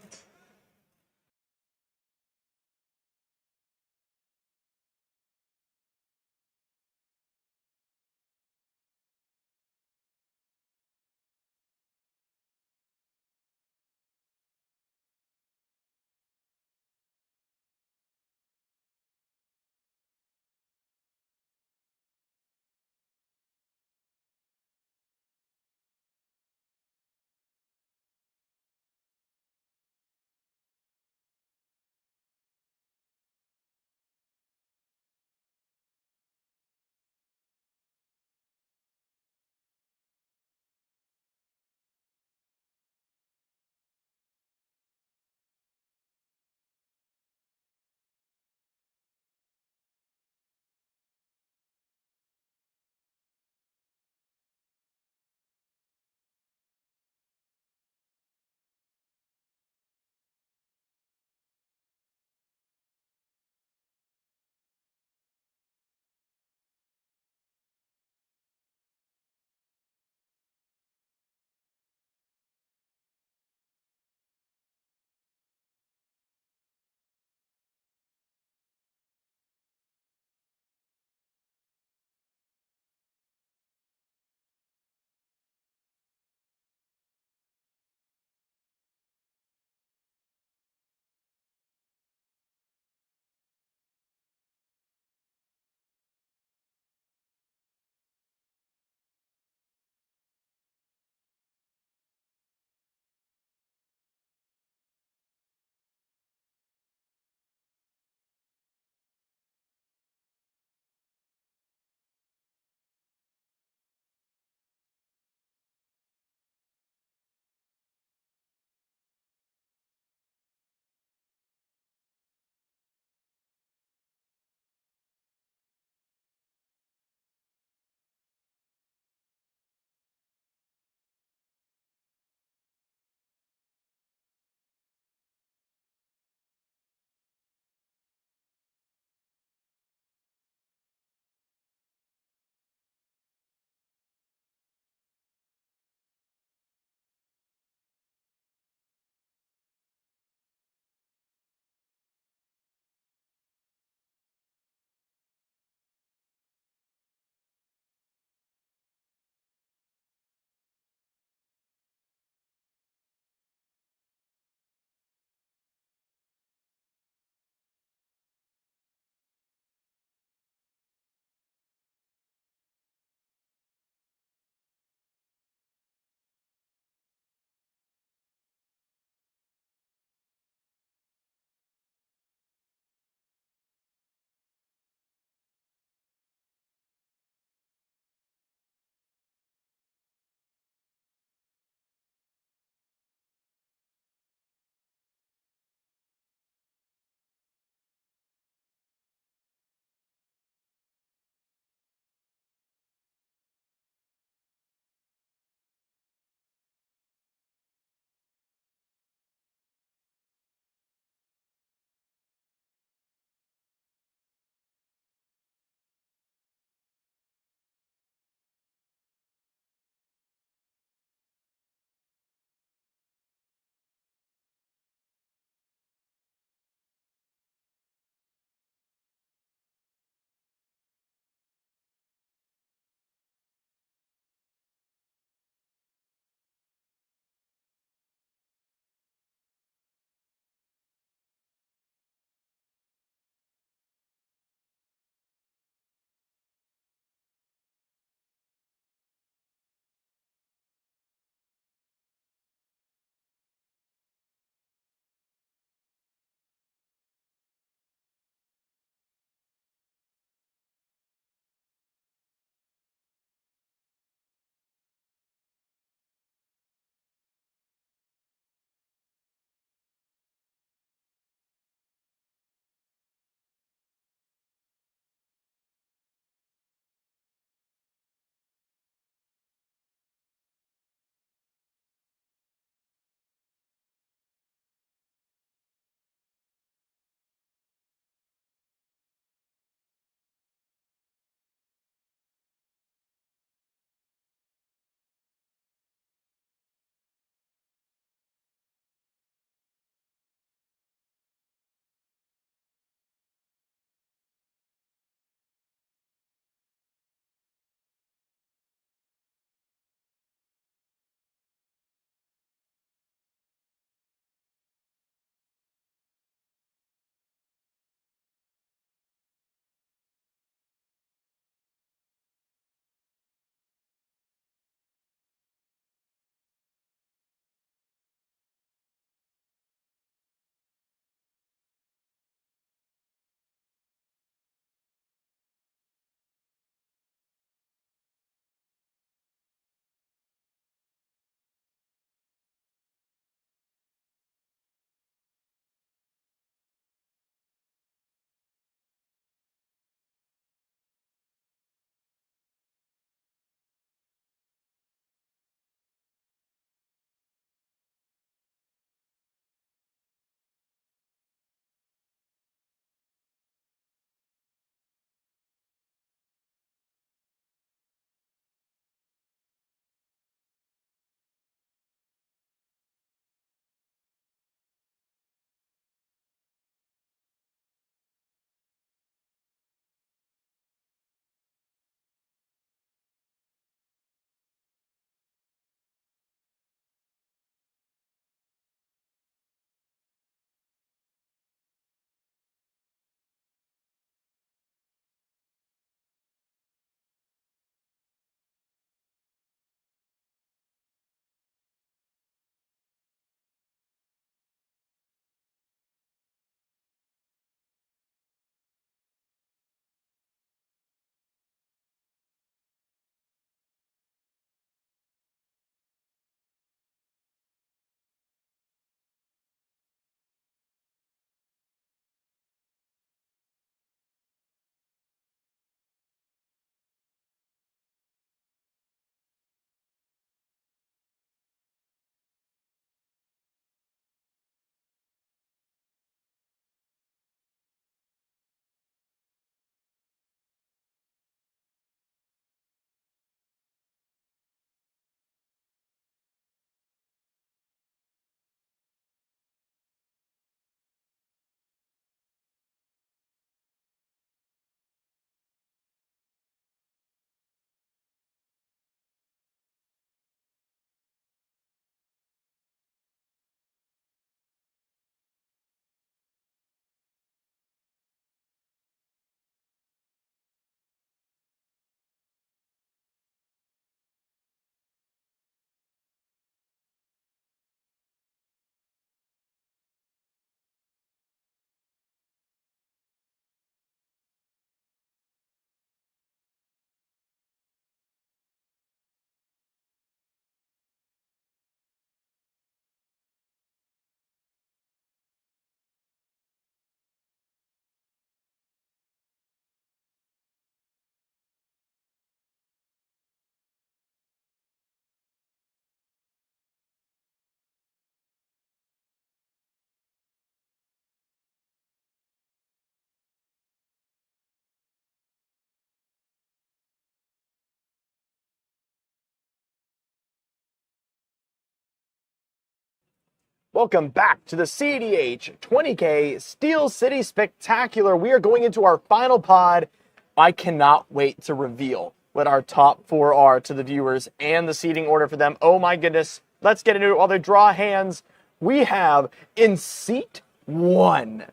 Welcome back to the CEDH 20k Steel City Spectacular. We are going into our final pod. I cannot wait to reveal what our top 4 are to the viewers and the seating order for them. Oh my goodness. Let's get into it while they draw hands. We have in seat 1,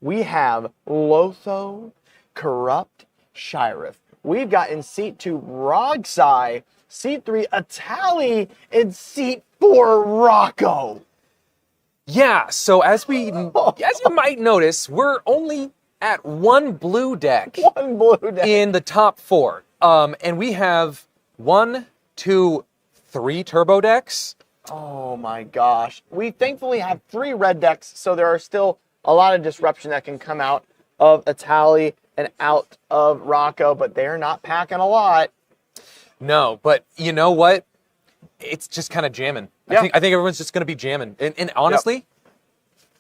we have Lotho, Corrupt, Sheriff. We've got in seat 2, Rogsai, seat 3, Atali, and seat 4, Rocco. Yeah, so as you might notice, we're only at 1 blue deck. 1 blue deck. In the top 4. And we have 1, 2, 3 turbo decks. Oh my gosh. We thankfully have 3 red decks, so there are still a lot of disruption that can come out of Atali and out of Rocco, but they're not packing a lot. No, but you know what? It's just kind of jamming. Yeah. I think everyone's just going to be jamming. And honestly,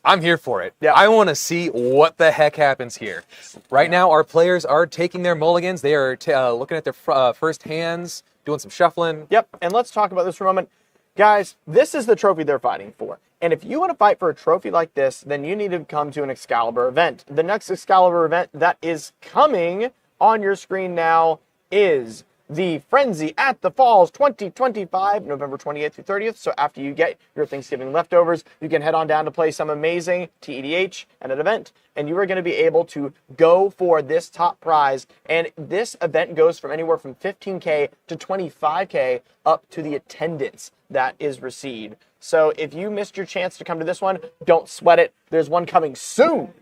I'm here for it. Yeah. I want to see what the heck happens here. Right now, our players are taking their mulligans. They are looking at their first hands, doing some shuffling. Yep, and let's talk about this for a moment. Guys, this is the trophy they're fighting for. And if you want to fight for a trophy like this, then you need to come to an Excalibur event. The next Excalibur event that is coming on your screen now is the Frenzy at the Falls 2025, November 28th through 30th. So after you get your Thanksgiving leftovers, you can head on down to play some amazing TEDH at an event, and you are going to be able to go for this top prize. And this event goes from anywhere from 15K to 25K up to the attendance that is received. So if you missed your chance to come to this one, don't sweat it. There's one coming soon.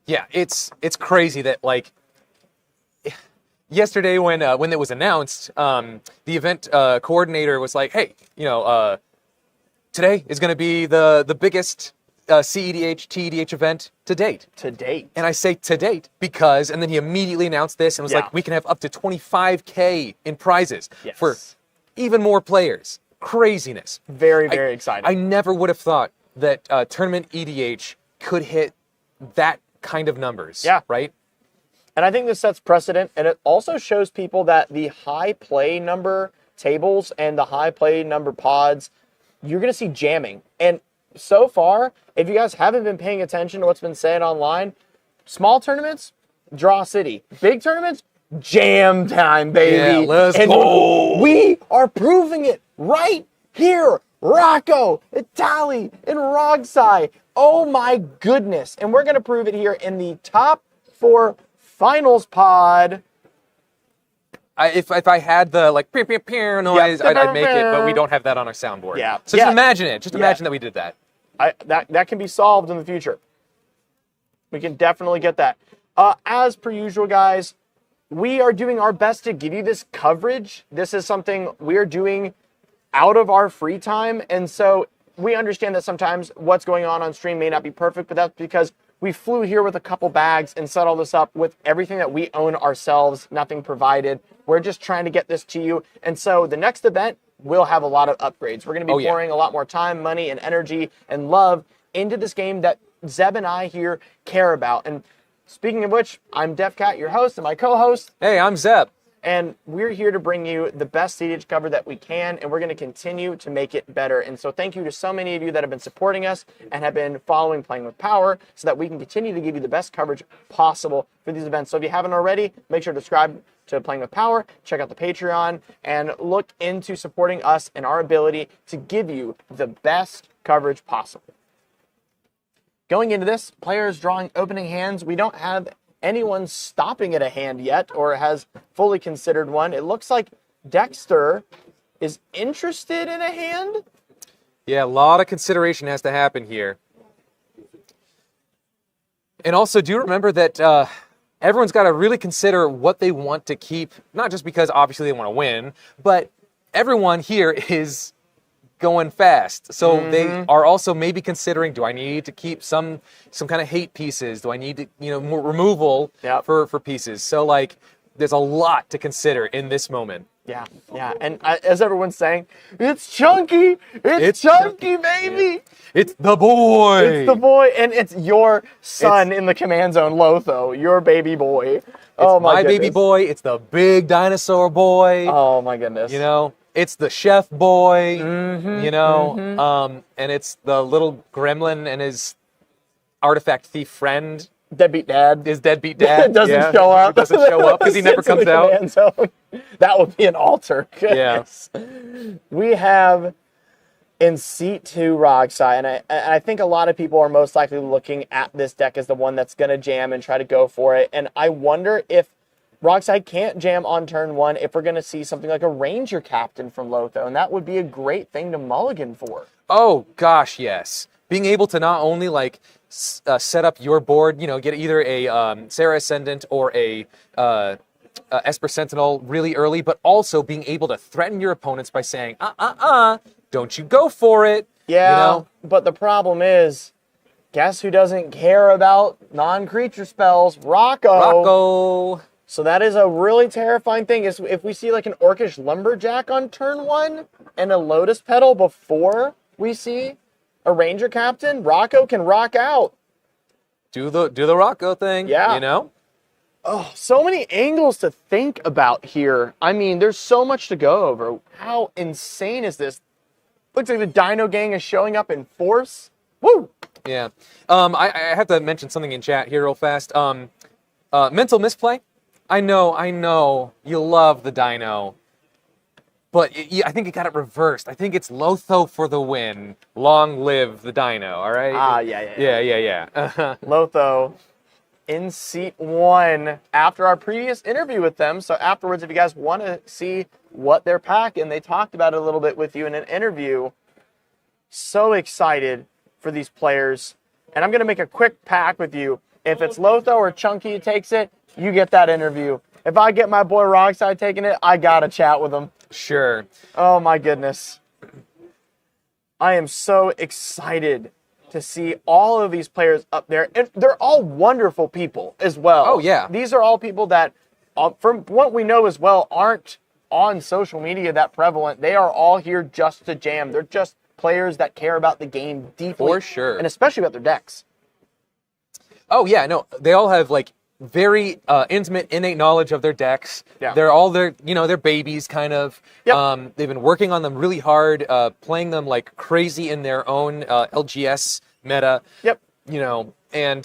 Yeah, it's crazy that, like, yesterday when it was announced, the event coordinator was like, hey, today is going to be the biggest CEDH, TEDH event to date. To date. And I say to date because, and then he immediately announced this and was like, we can have up to 25K in prizes for even more players. Craziness. Very, very exciting. I never would have thought that tournament EDH could hit that kind of numbers. Yeah. Right? And I think this sets precedent, and it also shows people that the high play number tables and the high play number pods, you're going to see jamming. And so far, if you guys haven't been paying attention to what's been said online, small tournaments, draw city. Big tournaments, jam time, baby. Yeah, let's and go. We are proving it right here. Rocco, Atali, and Rogsai. Oh my goodness. And we're going to prove it here in the top 4 finals pod. If I had the like pew, pew, pew noise, I'd make it, but we don't have that on our soundboard. Yeah. So just imagine it. Just imagine that we did that. That can be solved in the future. We can definitely get that. As per usual, guys, we are doing our best to give you this coverage. This is something we're doing out of our free time, and so we understand that sometimes what's going on stream may not be perfect, but that's because we flew here with a couple bags and set all this up with everything that we own ourselves, nothing provided. We're just trying to get this to you. And so the next event will have a lot of upgrades. We're going to be pouring a lot more time, money, and energy and love into this game that Zeb and I here care about. And speaking of which, I'm DefCat, your host, and my co-host. Hey, I'm Zeb. And we're here to bring you the best CEDH cover that we can, and we're going to continue to make it better. And so thank you to so many of you that have been supporting us and have been following Playing with Power so that we can continue to give you the best coverage possible for these events. So if you haven't already, make sure to subscribe to Playing with Power, check out the Patreon, and look into supporting us and our ability to give you the best coverage possible. Going into this, players drawing opening hands. We don't have anyone stopping at a hand yet or has fully considered one. It looks like Dexter is interested in a hand. Yeah, a lot of consideration has to happen here. And also, do remember that everyone's got to really consider what they want to keep, not just because obviously they want to win, but everyone here is going fast. So they are also maybe considering, do I need to keep some kind of hate pieces? Do I need to, more removal for pieces? So like there's a lot to consider in this moment. Yeah. And as everyone's saying, it's Chunky. It's Chunky, baby. It's the boy. It's the boy, and it's your son in the command zone, Lotho, your baby boy. It's my baby boy. It's the big dinosaur boy. Oh my goodness. It's the chef boy, Mm-hmm, you know, and it's the little gremlin and his artifact thief friend. Deadbeat dad. His deadbeat dad. doesn't show up. Doesn't show up because he never Sits in comes the out. command zone. That would be an altar. Yeah. We have in seat 2 Rogside, and I think a lot of people are most likely looking at this deck as the one that's going to jam and try to go for it. And I wonder if Rogside can't jam on turn 1 if we're going to see something like a Ranger Captain from Lotho, and that would be a great thing to mulligan for. Oh, gosh, yes. Being able to not only, like, set up your board, you know, get either a Sarah Ascendant or a Esper Sentinel really early, but also being able to threaten your opponents by saying, don't you go for it. Yeah, you know? But the problem is, guess who doesn't care about non-creature spells? Rocco. So that is a really terrifying thing. Is if we see like an Orcish Lumberjack on turn 1 and a Lotus Petal before we see a Ranger Captain, Rocco can rock out. Do the Rocco thing. Yeah. You know? Oh, so many angles to think about here. I mean, there's so much to go over. How insane is this? Looks like the Dino Gang is showing up in force. Woo! Yeah. I have to mention something in chat here real fast. Mental misplay. I know you love the Dino, but I think you got it reversed. I think it's Lotho for the win. Long live the Dino, all right? Yeah. Lotho in seat 1 after our previous interview with them. So afterwards, if you guys want to see what they're packing, they talked about it a little bit with you in an interview. So excited for these players. And I'm going to make a quick pack with you. If it's Lotho or Chunky who takes it, you get that interview. If I get my boy Rockside taking it, I got to chat with him. Sure. Oh my goodness. I am so excited to see all of these players up there. And they're all wonderful people as well. Oh, yeah. These are all people that, from what we know as well, aren't on social media that prevalent. They are all here just to jam. They're just players that care about the game deeply. For sure. And especially about their decks. Oh, yeah, no, they all have, like, very intimate, innate knowledge of their decks. Yeah. They're all their babies, kind of. Yep. They've been working on them really hard, playing them like crazy in their own LGS meta. Yep. You know, and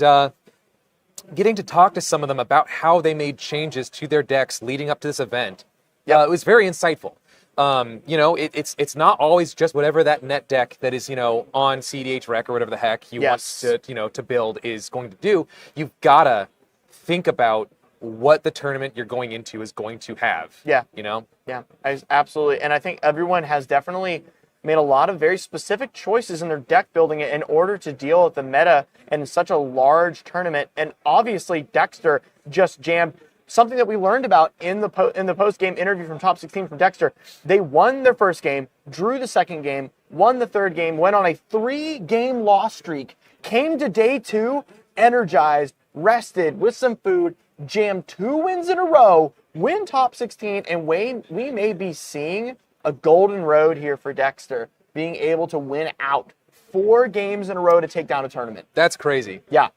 getting to talk to some of them about how they made changes to their decks leading up to this event. Yep. It was very insightful. You know, it's not always just whatever that net deck that is, you know, on CEDH Rec or whatever the heck you want to, you know, to build is going to do. You've got to think about what the tournament you're going into is going to have. Yeah. You know? Yeah, absolutely. And I think everyone has definitely made a lot of very specific choices in their deck building in order to deal with the meta in such a large tournament. And obviously, Dexter just jammed something that we learned about in the post-game interview from Top 16 from Dexter. They won their first game, drew the second game, won the third game, went on a 3-game loss streak, came to day 2, energized, rested with some food, jammed 2 wins in a row, win top 16, and we may be seeing a golden road here for Dexter, being able to win out 4 games in a row to take down a tournament. That's crazy. Yeah.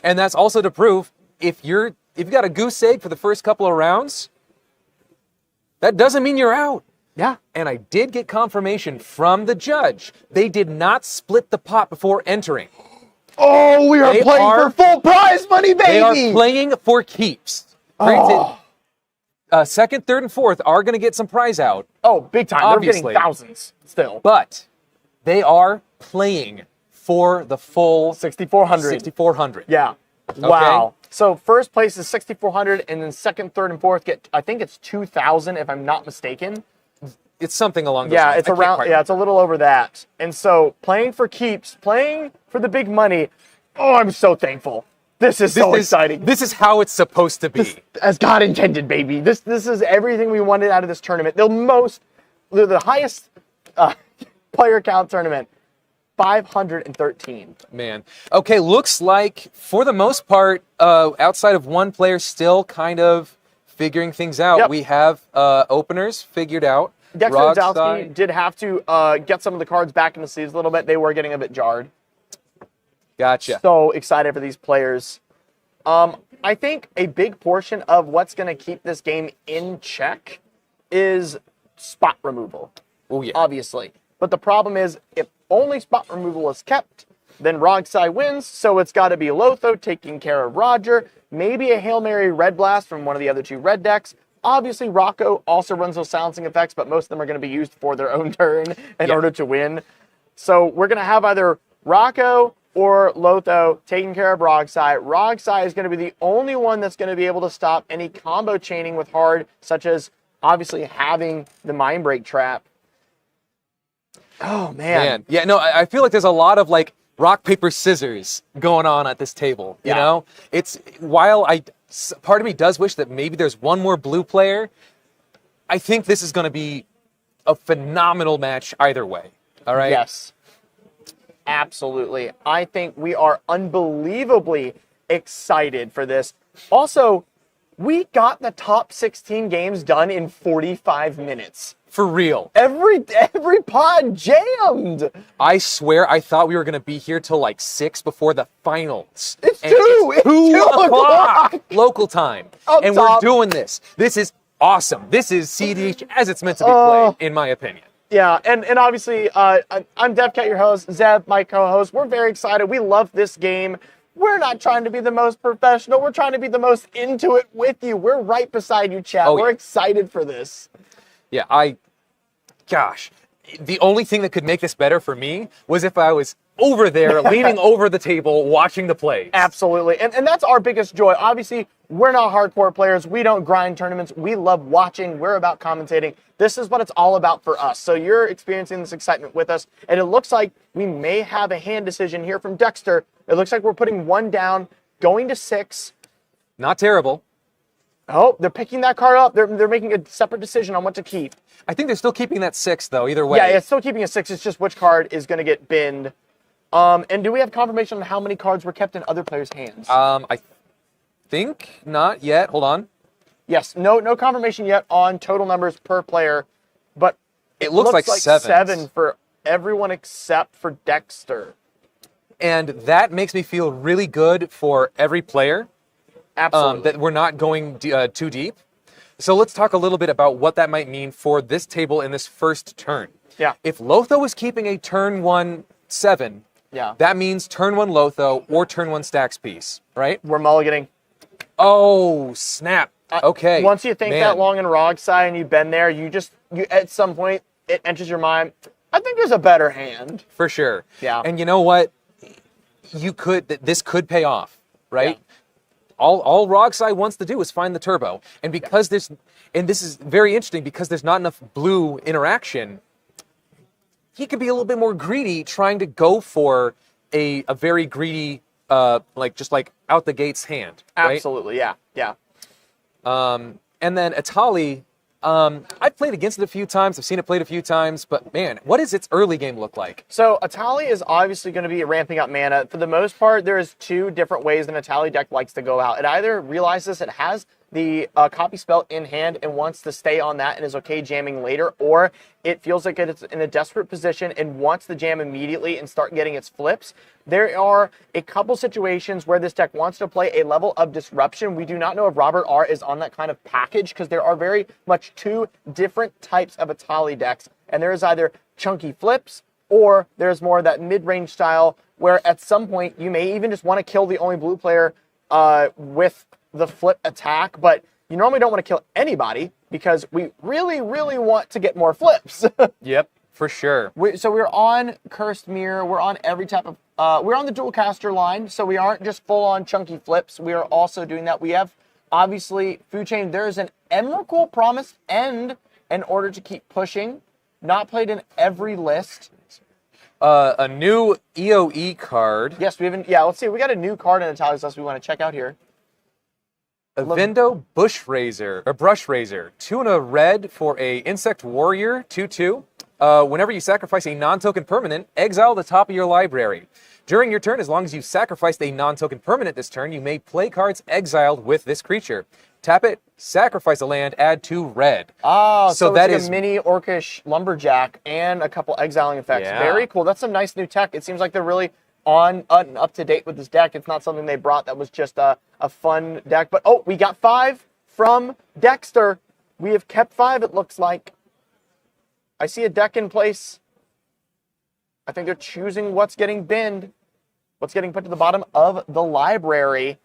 And that's also to prove if you've got a goose egg for the first couple of rounds, that doesn't mean you're out. Yeah. And I did get confirmation from the judge. They did not split the pot before entering. Oh, we are playing for full prize money, baby! They are playing for keeps. Granted, second, third, and fourth are going to get some prize out. Oh, big time. Obviously. They're getting thousands still. But they are playing for the full 6,400. 6,400. Yeah. Wow. So first place is 6,400, and then second, third, and fourth get, I think it's 2,000 if I'm not mistaken. It's something along those Yeah, lines. it's around. Yeah, it's a little over that. And so playing for keeps, playing for the big money. Oh, I'm so thankful. This is so exciting. This is how it's supposed to be. As God intended, baby. This is everything we wanted out of this tournament. The highest player count tournament, 513. Man. Okay, looks like for the most part, outside of one player still kind of figuring things out, Yep. we have openers figured out. Dexter Rogside. Zalski did have to get some of the cards back in the sleeves a little bit. They were getting a bit jarred. Gotcha. So excited for these players. I think a big portion of what's going to keep this game in check is spot removal. Oh, yeah. Obviously. But the problem is, if only spot removal is kept, then Rogsai wins, so it's got to be Lotho taking care of Roger. Maybe a Hail Mary Red Blast from one of the other two red decks. Obviously, Rocco also runs those silencing effects, but most of them are going to be used for their own turn in order to win. So we're going to have either Rocco or Lotho taking care of Rogsai. Rogsai is going to be the only one that's going to be able to stop any combo chaining with hard, such as obviously having the Mind Break trap. Oh, man. Yeah, no, I feel like there's a lot of, like, rock, paper, scissors going on at this table, you know? It's, while part of me does wish that maybe there's one more blue player, I think this is going to be a phenomenal match either way, all right? Yes. Absolutely. I think we are unbelievably excited for this. Also, we got the top 16 games done in 45 minutes. For real. Every pod jammed. I swear I thought we were going to be here till like 6 before the finals. It's And 2. It's 2 o'clock local time. Up and top. we're doing this. This is awesome. This is CEDH as it's meant to be played, in my opinion. Yeah, and obviously, I'm DevCat, your host, Zeb, my co-host. We're very excited. We love this game. We're not trying to be the most professional. We're trying to be the most into it with you. We're right beside you, chat. We're excited for this. Yeah, gosh, the only thing that could make this better for me was if I was over there, leaning over the table, watching the plays. Absolutely, and that's our biggest joy. Obviously, we're not hardcore players. We don't grind tournaments. We love watching. We're about commentating. This is what it's all about for us. So you're experiencing this excitement with us, and it looks like we may have a hand decision here from Dexter. It looks like we're putting 1 down, going to 6. Not terrible. Oh, they're picking that card up. They're making a separate decision on what to keep. I think they're still keeping that 6, though, either way. Yeah, it's still keeping a 6. It's just which card is going to get binned. And do we have confirmation on how many cards were kept in other players' hands? I think not yet. Hold on. Yes, no confirmation yet on total numbers per player, but it looks like 7 for everyone except for Dexter. And that makes me feel really good for every player. Absolutely. That we're not going too deep. So let's talk a little bit about what that might mean for this table in this first turn. Yeah. If Lotho is keeping a turn 1 7, that means turn 1 Lotho or turn 1 Stacks piece, right? We're mulliganing. Oh, snap. Okay. Once you think that long in Rogsai and you've been there, you at some point, it enters your mind, I think there's a better hand. For sure. Yeah. And you know what? This could pay off, right? Yeah. All Rogsai wants to do is find the turbo. And because this is very interesting, because there's not enough blue interaction, he could be a little bit more greedy trying to go for a very greedy, just out the gates hand. Right? Absolutely, yeah. And then Atali, I've played against it a few times. I've seen it played a few times, but man, what does its early game look like? So Atali is obviously going to be ramping up mana. For the most part, there is 2 different ways an Atali deck likes to go out. It either realizes it has the copy spell in hand and wants to stay on that and is okay jamming later, or it feels like it's in a desperate position and wants to jam immediately and start getting its flips. There are a couple situations where this deck wants to play a level of disruption. We do not know if Robert R is on that kind of package because there are very much 2 different types of Atali decks, and there is either chunky flips or there's more of that mid-range style where at some point you may even just want to kill the only blue player with the flip attack, but you normally don't want to kill anybody because we really, really want to get more flips. Yep, for sure. So we're on Cursed Mirror. We're on every type of... we're on the dual caster line, so we aren't just full-on chunky flips. We are also doing that. We have, obviously, Food Chain. There's an Emrakul Promised End in order to keep pushing. Not played in every list. A new EOE card. Yes, we haven't... Yeah, let's see. We got a new card in Atali's list we want to check out here. Avendo Brush Razor. 2 and a red for a Insect Warrior, 2/2. Whenever you sacrifice a non-token permanent, exile the top of your library. During your turn, as long as you sacrificed a non-token permanent this turn, you may play cards exiled with this creature. Tap it, sacrifice a land, add 2 red. Oh, so that it's is a mini Orcish Lumberjack and a couple exiling effects. Yeah. Very cool. That's some nice new tech. It seems like they're really on up to date with this deck. It's not something they brought that was just a fun deck. But we got 5 from Dexter. We have kept 5, it looks like. I see a deck in place. I think they're choosing what's getting binned, what's getting put to the bottom of the library.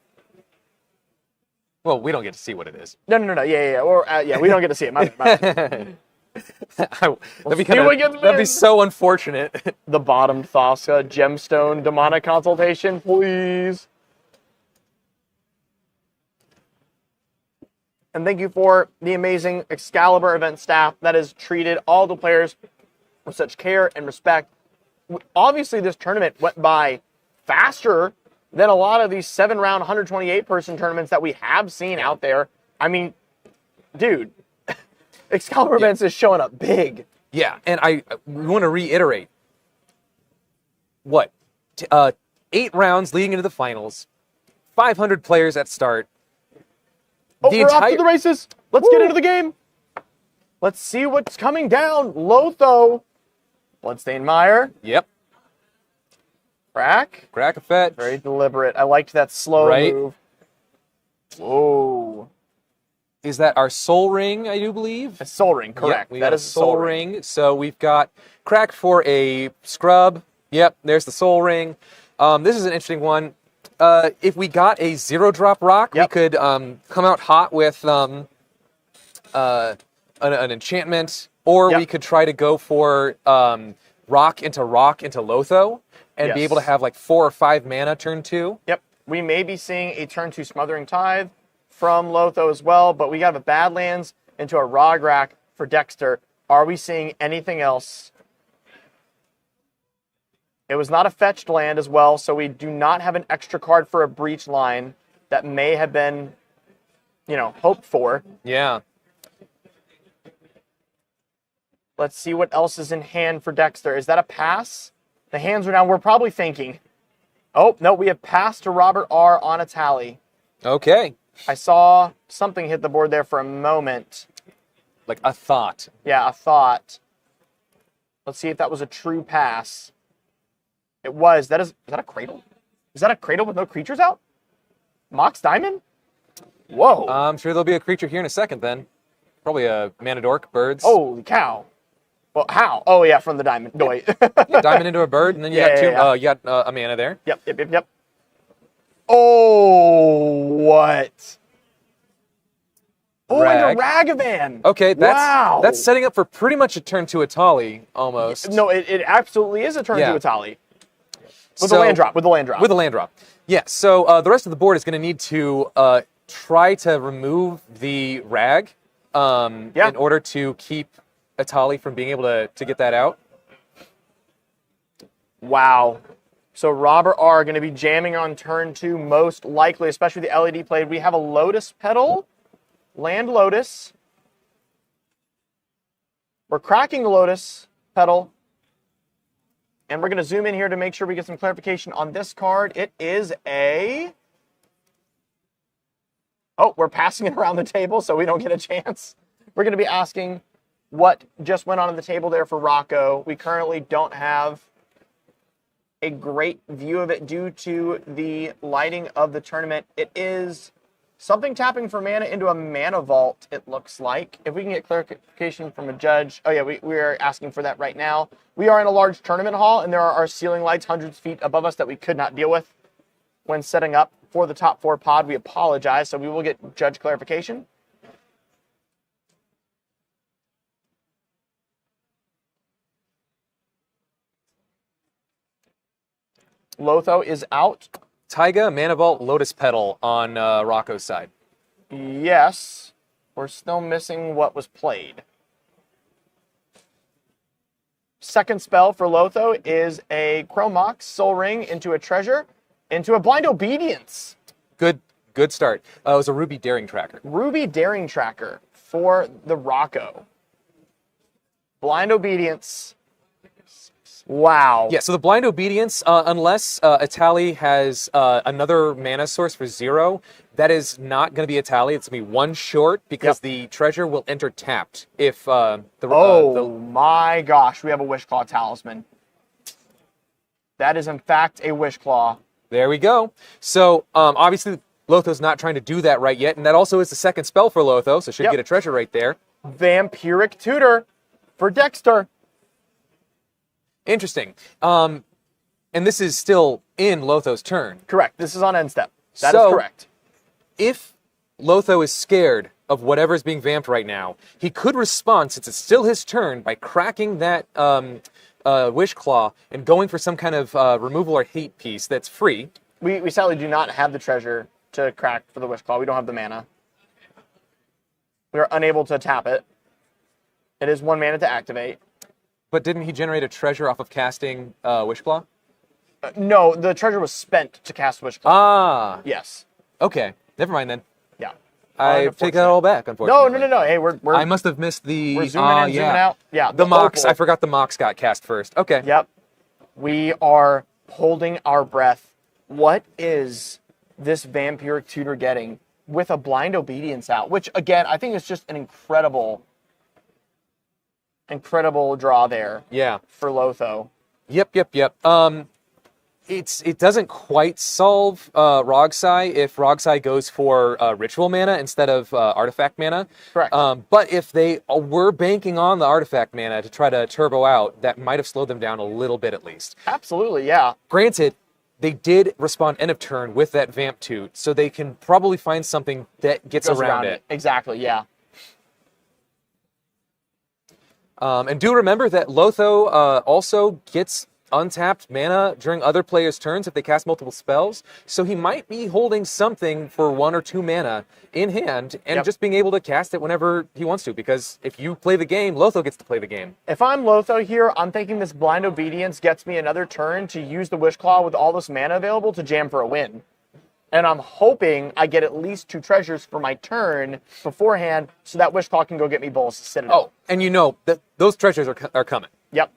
Well, we don't get to see what it is. No. Yeah. Or yeah, we don't get to see it. My bad. That'd be so unfortunate. The bottomed Thassa gemstone demonic consultation, please. And thank you for the amazing Excalibur event staff that has treated all the players with such care and respect. Obviously, this tournament went by faster than a lot of these 7-round, 128-person tournaments that we have seen out there. I mean, dude, Excalibur events is showing up big. Yeah, and we want to reiterate. What? 8 rounds leading into the finals, 500 players at start. Oh, we're off to the races. Let's get into the game. Let's see what's coming down. Lotho. Bloodstained Yep. Crack a fetch. Very deliberate. I liked that slow move. Whoa. Is that our Soul Ring, I do believe? A Soul Ring, correct. Yep, that is a Soul Ring. So we've got Crack for a scrub. Yep, there's the Soul Ring. This is an interesting one. If we got a 0-drop rock, we could come out hot with an enchantment, or we could try to go for rock into Lotho and be able to have like 4 or 5 mana turn 2. Yep. We may be seeing a turn 2 Smothering Tithe from Lotho as well, but we got a Badlands into a Rograk for Dexter. Are we seeing anything else? It was not a fetched land as well, so we do not have an extra card for a Breach line that may have been, hoped for. Yeah. Let's see what else is in hand for Dexter. Is that a pass? The hands are down. We're probably thinking, oh, no, we have passed to Robert R. on a tally. Okay. I saw something hit the board there for a moment. Like a thought. Yeah, a thought. Let's see if that was a true pass. It was. Is that a cradle? Is that a cradle with no creatures out? Mox Diamond? Whoa. I'm sure there'll be a creature here in a second then. Probably a Mana Dork, birds. Holy cow. Well, how? Oh, yeah, from the diamond. No, wait. Diamond into a bird, and then you got a mana there. Yep. Oh, what? Oh, and a Ragavan. Okay, that's setting up for pretty much a turn to Atali, almost. No, it absolutely is a turn to Atali. With the land drop. Yeah, so the rest of the board is going to need to try to remove the Rag in order to keep Atali from being able to get that out. Wow. So Robert R. going to be jamming on turn 2 most likely, especially the LED played. We have a Lotus Petal, Land Lotus. We're cracking the Lotus Petal. And we're going to zoom in here to make sure we get some clarification on this card. It is a... Oh, we're passing it around the table so we don't get a chance. We're going to be asking what just went on the table there for Rocco. We currently don't have a great view of it due to the lighting of the tournament. It is something tapping for mana into a mana vault, it looks like. If we can get clarification from a judge. Oh, yeah, we are asking for that right now. We are in a large tournament hall, and there are our ceiling lights hundreds of feet above us that we could not deal with when setting up for the top 4 pod. We apologize, so we will get judge clarification. Lotho is out. Taiga, Mana Vault, Lotus Petal on Rocco's side. Yes. We're still missing what was played. Second spell for Lotho is a Chromox, Soul Ring into a Treasure, into a Blind Obedience. Good start. It was a Ruby Daring Tracker. Ruby Daring Tracker for the Rocco. Blind Obedience. Wow. Yeah, so the Blind Obedience, unless Atali has another mana source for 0, that is not going to be Atali. It's going to be 1 short because the treasure will enter tapped if my gosh, we have a Wishclaw Talisman. That is, in fact, a Wishclaw. There we go. So, obviously, Lotho's not trying to do that right yet, and that also is the second spell for Lotho, so should get a treasure right there. Vampiric Tutor. for Dexter. Interesting. And this is still in Lotho's turn. Correct. This is on end step. That is correct. If Lotho is scared of whatever is being vamped right now, he could respond, since it's still his turn, by cracking that Wish Claw and going for some kind of removal or hate piece that's free. We sadly do not have the treasure to crack for the Wish Claw. We don't have the mana. We are unable to tap it. It is 1 mana to activate. But didn't he generate a treasure off of casting Wish Claw? No, the treasure was spent to cast Wish Claw. Ah. Yes. Okay. Never mind then. Yeah. I take that all back, unfortunately. No. Hey, we're I must have missed the... We're zooming in, zooming out. Yeah. The Mox. I forgot the Mox got cast first. Okay. Yep. We are holding our breath. What is this Vampiric Tutor getting with a Blind Obedience out? Which, again, I think is just an incredible draw there. Yeah. For Lotho. Yep. It doesn't quite solve Rogsai if Rogsai goes for ritual mana instead of artifact mana. Correct. But if they were banking on the artifact mana to try to turbo out, that might have slowed them down a little bit at least. Absolutely, yeah. Granted, they did respond end of turn with that Vamp Toot, so they can probably find something that gets around it. Exactly, yeah. And do remember that Lotho also gets untapped mana during other players' turns if they cast multiple spells, so he might be holding something for 1 or 2 mana in hand and just being able to cast it whenever he wants to, because if you play the game, Lotho gets to play the game. If I'm Lotho here, I'm thinking this Blind Obedience gets me another turn to use the Wish Claw with all this mana available to jam for a win. And I'm hoping I get at least 2 treasures for my turn beforehand so that Wish Claw can go get me Bolas' Citadel. Oh, and you know that those treasures are coming. Yep.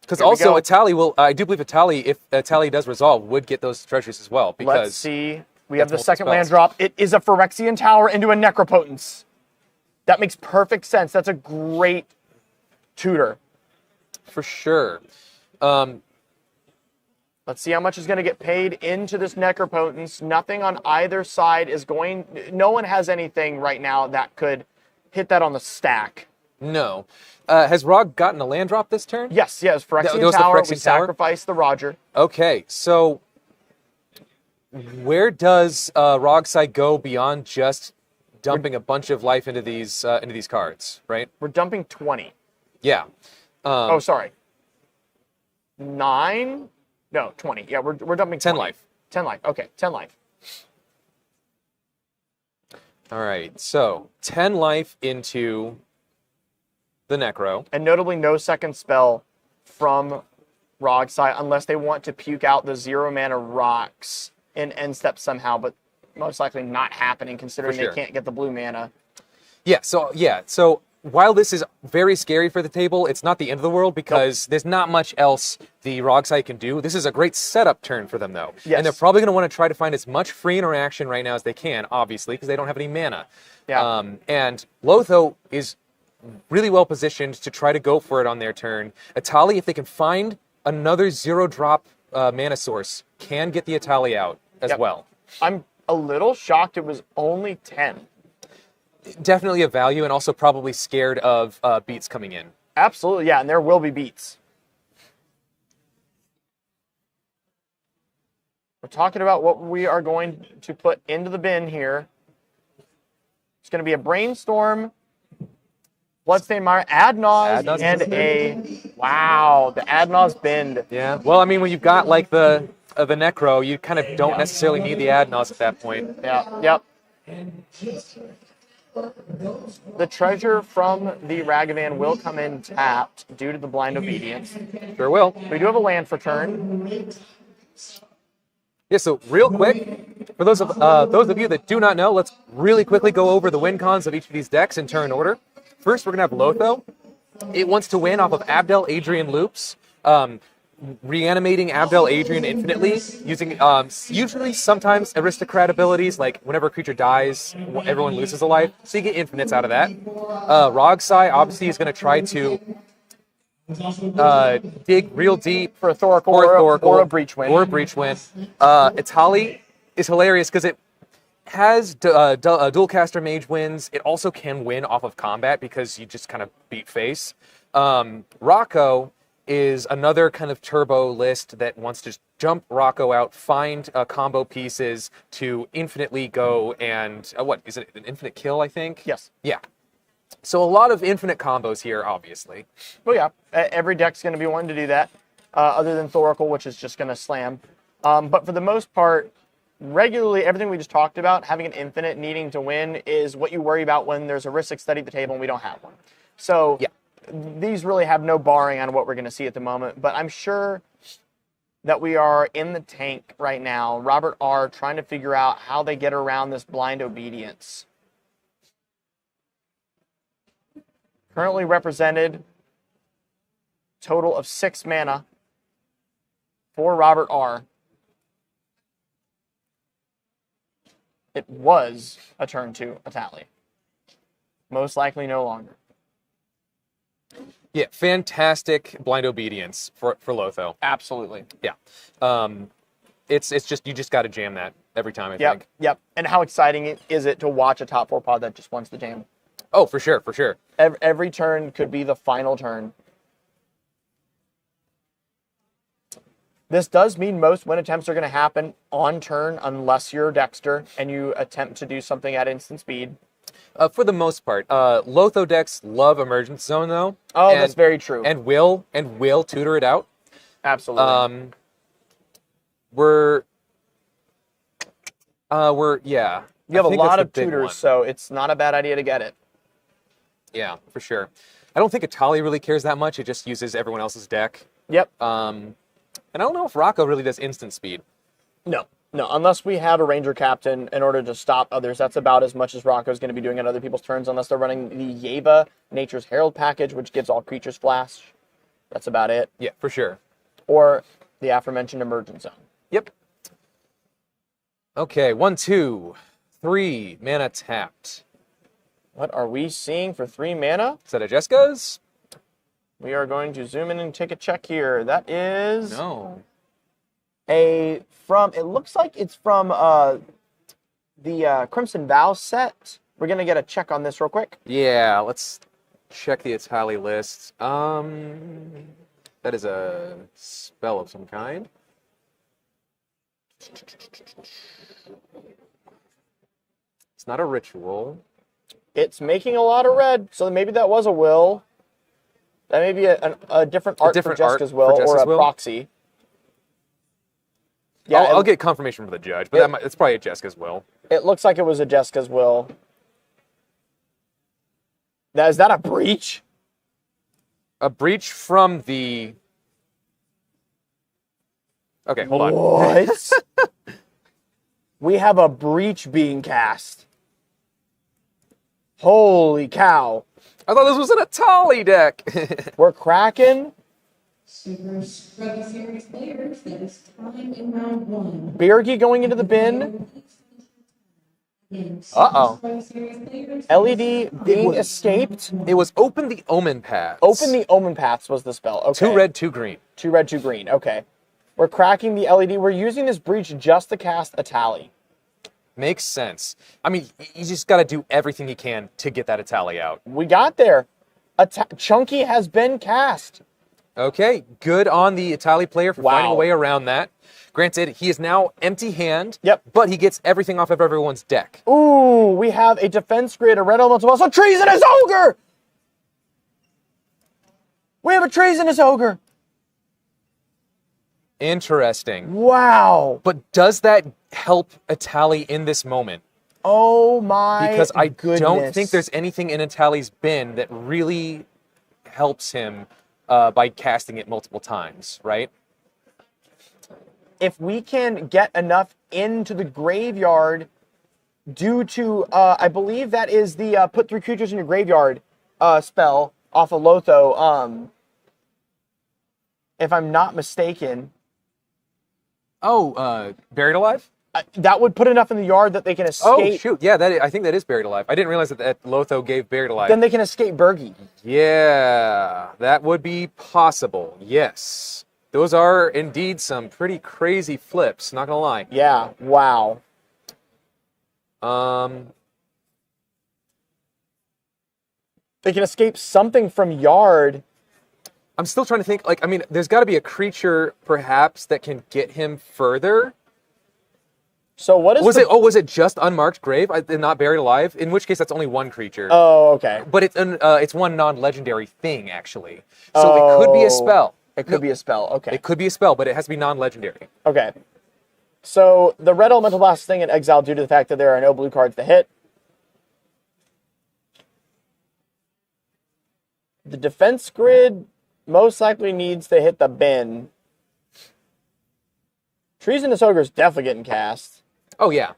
Because also Atali will, I do believe Atali, if Atali does resolve, would get those treasures as well. Because let's see. We have the second land drop. It is a Phyrexian Tower into a Necropotence. That makes perfect sense. That's a great tutor. For sure. Let's see how much is going to get paid into this Necropotence. Nothing on either side is going... No one has anything right now that could hit that on the stack. No. Has Rog gotten a land drop this turn? Yes. Phyrexian Tower. We sacrificed the Roger. Okay, so where does Rogsai go beyond just dumping a bunch of life into these cards, right? We're dumping 20. Yeah. Oh, sorry. 9? No, 20. Yeah, we're dumping 10 20. life. 10 life. Okay, 10 life. All right, so 10 life into the Necro. And notably no second spell from Rogsai unless they want to puke out the 0 mana rocks in end step somehow, but most likely not happening considering they can't get the blue mana. So while this is very scary for the table, it's not the end of the world because there's not much else the Rogsai can do. This is a great setup turn for them, though. Yes. And they're probably going to want to try to find as much free interaction right now as they can, obviously, because they don't have any mana. Yeah. And Lotho is really well positioned to try to go for it on their turn. Atali, if they can find another 0-drop mana source, can get the Atali out as well. I'm a little shocked it was only 10. Definitely a value, and also probably scared of beats coming in. Absolutely, yeah, and there will be beats. We're talking about what we are going to put into the bin here. It's going to be a Brainstorm, Bloodstained Mire, Adnaz, and a... Wow, the Adnaz Bend. Yeah, well, I mean, when you've got, like, the Necro, you kind of don't necessarily need the Adnaz at that point. Yeah, yep. The treasure from the Ragavan will come in tapped due to the Blind Obedience. Sure will. We do have a land for turn. Yeah, so real quick, for those of you that do not know, let's really quickly go over the win cons of each of these decks in turn order. First, we're going to have Lotho. It wants to win off of Abdel Adrian loops, reanimating Abdel Adrian infinitely, using usually sometimes aristocrat abilities, like whenever a creature dies, everyone loses a life, so you get infinites out of that. Rogsai obviously is going to try to dig real deep for a Thoracle or a Breachwind. Itali is hilarious because has dual caster mage wins. It also can win off of combat because you just kind of beat face. Rocco is another kind of turbo list that wants to jump Rocco out, find combo pieces to infinitely go and what is it? An infinite kill, I think. Yes. Yeah. So a lot of infinite combos here, obviously. Well, yeah, every deck's going to be wanting to do that, other than Thoracle, which is just going to slam. But for the most part, regularly, everything we just talked about, having an infinite needing to win is what you worry about when there's a Ristic study at the table and we don't have one. So yeah. These really have no barring on what we're going to see at the moment. But I'm sure that we are in the tank right now, Robert R. trying to figure out how they get around this blind obedience. Currently represented, total of 6 mana for Robert R. It was a turn 2 Atali. Most likely no longer. Yeah, fantastic blind obedience for Lotho. Absolutely. Yeah. It's just, you just got to jam that every time, I think. Yep. And how exciting is it to watch a top 4 pod that just wants to jam? Oh, for sure, for sure. Every turn could be the final turn. This does mean most win attempts are going to happen on turn unless you're Dexter and you attempt to do something at instant speed. For the most part. Lotho decks love Emergence Zone, though. Oh, that's very true. And will tutor it out. Absolutely. Yeah. You have a lot of tutors, so it's not a bad idea to get it. Yeah, for sure. I don't think Atali really cares that much. It just uses everyone else's deck. Yep. And I don't know if Rocco really does instant speed. No, unless we have a Ranger Captain in order to stop others. That's about as much as Rocco's going to be doing on other people's turns, unless they're running the Yeva Nature's Herald package, which gives all creatures flash. That's about it. Yeah, for sure. Or the aforementioned Emergence Zone. Yep. Okay, 1, 2, 3 mana tapped. What are we seeing for 3 mana? Is that a Jessica's? We are going to zoom in and take a check here. That is... No. It looks like it's from the Crimson Vow set. We're going to get a check on this real quick. Yeah, let's check the Atali list. That is a spell of some kind. It's not a ritual. It's making a lot of red, so maybe that was a will. That may be a different art for Jessica's will or a proxy. Yeah, I'll get confirmation from the judge, but it's probably a Jessica's will. It looks like it was a Jessica's will. Now, is that a breach? A breach from the... Okay, hold on. What? We have a breach being cast. Holy cow. I thought this was an Atali deck. We're cracking. Super Scrubby Series players, that is time in round 1. Birgi going into the bin. Uh-oh. LED being escaped. It was Open the Omen Paths. Open the Omen Paths was the spell. Okay. 2 red, 2 green. 2 red, 2 green. Okay. We're cracking the LED. We're using this breach just to cast Atali. Makes sense. I mean, you just got to do everything you can to get that Atali out. We got there. Chunky has been cast. Okay, good on the Atali player for finding a way around that. Granted, he is now empty hand, but he gets everything off of everyone's deck. Ooh, we have a defense grid, a red elemental, also treasonous ogre! We have a treasonous ogre! Interesting. Wow. But does that help Atali in this moment? Oh my Because I goodness. don't think there's anything in Atali's bin that really helps him by casting it multiple times, right? If we can get enough into the graveyard due to, I believe that is the put 3 creatures in your graveyard spell off of Lotho, if I'm not mistaken. Oh, Buried Alive? That would put enough in the yard that they can escape. Oh, shoot. Yeah, I think that is Buried Alive. I didn't realize that Lotho gave Buried Alive. Then they can escape Birgi. Yeah, that would be possible. Yes. Those are indeed some pretty crazy flips, not gonna lie. Yeah, wow. They can escape something from yard. I'm still trying to think. Like, I mean, there's got to be a creature, perhaps, that can get him further. So what is it? Oh, was it just unmarked grave and not buried alive? In which case, that's only one creature. Oh, okay. But it's one non-legendary thing actually. So it could be a spell. It could be a spell. Okay. It could be a spell, but it has to be non-legendary. Okay. So the red elemental blast is staying in exile due to the fact that there are no blue cards to hit. The defense grid most likely needs to hit the bin. Treasonous Ogre is definitely getting cast. Oh yeah.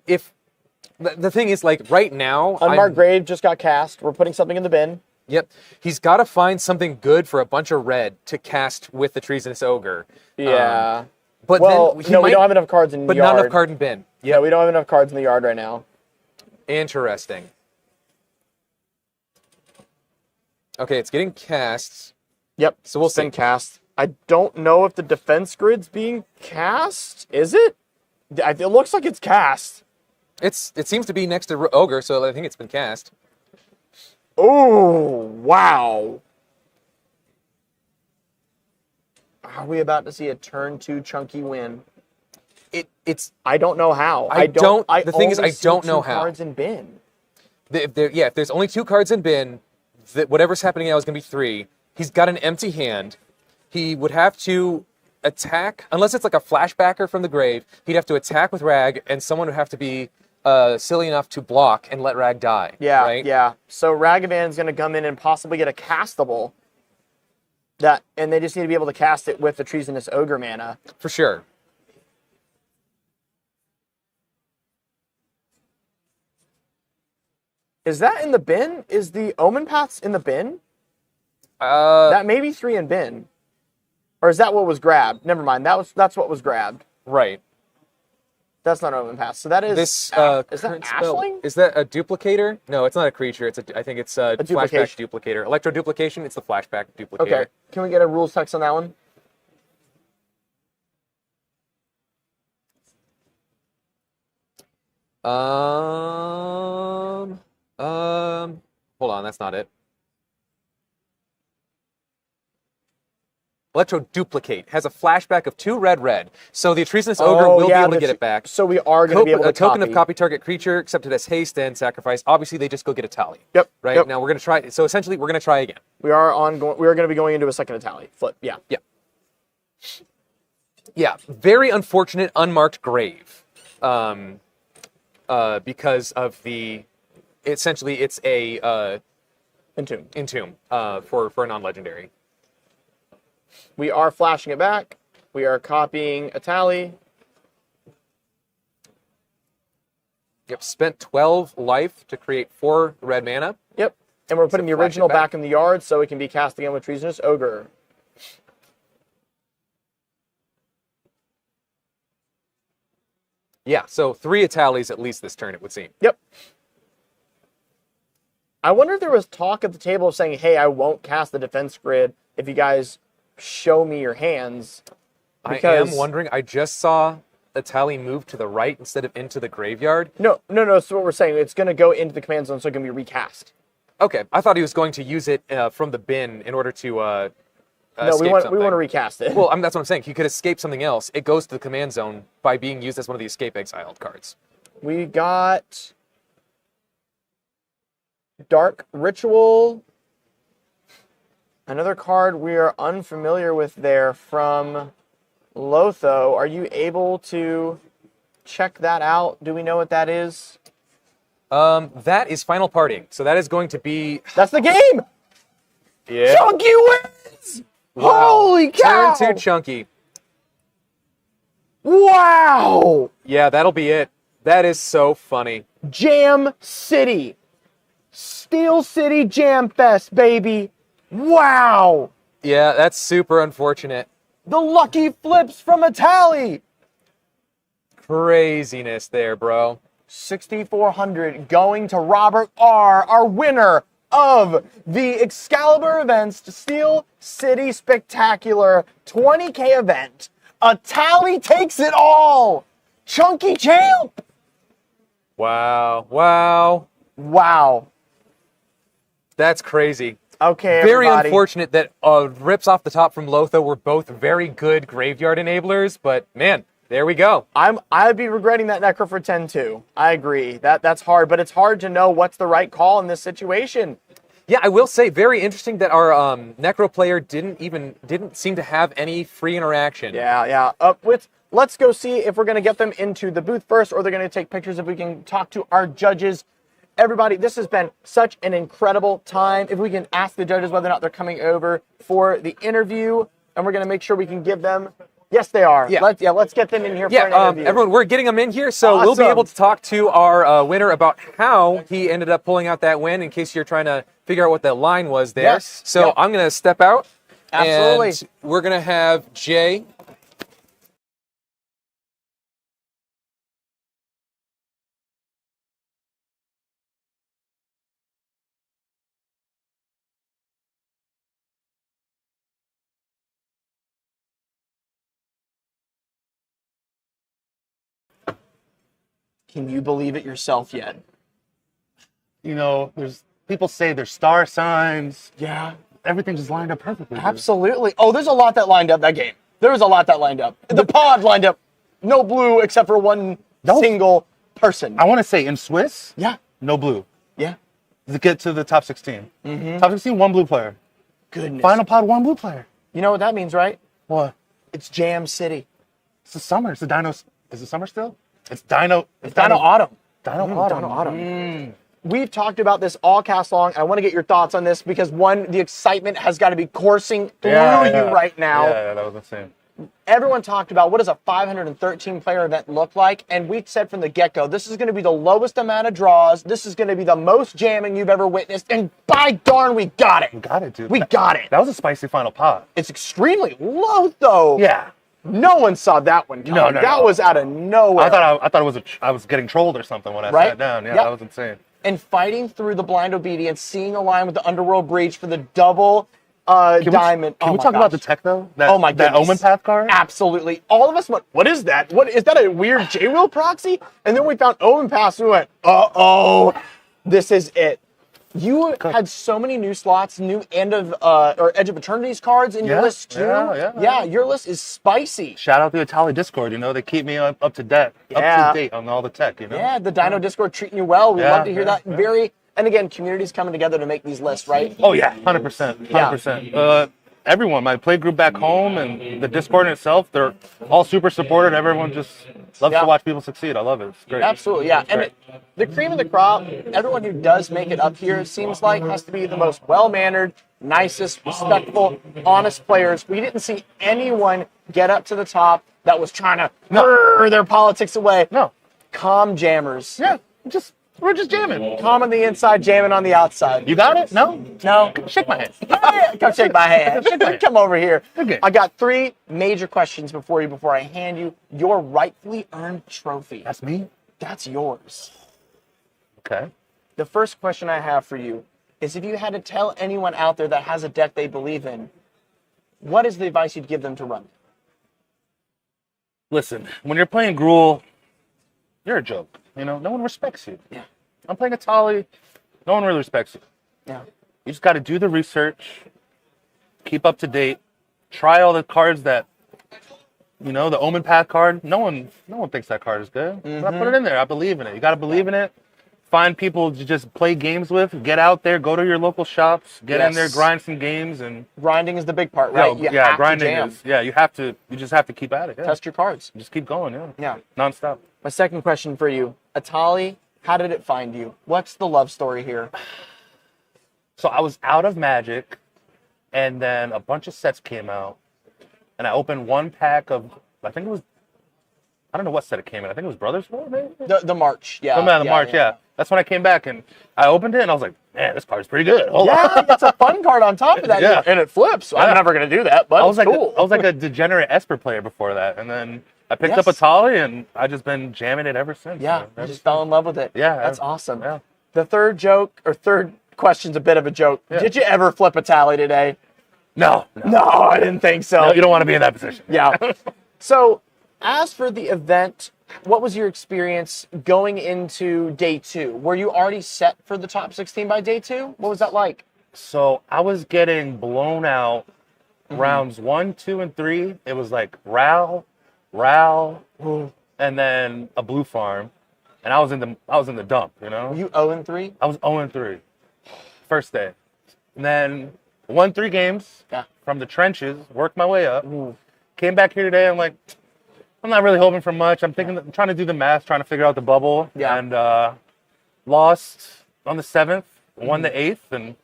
If the thing is, like, right now, Unmarked Grave just got cast. We're putting something in the bin. Yep. He's got to find something good for a bunch of red to cast with the Treasonous Ogre. Yeah. But well, then we don't have enough cards in the but yard. not enough card in bin. Yeah, we don't have enough cards in the yard right now. Interesting. Okay, it's getting cast. Yep. So we'll see. Cast. I don't know if the defense grid's being cast. Is it? It looks like it's cast. It seems to be next to Ogre, so I think it's been cast. Oh, wow. Are we about to see a turn 2 chunky win? It's. I don't know how. The thing is, I don't know how. Cards in bin. If there's only 2 cards in bin, whatever's happening now is going to be 3. He's got an empty hand. He would have to attack, unless it's like a flashbacker from the grave. He'd have to attack with Rag, and someone would have to be silly enough to block and let Rag die. Yeah, right? yeah. So Ragavan's going to come in and possibly get a castable. And they just need to be able to cast it with the Treasonous Ogre mana. For sure. Is that in the bin? Is the Omen Paths in the bin? That may be 3 in bin. Or is that what was grabbed? Never mind. That's what was grabbed. Right. That's not Omen Path. So that is this. is that spell, Ashling? is that a duplicator? No, it's not a creature. I think it's a flashback duplication. duplicator. Electro duplication. It's the flashback duplicator. Okay. Can we get a rules text on that one? Hold on. That's not it. Electro duplicate has a flashback of 2 red. So the Treasonous Ogre will be able to get it back. So we are going to be able to a token of copy target creature accepted as haste and sacrifice. Obviously, they just go get a tally. Yep. Right yep. now, we're going to try. So essentially, we're going to try again. We are going to be going into a second tally. Flip. Yeah. Yeah. Yeah. Very unfortunate unmarked grave. Because of the, essentially, it's a entomb for a non-legendary. We are flashing it back. We are copying a tally. Yep, spent 12 life to create 4 red mana. Yep, and we're putting the original back in the yard so it can be cast again with Treasonous Ogre. Yeah, so 3 Italies at least this turn, it would seem. Yep. I wonder if there was talk at the table of saying, hey, I won't cast the defense grid if you guys show me your hands. Because I am wondering, I just saw a tally move to the right instead of into the graveyard. No. So what we're saying, it's going to go into the command zone, so it can be recast. Okay, I thought he was going to use it from the bin in order to no, we want to recast it. Well, that's what I'm saying. He could escape something else. It goes to the command zone by being used as one of the escape exiled cards. We got Dark Ritual. Another card we are unfamiliar with there from Lotho. Are you able to check that out? Do we know what that is? That is Final Parting. So that is going to be... That's the game! Yeah. Chunky wins! Wow. Holy cow! Turn 2 Chunky. Wow! Yeah, that'll be it. That is so funny. Jam City. Steel City Jam Fest, baby. Wow! Yeah, that's super unfortunate. The lucky flips from a tally. Craziness there, bro. 6,400 going to Robert R., our winner of the Excalibur Events Steel City Spectacular 20k event. A tally takes it all. Chunky champ. Wow. Wow. Wow. That's crazy. Okay, Very everybody. unfortunate that rips off the top from Lotho were both very good graveyard enablers, but man, there we go. I'd be regretting that Necro for 10 too. I agree. That's hard, but it's hard to know what's the right call in this situation. Yeah, I will say, very interesting that our Necro player didn't seem to have any free interaction. Yeah. Let's go see if we're going to get them into the booth first, or they're going to take pictures, if we can talk to our judges. Everybody, this has been such an incredible time. If we can ask the judges whether or not they're coming over for the interview, and we're going to make sure we can give them. Yes, they are. Yeah. Let's get them in here for an interview. Everyone, we're getting them in here, so we'll be Awesome. able to talk to our winner about how he ended up pulling out that win, in case you're trying to figure out what that line was there. Yes. So Yep. I'm going to step out. Absolutely. And we're going to have Jay. Can you believe it yourself yet? You know, there's people say there's star signs. Yeah. Everything just lined up perfectly. dude. Absolutely. Oh, there's a lot that lined up that game. There was a lot that lined up. The pod lined up. No blue except for one single person. I want to say in Swiss, Yeah. no blue. Yeah. To get to the top 16. Top 16, one blue player. Goodness. Final pod, one blue player. You know what that means, right? What? It's Jam City. It's the summer. It's the Dinos. Is it summer still? It's Dino. It's Dino Autumn. Dino Autumn. Dino Autumn. We've talked about this all cast long. I want to get your thoughts on this because, one, the excitement has got to be coursing through you right now. Yeah, that was insane. Everyone talked about what does a 513 player event look like, and we said from the get-go, this is going to be the lowest amount of draws. This is going to be the most jamming you've ever witnessed, and by darn, we got it. We got it, dude. We got it. That was a spicy final pod. It's extremely low, though. Yeah. No one saw that one coming. No. That was out of nowhere. I thought it was I was getting trolled or something when I Right? sat down. Yeah, Yep. that was insane. And fighting through the blind obedience, seeing a line with the Underworld Breach for the double diamond. Can Oh we my talk about the gosh. tech though? Oh my That goodness. Omen Path card? Absolutely. All of us went, what is that? What is that, a weird J-Wheel proxy? And then we found Omen Pass and we went, uh-oh, this is it. You had so many new slots, new Edge of Eternity's cards in your Yeah, list too. yeah. Your list is spicy. Shout out to the Itali Discord, you know, they keep me up to date on all the tech, you know? Yeah, the Dino Discord treating you well. We Yeah, love to hear yeah, that. And again, communities coming together to make these lists, right? Oh yeah, 100%, 100%. Everyone, my play group back home and the Discord in itself, they're all super supportive. Everyone just loves to watch people succeed. I love it. It's great. Absolutely, yeah. And the cream of the crop, everyone who does make it up here, it seems like, has to be the most well-mannered, nicest, respectful, honest players. We didn't see anyone get up to the top that was trying to brrr their politics away. No. Calm jammers. Yeah, we're just jamming. Calm on the inside, jamming on the outside. You got it? No? No? Shake my hand. Yeah, come shake my hand. Come over here. Okay. I got 3 major questions before I hand you your rightfully earned trophy. That's me? That's yours. Okay. The first question I have for you is, if you had to tell anyone out there that has a deck they believe in, what is the advice you'd give them to run? Listen, when you're playing Gruul, you're a joke. You know, no one respects you. Yeah. I'm playing Atali, no one really respects you. Yeah. You just got to do the research, keep up to date, try all the cards that, you know, the Omen Path card. No one thinks that card is good. But I put it in there. I believe in it. You got to believe in it. Find people to just play games with. Get out there. Go to your local shops. Get in there. Grind some games. And grinding is the big part, right? You have grinding to jam. is. Yeah, you have to. You just have to keep at it. Yeah. Test your cards. Just keep going. Yeah. Nonstop. My second question for you, Atali, how did it find you? What's the love story here? So I was out of Magic, and then a bunch of sets came out, and I opened one pack of, I think it was, I don't know what set it came in. I think it was Brothers War, maybe? The March, yeah. The March, yeah. That's when I came back, and I opened it, and I was like, man, this card's pretty good. Hold on. It's a fun card on top of that. Yeah. And it flips. So I'm never going to do that, but I was it's like cool. I was like a degenerate Esper player before that, and then I picked up Yes. Atali, and I just been jamming it ever since. Yeah, I just fell in love with it. Yeah. That's awesome. Yeah. The third question's a bit of a joke. Yeah. Did you ever flip a tally today? No. No, I didn't think so. No, you don't want to be in that position. Yeah. So, as for the event, what was your experience going into day 2? Were you already set for the top 16 by day 2? What was that like? So I was getting blown out rounds 1, 2, and 3. It was like Ral, and then a blue farm, and I was in the dump. You know. Were you 0-3? I was 0-3, first day, and then won 3 games from the trenches. Worked my way up. Came back here today. I'm like, I'm not really hoping for much. I'm trying to do the math, trying to figure out the bubble, and lost on the 7th, won the 8th, and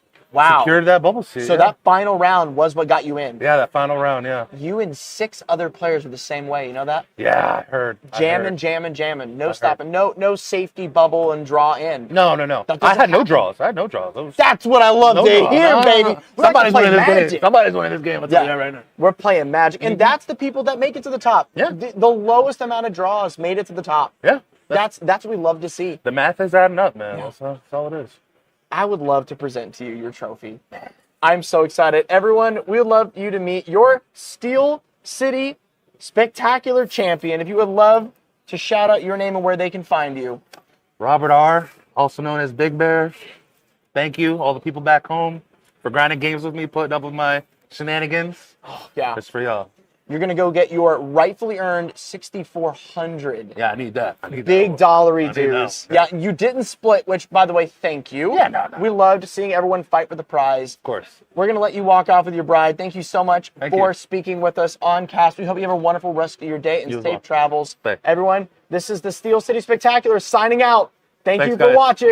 secured that bubble seat. So that final round was what got you in. Yeah, that final round, yeah. You and 6 other players were the same way, you know that? Yeah, I heard. Jamming. No stopping. No safety bubble and draw in. No. I had no draws. That's what I love to hear, baby. Somebody's winning this game. Somebody's winning this game. I'll tell you that right now. We're playing Magic. And that's the people that make it to the top. Yeah. The lowest amount of draws made it to the top. Yeah. That's what we love to see. The math is adding up, man. That's all it is. I would love to present to you your trophy. I'm so excited. Everyone, we would love you to meet your Steel City Spectacular Champion. If you would love to shout out your name and where they can find you. Robert R., also known as Big Bear. Thank you, all the people back home, for grinding games with me, putting up with my shenanigans. Yeah. It's for y'all. You're going to go get your rightfully earned 6,400. Yeah, I need that. Big dollary dues. Yeah. Yeah, you didn't split, which, by the way, thank you. Yeah, no. We loved seeing everyone fight for the prize. Of course. We're going to let you walk off with your bride. Thank you so much for speaking with us on cast. We hope you have a wonderful rest of your day and safe travels. Thanks. Everyone, this is the Steel City Spectacular signing out. Thanks, you for guys. watching.